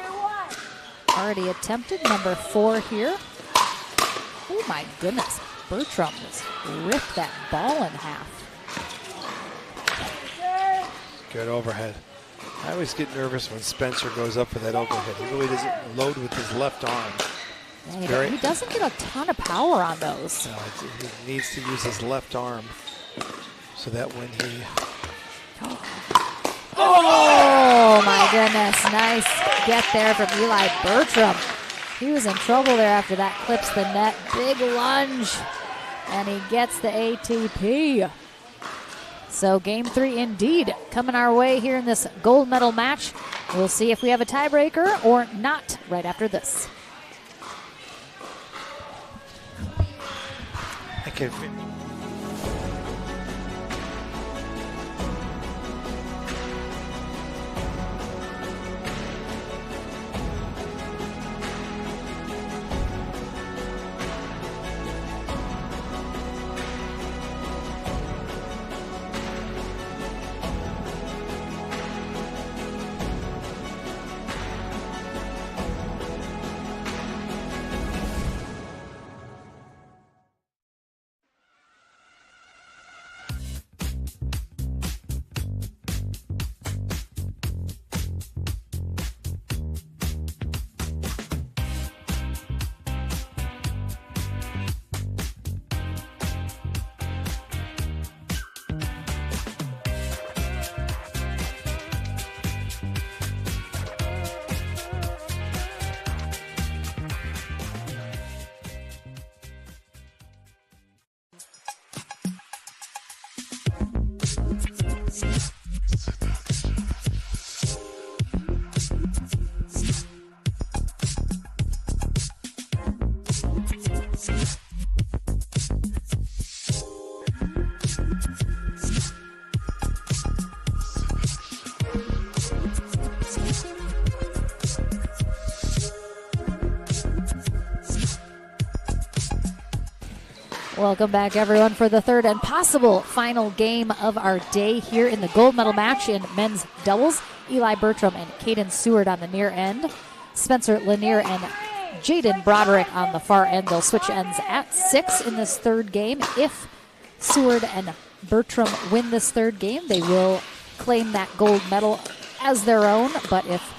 already attempted. Number 4 here. Oh my goodness. Bertram just ripped that ball in half. Good overhead. I always get nervous when Spencer goes up for that overhead. He really doesn't load with his left arm. Yeah, he doesn't get a ton of power on those. No, he needs to use his left arm so that when he... Oh my goodness, nice get there from Eli Bertram. He was in trouble there after that clips the net. Big lunge, and he gets the ATP. So game 3 indeed coming our way here in this gold medal match. We'll see if we have a tiebreaker or not right after this. I can... Welcome back, everyone, for the third and possible final game of our day here in the gold medal match in men's doubles. Eli Bertram and Caden Seward on the near end. Spencer Lanier and Jaden Broderick on the far end. They'll switch ends at 6 in this third game. If Seward and Bertram win this third game, they will claim that gold medal as their own. But if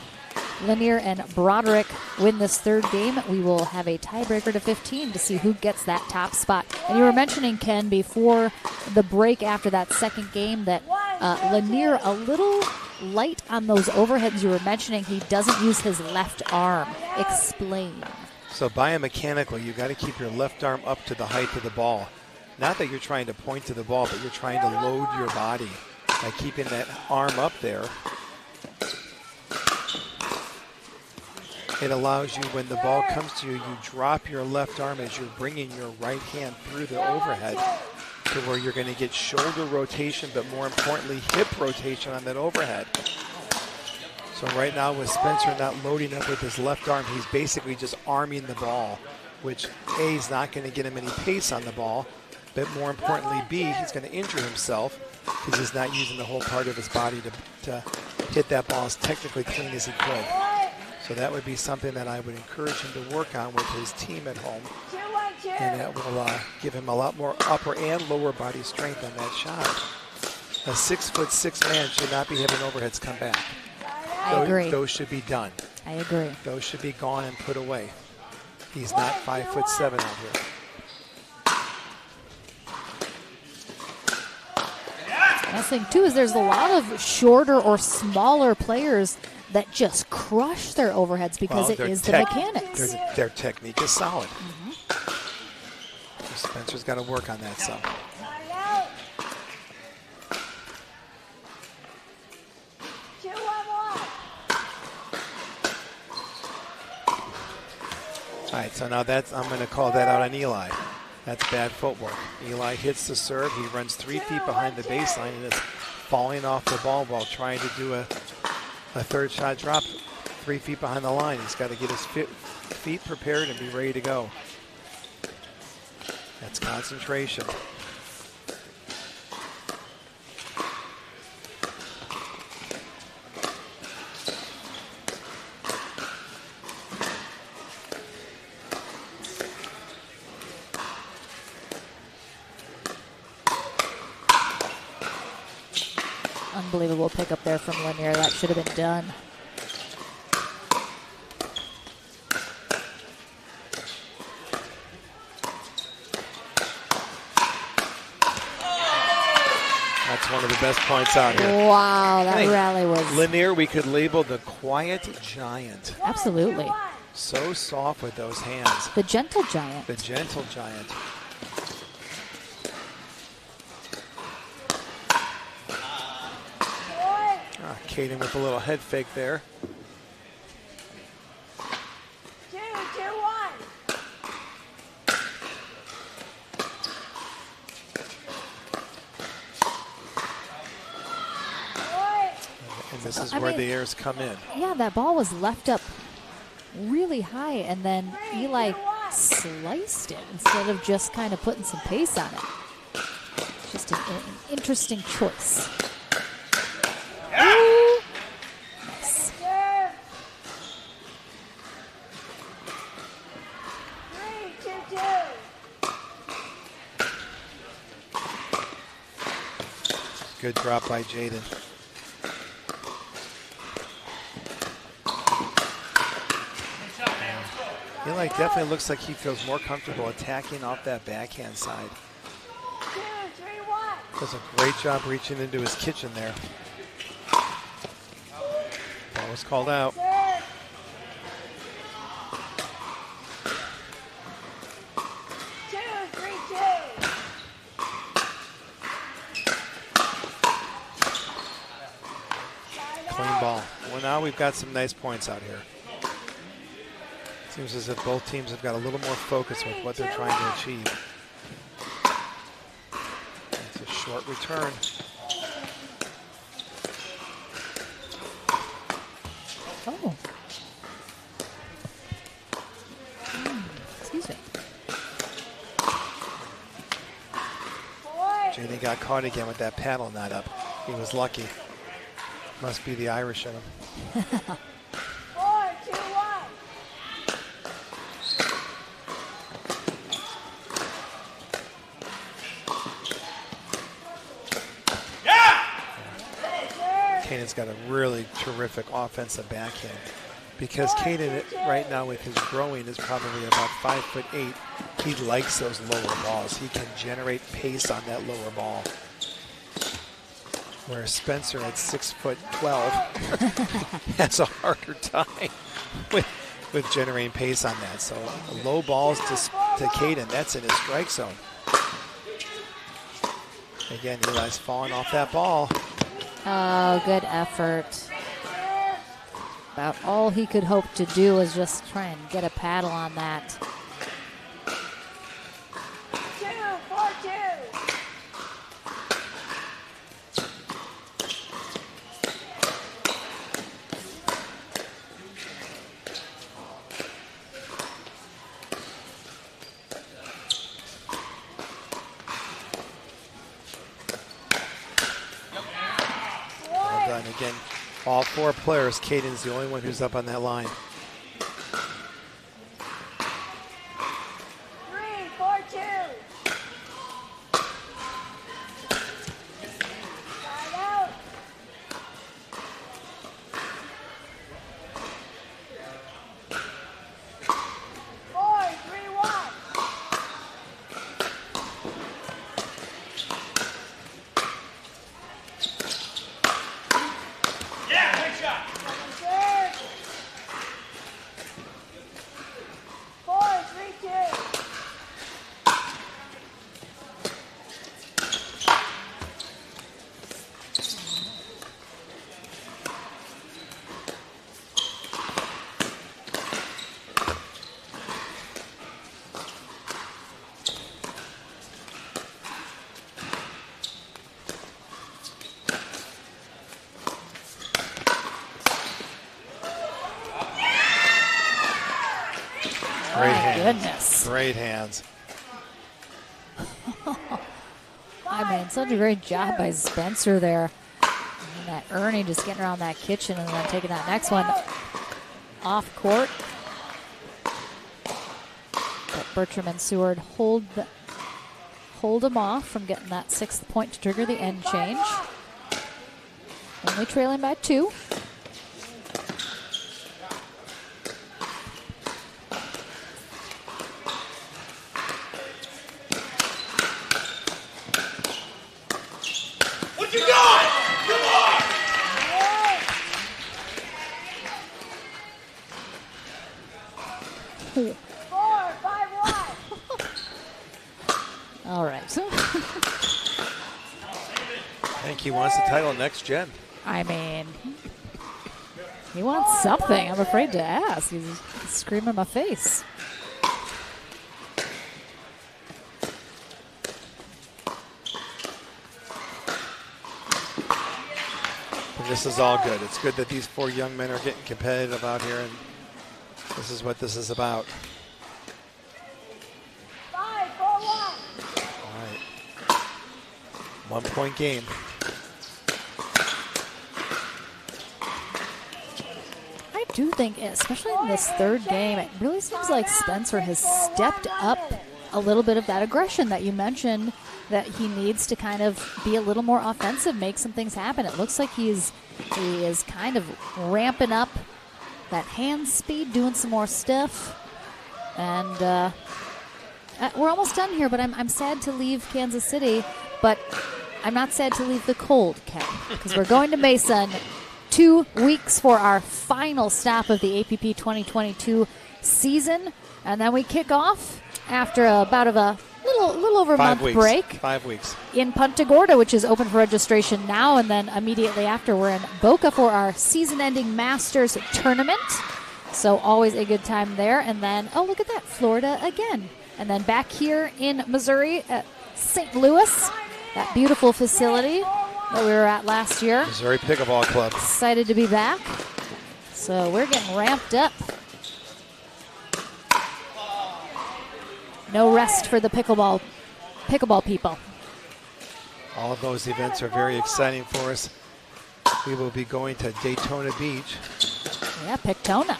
Lanier and Broderick win this third game, we will have a tiebreaker to 15 to see who gets that top spot. And you were mentioning, Ken, before the break after that second game that Lanier a little light on those overheads. You were mentioning he doesn't use his left arm. Explain. So biomechanically, you got to keep your left arm up to the height of the ball. Not that you're trying to point to the ball, but you're trying to load your body by keeping that arm up there. It allows you, when the ball comes to you, you drop your left arm as you're bringing your right hand through the overhead to where you're going to get shoulder rotation, but more importantly, hip rotation on that overhead. So right now with Spencer not loading up with his left arm, he's basically just arming the ball, which A, is not going to get him any pace on the ball, but more importantly, B, he's going to injure himself because he's not using the whole part of his body to hit that ball as technically clean as he could. So that would be something that I would encourage him to work on with his team at home. And that will give him a lot more upper and lower body strength on that shot. A 6'6" man should not be having overheads come back. I agree. Those should be done. I agree. Those should be gone and put away. He's not 5'7" out here. Last thing, too, is there's a lot of shorter or smaller players that just crush their overheads because it is the mechanics. Their technique is solid. Spencer's got to work on that some. All right, so now I'm going to call that out on Eli. That's bad footwork. Eli hits the serve. He runs 3 feet behind the baseline and is falling off the ball while trying to do a third shot drop 3 feet behind the line. He's got to get his feet prepared and be ready to go. That's concentration. Unbelievable pickup there from Lanier. That should have been done. That's one of the best points out here. Wow, that rally was... Lanier, we could label the quiet giant. Absolutely. So soft with those hands. The gentle giant. The gentle giant. Caden with a little head fake there. 2, 2, 1. And this is where the airs come in. Yeah, that ball was left up really high, and then Eli sliced it instead of just kind of putting some pace on it. Just an interesting choice. Ooh. Nice. 3, 2, 2. Good drop by Jaden. Eli definitely looks like he feels more comfortable attacking off that backhand side. 2, 3, 1. Does a great job reaching into his kitchen there. Ball was called out. Serve. 2, 3, 2. Clean ball. Well, now we've got some nice points out here. Seems as if both teams have got a little more focus with what they're trying to achieve. It's a short return. Oh. Excuse me. Jaden got caught again with that paddle not up. He was lucky. Must be the Irish in him. 4, 2, 1. Caden's got a really terrific offensive backhand. Because Caden right now with his growing is probably about 5'8". He likes those lower balls. He can generate pace on that lower ball. Whereas Spencer at 6'12" has a harder time with generating pace on that. So low balls to Caden, that's in his strike zone. Again, Eli's falling off that ball. Oh, good effort. About all he could hope to do was just try and get a paddle on that. 2, 4, 2. Well done. Again, all 4 players. Caden's the only one who's up on that line. 3, 4, 2. Side out. 4, 3, 1. Yeah, big shot. Serve. Great hands. I mean, such a great job by Spencer there. And that Ernie just getting around that kitchen and then taking that next one off court. But Bertram and Seward hold him off from getting that 6th point to trigger the end change. Only trailing by 2. What you got? Come on! 4-5-1. All right. I think he wants the title next gen. I mean, he wants something. I'm afraid to ask. He's screaming in my face. And this is all good. It's good that these 4 young men are getting competitive out here, and this is what this is about. 5-4-1. All right. 1-point game. I do think, especially in this 3rd game, it really seems like Spencer has stepped up a little bit of that aggression that you mentioned, that he needs to kind of be a little more offensive, make some things happen. It looks like he is kind of ramping up that hand speed, doing some more stuff. And we're almost done here, but I'm sad to leave Kansas City, but I'm not sad to leave the cold, Ken, because we're going to Mesa in 2 weeks for our final stop of the APP 2022 season, and then we kick off after about a little over a 5 month weeks. break 5 weeks. in Punta Gorda, which is open for registration now, and then immediately after we're in Boca for our season-ending Masters tournament. So always a good time there. And then, oh, look at that, Florida again. And then back here in Missouri at St. Louis, that beautiful facility that we were at last year. Missouri Pickleball Club. Excited to be back. So we're getting ramped up. No rest for the pickleball people. All of those events are very exciting for us. We will be going to Daytona Beach. Yeah, Pictona.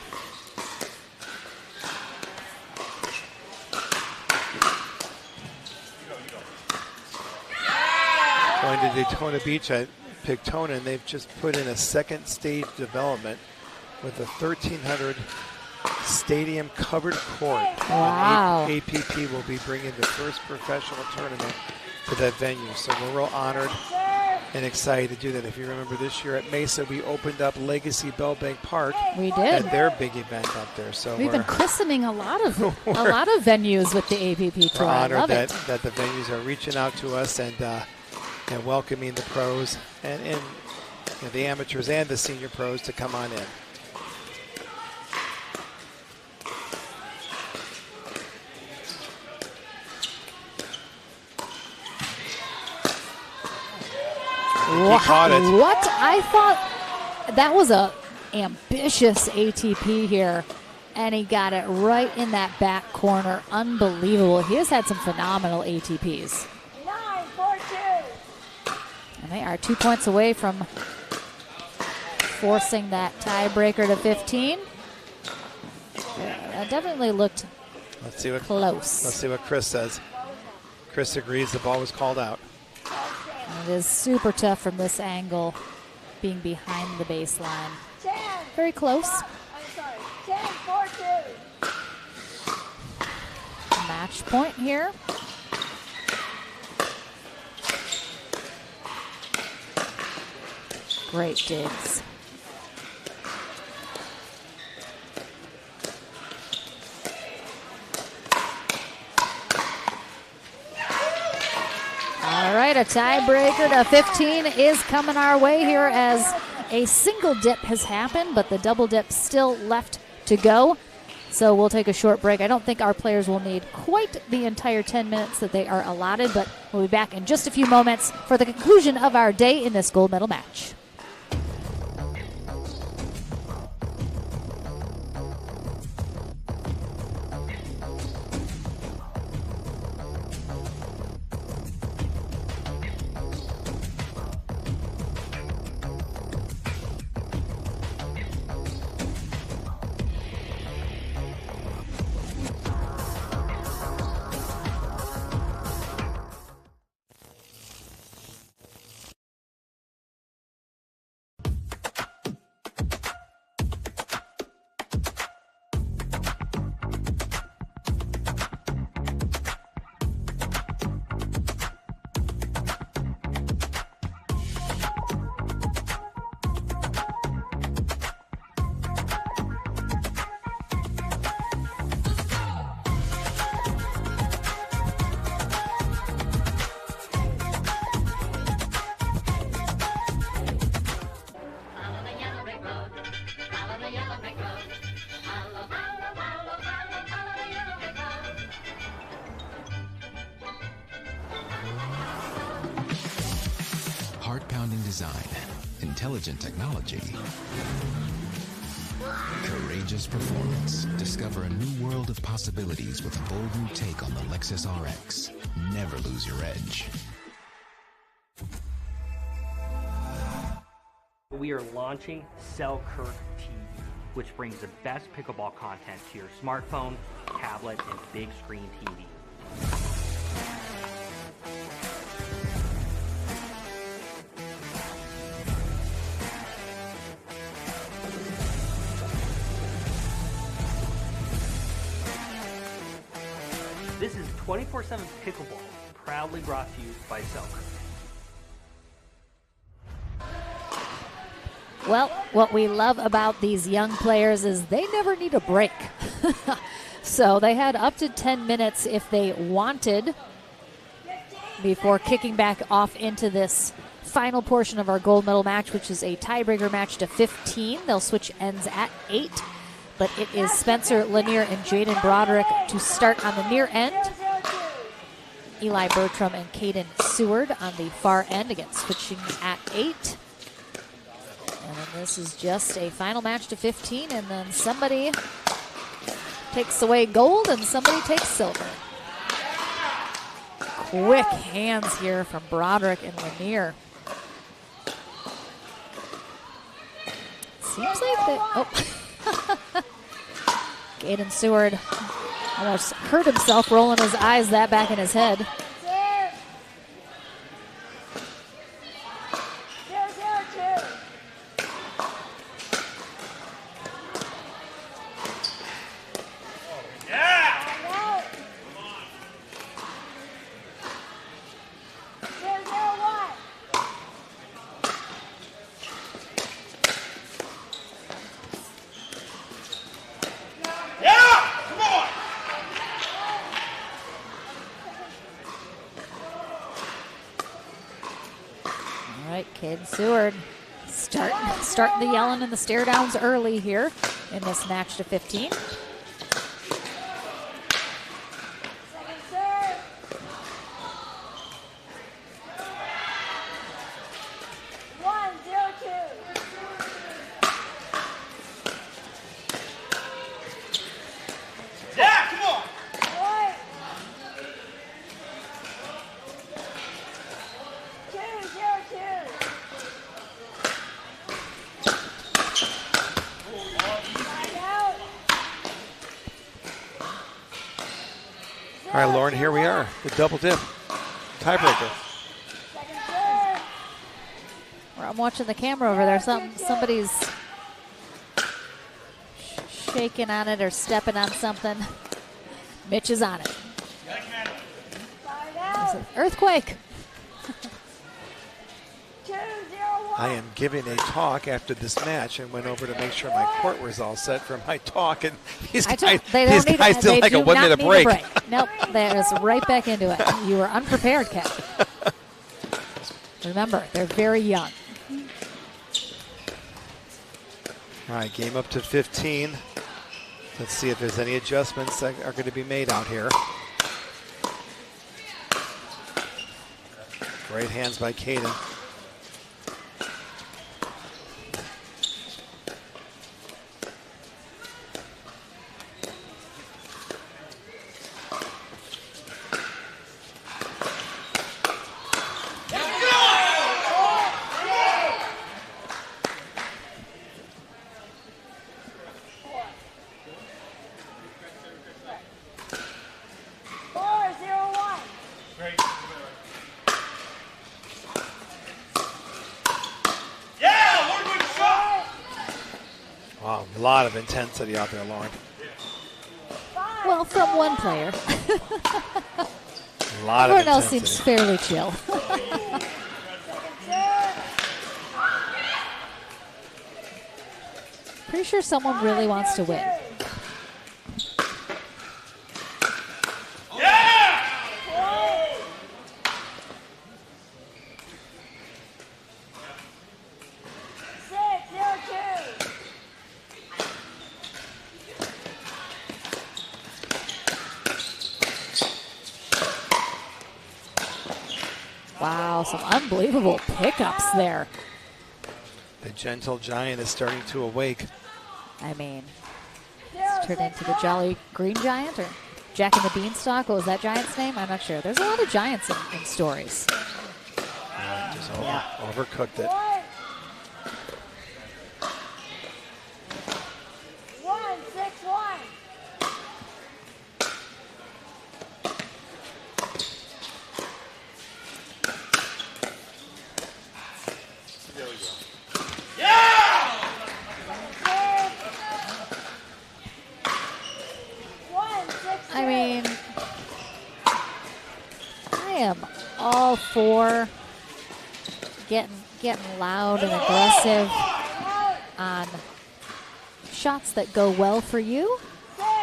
Going to Daytona Beach at Pictona, and they've just put in a 2nd stage development with a 1,300 stadium covered court. Wow. And APP will be bringing the first professional tournament to that venue. So we're real honored and excited to do that. If you remember this year at Mesa, we opened up Legacy Bellbank Park. We did. At their big event up there. So We've been christening a lot of venues with the APP Tour. We're I honored love that, it. that the venues are reaching out to us and welcoming the pros and you know, the amateurs and the senior pros to come on in. Caught it. What? I thought that was a ambitious ATP here, and he got it right in that back corner. Unbelievable. He has had some phenomenal ATPs. 9-4-2. And they are 2 points away from forcing that tiebreaker to 15. Yeah, that definitely looked close. Let's see what Chris says. Chris agrees the ball was called out. It is super tough from this angle, being behind the baseline. Very close. 10-4-2. Match point here. Great digs. All right, a tiebreaker to 15 is coming our way here as a single dip has happened, but the double dip still left to go. So we'll take a short break. I don't think our players will need quite the entire 10 minutes that they are allotted, but we'll be back in just a few moments for the conclusion of our day in this gold medal match. design, intelligent technology, courageous performance. Discover a new world of possibilities with a bold new take on the Lexus RX. Never lose your edge. We are launching Selkirk TV, which brings the best pickleball content to your smartphone, tablet, and big screen TV. This is 24/7 Pickleball, proudly brought to you by Selkirk. Well, what we love about these young players is they never need a break. So they had up to 10 minutes if they wanted before kicking back off into this final portion of our gold medal match, which is a tiebreaker match to 15. They'll switch ends at 8, but it is Spencer Lanier and Jaden Broderick to start on the near end. Eli Bertram and Caden Seward on the far end, again switching at 8. And then this is just a final match to 15, and then somebody takes away gold and somebody takes silver. Quick hands here from Broderick and Lanier. Seems like they, Caden Seward almost hurt himself rolling his eyes that back in his head. Caden Seward starting the yelling and the stare downs early here in this match to 15. All right, Lauren, here we are, the double dip, tiebreaker. I'm watching the camera over there. Somebody's shaking on it or stepping on something. Mitch is on it. There's an earthquake. I am giving a talk after this match and went over to make sure my court was all set for my talk, and these guys still like a 1 minute break. Nope, they're just right back into it. You were unprepared, Kat. Remember, they're very young. All right, game up to 15. Let's see if there's any adjustments that are going to be made out here. Great hands by Caden. Wow, a lot of intensity out there, Lauren. Well, from one player. A lot of Everyone else intensity. seems fairly chill. Pretty sure someone really wants to win. Wow, some unbelievable pickups there. The gentle giant is starting to awake. I mean, it's turned into the Jolly Green Giant or Jack and the Beanstalk. What was that giant's name? I'm not sure. There's a lot of giants in stories. Just overcooked it. 1-6-1. I mean, I am all for getting loud and aggressive on shots that go well for you,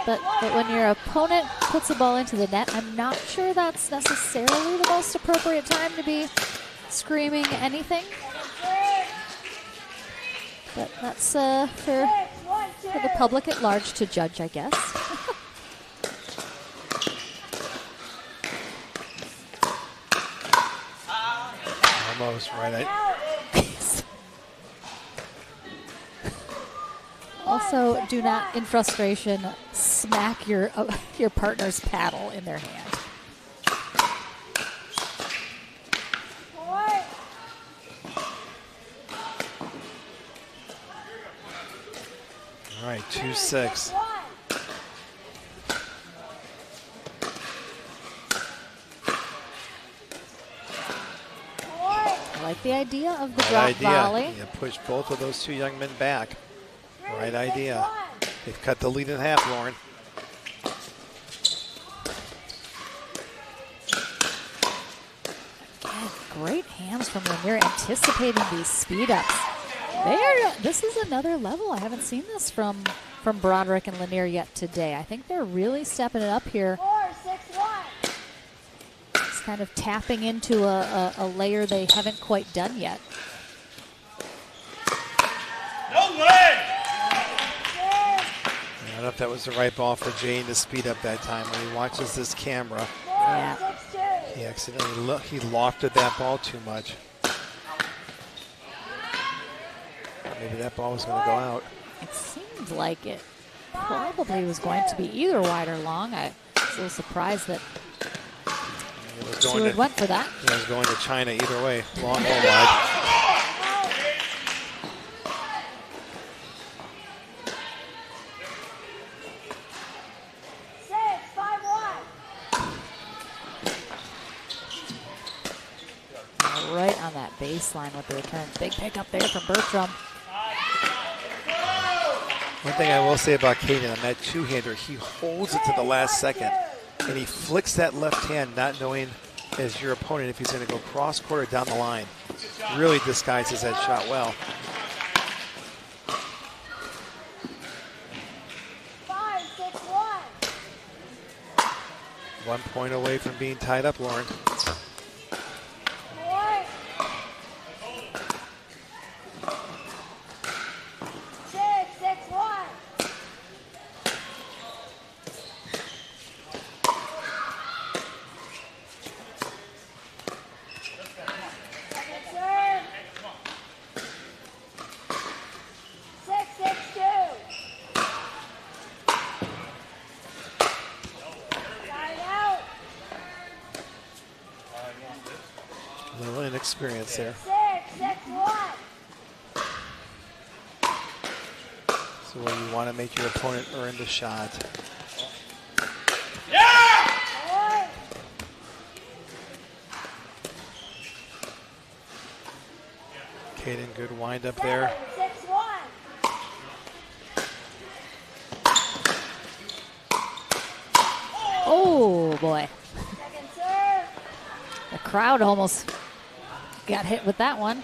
but when your opponent puts the ball into the net, I'm not sure that's necessarily the most appropriate time to be screaming anything. But that's for the public at large to judge, I guess. Almost right. Also, do not, in frustration, smack your partner's paddle in their hand. All right, 2-6. I like the idea of the drop volley. Yeah, push both of those two young men back. Right idea. They've cut the lead in half, Lauren. Again, great hands from Lanier anticipating these speed ups. This is another level. I haven't seen this from Broderick and Lanier yet today. I think they're really stepping it up here. 4-6-1. It's kind of tapping into a layer they haven't quite done yet. No way! I don't know if that was the right ball for Jane to speed up that time. When he watches this camera, he accidentally he lofted that ball too much. Maybe that ball was going to go out. It seemed like it probably was going to be either wide or long. I was a little surprised that Seward went for that. It was going to China either way, long or wide. Right on that baseline with the return. Big pickup there from Bertram. One thing I will say about Caden on that two-hander, he holds it to the last second, and he flicks that left hand, not knowing as your opponent if he's going to go cross-court or down the line. Really disguises that shot well. 5-6-1. 1 point away from being tied up, Lauren. 6-6-1. Second serve. 6-6-2. Line out. A little inexperience there. 6-6-1. So where you want to make your opponent earn the shot. Caden, good wind up there. 6-1. Oh, boy. Second serve. The crowd almost got hit with that one.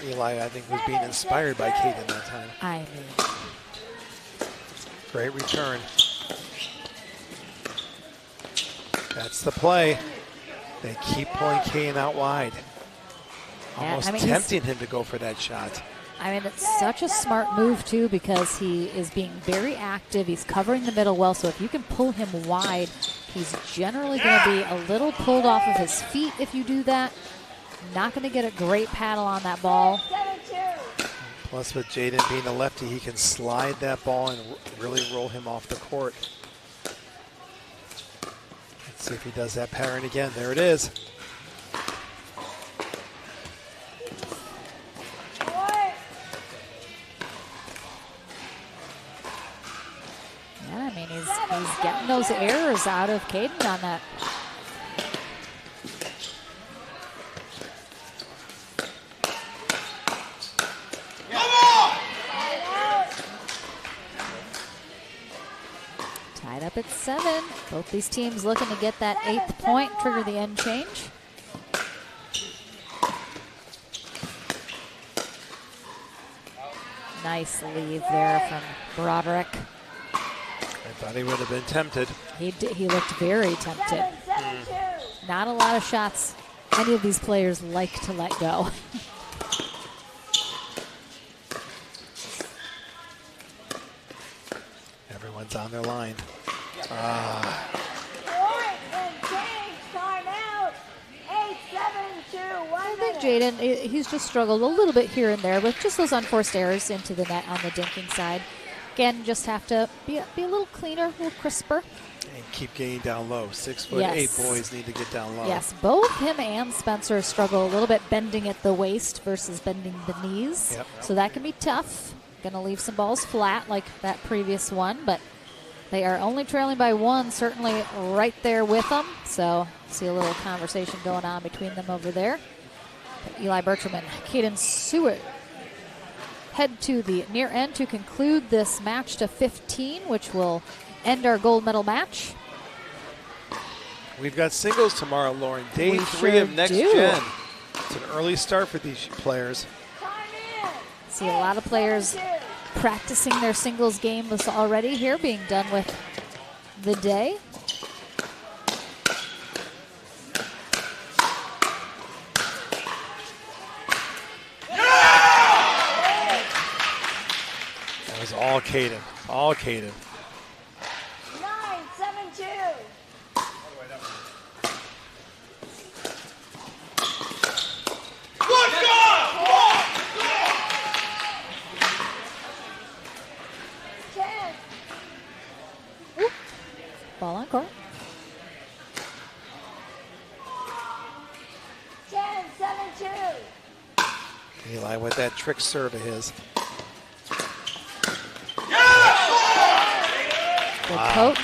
Eli, I think, was being inspired by Caden that time. I mean, great return. That's the play. They keep pulling Caden out wide. Almost tempting him to go for that shot. I mean, it's such a smart move, too, because he is being very active. He's covering the middle well, so if you can pull him wide, he's generally going to be a little pulled off of his feet if you do that. Not going to get a great paddle on that ball. Plus, with Jaden being a lefty, he can slide that ball and really roll him off the court. Let's see if he does that pattern again. There it is. Yeah, I mean, he's getting those errors out of Caden on that. Tied up at 7. Both these teams looking to get that 8th point, trigger the end change. Nice leave there from Broderick. I thought he would have been tempted. He looked very tempted. Not a lot of shots any of these players like to let go. Everyone's on their line. I think Jaden, he's just struggled a little bit here and there with just those unforced errors into the net on the dinking side. Again, just have to be a little cleaner, a little crisper. And keep getting down low. 6'8" Yes. boys need to get down low. Yes, both him and Spencer struggle a little bit bending at the waist versus bending the knees. Yep. So that can be tough. Gonna leave some balls flat like that previous one, but they are only trailing by 1, certainly right there with them. So see a little conversation going on between them over there. But Eli Bertram and Caden Seward head to the near end to conclude this match to 15, which will end our gold medal match. We've got singles tomorrow, Lauren. Day 3 sure of next do. gen. It's an early start for these players. See a lot of players practicing their singles games already here, being done with the day. That was all Caden. All Caden. 9-7-2. Ball on court. 10-7-2. Eli with that trick serve of his. Good coach.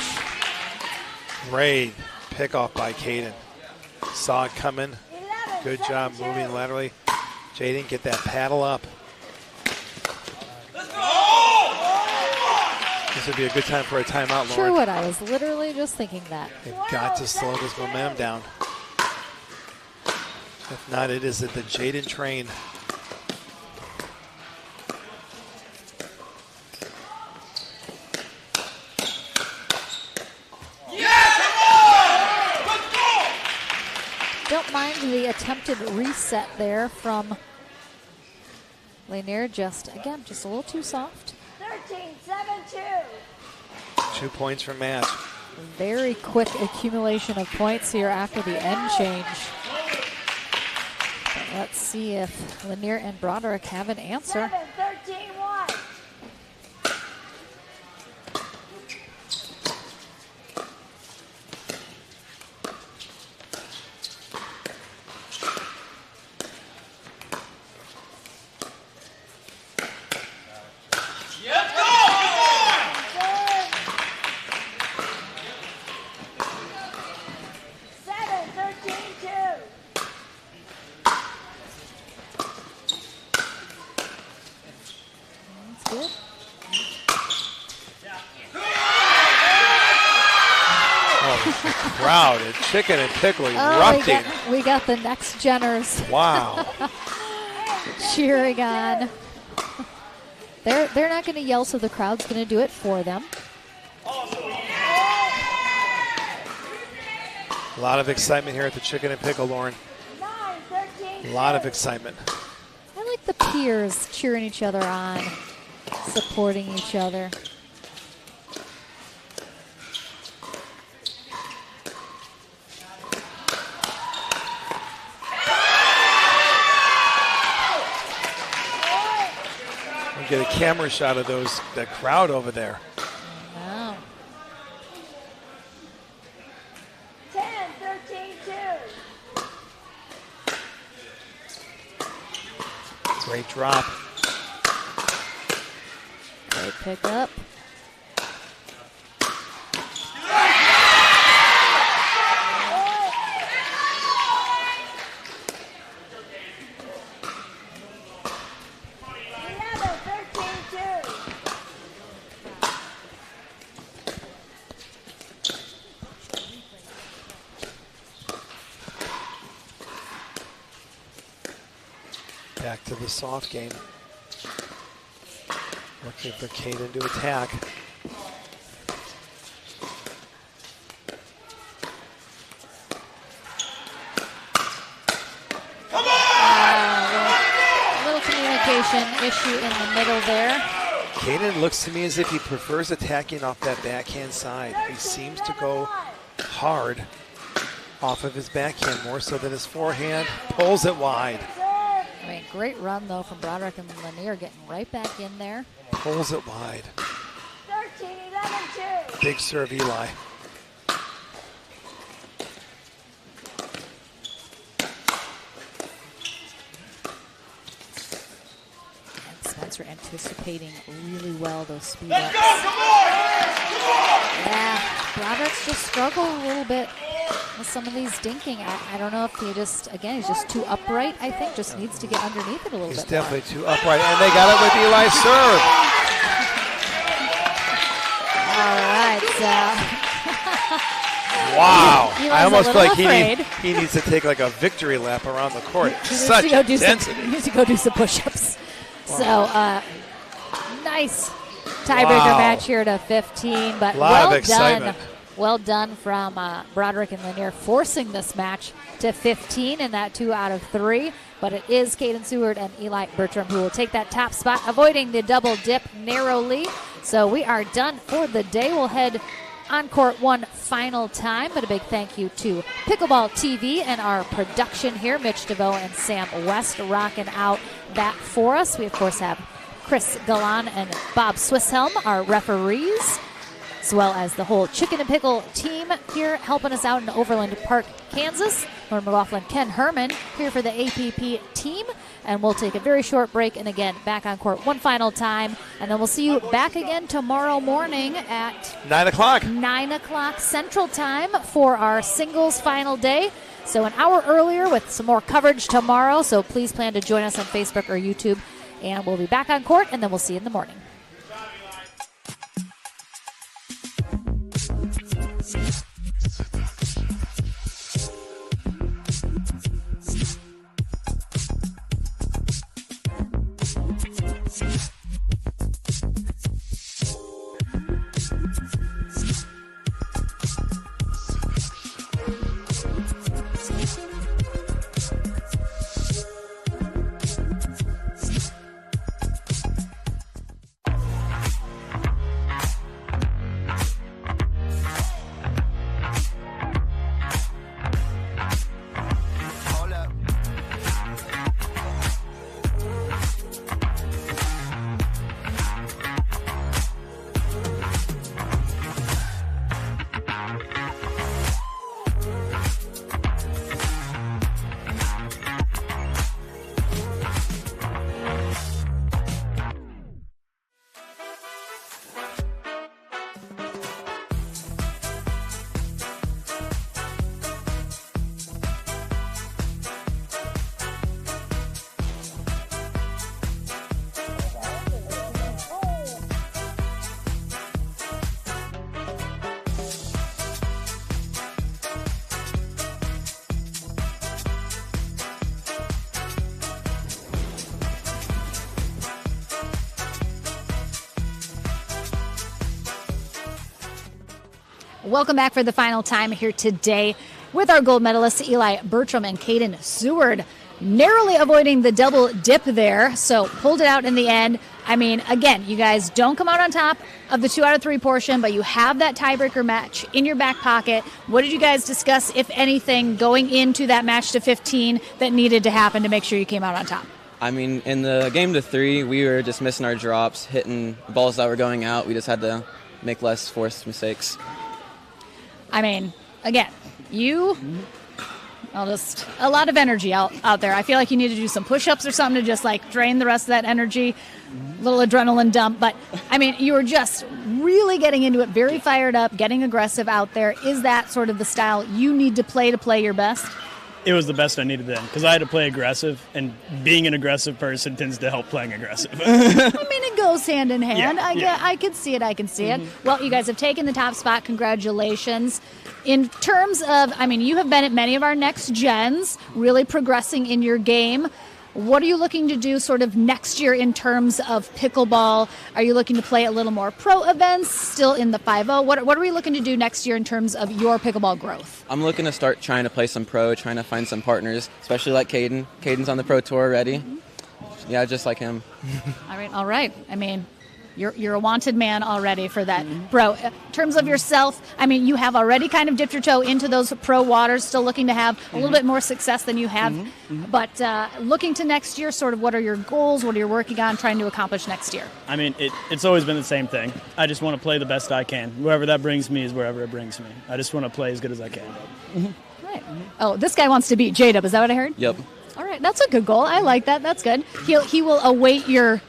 Great pick off by Caden. Saw it coming. Good job moving laterally. Jaden, get that paddle up. This would be a good time for a timeout, Lauren. Sure would. I was literally just thinking that. They've got to slow this momentum down. If not, it is at the Jaden train. Don't mind the attempted reset there from Lanier. Just a little too soft. 13-7-2. 2 points for Matt. Very quick accumulation of points here after the end change. But let's see if Lanier and Broderick have an answer. 7-13-1. Crowd at Chicken and Pickle erupting. We got the next Jenners. Wow. Cheering on. They're not going to yell, so the crowd's going to do it for them. A lot of excitement here at the Chicken and Pickle, Lauren. A lot of excitement. I like the peers cheering each other on, supporting each other. get a camera shot of that crowd over there. Wow. 10, 13, 2. Great drop. Great pickup. Back to the soft game. Looking for Caden to attack. A little communication issue in the middle there. Caden looks to me as if he prefers attacking off that backhand side. He seems to go hard off of his backhand more so than his forehand. Pulls it wide. I mean, great run, though, from Broderick and Lanier, getting right back in there. Pulls it wide. 13, 11, 2. Big serve, Eli. And Spencer anticipating really well those speed ups. Yeah, Broderick's just struggled a little bit with some of these dinking. I don't know if he just, again, he's just too upright, I think. Just needs to get underneath it a little bit. He's definitely too upright, and they got it with Eli's serve. All right, so. Wow. Eli's I almost a feel little like afraid. he needs to take like a victory lap around the court. He needs Such to go do intensity. he needs to go do some push-ups. Wow. So, nice tiebreaker match here to 15, but Lot of well excitement. done. Well done from Broderick and Lanier forcing this match to 15 in that 2 out of 3. But it is Caden Seward and Eli Bertram who will take that top spot, avoiding the double dip narrowly. So we are done for the day. We'll head on court one final time, but a big thank you to Pickleball TV and our production here, Mitch DeVoe and Sam West, rocking out that for us. We, of course, have Chris Galan and Bob Swisshelm, our referees, as well as the whole Chicken and Pickle team here helping us out in Overland Park, Kansas. Lauren McLaughlin, Ken Herman here for the APP team. And we'll take a very short break and again back on court one final time. And then we'll see you back again tomorrow morning at 9 o'clock. 9 o'clock Central Time for our singles final day. So an hour earlier with some more coverage tomorrow. So please plan to join us on Facebook or YouTube. And we'll be back on court, and then we'll see you in the morning. Welcome back for the final time here today with our gold medalists, Eli Bertram and Caden Seward, narrowly avoiding the double dip there, so pulled it out in the end. I mean, again, you guys don't come out on top of the 2 out of 3 portion, but you have that tiebreaker match in your back pocket. What did you guys discuss, if anything, going into that match to 15 that needed to happen to make sure you came out on top? I mean, in the game to 3, we were just missing our drops, hitting balls that were going out. We just had to make less forced mistakes. I mean, again, a lot of energy out there. I feel like you need to do some push-ups or something to just like drain the rest of that energy, little adrenaline dump. But I mean, you were just really getting into it, very fired up, getting aggressive out there. Is that sort of the style you need to play your best? It was the best I needed then because I had to play aggressive, and being an aggressive person tends to help playing aggressive. I mean, it goes hand in hand. Yeah, I can see it. Well, you guys have taken the top spot. Congratulations. In terms of, I mean, you have been at many of our next gens, really progressing in your game. What are you looking to do sort of next year in terms of pickleball? Are you looking to play a little more pro events, still in the 5-0? What are we looking to do next year in terms of your pickleball growth? I'm looking to start trying to play some pro, trying to find some partners, especially like Caden. Caden's on the pro tour already. Yeah, just like him. All right. I mean, you're a wanted man already for that. Bro, in terms of yourself, I mean, you have already kind of dipped your toe into those pro waters, still looking to have a little bit more success than you have. But looking to next year, sort of what are your goals? What are you working on, trying to accomplish next year? I mean, it's always been the same thing. I just want to play the best I can. Wherever that brings me is wherever it brings me. I just want to play as good as I can. Right. Oh, this guy wants to beat J-Dub. Is that what I heard? Yep. All right. That's a good goal. I like that. That's good. He will await your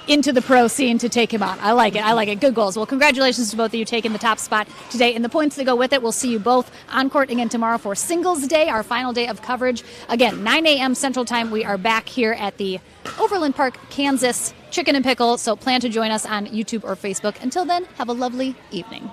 into the pro scene to take him on. I like it. Good goals. Well, congratulations to both of you taking the top spot today and the points that go with it. We'll see you both on court again tomorrow for Singles Day, our final day of coverage. Again, 9 a.m. Central Time. We are back here at the Overland Park, Kansas Chicken and Pickle. So plan to join us on YouTube or Facebook. Until then, have a lovely evening.